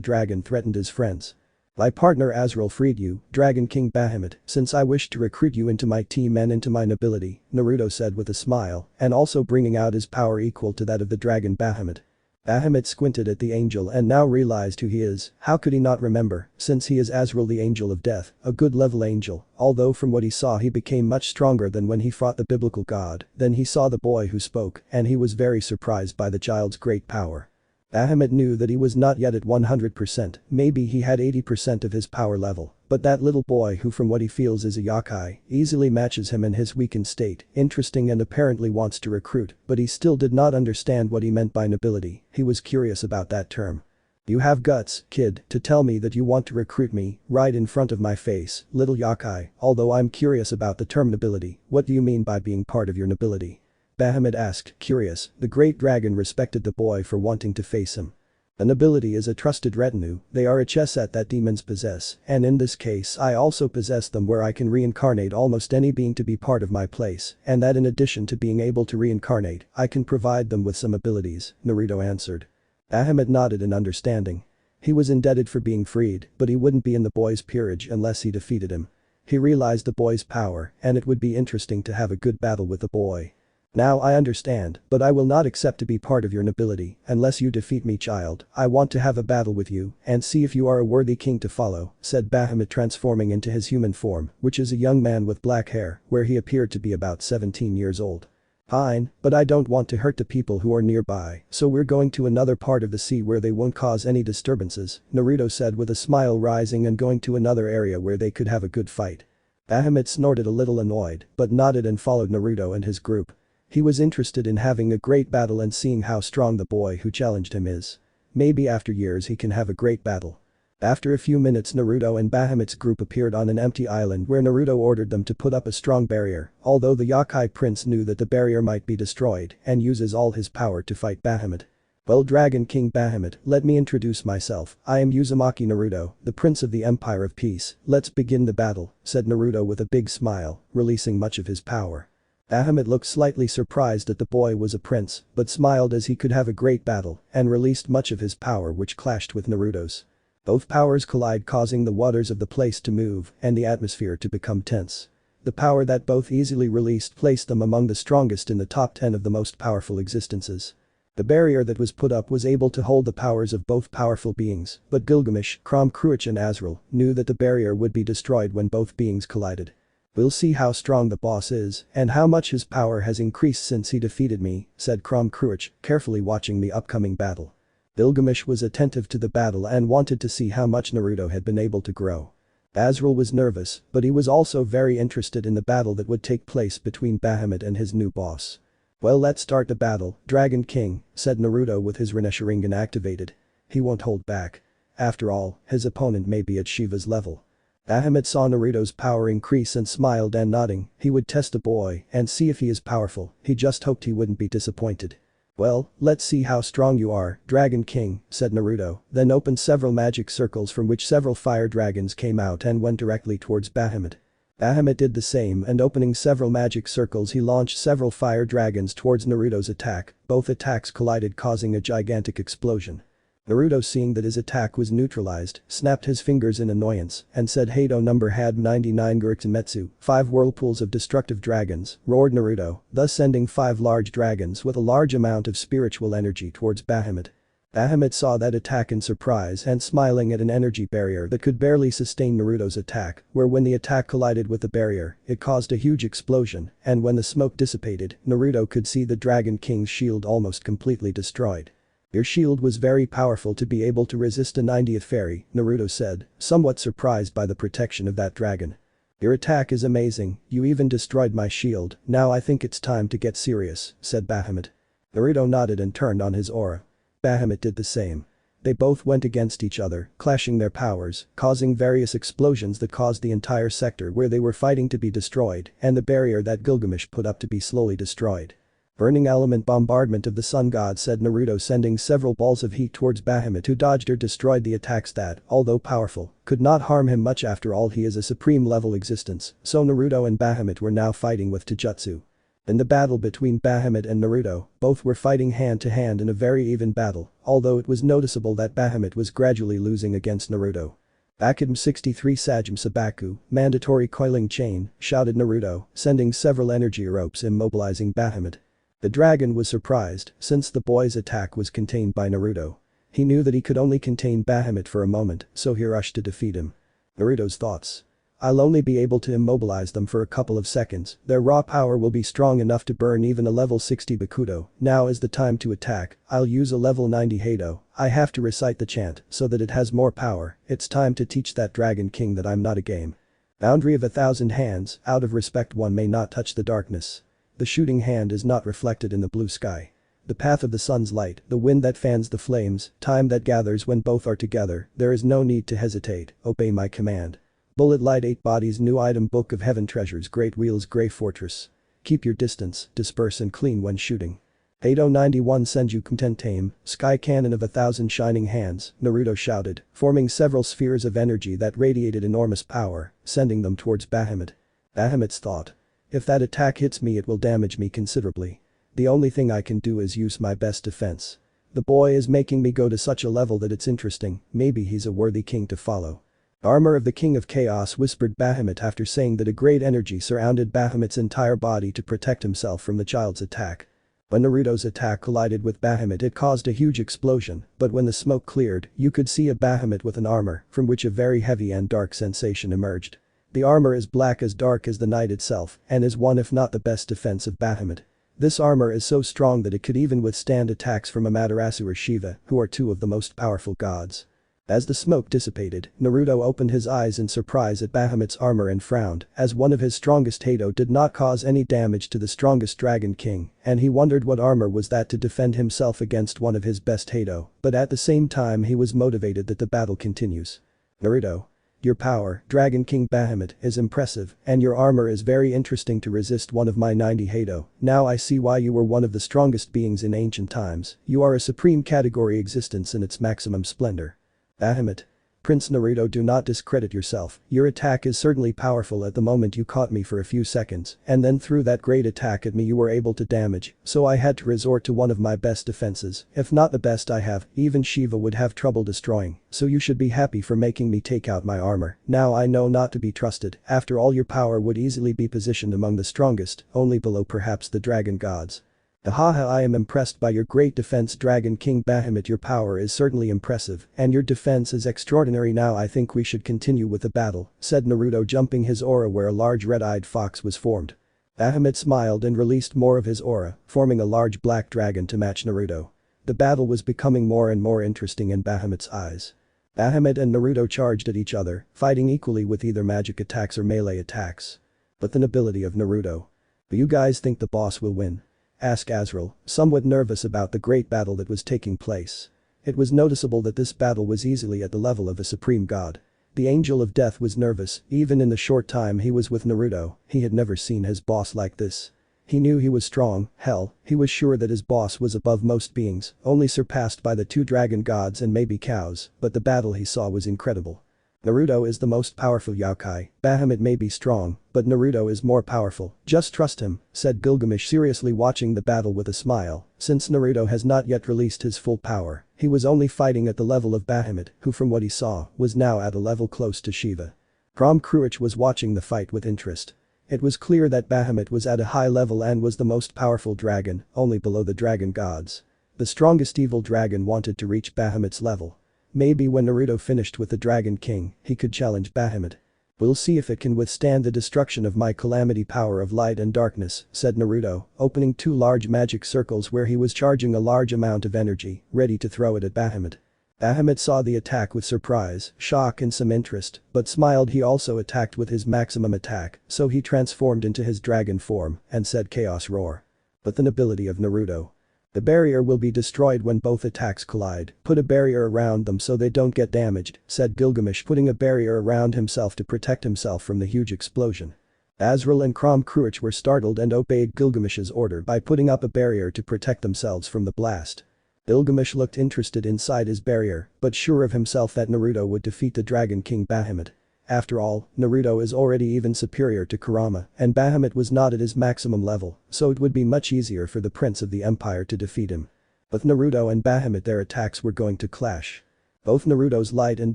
dragon threatened his friends. My partner Azrael freed you, Dragon King Bahamut, since I wish to recruit you into my team and into my nobility, Naruto said with a smile, and also bringing out his power equal to that of the dragon Bahamut. Bahamut squinted at the angel and now realized who he is. How could he not remember, since he is Azrael, the angel of death, a good level angel, although from what he saw he became much stronger than when he fought the biblical god. Then he saw the boy who spoke, and he was very surprised by the child's great power. Bahamut knew that he was not yet at 100%, maybe he had 80% of his power level, but that little boy, who from what he feels is a yokai, easily matches him in his weakened state. Interesting, and apparently wants to recruit, but he still did not understand what he meant by nobility. He was curious about that term. You have guts, kid, to tell me that you want to recruit me, right in front of my face, little yokai, although I'm curious about the term nobility. What do you mean by being part of your nobility? Bahamut asked, curious. The great dragon respected the boy for wanting to face him. A nobility is a trusted retinue, they are a chess set that demons possess, and in this case I also possess them, where I can reincarnate almost any being to be part of my place, and that in addition to being able to reincarnate, I can provide them with some abilities, Naruto answered. Bahamut nodded in understanding. He was indebted for being freed, but he wouldn't be in the boy's peerage unless he defeated him. He realized the boy's power, and it would be interesting to have a good battle with the boy. Now I understand, but I will not accept to be part of your nobility unless you defeat me, child. I want to have a battle with you and see if you are a worthy king to follow, said Bahamut, transforming into his human form, which is a young man with black hair, where he appeared to be about 17 years old. Fine, but I don't want to hurt the people who are nearby, so we're going to another part of the sea where they won't cause any disturbances, Naruto said with a smile, rising and going to another area where they could have a good fight. Bahamut snorted a little annoyed, but nodded and followed Naruto and his group. He was interested in having a great battle and seeing how strong the boy who challenged him is. Maybe after years he can have a great battle. After a few minutes, Naruto and Bahamut's group appeared on an empty island where Naruto ordered them to put up a strong barrier, although the yokai prince knew that the barrier might be destroyed and uses all his power to fight Bahamut. Well, Dragon King Bahamut, let me introduce myself. I am Uzumaki Naruto, the Prince of the Empire of Peace. Let's begin the battle, said Naruto with a big smile, releasing much of his power. Bahamut looked slightly surprised that the boy was a prince, but smiled as he could have a great battle, and released much of his power, which clashed with Naruto's. Both powers collide, causing the waters of the place to move and the atmosphere to become tense. The power that both easily released placed them among the strongest in the top 10 of the most powerful existences. The barrier that was put up was able to hold the powers of both powerful beings, but Gilgamesh, Kruich and Azrael knew that the barrier would be destroyed when both beings collided. We'll see how strong the boss is and how much his power has increased since he defeated me, said Kruich, carefully watching the upcoming battle. Gilgamesh was attentive to the battle and wanted to see how much Naruto had been able to grow. Azrael was nervous, but he was also very interested in the battle that would take place between Bahamut and his new boss. Well, let's start the battle, Dragon King, said Naruto with his Sharingan activated. He won't hold back. After all, his opponent may be at Shiva's level. Bahamut saw Naruto's power increase and smiled, and nodding, he would test the boy and see if he is powerful. He just hoped he wouldn't be disappointed. "Well, let's see how strong you are, Dragon King," said Naruto, then opened several magic circles from which several fire dragons came out and went directly towards Bahamut. Bahamut did the same and opening several magic circles he launched several fire dragons towards Naruto's attack, both attacks collided causing a gigantic explosion. Naruto seeing that his attack was neutralized, snapped his fingers in annoyance and said Hado number had 99 Gurutsumetsu, 5 whirlpools of destructive dragons, roared Naruto, thus sending 5 large dragons with a large amount of spiritual energy towards Bahamut. Bahamut saw that attack in surprise and smiling at an energy barrier that could barely sustain Naruto's attack, where when the attack collided with the barrier, it caused a huge explosion, and when the smoke dissipated, Naruto could see the Dragon King's shield almost completely destroyed. "Your shield was very powerful to be able to resist a 90th fairy," Naruto said, somewhat surprised by the protection of that dragon. "Your attack is amazing, you even destroyed my shield, now I think it's time to get serious," said Bahamut. Naruto nodded and turned on his aura. Bahamut did the same. They both went against each other, clashing their powers, causing various explosions that caused the entire sector where they were fighting to be destroyed and the barrier that Gilgamesh put up to be slowly destroyed. "Burning element bombardment of the sun god," said Naruto, sending several balls of heat towards Bahamut, who dodged or destroyed the attacks that, although powerful, could not harm him much. After all, he is a supreme level existence, so Naruto and Bahamut were now fighting with Taijutsu. In the battle between Bahamut and Naruto, both were fighting hand to hand in a very even battle, although it was noticeable that Bahamut was gradually losing against Naruto. "Akadm 63 Sajam Sabaku, mandatory coiling chain," shouted Naruto, sending several energy ropes immobilizing Bahamut. The dragon was surprised since the boy's attack was contained by Naruto. He knew that he could only contain Bahamut for a moment, so he rushed to defeat him. Naruto's thoughts. "I'll only be able to immobilize them for a couple of seconds, their raw power will be strong enough to burn even a level 60 Bakudo, now is the time to attack, I'll use a level 90 Hado, I have to recite the chant so that it has more power, it's time to teach that Dragon King that I'm not a game. Boundary of 1,000 hands, out of respect one may not touch the darkness. The shooting hand is not reflected in the blue sky. The path of the sun's light, the wind that fans the flames, time that gathers when both are together, there is no need to hesitate, obey my command. Bullet light 8 bodies new item book of heaven treasures great wheels grey fortress. Keep your distance, disperse and clean when shooting. 8091 Senju content tame, sky cannon of 1,000 shining hands, Naruto shouted, forming several spheres of energy that radiated enormous power, sending them towards Bahamut. Bahamut's thought. If that attack hits me it will damage me considerably. The only thing I can do is use my best defense. The boy is making me go to such a level that it's interesting, maybe he's a worthy king to follow. Armor of the King of Chaos, whispered Bahamut after saying that a great energy surrounded Bahamut's entire body to protect himself from the child's attack. When Naruto's attack collided with Bahamut it caused a huge explosion, but when the smoke cleared, you could see a Bahamut with an armor from which a very heavy and dark sensation emerged. The armor is black as dark as the night itself and is one if not the best defense of Bahamut. This armor is so strong that it could even withstand attacks from Amaterasu or Shiva, who are 2 of the most powerful gods. As the smoke dissipated, Naruto opened his eyes in surprise at Bahamut's armor and frowned, as one of his strongest Hado did not cause any damage to the strongest Dragon King, and he wondered what armor was that to defend himself against one of his best Hado, but at the same time he was motivated that the battle continues. Naruto. Your power, Dragon King Bahamut, is impressive, and your armor is very interesting to resist one of my 90 Hado. Now I see why you were one of the strongest beings in ancient times, you are a supreme category existence in its maximum splendor. Bahamut. Prince Naruto, do not discredit yourself, your attack is certainly powerful. At the moment you caught me for a few seconds, and then through that great attack at me you were able to damage, so I had to resort to one of my best defenses, if not the best I have, even Shiva would have trouble destroying, so you should be happy for making me take out my armor, now I know not to be trusted, after all your power would easily be positioned among the strongest, only below perhaps the dragon gods. Haha, I am impressed by your great defense, Dragon King Bahamut, your power is certainly impressive, and your defense is extraordinary. Now I think we should continue with the battle, said Naruto, jumping his aura where a large red-eyed fox was formed. Bahamut smiled and released more of his aura, forming a large black dragon to match Naruto. The battle was becoming more and more interesting in Bahamut's eyes. Bahamut and Naruto charged at each other, fighting equally with either magic attacks or melee attacks. But the nobility of Naruto. Do you guys think the boss will win? Asked Azrael, somewhat nervous about the great battle that was taking place. It was noticeable that this battle was easily at the level of a supreme god. The Angel of Death was nervous, even in the short time he was with Naruto, he had never seen his boss like this. He knew he was strong, hell, he was sure that his boss was above most beings, only surpassed by the two dragon gods and maybe cows, but the battle he saw was incredible. Naruto is the most powerful yokai, Bahamut may be strong, but Naruto is more powerful, just trust him, said Gilgamesh seriously watching the battle with a smile, since Naruto has not yet released his full power, he was only fighting at the level of Bahamut, who from what he saw, was now at a level close to Shiva. Prom Cruich was watching the fight with interest. It was clear that Bahamut was at a high level and was the most powerful dragon, only below the dragon gods. The strongest evil dragon wanted to reach Bahamut's level. Maybe when Naruto finished with the Dragon King, he could challenge Bahamut. We'll see if it can withstand the destruction of my calamity power of light and darkness, said Naruto, opening two large magic circles where he was charging a large amount of energy, ready to throw it at Bahamut. Bahamut saw the attack with surprise, shock and some interest, but smiled. He also attacked with his maximum attack, so he transformed into his dragon form and said Chaos Roar. But the nobility of Naruto. The barrier will be destroyed when both attacks collide, put a barrier around them so they don't get damaged, said Gilgamesh putting a barrier around himself to protect himself from the huge explosion. Azrael and Crom Cruich were startled and obeyed Gilgamesh's order by putting up a barrier to protect themselves from the blast. Gilgamesh looked interested inside his barrier, but sure of himself that Naruto would defeat the Dragon King Bahamut. After all, Naruto is already even superior to Kurama, and Bahamut was not at his maximum level, so it would be much easier for the Prince of the Empire to defeat him. With Naruto and Bahamut, their attacks were going to clash. Both Naruto's light and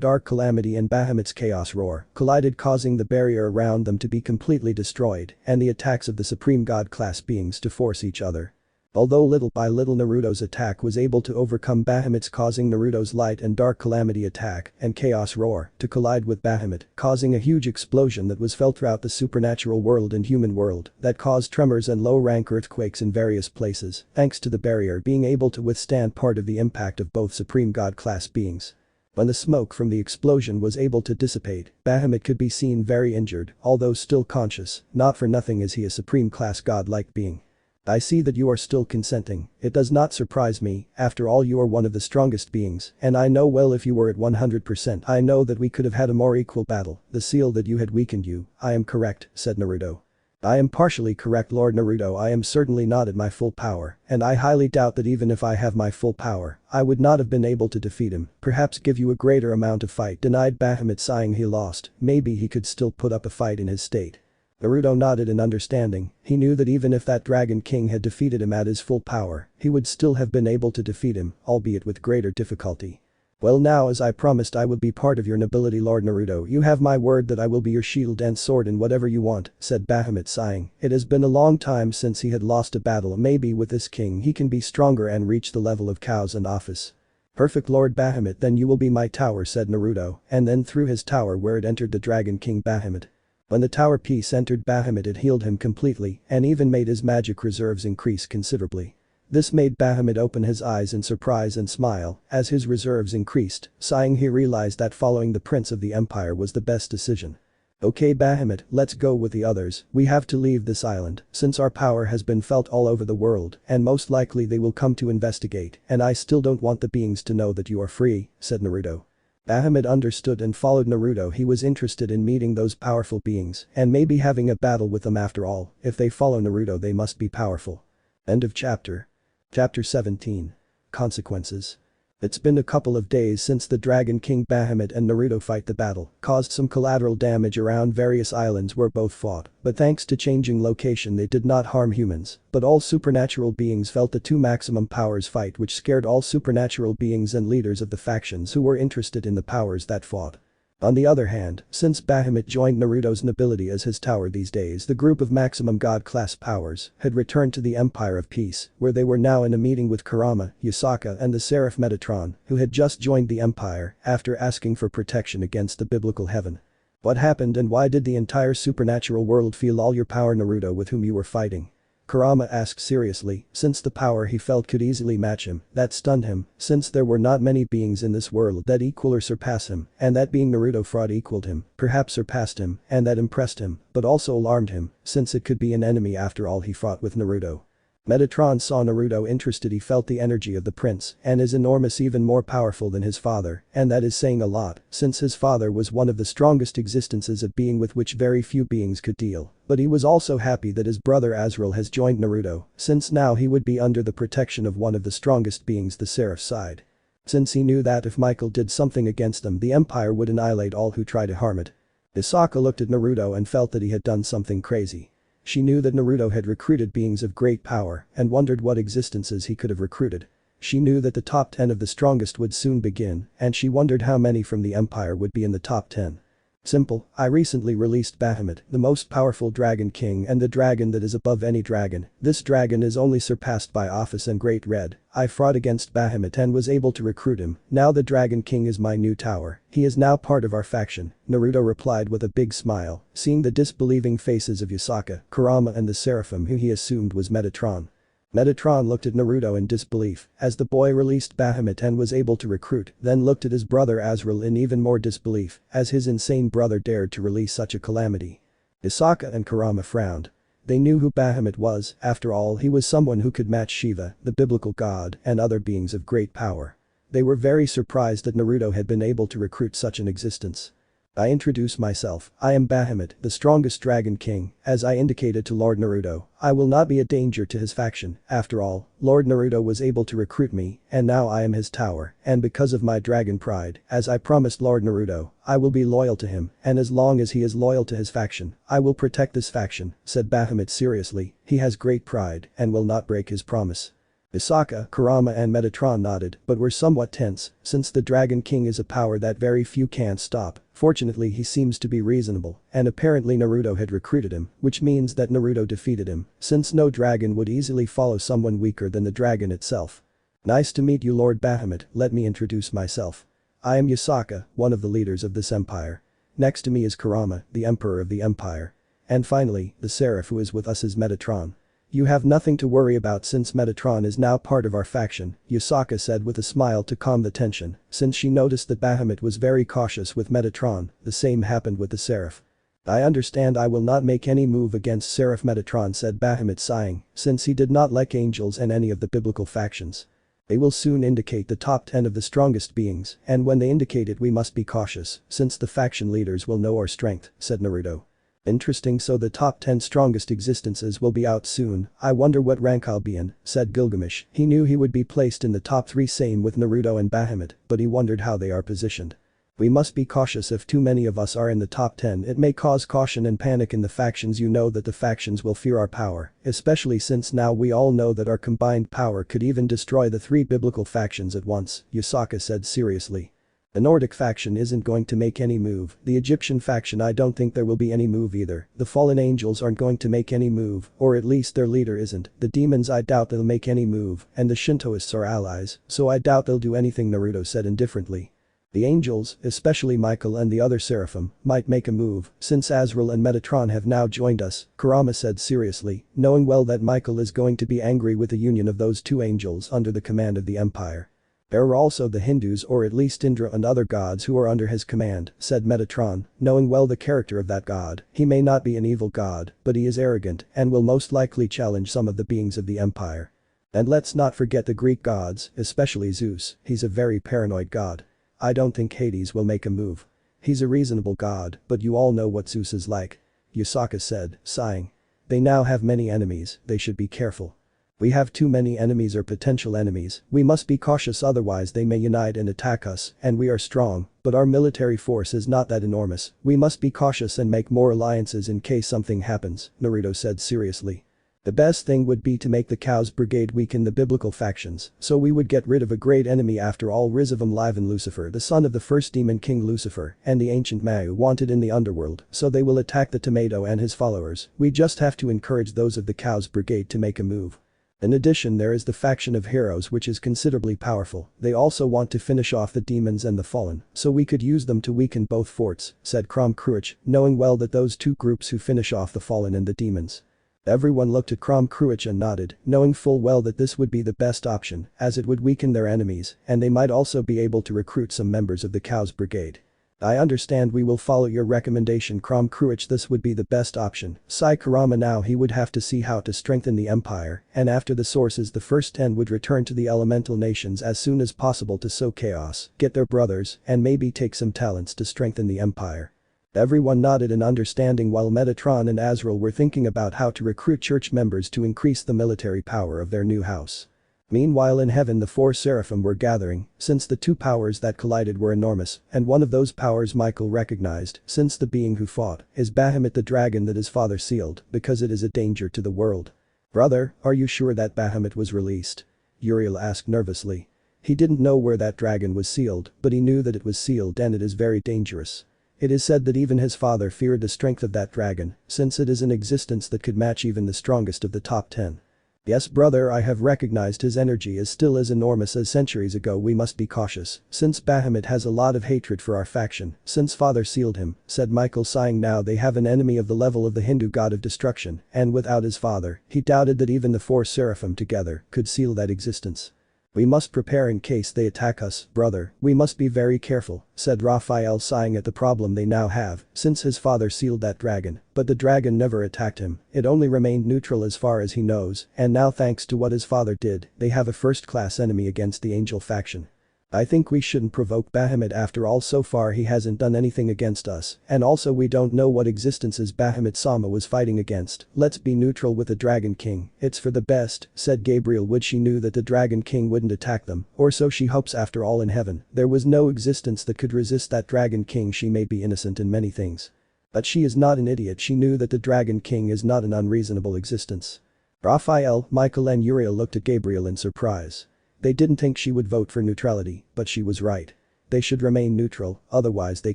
dark calamity and Bahamut's chaos roar collided, causing the barrier around them to be completely destroyed and the attacks of the Supreme God class beings to force each other. Although little by little Naruto's attack was able to overcome Bahamut's, causing Naruto's light and dark calamity attack and chaos roar to collide with Bahamut, causing a huge explosion that was felt throughout the supernatural world and human world that caused tremors and low-rank earthquakes in various places, thanks to the barrier being able to withstand part of the impact of both Supreme God class beings. When the smoke from the explosion was able to dissipate, Bahamut could be seen very injured, although still conscious, not for nothing is he a supreme class god-like being. I see that you are still consenting, it does not surprise me, after all you are one of the strongest beings, and I know well if you were at 100% I know that we could have had a more equal battle, the seal that you had weakened you, I am correct, said Naruto. I am partially correct, Lord Naruto. I am certainly not at my full power, and I highly doubt that even if I have my full power, I would not have been able to defeat him, perhaps give you a greater amount of fight, denied Bahamut, sighing. He lost, maybe he could still put up a fight in his state. Naruto nodded in understanding, he knew that even if that Dragon King had defeated him at his full power, he would still have been able to defeat him, albeit with greater difficulty. Well, now, as I promised, I will be part of your nobility, Lord Naruto. You have my word that I will be your shield and sword in whatever you want, said Bahamut, sighing. It has been a long time since he had lost a battle. Maybe with this king he can be stronger and reach the level of cows and office. Perfect, Lord Bahamut, then you will be my tower, said Naruto, and then through his tower where it entered the Dragon King Bahamut. When the tower piece entered Bahamut, it healed him completely and even made his magic reserves increase considerably. This made Bahamut open his eyes in surprise and smile as his reserves increased, sighing. He realized that following the Prince of the Empire was the best decision. Okay Bahamut, let's go with the others, we have to leave this island since our power has been felt all over the world and most likely they will come to investigate and I still don't want the beings to know that you are free, said Naruto. Bahamut understood and followed Naruto. He was interested in meeting those powerful beings and maybe having a battle with them. After all, if they follow Naruto they must be powerful. End of chapter. Chapter 17. Consequences. It's been a couple of days since the Dragon King Bahamut and Naruto fight. The battle caused some collateral damage around various islands where both fought, but thanks to changing location they did not harm humans, but all supernatural beings felt the two maximum powers fight, which scared all supernatural beings and leaders of the factions who were interested in the powers that fought. On the other hand, since Bahamut joined Naruto's nobility as his tower these days, the group of maximum god class powers had returned to the Empire of Peace, where they were now in a meeting with Kurama, Yasaka and the Seraph Metatron, who had just joined the Empire after asking for protection against the biblical heaven. What happened and why did the entire supernatural world feel all your power, Naruto, with whom you were fighting? Kurama asked seriously, since the power he felt could easily match him, that stunned him, since there were not many beings in this world that equal or surpass him, and that being Naruto fraud equaled him, perhaps surpassed him, and that impressed him, but also alarmed him, since it could be an enemy after all. He fought with Naruto. Metatron saw Naruto interested. He felt the energy of the prince and is enormous, even more powerful than his father, and that is saying a lot since his father was one of the strongest existences of being with which very few beings could deal. But he was also happy that his brother Azrael has joined Naruto, since now he would be under the protection of one of the strongest beings, the Seraph side. Since he knew that if Michael did something against them, the Empire would annihilate all who try to harm it. Hisoka looked at Naruto and felt that he had done something crazy. She knew that Naruto had recruited beings of great power and wondered what existences he could have recruited. She knew that the top 10 of the strongest would soon begin, and she wondered how many from the Empire would be in the top 10. Simple, I recently released Bahamut, the most powerful dragon king and the dragon that is above any dragon. This dragon is only surpassed by Office and Great Red. I fought against Bahamut and was able to recruit him. Now the dragon king is my new tower. He is now part of our faction, Naruto replied with a big smile, seeing the disbelieving faces of Hisoka, Kurama and the Seraphim who he assumed was Metatron. Metatron looked at Naruto in disbelief as the boy released Bahamut and was able to recruit, then looked at his brother Azrael in even more disbelief as his insane brother dared to release such a calamity. Hisoka and Kurama frowned. They knew who Bahamut was, after all he was someone who could match Shiva, the biblical god, and other beings of great power. They were very surprised that Naruto had been able to recruit such an existence. I introduce myself, I am Bahamut, the strongest dragon king, as I indicated to Lord Naruto. I will not be a danger to his faction, after all, Lord Naruto was able to recruit me, and now I am his tower, and because of my dragon pride, as I promised Lord Naruto, I will be loyal to him, and as long as he is loyal to his faction, I will protect this faction, said Bahamut seriously. He has great pride and will not break his promise. Hisoka, Kurama and Metatron nodded but were somewhat tense since the Dragon King is a power that very few can't stop. Fortunately he seems to be reasonable and apparently Naruto had recruited him, which means that Naruto defeated him since no dragon would easily follow someone weaker than the dragon itself. Nice to meet you Lord Bahamut, let me introduce myself. I am Hisoka, one of the leaders of this empire. Next to me is Kurama, the emperor of the empire. And finally, the Seraph who is with us is Metatron. You have nothing to worry about since Metatron is now part of our faction, Hisoka said with a smile to calm the tension, since she noticed that Bahamut was very cautious with Metatron. The same happened with the Seraph. I understand I will not make any move against Seraph, Metatron said, Bahamut sighing, since he did not like angels and any of the biblical factions. They will soon indicate the top 10 of the strongest beings, and when they indicate it we must be cautious, since the faction leaders will know our strength, said Naruto. Interesting, so the top 10 strongest existences will be out soon. I wonder what rank I'll be in, said Gilgamesh. He knew he would be placed in the top 3, same with Naruto and Bahamut, but he wondered how they are positioned. We must be cautious. If too many of us are in the top 10 it may cause caution and panic in the factions. You know that the factions will fear our power, especially since now we all know that our combined power could even destroy the 3 biblical factions at once, Hisoka said seriously. The Nordic faction isn't going to make any move, the Egyptian faction I don't think there will be any move either, the fallen angels aren't going to make any move, or at least their leader isn't, the demons I doubt they'll make any move, and the Shintoists are allies, so I doubt they'll do anything, Naruto said indifferently. The angels, especially Michael and the other Seraphim, might make a move, since Azrael and Metatron have now joined us, Kurama said seriously, knowing well that Michael is going to be angry with the union of those 2 angels under the command of the Empire. There are also the Hindus, or at least Indra and other gods who are under his command, said Metatron, knowing well the character of that god. He may not be an evil god, but he is arrogant and will most likely challenge some of the beings of the empire. And let's not forget the Greek gods, especially Zeus, he's a very paranoid god. I don't think Hades will make a move. He's a reasonable god, but you all know what Zeus is like. Hisoka said, sighing. They now have many enemies, they should be careful. We have too many enemies or potential enemies, we must be cautious otherwise they may unite and attack us, and we are strong, but our military force is not that enormous, we must be cautious and make more alliances in case something happens, Naruto said seriously. The best thing would be to make the Cows Brigade weaken the biblical factions, so we would get rid of a great enemy. After all, Rizavum Livan Lucifer, the son of the first demon king Lucifer, and the ancient Mau wanted in the underworld, so they will attack the Tomato and his followers. We just have to encourage those of the Cows Brigade to make a move. In addition, there is the faction of heroes, which is considerably powerful. They also want to finish off the demons and the fallen, so we could use them to weaken both forts, said Krom Kruich, knowing well that those 2 groups who finish off the fallen and the demons. Everyone looked at Krom Kruich and nodded, knowing full well that this would be the best option, as it would weaken their enemies, and they might also be able to recruit some members of the Cows Brigade. I understand, we will follow your recommendation, Krom Kruich. This would be the best option. Sigh Kurama. Now he would have to see how to strengthen the empire, and after the sources the first 10 would return to the elemental nations as soon as possible to sow chaos, get their brothers, and maybe take some talents to strengthen the empire. Everyone nodded in understanding while Metatron and Azrael were thinking about how to recruit church members to increase the military power of their new house. Meanwhile in heaven the 4 seraphim were gathering, since the 2 powers that collided were enormous, and one of those powers Michael recognized, since the being who fought is Bahamut, the dragon that his father sealed, because it is a danger to the world. Brother, are you sure that Bahamut was released? Uriel asked nervously. He didn't know where that dragon was sealed, but he knew that it was sealed and it is very dangerous. It is said that even his father feared the strength of that dragon, since it is an existence that could match even the strongest of the top 10. Yes brother, I have recognized his energy is still as enormous as centuries ago. We must be cautious, since Bahamut has a lot of hatred for our faction, since father sealed him, said Michael sighing. Now they have an enemy of the level of the Hindu god of destruction, and without his father, he doubted that even the 4 seraphim together could seal that existence. We must prepare in case they attack us, brother, we must be very careful, said Raphael sighing at the problem they now have, since his father sealed that dragon, but the dragon never attacked him, it only remained neutral as far as he knows, and now thanks to what his father did, they have a first-class enemy against the angel faction. I think we shouldn't provoke Bahamut. After all, so far he hasn't done anything against us, and also we don't know what existences Bahamut-sama was fighting against. Let's be neutral with the Dragon King, it's for the best, said Gabriel Wood. She knew that the Dragon King wouldn't attack them, or so she hopes. After all, in heaven, there was no existence that could resist that Dragon King. She may be innocent in many things, but she is not an idiot. She knew that the Dragon King is not an unreasonable existence. Raphael, Michael and Uriel looked at Gabriel in surprise. They didn't think she would vote for neutrality, but she was right. They should remain neutral, otherwise they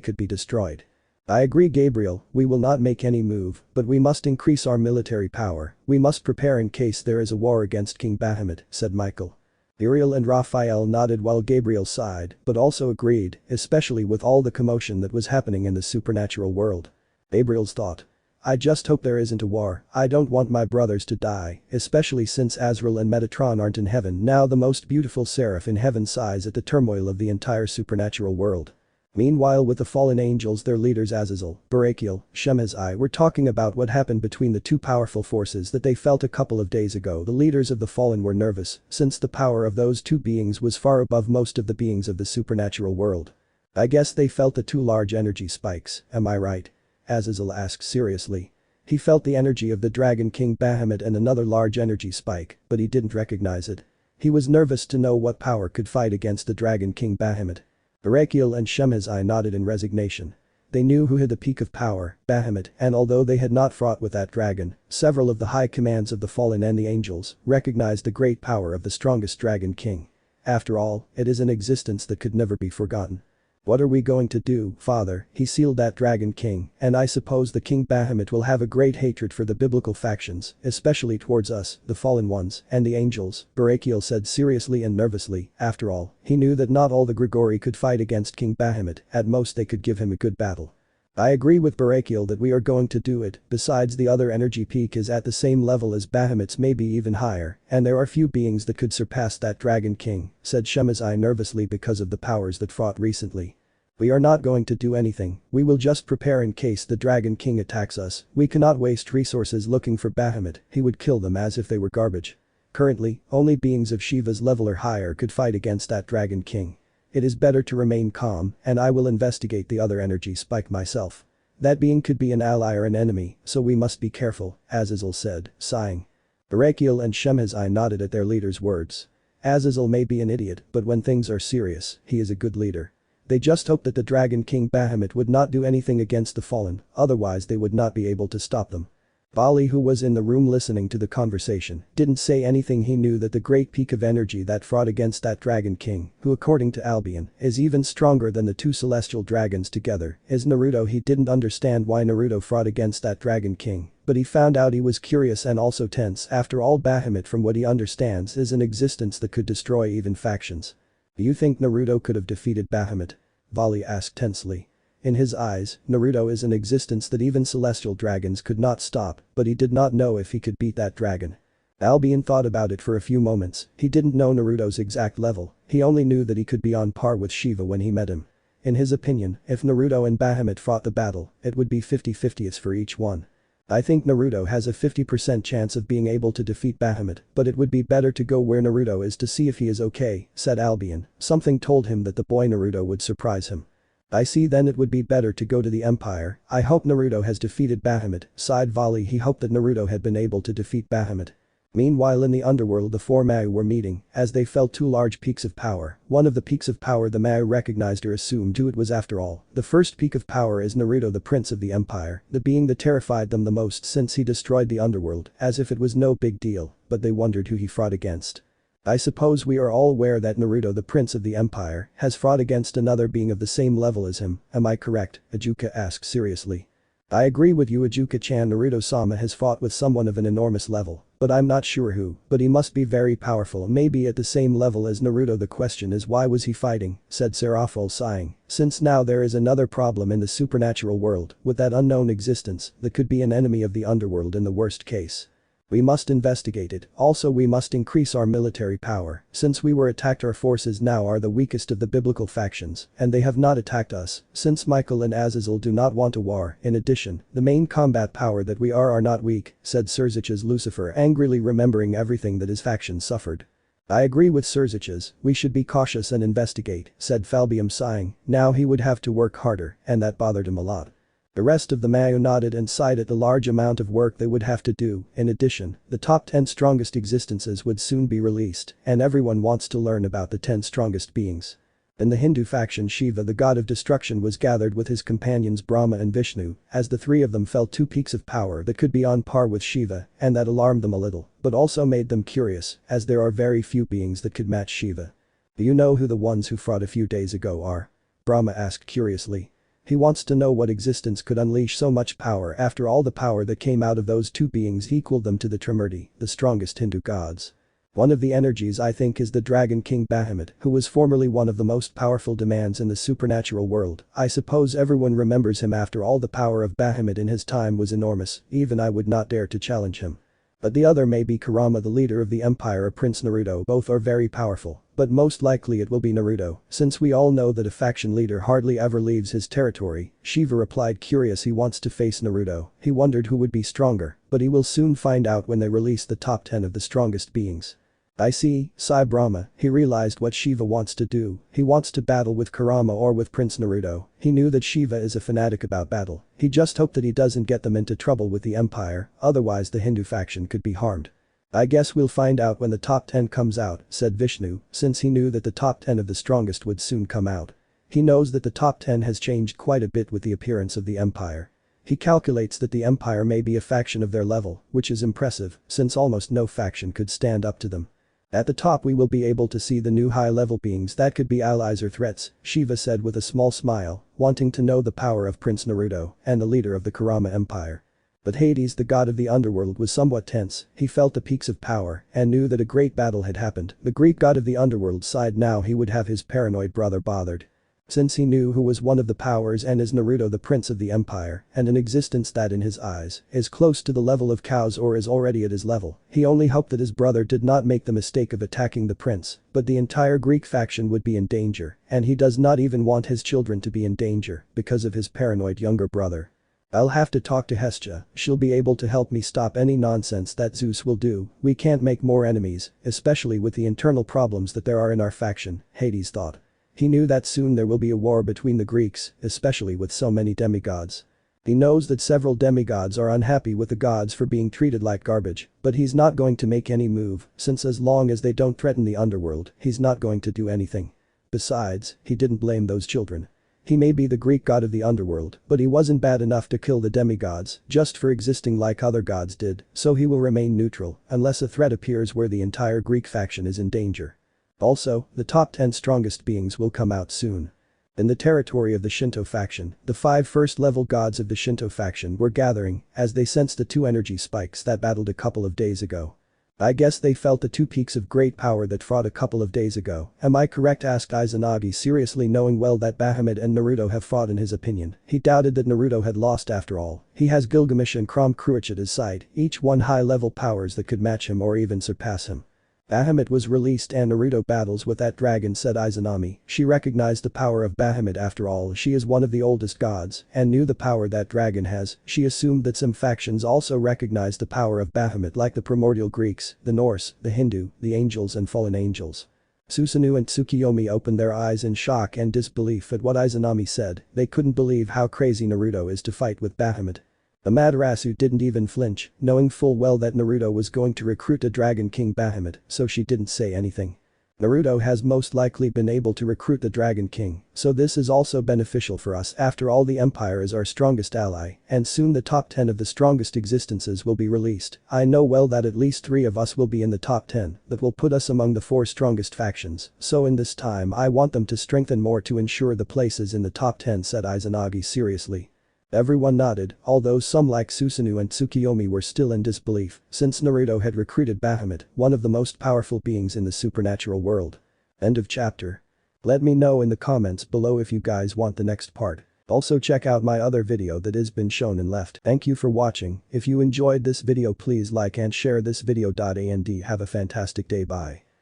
could be destroyed. I agree Gabriel, we will not make any move, but we must increase our military power. We must prepare in case there is a war against King Bahamut, said Michael. Uriel and Raphael nodded while Gabriel sighed, but also agreed, especially with all the commotion that was happening in the supernatural world. Gabriel's thought. I just hope there isn't a war. I don't want my brothers to die, especially since Azrael and Metatron aren't in heaven. Now the most beautiful seraph in heaven sighs at the turmoil of the entire supernatural world. Meanwhile with the fallen angels, their leaders Azazel, Barakiel, Shemhazai were talking about what happened between the 2 powerful forces that they felt a couple of days ago. The leaders of the fallen were nervous, since the power of those 2 beings was far above most of the beings of the supernatural world. I guess they felt the 2 large energy spikes, am I right? Azazel asked seriously. He felt the energy of the Dragon King Bahamut and another large energy spike, but he didn't recognize it. He was nervous to know what power could fight against the Dragon King Bahamut. Barakiel and Shemhazai nodded in resignation. They knew who had the peak of power, Bahamut, and although they had not fought with that dragon, several of the high commands of the fallen and the angels recognized the great power of the strongest Dragon King. After all, it is an existence that could never be forgotten. What are we going to do, father? He sealed that Dragon King, and I suppose the King Bahamut will have a great hatred for the biblical factions, especially towards us, the fallen ones, and the angels, Barakiel said seriously and nervously. After all, he knew that not all the Grigori could fight against King Bahamut, at most they could give him a good battle. I agree with Barakiel that we are going to do it. Besides, the other energy peak is at the same level as Bahamut's, maybe even higher, and there are few beings that could surpass that Dragon King, said Shemhazai nervously because of the powers that fought recently. We are not going to do anything, we will just prepare in case the Dragon King attacks us. We cannot waste resources looking for Bahamut, he would kill them as if they were garbage. Currently, only beings of Shiva's level or higher could fight against that Dragon King. It is better to remain calm, and I will investigate the other energy spike myself. That being could be an ally or an enemy, so we must be careful, Azazel said, sighing. Barakiel and Shemhazai nodded at their leader's words. Azazel may be an idiot, but when things are serious, he is a good leader. They just hoped that the Dragon King Bahamut would not do anything against the fallen, otherwise they would not be able to stop them. Bali, who was in the room listening to the conversation, didn't say anything. He knew that the great peak of energy that fought against that Dragon King, who according to Albion, is even stronger than the 2 celestial dragons together, is Naruto. He didn't understand why Naruto fought against that Dragon King, but he found out. He was curious and also tense. After all, Bahamut, from what he understands, is an existence that could destroy even factions. Do you think Naruto could have defeated Bahamut? Bali asked tensely. In his eyes, Naruto is an existence that even celestial dragons could not stop, but he did not know if he could beat that dragon. Albion thought about it for a few moments. He didn't know Naruto's exact level, he only knew that he could be on par with Shiva when he met him. In his opinion, if Naruto and Bahamut fought the battle, it would be 50-50 for each one. I think Naruto has a 50% chance of being able to defeat Bahamut, but it would be better to go where Naruto is to see if he is okay, said Albion. Something told him that the boy Naruto would surprise him. I see, then it would be better to go to the Empire. I hope Naruto has defeated Bahamut, sighed Volley. He hoped that Naruto had been able to defeat Bahamut. Meanwhile in the underworld the four Mao were meeting, as they felt two large peaks of power. One of the peaks of power the Mao recognized or assumed who it was after all. The first peak of power is Naruto, the Prince of the Empire, the being that terrified them the most since he destroyed the underworld, as if it was no big deal, but they wondered who he fought against. I suppose we are all aware that Naruto, the Prince of the Empire, has fought against another being of the same level as him, am I correct? Ajuka asked seriously. I agree with you, Ajuka-chan. Naruto-sama has fought with someone of an enormous level, but I'm not sure who, but he must be very powerful, maybe at the same level as Naruto. The question is, why was he fighting, said Seraphol, sighing, since now there is another problem in the supernatural world, with that unknown existence that could be an enemy of the underworld in the worst case. We must investigate it. Also we must increase our military power, since we were attacked. Our forces now are the weakest of the biblical factions, and they have not attacked us, since Michael and Azazel do not want a war. In addition, the main combat power that we are not weak, said Surzich's Lucifer, angrily remembering everything that his faction suffered. I agree with Surzich's, we should be cautious and investigate, said Falbium, sighing. Now he would have to work harder, and that bothered him a lot. The rest of the Mao nodded and sighed at the large amount of work they would have to do. In addition, the top 10 strongest existences would soon be released, and everyone wants to learn about the 10 strongest beings. In the Hindu faction, Shiva, the god of destruction, was gathered with his companions Brahma and Vishnu, as the three of them felt two peaks of power that could be on par with Shiva, and that alarmed them a little, but also made them curious, as there are very few beings that could match Shiva. Do you know who the ones who fought a few days ago are? Brahma asked curiously. He wants to know what existence could unleash so much power. After all, the power that came out of those two beings equaled them to the Trimurti, the strongest Hindu gods. One of the energies I think is the Dragon King Bahamut, who was formerly one of the most powerful demands in the supernatural world. I suppose everyone remembers him. After all, the power of Bahamut in his time was enormous, even I would not dare to challenge him. But the other may be Kurama, the leader of the empire, or Prince Naruto. Both are very powerful, but most likely it will be Naruto, since we all know that a faction leader hardly ever leaves his territory. Shiva replied, curious. He wants to face Naruto. He wondered who would be stronger, but he will soon find out when they release the top 10 of the strongest beings. I see, sighed Brahma. He realized what Shiva wants to do. He wants to battle with Kurama or with Prince Naruto. He knew that Shiva is a fanatic about battle. He just hoped that he doesn't get them into trouble with the empire, otherwise the Hindu faction could be harmed. I guess we'll find out when the top 10 comes out, said Vishnu, since he knew that the top 10 of the strongest would soon come out. He knows that the top 10 has changed quite a bit with the appearance of the empire. He calculates that the empire may be a faction of their level, which is impressive, since almost no faction could stand up to them. At the top we will be able to see the new high-level beings that could be allies or threats, Shiva said with a small smile, wanting to know the power of Prince Naruto and the leader of the Kurama Empire. But Hades, the god of the underworld, was somewhat tense. He felt the peaks of power and knew that a great battle had happened. The Greek god of the underworld sighed. Now he would have his paranoid brother bothered. Since he knew who was one of the powers and is Naruto, the prince of the empire, and an existence that in his eyes is close to the level of cows or is already at his level, he only hoped that his brother did not make the mistake of attacking the prince, but the entire Greek faction would be in danger, and he does not even want his children to be in danger because of his paranoid younger brother. I'll have to talk to Hestia, she'll be able to help me stop any nonsense that Zeus will do. We can't make more enemies, especially with the internal problems that there are in our faction, Hades thought. He knew that soon there will be a war between the Greeks, especially with so many demigods. He knows that several demigods are unhappy with the gods for being treated like garbage, but he's not going to make any move, since as long as they don't threaten the underworld, he's not going to do anything. Besides, he didn't blame those children. He may be the Greek god of the underworld, but he wasn't bad enough to kill the demigods just for existing like other gods did, so he will remain neutral unless a threat appears where the entire Greek faction is in danger. Also, the top 10 strongest beings will come out soon. In the territory of the Shinto faction, the 5 first-level gods of the Shinto faction were gathering as they sensed the 2 energy spikes that battled a couple of days ago. I guess they felt the 2 peaks of great power that fought a couple of days ago. Am I correct? Asked Izanagi seriously, knowing well that Bahamut and Naruto have fought. In his opinion, he doubted that Naruto had lost after all. He has Gilgamesh and Crom Cruach at his side, each one high-level powers that could match him or even surpass him. Bahamut was released and Naruto battles with that dragon, said Izanami. She recognized the power of Bahamut. After all, she is one of the oldest gods and knew the power that dragon has. She assumed that some factions also recognized the power of Bahamut, like the Primordial Greeks, the Norse, the Hindu, the angels and fallen angels. Susanoo and Tsukiyomi opened their eyes in shock and disbelief at what Izanami said. They couldn't believe how crazy Naruto is to fight with Bahamut. The Madarasu didn't even flinch, knowing full well that Naruto was going to recruit a Dragon King Bahamut, so she didn't say anything. Naruto has most likely been able to recruit the Dragon King, so this is also beneficial for us. After all, the Empire is our strongest ally, and soon the top 10 of the strongest existences will be released. I know well that at least 3 of us will be in the top 10, that will put us among the 4 strongest factions, so in this time I want them to strengthen more to ensure the places in the top 10, said Izanagi seriously. Everyone nodded, although some like Susanoo and Tsukiyomi were still in disbelief, since Naruto had recruited Bahamut, one of the most powerful beings in the supernatural world. End of chapter. Let me know in the comments below if you guys want the next part. Also check out my other video that has been shown and left. Thank you for watching. If you enjoyed this video, please like and share this video. And have a fantastic day. Bye.